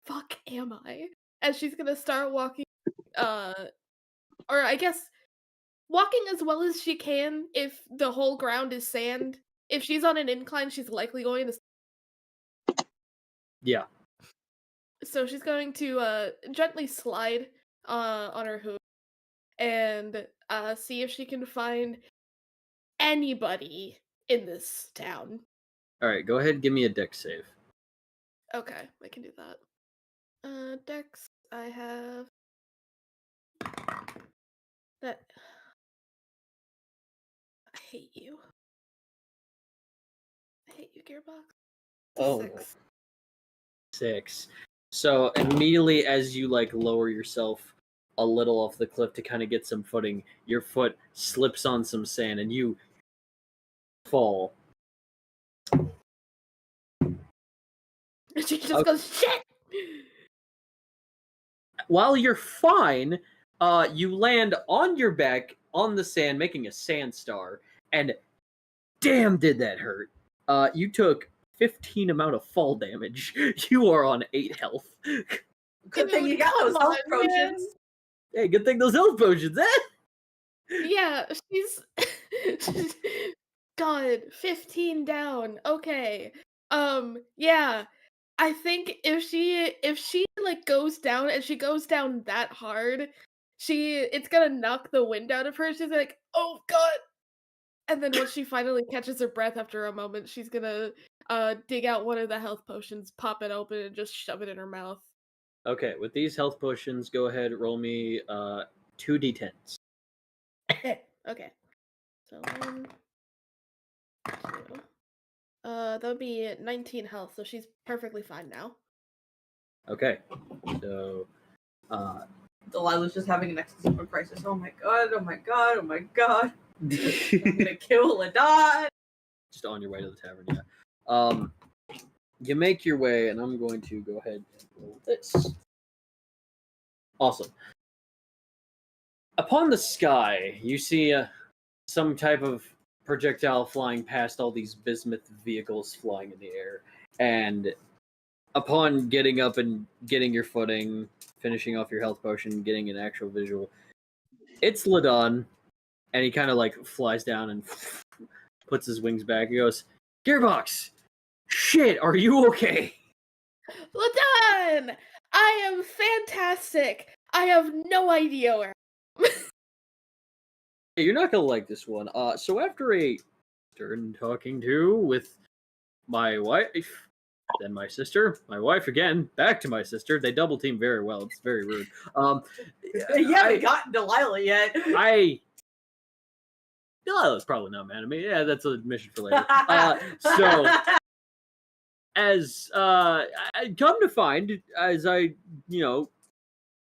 [SPEAKER 4] Fuck am I? And she's gonna start walking, or I guess walking as well as she can if the whole ground is sand. If she's on an incline, she's likely going to.
[SPEAKER 3] Yeah.
[SPEAKER 4] So she's going to gently slide on her hoof and see if she can find anybody in this town.
[SPEAKER 3] All right, go ahead and give me a dex save.
[SPEAKER 4] Okay, I can do that. Dex, I have that. I hate you. I hate you, Gearbox.
[SPEAKER 3] Oh.
[SPEAKER 4] 6.
[SPEAKER 3] 6. So immediately as you like lower yourself a little off the cliff to kind of get some footing, your foot slips on some sand and you fall.
[SPEAKER 4] She just goes, shit!
[SPEAKER 3] While you're fine, you land on your back on the sand, making a sand star, and damn did that hurt. You took 15 amount of fall damage. You are on 8 health.
[SPEAKER 1] Good thing you got those health potions.
[SPEAKER 3] Hey, good thing those health potions, eh?
[SPEAKER 4] Yeah, she's God, 15 down. Okay. Yeah. I think if she like goes down and she goes down that hard, it's gonna knock the wind out of her. She's like, "Oh god." And then once she finally catches her breath after a moment, she's gonna dig out one of the health potions, pop it open, and just shove it in her mouth.
[SPEAKER 3] Okay, with these health potions, go ahead, roll me 2d10s.
[SPEAKER 4] Okay. So 1, 2. That would be 19 health, so she's perfectly fine now.
[SPEAKER 3] Okay, so
[SPEAKER 1] Delilah's just having an existential crisis. Oh my god, oh my god, oh my god. I'm gonna kill Ladon.
[SPEAKER 3] Just on your way to the tavern, yeah. You make your way, and I'm going to go ahead and roll this. Awesome. Upon the sky, you see some type of projectile flying past all these bismuth vehicles flying in the air. And upon getting up and getting your footing, finishing off your health potion, getting an actual visual, it's Ladon, and he kind of like flies down and puts his wings back. He goes, Gearbox! Shit, are you okay?
[SPEAKER 4] Ladon! I am fantastic! I have no idea where
[SPEAKER 3] You're not gonna like this one. So after a stern talking to with my wife, then my sister, my wife again, back to my sister. They double team very well. It's very rude.
[SPEAKER 1] You haven't gotten Delilah yet.
[SPEAKER 3] Delilah's probably not mad at me. Yeah, that's a mission for later. So as I come to find, as I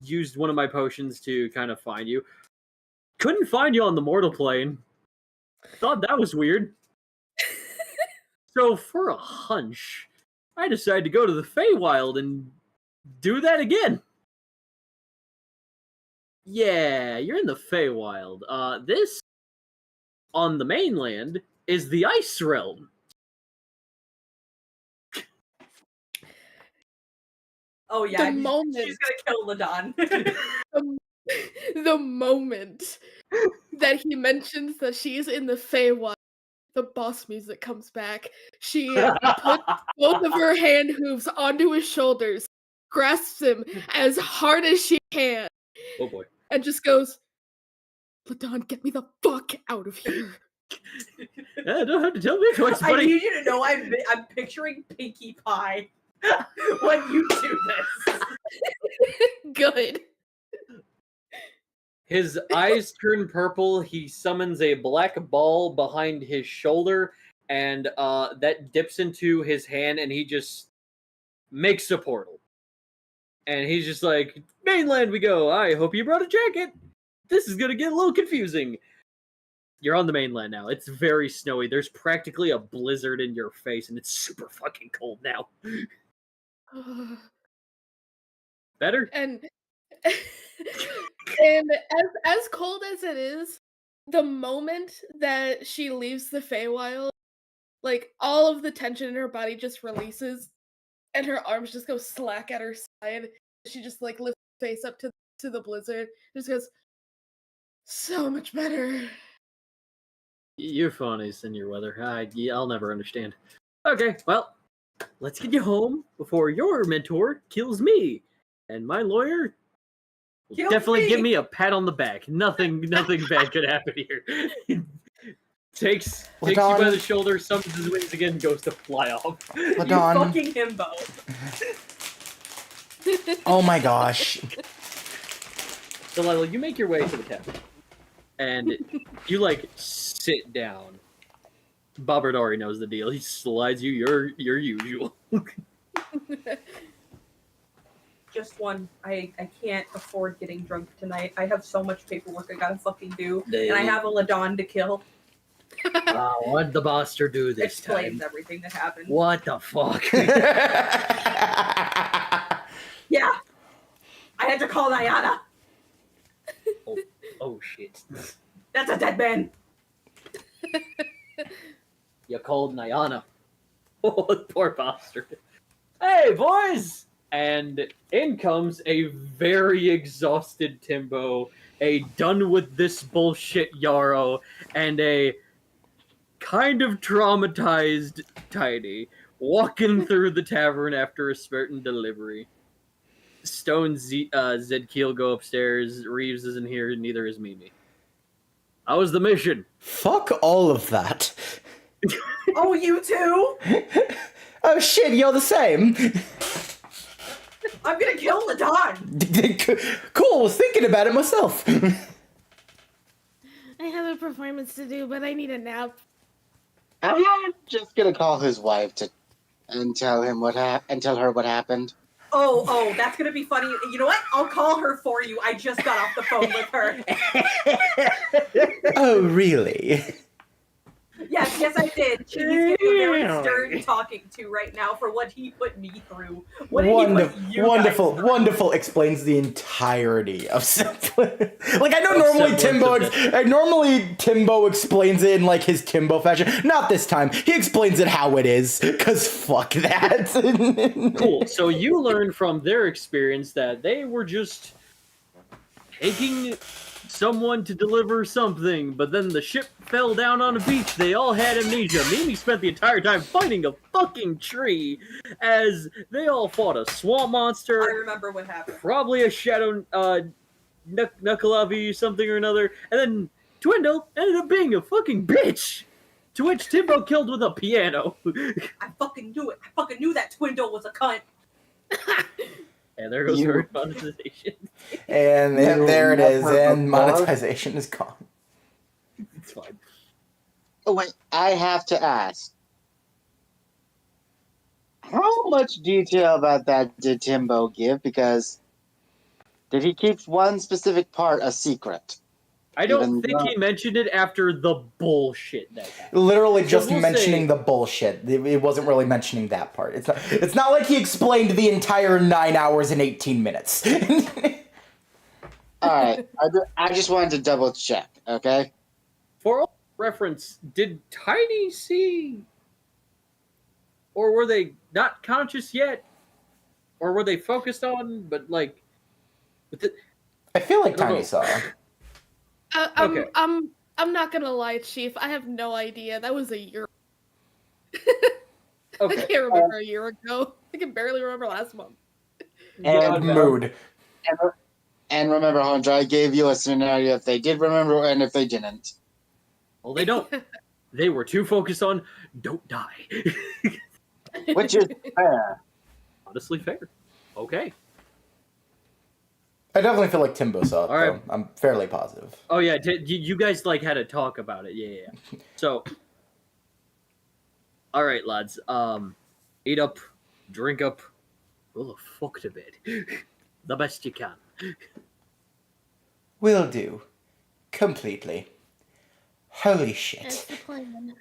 [SPEAKER 3] used one of my potions to kind of find you. Couldn't find you on the mortal plane. Thought that was weird. So for a hunch, I decided to go to the Feywild and do that again. Yeah, you're in the Feywild. This, on the mainland, is the Ice Realm.
[SPEAKER 1] Oh yeah,
[SPEAKER 4] the moment
[SPEAKER 1] she's gonna kill Ladon.
[SPEAKER 4] the moment that he mentions that she's in the Feywild, the boss music comes back. She puts both of her hand hooves onto his shoulders, grasps him as hard as she can.
[SPEAKER 3] Oh boy.
[SPEAKER 4] And just goes, Ladon, get me the fuck out of here.
[SPEAKER 3] Yeah, don't have to tell me twice, buddy.
[SPEAKER 1] I need you to know I'm picturing Pinkie Pie when you do this.
[SPEAKER 4] Good.
[SPEAKER 3] His eyes turn purple. He summons a black ball behind his shoulder, and that dips into his hand, and he just makes a portal. And he's just like, mainland we go. I hope you brought a jacket. This is going to get a little confusing. You're on the mainland now. It's very snowy. There's practically a blizzard in your face, and it's super fucking cold now. Better?
[SPEAKER 4] And as cold as it is, the moment that she leaves the Feywild, like all of the tension in her body just releases, and her arms just go slack at her side. She just like lifts her face up to the blizzard. Just goes, so much better.
[SPEAKER 3] You're funny, Senior Weather. I'll never understand. Okay, well, let's get you home before your mentor kills me. And my lawyer will definitely give me a pat on the back. Nothing bad could happen here. takes you by the shoulder, summons his wings again, goes to fly off.
[SPEAKER 2] Ladon.
[SPEAKER 1] You fucking himbo.
[SPEAKER 2] Oh my gosh.
[SPEAKER 3] Delilah, you make your way to the tavern, and you like sit down. Bobbert already knows the deal. He slides you your usual.
[SPEAKER 1] Just one. I can't afford getting drunk tonight. I have so much paperwork I gotta fucking do, and I have a Ladon to kill.
[SPEAKER 3] What'd the bastard do this
[SPEAKER 1] Explains
[SPEAKER 3] time?
[SPEAKER 1] everything that happened.
[SPEAKER 3] What the fuck?
[SPEAKER 1] Yeah, I had to call Nyana.
[SPEAKER 3] Oh shit.
[SPEAKER 1] That's a dead man.
[SPEAKER 3] You called Nyana. Oh, poor bastard. Hey, boys! And in comes a very exhausted Timbo, a done with this bullshit Yarrow, and a kind of traumatized Tidy, walking through the tavern after a certain delivery. Stone Zed Keel go upstairs, Reeves isn't here, neither is Mimi. How was the mission?
[SPEAKER 2] Fuck all of that.
[SPEAKER 1] Oh, you too?
[SPEAKER 2] Oh shit, you're the same.
[SPEAKER 1] I'm gonna kill Ladon.
[SPEAKER 2] Cool, was thinking about it myself.
[SPEAKER 4] I have a performance to do, but I need a nap.
[SPEAKER 5] I'm just gonna call his wife and tell her what happened.
[SPEAKER 1] Oh, that's gonna be funny. You know what? I'll call her for you. I just got off the phone with her.
[SPEAKER 2] Oh, really?
[SPEAKER 1] Yes, I did. She's getting a very stern talking to right now for what he put me through. What did he put you
[SPEAKER 2] wonderful,
[SPEAKER 1] guys through?
[SPEAKER 2] wonderful. Explains the entirety of Semblance. Like I know normally Timbo explains it in like his Timbo fashion. Not this time. He explains it how it is. Cause fuck that.
[SPEAKER 3] Cool. So you learned from their experience that they were just taking someone to deliver something, but then the ship fell down on a beach. They all had amnesia. Mimi spent the entire time fighting a fucking tree as they all fought a swamp monster.
[SPEAKER 1] I remember what happened.
[SPEAKER 3] Probably a shadow Knuckleavi something or another. And then Twindle ended up being a fucking bitch. To which Timbo killed with a piano.
[SPEAKER 1] I fucking knew it. I fucking knew that Twindle was a cunt.
[SPEAKER 3] And there goes her monetization.
[SPEAKER 2] And there it is, and monetization is gone.
[SPEAKER 3] It's fine.
[SPEAKER 5] Oh wait, I have to ask. How much detail about that did Timbo give? Because did he keep one specific part a secret?
[SPEAKER 3] I don't think he mentioned it after the bullshit that happened.
[SPEAKER 2] Literally just mentioning the bullshit. It wasn't really mentioning that part. It's not like he explained the entire 9 hours and 18 minutes.
[SPEAKER 5] Alright, I just wanted to double check, okay?
[SPEAKER 3] For all reference, did Tiny see? Or were they not conscious yet? Or were they focused on, but like...
[SPEAKER 2] I feel like Tiny saw.
[SPEAKER 3] Okay.
[SPEAKER 4] I'm not gonna lie, Chief. I have no idea. That was a year.
[SPEAKER 3] Okay.
[SPEAKER 4] I can't remember a year ago. I can barely remember last month.
[SPEAKER 2] And mood.
[SPEAKER 5] And remember, Hunter, I gave you a scenario if they did remember and if they didn't.
[SPEAKER 3] Well, they don't. They were too focused on don't die.
[SPEAKER 5] Which is fair.
[SPEAKER 3] Honestly fair. Okay.
[SPEAKER 2] I definitely feel like Timbo saw it,
[SPEAKER 3] All right.
[SPEAKER 2] though. I'm fairly positive.
[SPEAKER 3] Oh, yeah. You guys, like, had a talk about it. Yeah. So, all right, lads. Eat up, drink up, go the fuck to bed. The best you can.
[SPEAKER 2] Will do. Completely. Holy
[SPEAKER 4] That's
[SPEAKER 2] shit.
[SPEAKER 4] the plan.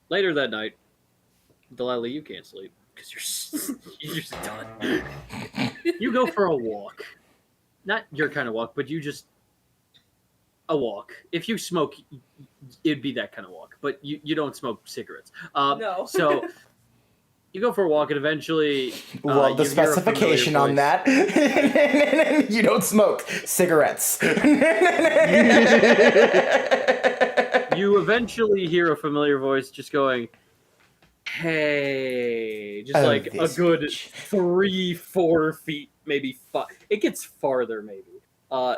[SPEAKER 3] Later that night, Delilah, you can't sleep because you're just done. You go for a walk. Not your kind of walk, but a walk. If you smoke, it'd be that kind of walk. But you don't smoke cigarettes.
[SPEAKER 1] No.
[SPEAKER 3] So you go for a walk, and eventually...
[SPEAKER 2] Well, the
[SPEAKER 3] you hear a
[SPEAKER 2] specification
[SPEAKER 3] familiar
[SPEAKER 2] on
[SPEAKER 3] voice.
[SPEAKER 2] that, you don't smoke cigarettes.
[SPEAKER 3] You eventually hear a familiar voice just going, hey, just
[SPEAKER 2] Oh,
[SPEAKER 3] like a
[SPEAKER 2] this
[SPEAKER 3] good
[SPEAKER 2] bitch.
[SPEAKER 3] 3-4 feet, maybe 5. It gets farther, maybe.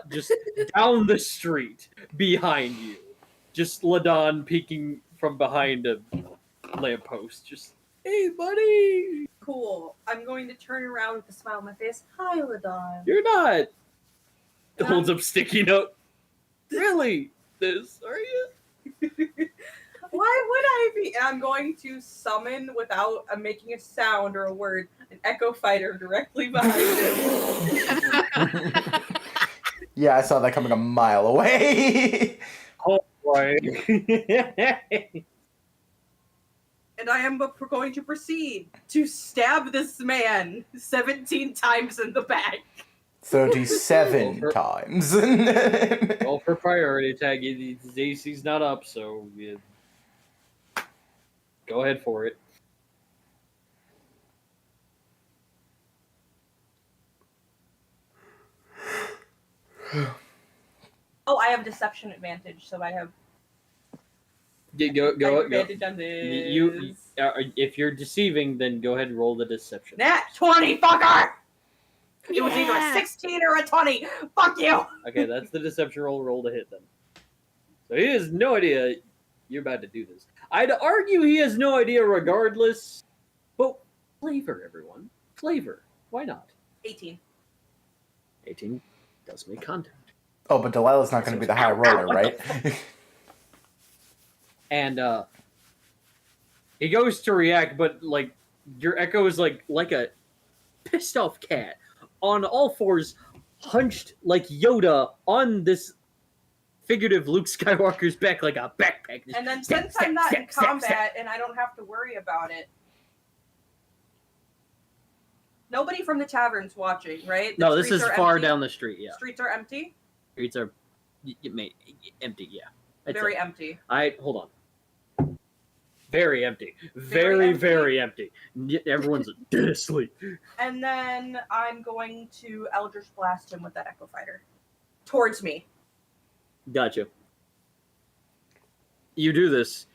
[SPEAKER 3] Just down the street behind you. Just Ladon peeking from behind a lamppost. Just, hey, buddy.
[SPEAKER 1] cool. I'm going to turn around with a smile on my face. Hi, Ladon.
[SPEAKER 3] You're not.
[SPEAKER 1] And
[SPEAKER 3] Holds up sticky note. Really? This? Are you?
[SPEAKER 1] Why would I be? And I'm going to summon, without making a sound or a word, an Echo Fighter directly behind him.
[SPEAKER 2] Yeah, I saw that coming a mile away.
[SPEAKER 3] Oh boy.
[SPEAKER 1] And I am going to proceed to stab this man 17 times in the back.
[SPEAKER 2] 37 times.
[SPEAKER 3] Roll for priority tag. His AC's not up, so go ahead for it.
[SPEAKER 1] Oh, I have deception advantage, so I have
[SPEAKER 3] Go.
[SPEAKER 1] advantage on this.
[SPEAKER 3] You if you're deceiving, then go ahead and roll the deception.
[SPEAKER 1] Nat 20, fucker! It was either a 16 or a 20. Fuck you!
[SPEAKER 3] Okay, that's the deception roll. Roll to hit them. So he has no idea you're about to do this. I'd argue he has no idea regardless. But flavor, everyone. Flavor. Why not?
[SPEAKER 1] 18.
[SPEAKER 3] 18 does make contact.
[SPEAKER 2] Oh, but Delilah's not going to be the high roller, right?
[SPEAKER 3] And he goes to react, but like your Echo is like a pissed off cat on all fours, hunched like Yoda on this figurative Luke Skywalker's back like a backpack.
[SPEAKER 1] And then since I'm not in combat and I don't have to worry about it, nobody from the tavern's watching, right?
[SPEAKER 3] No, this is far down the street. Yeah,
[SPEAKER 1] streets are empty.
[SPEAKER 3] Streets are empty. Yeah,
[SPEAKER 1] Very empty.
[SPEAKER 3] Hold on. Very empty. Very empty. Everyone's dead asleep.
[SPEAKER 1] And then I'm going to Eldritch Blast him with that Echo Fighter. Towards me.
[SPEAKER 3] Gotcha. You do this.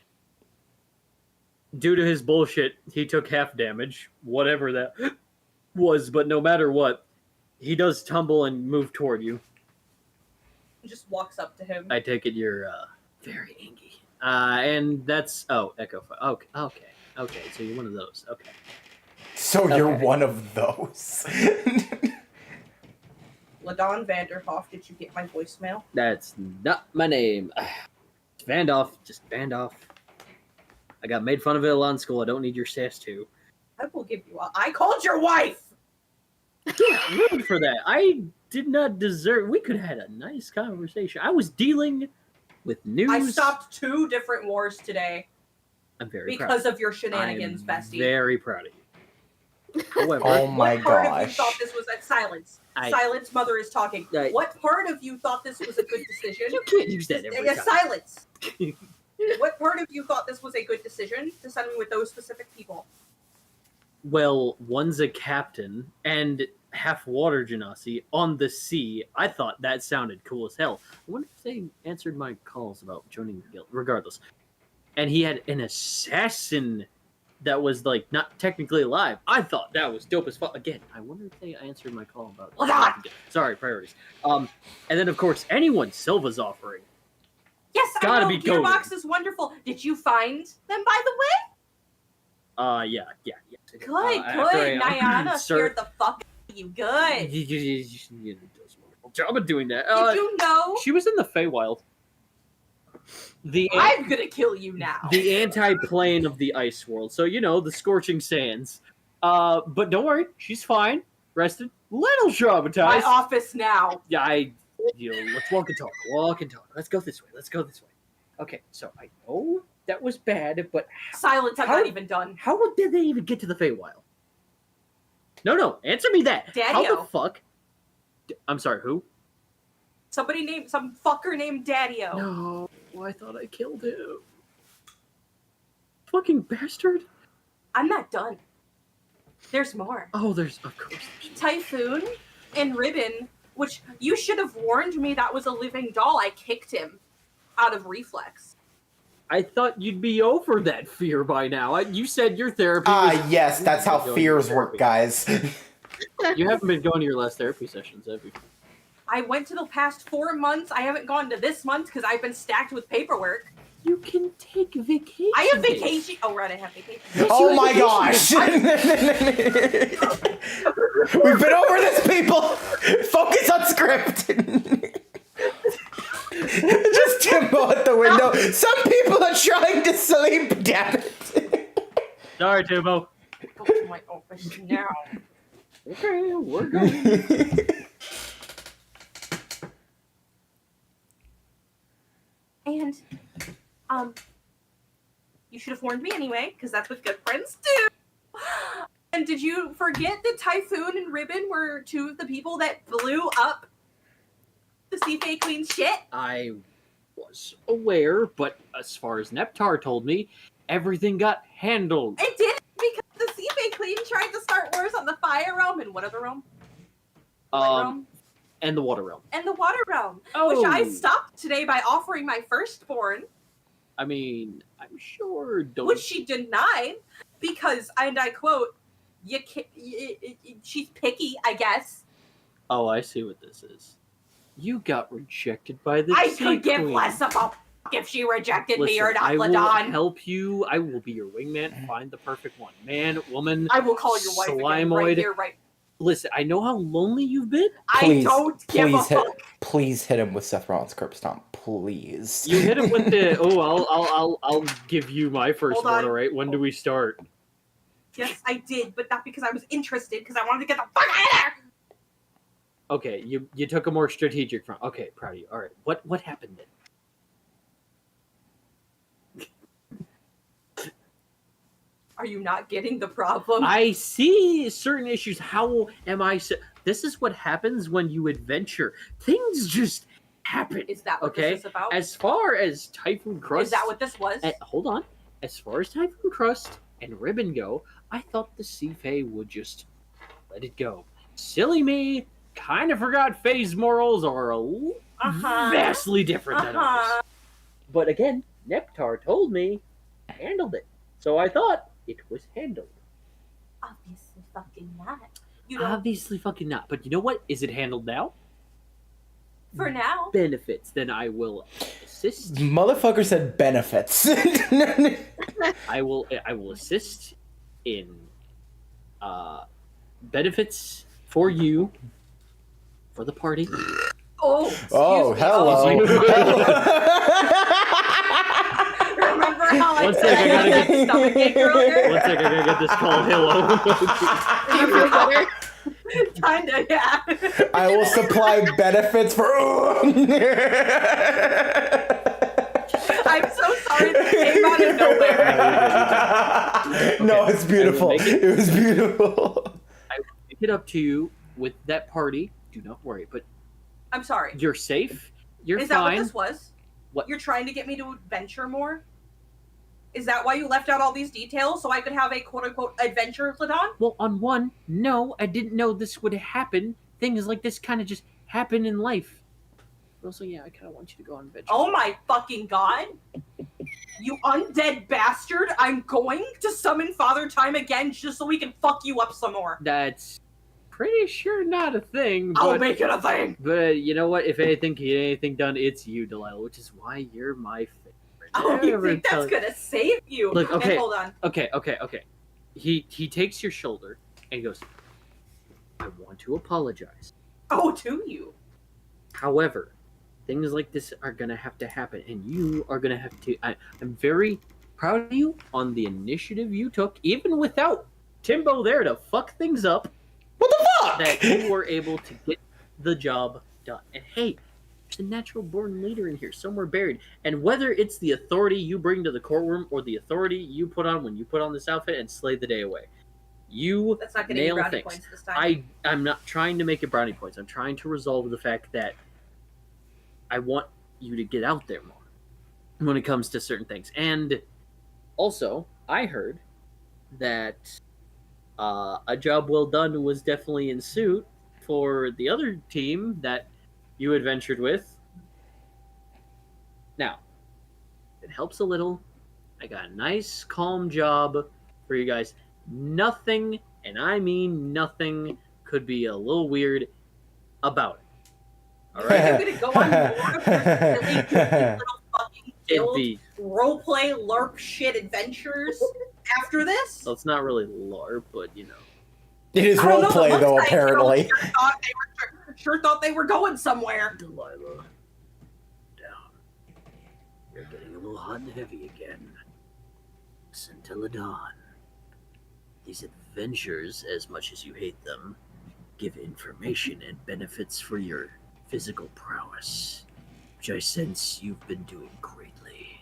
[SPEAKER 3] Due to his bullshit, he took half damage, whatever that was, but no matter what, he does tumble and move toward you.
[SPEAKER 1] Just walks up to him.
[SPEAKER 3] I take it you're very angry. And that's Echo. Okay. So you're one of those. Okay.
[SPEAKER 2] So you're one of those.
[SPEAKER 1] Ladon Vanderhoff, did you get my voicemail?
[SPEAKER 3] That's not my name. It's Vandoff. Just Vandoff. I got made fun of it a lot in school. I don't need your sass too.
[SPEAKER 1] I will give you I called your wife!
[SPEAKER 3] Yeah, rude for that. I did not deserve. We could have had a nice conversation. I was dealing with news.
[SPEAKER 1] I stopped 2 different wars today.
[SPEAKER 3] I'm very
[SPEAKER 1] because
[SPEAKER 3] proud.
[SPEAKER 1] of your shenanigans,
[SPEAKER 3] I'm
[SPEAKER 1] bestie.
[SPEAKER 3] Very proud of you. However,
[SPEAKER 2] oh my
[SPEAKER 1] what part
[SPEAKER 2] gosh.
[SPEAKER 1] of you thought this was silence? Silence, mother is talking. What part of you thought this was a good decision?
[SPEAKER 3] You can't use that every time.
[SPEAKER 1] Silence. What part of you thought this was a good decision to send me with those specific people?
[SPEAKER 3] Well, one's a captain and half water genasi on the sea. I thought that sounded cool as hell. I wonder if they answered my calls about joining the guild. Regardless. And he had an assassin that was like not technically alive. I thought that was dope as fuck. Again, I wonder if they answered my call about Sorry, priorities. And then of course anyone Silva's offering.
[SPEAKER 1] Yes,
[SPEAKER 3] gotta
[SPEAKER 1] I know.
[SPEAKER 3] be
[SPEAKER 1] Gearbox is wonderful. Did you find them, by the way?
[SPEAKER 3] Yeah.
[SPEAKER 1] Good. Nyana scared the fuck out of you. Good.
[SPEAKER 3] You does a wonderful job of doing that.
[SPEAKER 1] Did you know?
[SPEAKER 3] She was in the Feywild.
[SPEAKER 1] I'm gonna kill you now.
[SPEAKER 3] The anti-plane of the ice world. So, the scorching sands. But don't worry. She's fine. Rested. Little traumatized.
[SPEAKER 1] My office now.
[SPEAKER 3] Yeah, let's walk and talk. Let's go this way. Okay, so I know that was bad, but
[SPEAKER 1] silence. I'm not even done.
[SPEAKER 3] How did they even get to the Feywild? No, answer me that.
[SPEAKER 1] Daddy-o.
[SPEAKER 3] How the fuck? I'm sorry, who?
[SPEAKER 1] Some fucker named Daddy-o.
[SPEAKER 3] No, I thought I killed him. Fucking bastard.
[SPEAKER 1] I'm not done. There's more.
[SPEAKER 3] Oh, of course.
[SPEAKER 1] Typhoon and Ribbon, which you should have warned me that was a living doll. I kicked him out of reflex.
[SPEAKER 3] I thought you'd be over that fear by now. You said your therapy was...
[SPEAKER 2] yes, that's how fears work, guys.
[SPEAKER 3] You haven't been going to your last therapy sessions, have you?
[SPEAKER 1] I went to the past 4 months. I haven't gone to this month because I've been stacked with paperwork.
[SPEAKER 7] You can take vacation.
[SPEAKER 1] I have
[SPEAKER 7] days.
[SPEAKER 1] vacation. Oh, right, I have vacation.
[SPEAKER 7] Yes,
[SPEAKER 2] Oh
[SPEAKER 7] you
[SPEAKER 2] my
[SPEAKER 7] have
[SPEAKER 2] gosh! We've been over this, people! Focus on script! Just Timbo at the window. Some people are trying to sleep, damn it!
[SPEAKER 3] Sorry, Timbo.
[SPEAKER 1] Go to my office now.
[SPEAKER 3] Okay, we're going.
[SPEAKER 1] And, you should have warned me anyway, because that's what good friends do. And did you forget that Typhoon and Ribbon were two of the people that blew up the Sea Fae Queen's shit?
[SPEAKER 3] I was aware, but as far as Neptar told me, everything got handled.
[SPEAKER 1] It did, because the Sea Fae Queen tried to start wars on the Fire Realm and what other realm? What realm?
[SPEAKER 3] And the Water Realm.
[SPEAKER 1] And the Water Realm,
[SPEAKER 3] Oh.
[SPEAKER 1] which I stopped today by offering my firstborn,
[SPEAKER 3] I mean, I'm sure.
[SPEAKER 1] which she denied because, and I quote, she's picky, I guess.
[SPEAKER 3] Oh, I see what this is. You got rejected by the
[SPEAKER 1] I
[SPEAKER 3] Sea
[SPEAKER 1] could give
[SPEAKER 3] Queen.
[SPEAKER 1] less of a if she rejected me or
[SPEAKER 3] Listen,
[SPEAKER 1] not,
[SPEAKER 3] I will
[SPEAKER 1] Ladon.
[SPEAKER 3] help you. I will be your wingman. Find the perfect one. Man, woman.
[SPEAKER 1] I will call your wife again right
[SPEAKER 3] Slimoid.
[SPEAKER 1] here, right.
[SPEAKER 3] Listen, I know how lonely you've been.
[SPEAKER 1] I don't give a fuck.
[SPEAKER 2] Please hit him with Seth Rollins' curb stomp, please.
[SPEAKER 3] You hit him with the. Oh, I'll give you my first
[SPEAKER 1] Hold
[SPEAKER 3] one.
[SPEAKER 1] on.
[SPEAKER 3] All right. When do we start?
[SPEAKER 1] Yes, I did, but not because I was interested, because I wanted to get the fuck out of there.
[SPEAKER 3] Okay, you took a more strategic front. Okay, proud of you. All right. What happened then?
[SPEAKER 1] Are you not getting the problem?
[SPEAKER 3] I see certain issues. How am I? This is what happens when you adventure. Things just happen.
[SPEAKER 1] Is that what
[SPEAKER 3] Okay.
[SPEAKER 1] this is about?
[SPEAKER 3] As far as Typhoon Crust,
[SPEAKER 1] Is that what this was?
[SPEAKER 3] hold on. As far as Typhoon Crust and Ribbon go, I thought the Sea Fae would just let it go. Silly me. Kind of forgot Fae's morals are vastly different than ours. But again, Neptar told me I handled it. So I thought it was handled.
[SPEAKER 1] Obviously fucking not. You don't,
[SPEAKER 3] Obviously fucking not. But you know what? Is it handled now?
[SPEAKER 1] for now.
[SPEAKER 3] Benefits. Then I will assist.
[SPEAKER 2] Motherfucker said benefits.
[SPEAKER 3] I will assist in benefits for you, for the party.
[SPEAKER 1] Oh, excuse
[SPEAKER 2] Oh,
[SPEAKER 1] me.
[SPEAKER 2] hello.
[SPEAKER 1] Remember how I
[SPEAKER 3] One
[SPEAKER 1] said
[SPEAKER 3] sec, I gotta
[SPEAKER 1] had
[SPEAKER 3] get-
[SPEAKER 1] stomachache earlier?
[SPEAKER 3] One second, I gotta get this call. Hello.
[SPEAKER 4] Do you feel better?
[SPEAKER 1] Kinda, yeah.
[SPEAKER 2] I will supply benefits for.
[SPEAKER 1] I'm so sorry that came out of nowhere.
[SPEAKER 2] No, it's beautiful.
[SPEAKER 3] I will make
[SPEAKER 2] It was beautiful.
[SPEAKER 3] I will pick it up to you with that party. Do not worry, but
[SPEAKER 1] I'm sorry.
[SPEAKER 3] you're safe. You're
[SPEAKER 1] Is that what
[SPEAKER 3] fine.
[SPEAKER 1] this was?
[SPEAKER 3] What?
[SPEAKER 1] You're trying to get me to adventure more? Is that why you left out all these details so I could have a quote-unquote adventure, Ladon?
[SPEAKER 3] Well, on one, no, I didn't know this would happen. Things like this kind of just happen in life. Also, yeah, I kind of want you to go on adventure.
[SPEAKER 1] Oh my fucking god! You undead bastard! I'm going to summon Father Time again just so we can fuck you up some more.
[SPEAKER 3] That's pretty sure not a thing. But,
[SPEAKER 1] I'll make it a thing!
[SPEAKER 3] But you know what? If anything can get anything done, it's you, Delilah, which is why you're my favorite.
[SPEAKER 1] Oh, you
[SPEAKER 3] Never
[SPEAKER 1] think
[SPEAKER 3] tell-
[SPEAKER 1] that's gonna save you?
[SPEAKER 3] Look, okay.
[SPEAKER 1] And hold on.
[SPEAKER 3] Okay. He takes your shoulder and he goes, I want to apologize.
[SPEAKER 1] Oh, to you.
[SPEAKER 3] However, things like this are gonna have to happen, and you are gonna have to. I'm very proud of you on the initiative you took, even without Timbo there to fuck things up.
[SPEAKER 2] What the fuck?
[SPEAKER 3] That you were able to get the job done. And hey, there's a natural born leader in here somewhere buried. And whether it's the authority you bring to the courtroom or the authority you put on when you put on this outfit and slay the day away, you
[SPEAKER 1] That's not getting
[SPEAKER 3] nail
[SPEAKER 1] brownie
[SPEAKER 3] things.
[SPEAKER 1] points this time.
[SPEAKER 3] I'm not trying to make it brownie points. I'm trying to resolve the fact that I want you to get out there more when it comes to certain things. And also, I heard that a job well done was definitely in suit for the other team that you adventured with. Now, it helps a little. I got a nice, calm job for you guys. Nothing, and I mean nothing, could be a little weird about it. All right?
[SPEAKER 1] You're gonna go on board of this silly little fucking
[SPEAKER 3] It'd
[SPEAKER 1] guild
[SPEAKER 3] be
[SPEAKER 1] roleplay LARP shit adventures after this?
[SPEAKER 3] Well, it's not really LARP, but you know.
[SPEAKER 2] It is
[SPEAKER 1] I don't know, the
[SPEAKER 2] roleplay, though,
[SPEAKER 1] looks like
[SPEAKER 2] apparently.
[SPEAKER 1] Sure thought they were going somewhere.
[SPEAKER 7] Delilah, down. You're getting a little hot and heavy again. Listen to Ladon. These adventures, as much as you hate them, give information and benefits for your physical prowess, which I sense you've been doing greatly.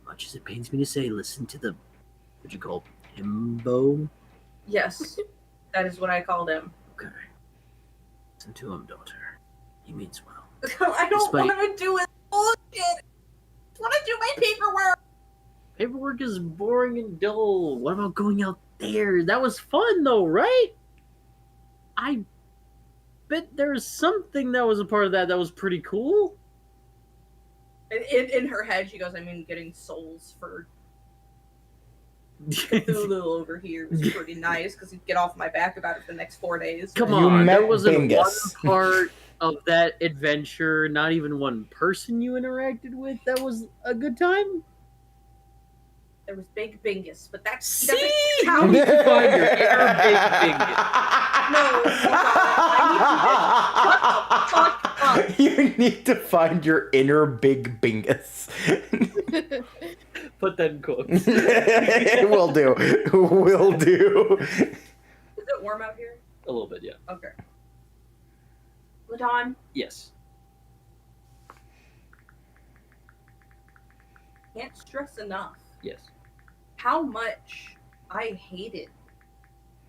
[SPEAKER 7] Much as it pains me to say, listen to the, what you call, himbo?
[SPEAKER 1] Yes, that is what I called him.
[SPEAKER 7] Okay. Listen to him, daughter. He means well.
[SPEAKER 1] I don't
[SPEAKER 7] Despite-
[SPEAKER 1] want to do it. Bullshit. I want to do my paperwork.
[SPEAKER 3] Paperwork is boring and dull. What about going out there? That was fun, though, right? I bet there's something that was a part of that was pretty cool.
[SPEAKER 1] In her head, she goes, I mean, getting souls for Cthulhu over here was pretty nice because he'd get off my back about it for the next 4 days.
[SPEAKER 3] Come
[SPEAKER 2] You
[SPEAKER 3] on,
[SPEAKER 2] met
[SPEAKER 3] there wasn't
[SPEAKER 2] Bingus.
[SPEAKER 3] one part of that adventure, not even one person you interacted with that was a good time.
[SPEAKER 1] There was Big Bingus, but that's
[SPEAKER 3] See?
[SPEAKER 1] how
[SPEAKER 3] You need to find your inner Big Bingus.
[SPEAKER 1] No,
[SPEAKER 2] You need to find your inner Big Bingus.
[SPEAKER 3] Put that in quotes.
[SPEAKER 2] Will do. Will do.
[SPEAKER 1] Is it warm out here?
[SPEAKER 3] A little bit, yeah.
[SPEAKER 1] Okay. Ladon,
[SPEAKER 3] Yes.
[SPEAKER 1] can't stress enough
[SPEAKER 3] Yes.
[SPEAKER 1] how much I hated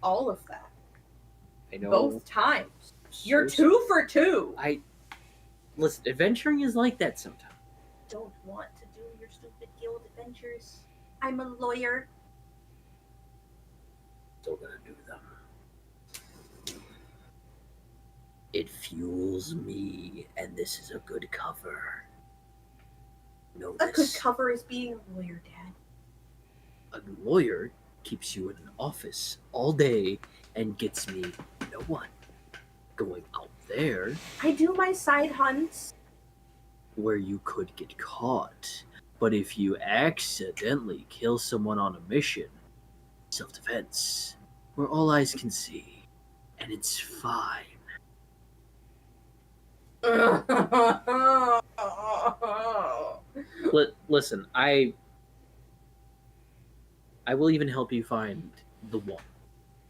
[SPEAKER 1] all of that.
[SPEAKER 3] I know.
[SPEAKER 1] Both times. You're
[SPEAKER 3] So-
[SPEAKER 1] 2 for 2.
[SPEAKER 3] Listen, adventuring is like that sometimes.
[SPEAKER 1] Don't want to do your stupid guild adventures. I'm a lawyer.
[SPEAKER 7] Still gonna do them. It fuels me, and this is a good cover. Know
[SPEAKER 1] A good
[SPEAKER 7] this.
[SPEAKER 1] cover is being a lawyer, Dad.
[SPEAKER 7] A lawyer keeps you in an office all day and gets me no one. Going out there
[SPEAKER 1] I do my side hunts.
[SPEAKER 7] where you could get caught. But if you accidentally kill someone on a mission, self-defense, where all eyes can see, and it's fine.
[SPEAKER 3] Listen, I will even help you find the one,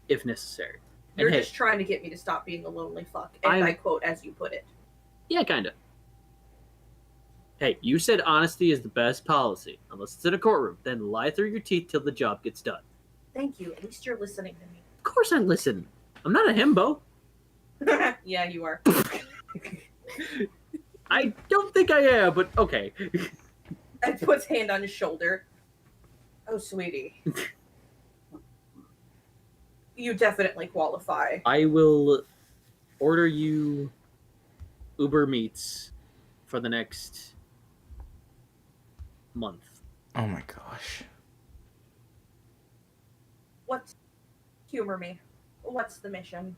[SPEAKER 3] if necessary.
[SPEAKER 1] You're
[SPEAKER 3] And hey,
[SPEAKER 1] just trying to get me to stop being a lonely fuck, and
[SPEAKER 3] I'm-
[SPEAKER 1] I quote as you put it.
[SPEAKER 3] yeah, kinda. Hey, you said honesty is the best policy. Unless it's in a courtroom, then lie through your teeth till the job gets done.
[SPEAKER 1] Thank you. At least you're listening to
[SPEAKER 3] Of course I listen. I'm not a himbo.
[SPEAKER 1] me. Yeah, you are.
[SPEAKER 3] I don't think I am, but okay.
[SPEAKER 1] And puts hand on his shoulder. Oh, sweetie. You definitely qualify.
[SPEAKER 3] I will order you Uber Meats for the next month.
[SPEAKER 2] Oh my gosh.
[SPEAKER 1] Humor me. What's the mission?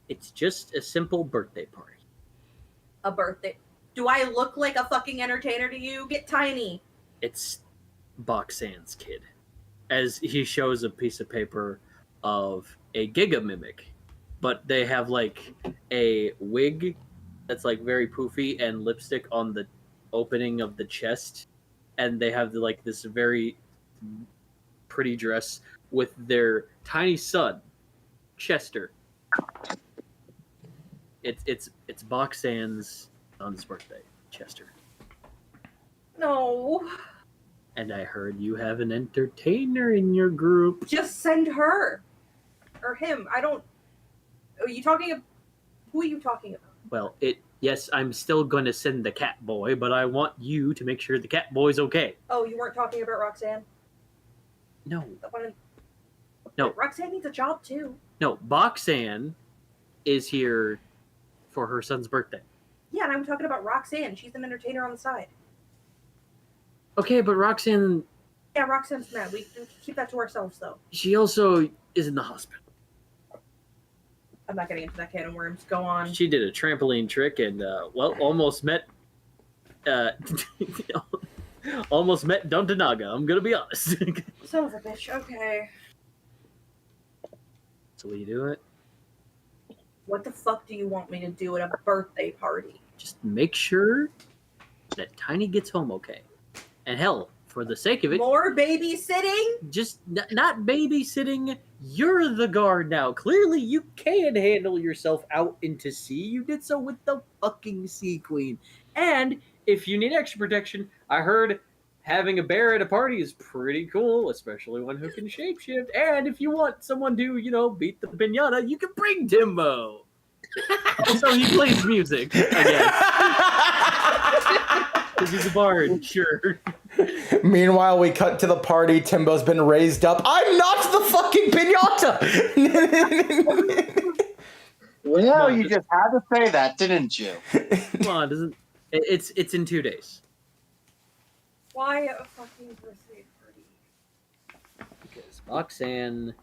[SPEAKER 3] It's just a simple birthday party.
[SPEAKER 1] A birthday. Do I look like a fucking entertainer to you? Get tiny.
[SPEAKER 3] It's Boxan's kid. As he shows a piece of paper of a Giga Mimic, but they have like a wig that's like very poofy and lipstick on the opening of the chest, and they have like this very pretty dress with their tiny son, Chester. It's Boxan's son's birthday, Chester.
[SPEAKER 1] No.
[SPEAKER 3] And I heard you have an entertainer in your group.
[SPEAKER 1] Just send her. Or him. I don't. Are you talking? Who are you talking about?
[SPEAKER 3] Well, yes, I'm still going to send the cat boy, but I want you to make sure the cat boy's okay.
[SPEAKER 1] Oh, you weren't talking about Roxanne?
[SPEAKER 3] No,
[SPEAKER 1] The one in-
[SPEAKER 3] No.
[SPEAKER 1] Roxanne needs a job too.
[SPEAKER 3] no, Boxan is here for her son's birthday.
[SPEAKER 1] Yeah, and I'm talking about Roxanne. She's an entertainer on the side.
[SPEAKER 3] Okay, but Roxanne,
[SPEAKER 1] Yeah, Roxanne's mad. We can keep that to ourselves, though.
[SPEAKER 3] she also is in the hospital.
[SPEAKER 1] I'm not getting into that can of worms. Go on.
[SPEAKER 3] She did a trampoline trick and, almost met, Almost met Duntanaga, I'm gonna be honest.
[SPEAKER 1] Son of a bitch. Okay.
[SPEAKER 3] So will you do it?
[SPEAKER 1] What the fuck do you want me to do at a birthday party?
[SPEAKER 3] Just make sure that Tiny gets home okay. And hell, for the sake of it,
[SPEAKER 1] More babysitting?
[SPEAKER 3] just not babysitting. You're the guard now. Clearly, you can handle yourself out into sea. You did so with the fucking Sea Queen. And if you need extra protection, I heard having a bear at a party is pretty cool, especially one who can shapeshift. And if you want someone to, beat the pinata, you can bring Timbo. Also, he plays music, I guess. Because he's a bard, sure.
[SPEAKER 2] Meanwhile, we cut to the party. Timbo's been raised up. I'm not the fucking pinata!
[SPEAKER 5] Well, you just had to say that, didn't you?
[SPEAKER 3] Come on, it's in 2 days.
[SPEAKER 1] Why a fucking birthday party?
[SPEAKER 3] Because Roxanne,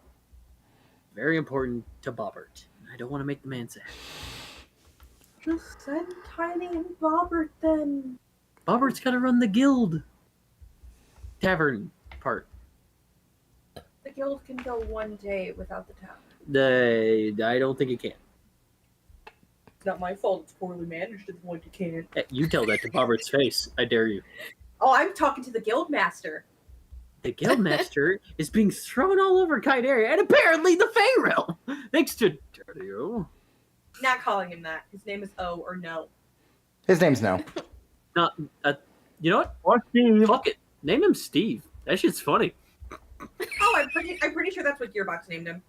[SPEAKER 3] very important to Bobbert. I don't want to make the man sad.
[SPEAKER 1] Just send Tiny and Bobbert then.
[SPEAKER 3] Bobbert's got to run the guild tavern part.
[SPEAKER 1] The guild can go one day without the town.
[SPEAKER 3] I don't think it can.
[SPEAKER 1] It's not my fault. It's poorly managed. It's what you can.
[SPEAKER 3] You tell that to Bobbert's face. I dare you.
[SPEAKER 1] Oh, I'm talking to the guild master.
[SPEAKER 3] The guildmaster is being thrown all over Ki-Dierria and apparently the Fey Realm. Thanks to Dario.
[SPEAKER 1] Not calling him that. His name is O or No.
[SPEAKER 2] His name's No.
[SPEAKER 3] Not, you know what?
[SPEAKER 5] Or Steve.
[SPEAKER 3] Fuck it. Name him Steve. That shit's funny.
[SPEAKER 1] Oh, I'm pretty sure that's what Gearbox named him.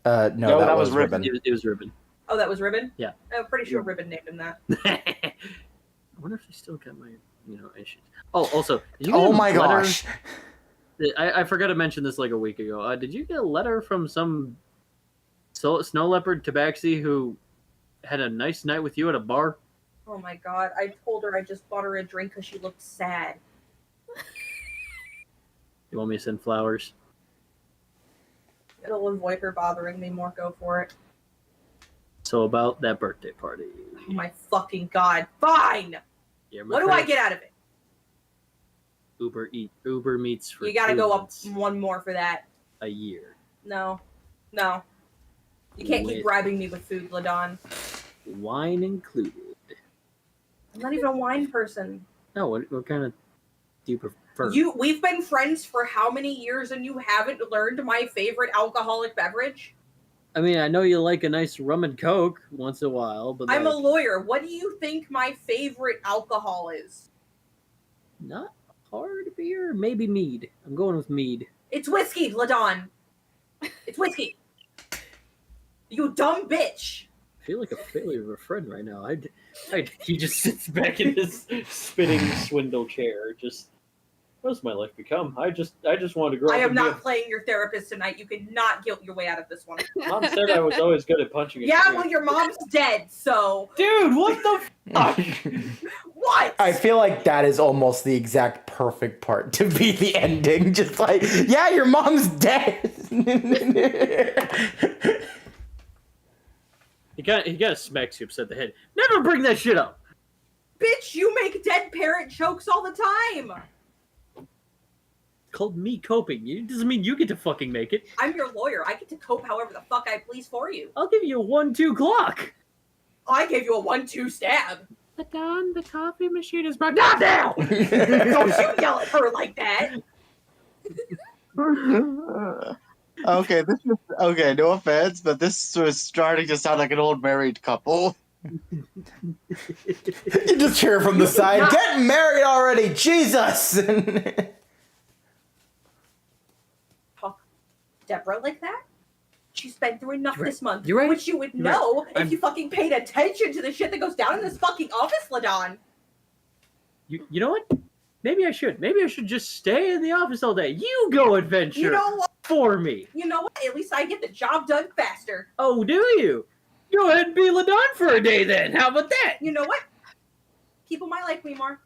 [SPEAKER 2] No, that was Ribbon.
[SPEAKER 3] It was Ribbon.
[SPEAKER 1] Oh, that was Ribbon?
[SPEAKER 3] Yeah.
[SPEAKER 1] I'm pretty sure Ribbon named him that.
[SPEAKER 3] I wonder if I still got my, issues. Oh, also, did you get
[SPEAKER 2] Oh
[SPEAKER 3] a
[SPEAKER 2] my
[SPEAKER 3] letter?
[SPEAKER 2] gosh.
[SPEAKER 3] I forgot to mention this like a week ago. Did you get a letter from some snow leopard tabaxi who had a nice night with you at a bar?
[SPEAKER 1] Oh my god. I told her I just bought her a drink because she looked sad.
[SPEAKER 3] You want me to send flowers?
[SPEAKER 1] It'll avoid her bothering me more. Go for it.
[SPEAKER 3] So about that birthday party.
[SPEAKER 1] Oh my fucking god. Fine!
[SPEAKER 3] Yeah,
[SPEAKER 1] What do I get out of it?
[SPEAKER 3] Uber meets for
[SPEAKER 1] You gotta
[SPEAKER 3] 2
[SPEAKER 1] go up
[SPEAKER 3] months,
[SPEAKER 1] one more for that.
[SPEAKER 3] a year.
[SPEAKER 1] No. You can't keep
[SPEAKER 3] With-
[SPEAKER 1] bribing me with food, Ladon.
[SPEAKER 3] Wine included.
[SPEAKER 1] I'm not even a wine person.
[SPEAKER 3] No, what kind of do you prefer?
[SPEAKER 1] We've been friends for how many years and you haven't learned my favorite alcoholic beverage?
[SPEAKER 3] I mean, I know you like a nice rum and coke once in a while, but
[SPEAKER 1] I'm a
[SPEAKER 3] like,
[SPEAKER 1] lawyer. What do you think my favorite alcohol is?
[SPEAKER 3] not hard beer, maybe mead. I'm going with mead.
[SPEAKER 1] It's whiskey, Ladon. It's whiskey. You dumb bitch.
[SPEAKER 3] I feel like a failure of a friend right now. He just sits back in his spinning swindle chair. Just, what's my life become? I just wanted to grow up.
[SPEAKER 1] I am
[SPEAKER 3] and be
[SPEAKER 1] not playing your therapist tonight. You cannot guilt your way out of this one.
[SPEAKER 3] Mom said I was always good at punching.
[SPEAKER 1] Yeah, well, your mom's dead, so.
[SPEAKER 3] Dude, what the fuck?
[SPEAKER 1] What?
[SPEAKER 2] I feel like that is almost the exact perfect part to be the ending. Just like, yeah, your mom's dead.
[SPEAKER 3] He kind of smacks you upside the head. Never bring that shit up.
[SPEAKER 1] Bitch, you make dead parent jokes all the time.
[SPEAKER 3] Called me coping. It doesn't mean you get to fucking make it.
[SPEAKER 1] I'm your lawyer. I get to cope however the fuck I please for you.
[SPEAKER 3] I'll give you a 1-2 clock.
[SPEAKER 1] I gave you a 1-2 stab.
[SPEAKER 3] Ladon, the coffee machine is broken. Not now!
[SPEAKER 1] Don't you yell at her like that.
[SPEAKER 5] Okay, no offense, but this was starting to sound like an old married couple.
[SPEAKER 2] You just hear from the side, get married already, Jesus!
[SPEAKER 1] Talk Deborah like that? She's been through enough
[SPEAKER 3] You're right.
[SPEAKER 1] this month,
[SPEAKER 3] You're right.
[SPEAKER 1] which you would
[SPEAKER 3] You're
[SPEAKER 1] know
[SPEAKER 3] right.
[SPEAKER 1] if you fucking paid attention to the shit that goes down in this fucking office, Ladon.
[SPEAKER 3] You know what? Maybe I should. Maybe I should just stay in the office all day. You go adventure
[SPEAKER 1] You know what?
[SPEAKER 3] for me.
[SPEAKER 1] You know what? At least I get the job done faster.
[SPEAKER 3] Oh, do you? Go ahead and be Ladon for a day then. How about that?
[SPEAKER 1] You know what? People might like me more.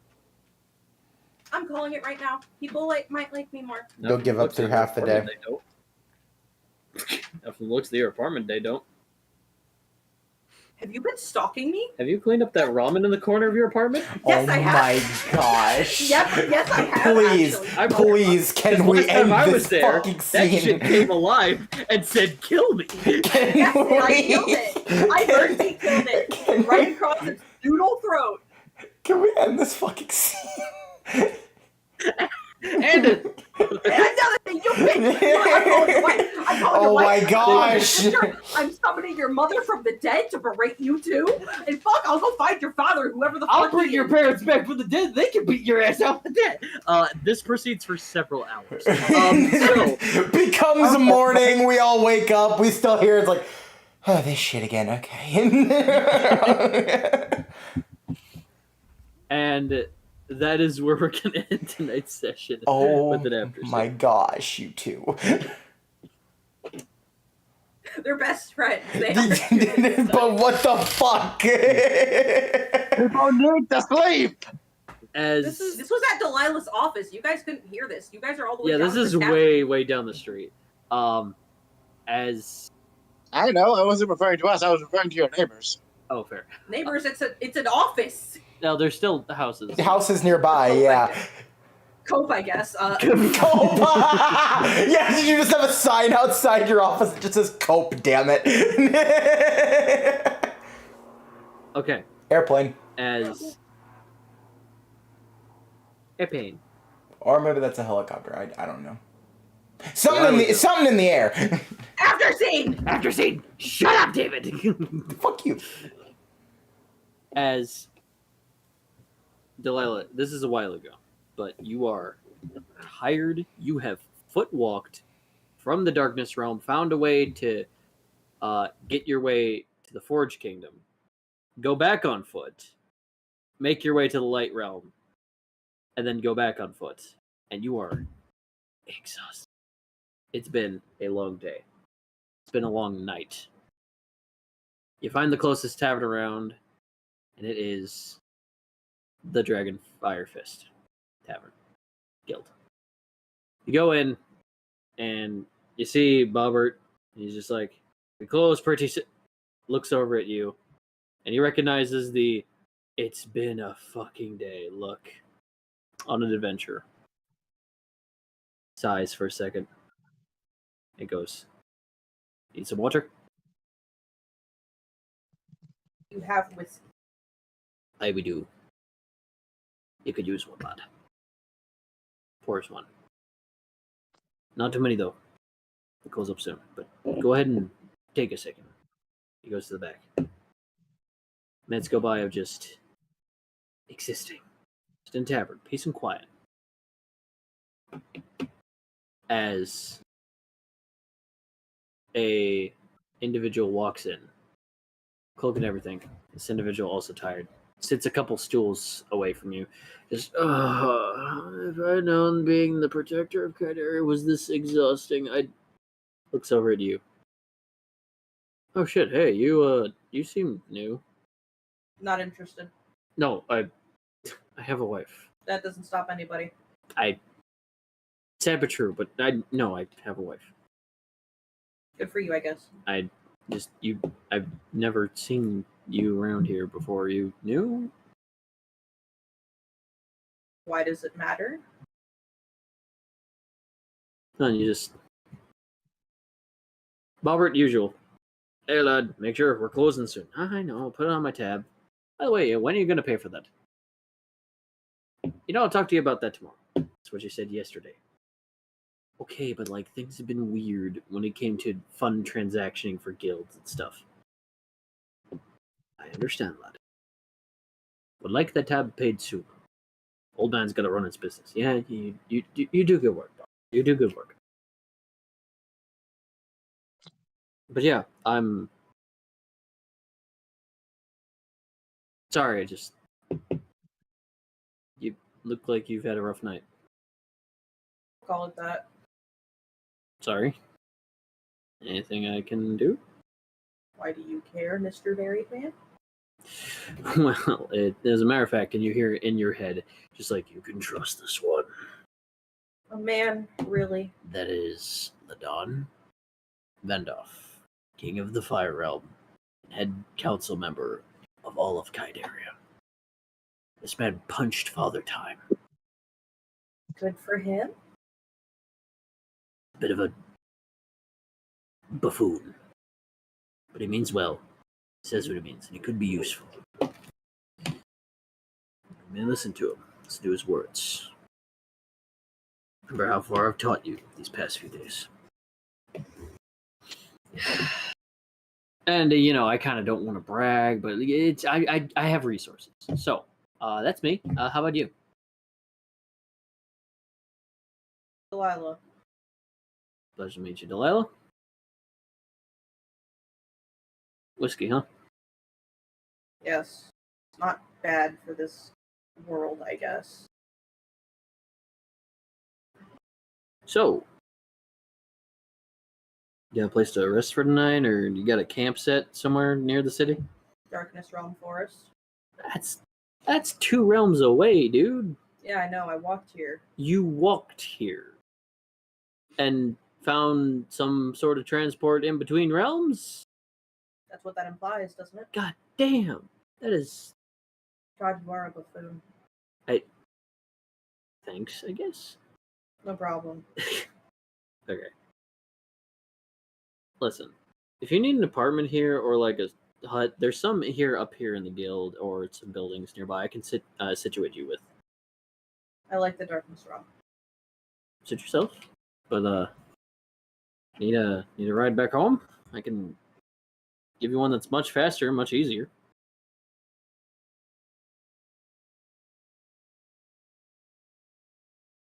[SPEAKER 1] I'm calling it right now. People might like me more.
[SPEAKER 2] They'll give up through half the day.
[SPEAKER 3] They don't. If it looks at your apartment, they don't.
[SPEAKER 1] Have you been stalking me?
[SPEAKER 3] Have you cleaned up that ramen in the corner of your apartment?
[SPEAKER 1] Yes,
[SPEAKER 2] oh
[SPEAKER 1] I
[SPEAKER 2] my
[SPEAKER 1] have.
[SPEAKER 2] gosh.
[SPEAKER 1] Yes, I have.
[SPEAKER 2] Please,
[SPEAKER 1] actually.
[SPEAKER 2] please, can we
[SPEAKER 3] Last time
[SPEAKER 2] end
[SPEAKER 3] I
[SPEAKER 2] this
[SPEAKER 3] was there,
[SPEAKER 2] fucking
[SPEAKER 3] that
[SPEAKER 2] scene?
[SPEAKER 3] shit came alive and said, "Kill me."
[SPEAKER 2] Can
[SPEAKER 1] Yes,
[SPEAKER 2] we?
[SPEAKER 1] I killed it. I mercy killed it
[SPEAKER 2] Can
[SPEAKER 1] right
[SPEAKER 2] we-
[SPEAKER 1] across its doodle throat.
[SPEAKER 2] Can we end this fucking scene?
[SPEAKER 3] And
[SPEAKER 1] And another thing, you bitch! I'm calling your wife. I'm calling your
[SPEAKER 2] Oh
[SPEAKER 1] wife.
[SPEAKER 2] my gosh.
[SPEAKER 1] Sister, I'm summoning your mother from the dead to berate you too. And fuck, I'll go find your father, whoever the
[SPEAKER 3] I'll
[SPEAKER 1] fuck
[SPEAKER 3] bring
[SPEAKER 1] he
[SPEAKER 3] your
[SPEAKER 1] is.
[SPEAKER 3] parents back from the dead. They can beat your ass out the dead. This proceeds for several hours. So
[SPEAKER 2] becomes morning. We all wake up. We still hear it's like, oh, this shit again. Okay.
[SPEAKER 3] and that is where we're gonna end tonight's session.
[SPEAKER 2] Oh
[SPEAKER 3] with an after
[SPEAKER 2] my gosh, you two.
[SPEAKER 1] They're best friends. They
[SPEAKER 2] But what the fuck?
[SPEAKER 5] People need to sleep.
[SPEAKER 3] As
[SPEAKER 1] This was at Delilah's office. You guys couldn't hear this. You guys are all the way
[SPEAKER 3] yeah,
[SPEAKER 1] down
[SPEAKER 3] this
[SPEAKER 1] the
[SPEAKER 3] is
[SPEAKER 1] tavern.
[SPEAKER 3] way down the street. As
[SPEAKER 5] I know. I wasn't referring to us. I was referring to your neighbors.
[SPEAKER 3] oh fair.
[SPEAKER 1] Neighbors, it's an office.
[SPEAKER 3] No, there's still houses.
[SPEAKER 2] The house is nearby, yeah.
[SPEAKER 1] Cope, I guess.
[SPEAKER 2] Cope! Yeah, did you just have a sign outside your office that just says Cope, damn it.
[SPEAKER 3] Okay.
[SPEAKER 2] Airplane.
[SPEAKER 3] As airplane.
[SPEAKER 2] Or maybe that's a helicopter. I don't know. Something in the air.
[SPEAKER 1] After scene!
[SPEAKER 3] After scene. Shut up, David.
[SPEAKER 2] Fuck you.
[SPEAKER 3] As Delilah, this is a while ago, but you are hired. You have foot walked from the Darkness Realm, found a way to get your way to the Forge Kingdom, go back on foot, make your way to the Light Realm, and then go back on foot. And you are exhausted. It's been a long day. It's been a long night. You find the closest tavern around, and it is the Dragon Fire Fist Tavern Guild. You go in, and you see Bobbert, and he's just like, "We close pretty soon." Looks over at you, and he recognizes the "It's been a fucking day" look on an adventure. Sighs for a second. It goes, "Need some water?"
[SPEAKER 1] You have whiskey.
[SPEAKER 3] I we do. You could use one, lad. Pours one. Not too many, though. It goes up soon. But go ahead and take a second. He goes to the back. Minutes go by of just existing. Just in tavern. Peace and quiet. As a individual walks in, cloak and everything. This individual also tired. Sits a couple stools away from you. Just, if I'd known being the protector of Ki-Dierria was this exhausting, I'd... Looks over at you. Oh shit, hey, you seem new.
[SPEAKER 1] Not interested.
[SPEAKER 3] No, I have a wife.
[SPEAKER 1] That doesn't stop anybody.
[SPEAKER 3] Sad but true, but I have a wife.
[SPEAKER 1] Good for you, I guess.
[SPEAKER 3] I've never seen you around here before. You knew?
[SPEAKER 1] Why does it matter?
[SPEAKER 3] No, you just... Bobbert, usual. Hey, lad, make sure we're closing soon. I know, I'll put it on my tab. By the way, when are you going to pay for that? You know, I'll talk to you about that tomorrow. That's what you said yesterday. Okay, but, like, things have been weird when it came to fun transactioning for guilds and stuff. I understand, lad. Would like that tab paid soon. Old man's got to run his business. Yeah, you do good work, Bob. You do good work. But yeah, I'm sorry, you look like you've had a rough night.
[SPEAKER 1] Call it that.
[SPEAKER 3] Sorry. Anything I can do?
[SPEAKER 1] Why do you care, Mr. Married Man?
[SPEAKER 3] Well, as a matter of fact, can you hear it in your head, just like, you can trust this one?
[SPEAKER 1] Oh man, really?
[SPEAKER 3] That is Ladon Vendoff, King of the Fire Realm,
[SPEAKER 7] head council member of all of Ki-Dierria. This man punched Father Time.
[SPEAKER 1] Good for him.
[SPEAKER 7] Bit of a buffoon. But he means well. He says what he means, and he could be useful. I mean, listen to him. Listen to his words. Remember how far I've taught you these past few days. And I kind of don't want to brag, but it's I have resources. So that's me. How about you?
[SPEAKER 1] Delilah.
[SPEAKER 7] Pleasure to meet you, Delilah. Whiskey, huh?
[SPEAKER 1] Yes. It's not bad for this world, I guess.
[SPEAKER 7] So, you got a place to rest for tonight, or you got a camp set somewhere near the city?
[SPEAKER 1] Darkness Realm Forest.
[SPEAKER 7] That's 2 realms away, dude.
[SPEAKER 1] Yeah, I know. I walked here.
[SPEAKER 7] You walked here and found some sort of transport in between realms?
[SPEAKER 1] That's what that implies, doesn't it?
[SPEAKER 7] God damn. That is...
[SPEAKER 1] God, you are a buffoon.
[SPEAKER 7] Thanks, I guess.
[SPEAKER 1] No problem.
[SPEAKER 7] Okay. Listen, if you need an apartment here or like a hut, there's some up here in the guild or some buildings nearby I can situate you with.
[SPEAKER 1] I like the Darkness Realm.
[SPEAKER 7] Sit yourself. But need a ride back home? I can give you one that's much faster, much easier.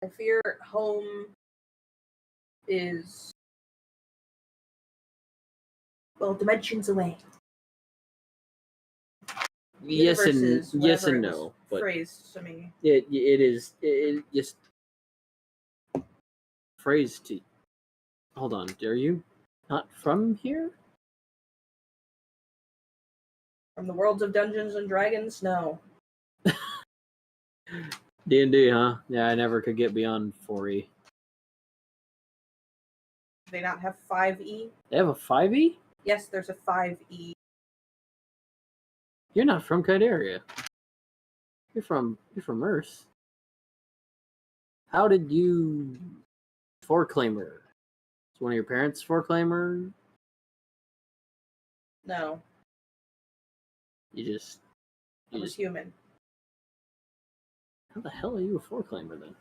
[SPEAKER 1] I fear home is, well, dimensions away.
[SPEAKER 7] Yes
[SPEAKER 1] Universes,
[SPEAKER 7] and yes
[SPEAKER 1] whatever
[SPEAKER 7] and
[SPEAKER 1] it was
[SPEAKER 7] no, but
[SPEAKER 1] phrased to me.
[SPEAKER 7] it is just phrased to. Hold on, are you not from here?
[SPEAKER 1] From the worlds of Dungeons and Dragons, no.
[SPEAKER 7] D&D, huh? Yeah, I never could get beyond 4E.
[SPEAKER 1] Do they not have 5e?
[SPEAKER 7] They have a 5E?
[SPEAKER 1] Yes, there's a 5e.
[SPEAKER 7] You're not from Ki-Dierria. You're from Earth. How did you foreclaimer? Is one of your parents foreclaimer?
[SPEAKER 1] No,
[SPEAKER 7] You just
[SPEAKER 1] I was human.
[SPEAKER 7] how the hell are you a foreclaimer then?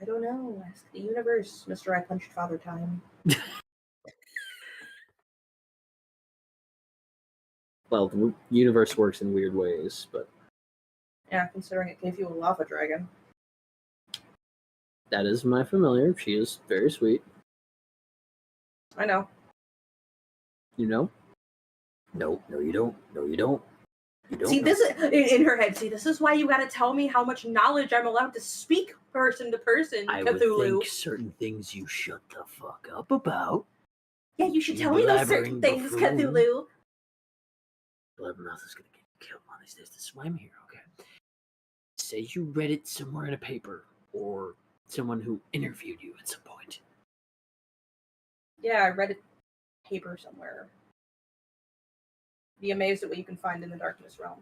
[SPEAKER 1] I don't know. Ask the universe, Mr. I Punched Father Time.
[SPEAKER 7] Well, the universe works in weird ways, but
[SPEAKER 1] Yeah, considering it gave you a lava dragon.
[SPEAKER 7] that is my familiar. She is very sweet.
[SPEAKER 1] I know.
[SPEAKER 7] You know? No, you don't. No, you don't. You don't.
[SPEAKER 1] See, this is in her head. See, this is why you gotta tell me how much knowledge I'm allowed to speak person to person,
[SPEAKER 7] I
[SPEAKER 1] Cthulhu.
[SPEAKER 7] would think certain things you shut the fuck up about.
[SPEAKER 1] Yeah, you should
[SPEAKER 7] You
[SPEAKER 1] tell me those certain
[SPEAKER 7] blabbering
[SPEAKER 1] things,
[SPEAKER 7] buffoon.
[SPEAKER 1] Cthulhu.
[SPEAKER 7] Blabbermouth is gonna get killed one of these days. This is why I'm here, okay? Say you read it somewhere in a paper, or someone who interviewed you at some point.
[SPEAKER 1] Yeah, I read a paper somewhere. Be amazed at what you can find in the Darkness Realm.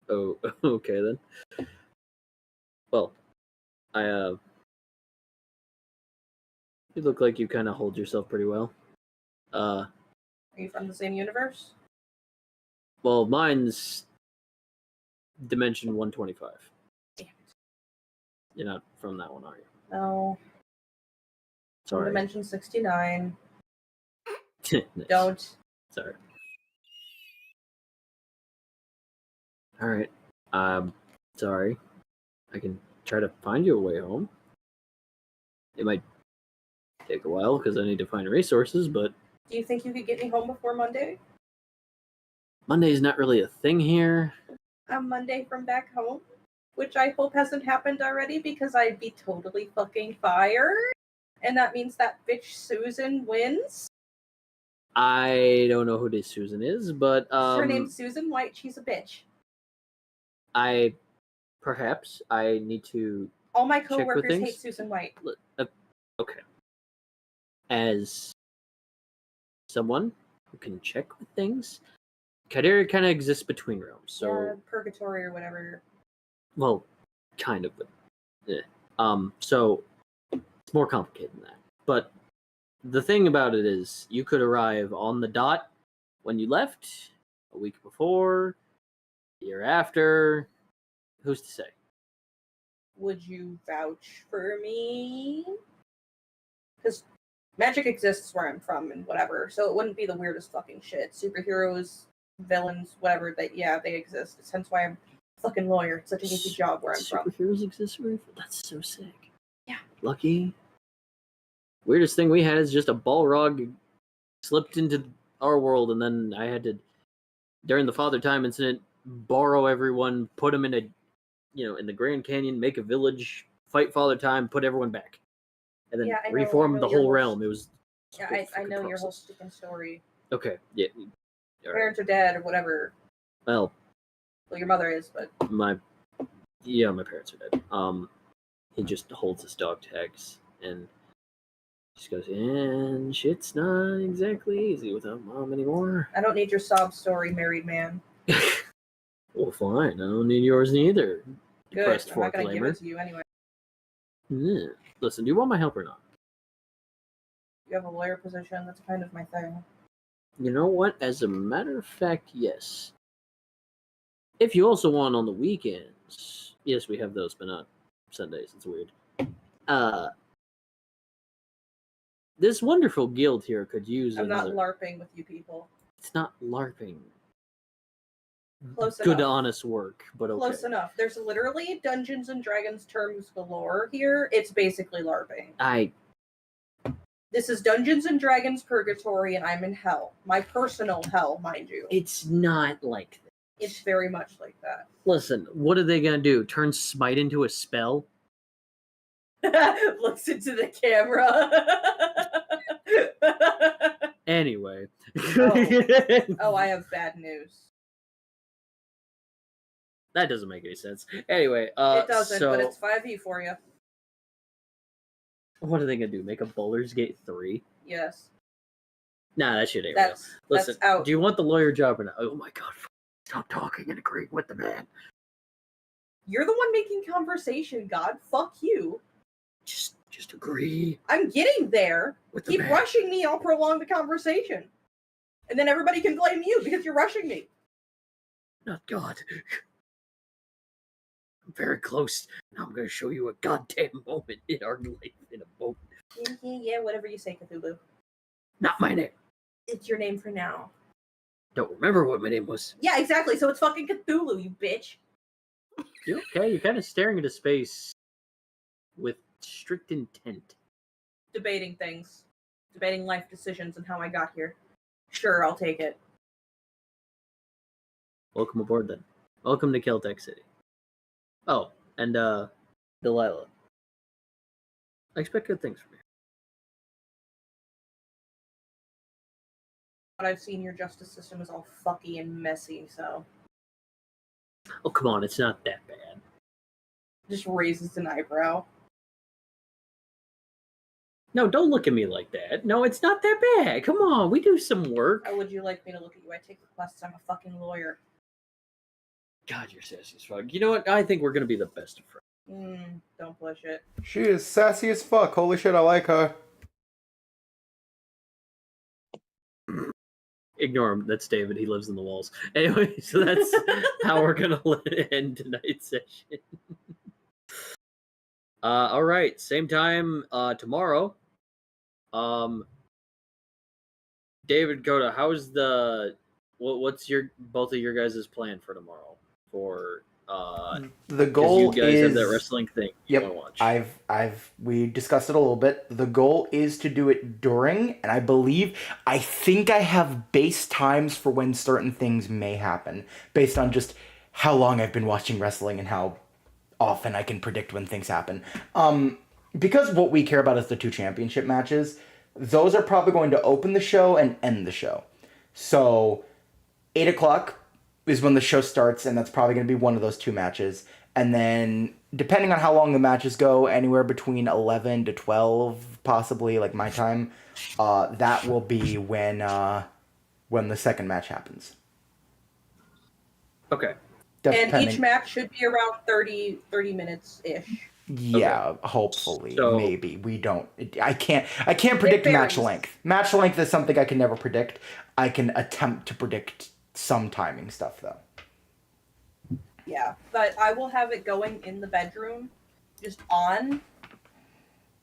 [SPEAKER 7] Oh, okay then. Well, you look like you kind of hold yourself pretty well.
[SPEAKER 1] Are you from the same universe?
[SPEAKER 7] Well, mine's dimension 125.
[SPEAKER 1] Damn it.
[SPEAKER 7] You're not from that one, are you?
[SPEAKER 1] No.
[SPEAKER 7] Sorry.
[SPEAKER 1] Dimension 69.
[SPEAKER 7] Nice.
[SPEAKER 1] Don't.
[SPEAKER 7] Sorry. All right. Sorry. I can try to find you a way home. It might take a while because I need to find resources, but
[SPEAKER 1] Do you think you could get me home before Monday?
[SPEAKER 7] Monday's not really a thing here.
[SPEAKER 1] Monday from back home? Which I hope hasn't happened already because I'd be totally fucking fired. And that means that bitch Susan wins.
[SPEAKER 7] I don't know who this Susan is, but
[SPEAKER 1] Her name's Susan White. She's a bitch.
[SPEAKER 7] I need to
[SPEAKER 1] All my
[SPEAKER 7] check for
[SPEAKER 1] coworkers hate
[SPEAKER 7] things.
[SPEAKER 1] Susan White.
[SPEAKER 7] Okay. As someone
[SPEAKER 3] who can check with things. Ki-Dierria kind of exists between realms, so
[SPEAKER 1] yeah, purgatory or whatever.
[SPEAKER 3] well, kind of, but so it's more complicated than that. But the thing about it is, you could arrive on the dot when you left, a week before, the year after. Who's to say?
[SPEAKER 1] Would you vouch for me? Because magic exists where I'm from and whatever, so it wouldn't be the weirdest fucking shit. Superheroes, villains, whatever, they exist. It's hence why I'm a fucking lawyer. It's such an easy job where I'm from.
[SPEAKER 3] Superheroes exist where that's so sick.
[SPEAKER 1] Yeah.
[SPEAKER 3] Lucky. Weirdest thing we had is just a Balrog slipped into our world, and then I had to, during the Father Time incident, borrow everyone, put them in a, in the Grand Canyon, make a village, fight Father Time, put everyone back, and then reform the whole realm. It was.
[SPEAKER 1] Yeah, I know your whole sticking story.
[SPEAKER 3] Okay. Yeah.
[SPEAKER 1] Parents are dead or whatever.
[SPEAKER 3] Well,
[SPEAKER 1] your mother is, but
[SPEAKER 3] my parents are dead. He just holds his dog tags and just goes, and shit's not exactly easy without mom anymore.
[SPEAKER 1] I don't need your sob story, married man.
[SPEAKER 3] Well, fine. I don't need yours neither.
[SPEAKER 1] Good. I'm not gonna give it to you anyway.
[SPEAKER 3] Yeah. Listen, do you want my help or not?
[SPEAKER 1] You have a lawyer position. That's kind of my thing.
[SPEAKER 3] You know what? As a matter of fact, yes. If you also want on the weekends, yes, we have those, but not Sundays. It's weird. This wonderful guild here could use
[SPEAKER 1] I'm not LARPing with you people.
[SPEAKER 3] It's not LARPing.
[SPEAKER 1] Close
[SPEAKER 3] Good,
[SPEAKER 1] enough.
[SPEAKER 3] honest work, but okay.
[SPEAKER 1] Close enough. There's literally Dungeons and Dragons terms galore here. It's basically LARPing. This is Dungeons and Dragons Purgatory, and I'm in hell. My personal hell, mind you.
[SPEAKER 3] It's not like that.
[SPEAKER 1] It's very much like that.
[SPEAKER 3] Listen, what are they gonna do? Turn Smite into a spell?
[SPEAKER 1] Looks into the camera.
[SPEAKER 3] Anyway.
[SPEAKER 1] Oh, I have bad news.
[SPEAKER 3] That doesn't make any sense. Anyway,
[SPEAKER 1] it doesn't, but it's 5e for you.
[SPEAKER 3] What are they gonna do? Make a Baldur's Gate 3?
[SPEAKER 1] Yes.
[SPEAKER 3] Nah, that shit ain't real. Listen,
[SPEAKER 1] that's out.
[SPEAKER 3] Do you want the lawyer job or not? Oh my god, stop talking and agreeing with the man.
[SPEAKER 1] You're the one making conversation, God. Fuck you.
[SPEAKER 3] Just agree.
[SPEAKER 1] I'm getting there.
[SPEAKER 3] Keep
[SPEAKER 1] rushing me, I'll prolong the conversation. And then everybody can blame you because you're rushing me.
[SPEAKER 3] Not God. I'm very close. Now I'm going to show you a goddamn moment in our life in a moment.
[SPEAKER 1] Yeah, whatever you say, Cthulhu.
[SPEAKER 3] Not my name.
[SPEAKER 1] It's your name for now.
[SPEAKER 3] Don't remember what my name was.
[SPEAKER 1] Yeah, exactly. So it's fucking Cthulhu, you bitch.
[SPEAKER 3] You okay? You're kind of staring into space with strict intent.
[SPEAKER 1] Debating things. Debating life decisions and how I got here. Sure, I'll take it.
[SPEAKER 3] Welcome aboard, then. Welcome to Keltec City. Oh, and, Delilah. I expect good things from you.
[SPEAKER 1] But I've seen your justice system is all fucky and messy, so...
[SPEAKER 3] Oh, come on, it's not that bad.
[SPEAKER 1] Just raises an eyebrow.
[SPEAKER 3] No, don't look at me like that. No, it's not that bad. Come on, we do some work.
[SPEAKER 1] How would you like me to look at you? I take the classes. I'm a fucking lawyer.
[SPEAKER 3] God, you're sassy as fuck. You know what? I think we're gonna be the best of friends.
[SPEAKER 1] Don't push it.
[SPEAKER 2] She is sassy as fuck. Holy shit, I like her.
[SPEAKER 3] Ignore him. That's David. He lives in the walls. Anyway, so that's how we're gonna end tonight's session. All right, same time tomorrow. David, Coda, how's what's both of your guys' plan for tomorrow? For
[SPEAKER 2] the goal
[SPEAKER 3] you guys
[SPEAKER 2] is
[SPEAKER 3] have that wrestling thing you
[SPEAKER 2] yep,
[SPEAKER 3] want to watch.
[SPEAKER 2] We discussed it a little bit. The goal is to do it during, and I think I have base times for when certain things may happen, based on just how long I've been watching wrestling and how often I can predict when things happen. Because what we care about is the 2 championship matches, those are probably going to open the show and end the show. So 8 o'clock is when the show starts, and that's probably going to be one of those 2 matches. And then, depending on how long the matches go, anywhere between 11 to 12, possibly, like my time, that will be when when the second match happens.
[SPEAKER 3] Okay.
[SPEAKER 1] And each match should be around 30 minutes-ish.
[SPEAKER 2] Yeah,
[SPEAKER 3] Okay.
[SPEAKER 2] hopefully.
[SPEAKER 3] So,
[SPEAKER 2] maybe. We don't. I can't predict match length. Match length is something I can never predict. I can attempt to predict some timing stuff, though.
[SPEAKER 1] Yeah, but I will have it going in the bedroom, just on,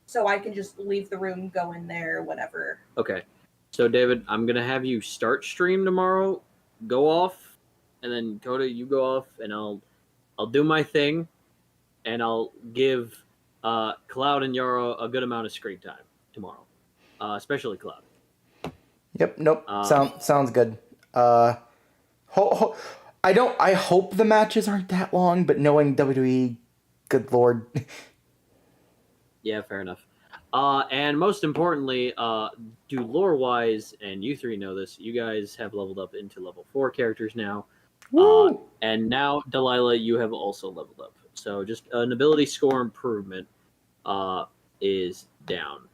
[SPEAKER 1] so I can just leave the room, go in there, whatever.
[SPEAKER 3] Okay. So, David, I'm going to have you start stream tomorrow, go off, and then Coda, you go off, and I'll do my thing, and I'll give Cloud and Yarrow a good amount of screen time tomorrow, especially Cloud.
[SPEAKER 2] Yep. Nope. Sounds good. I hope the matches aren't that long, but knowing WWE, good lord.
[SPEAKER 3] Yeah, fair enough. And most importantly, do lore-wise, and you three know this, you guys have leveled up into level 4 characters now. And now, Delilah, you have also leveled up. So just an ability score improvement is down.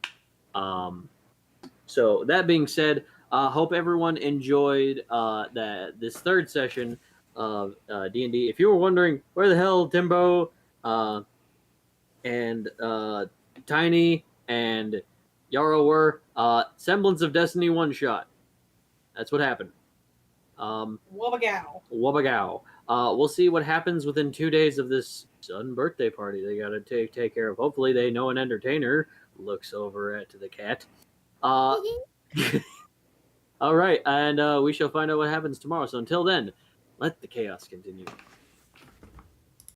[SPEAKER 3] So that being said, hope everyone enjoyed this third session of D&D. If you were wondering where the hell Timbo and Tiny and Yarrow were, Semblance of Destiny one-shot. That's what happened.
[SPEAKER 1] Wubbagow.
[SPEAKER 3] Wubbagow. We'll see what happens within 2 days of this sudden birthday party they gotta take care of. Hopefully they know an entertainer. Looks over at the cat. All right, and we shall find out what happens tomorrow. So until then, let the chaos continue.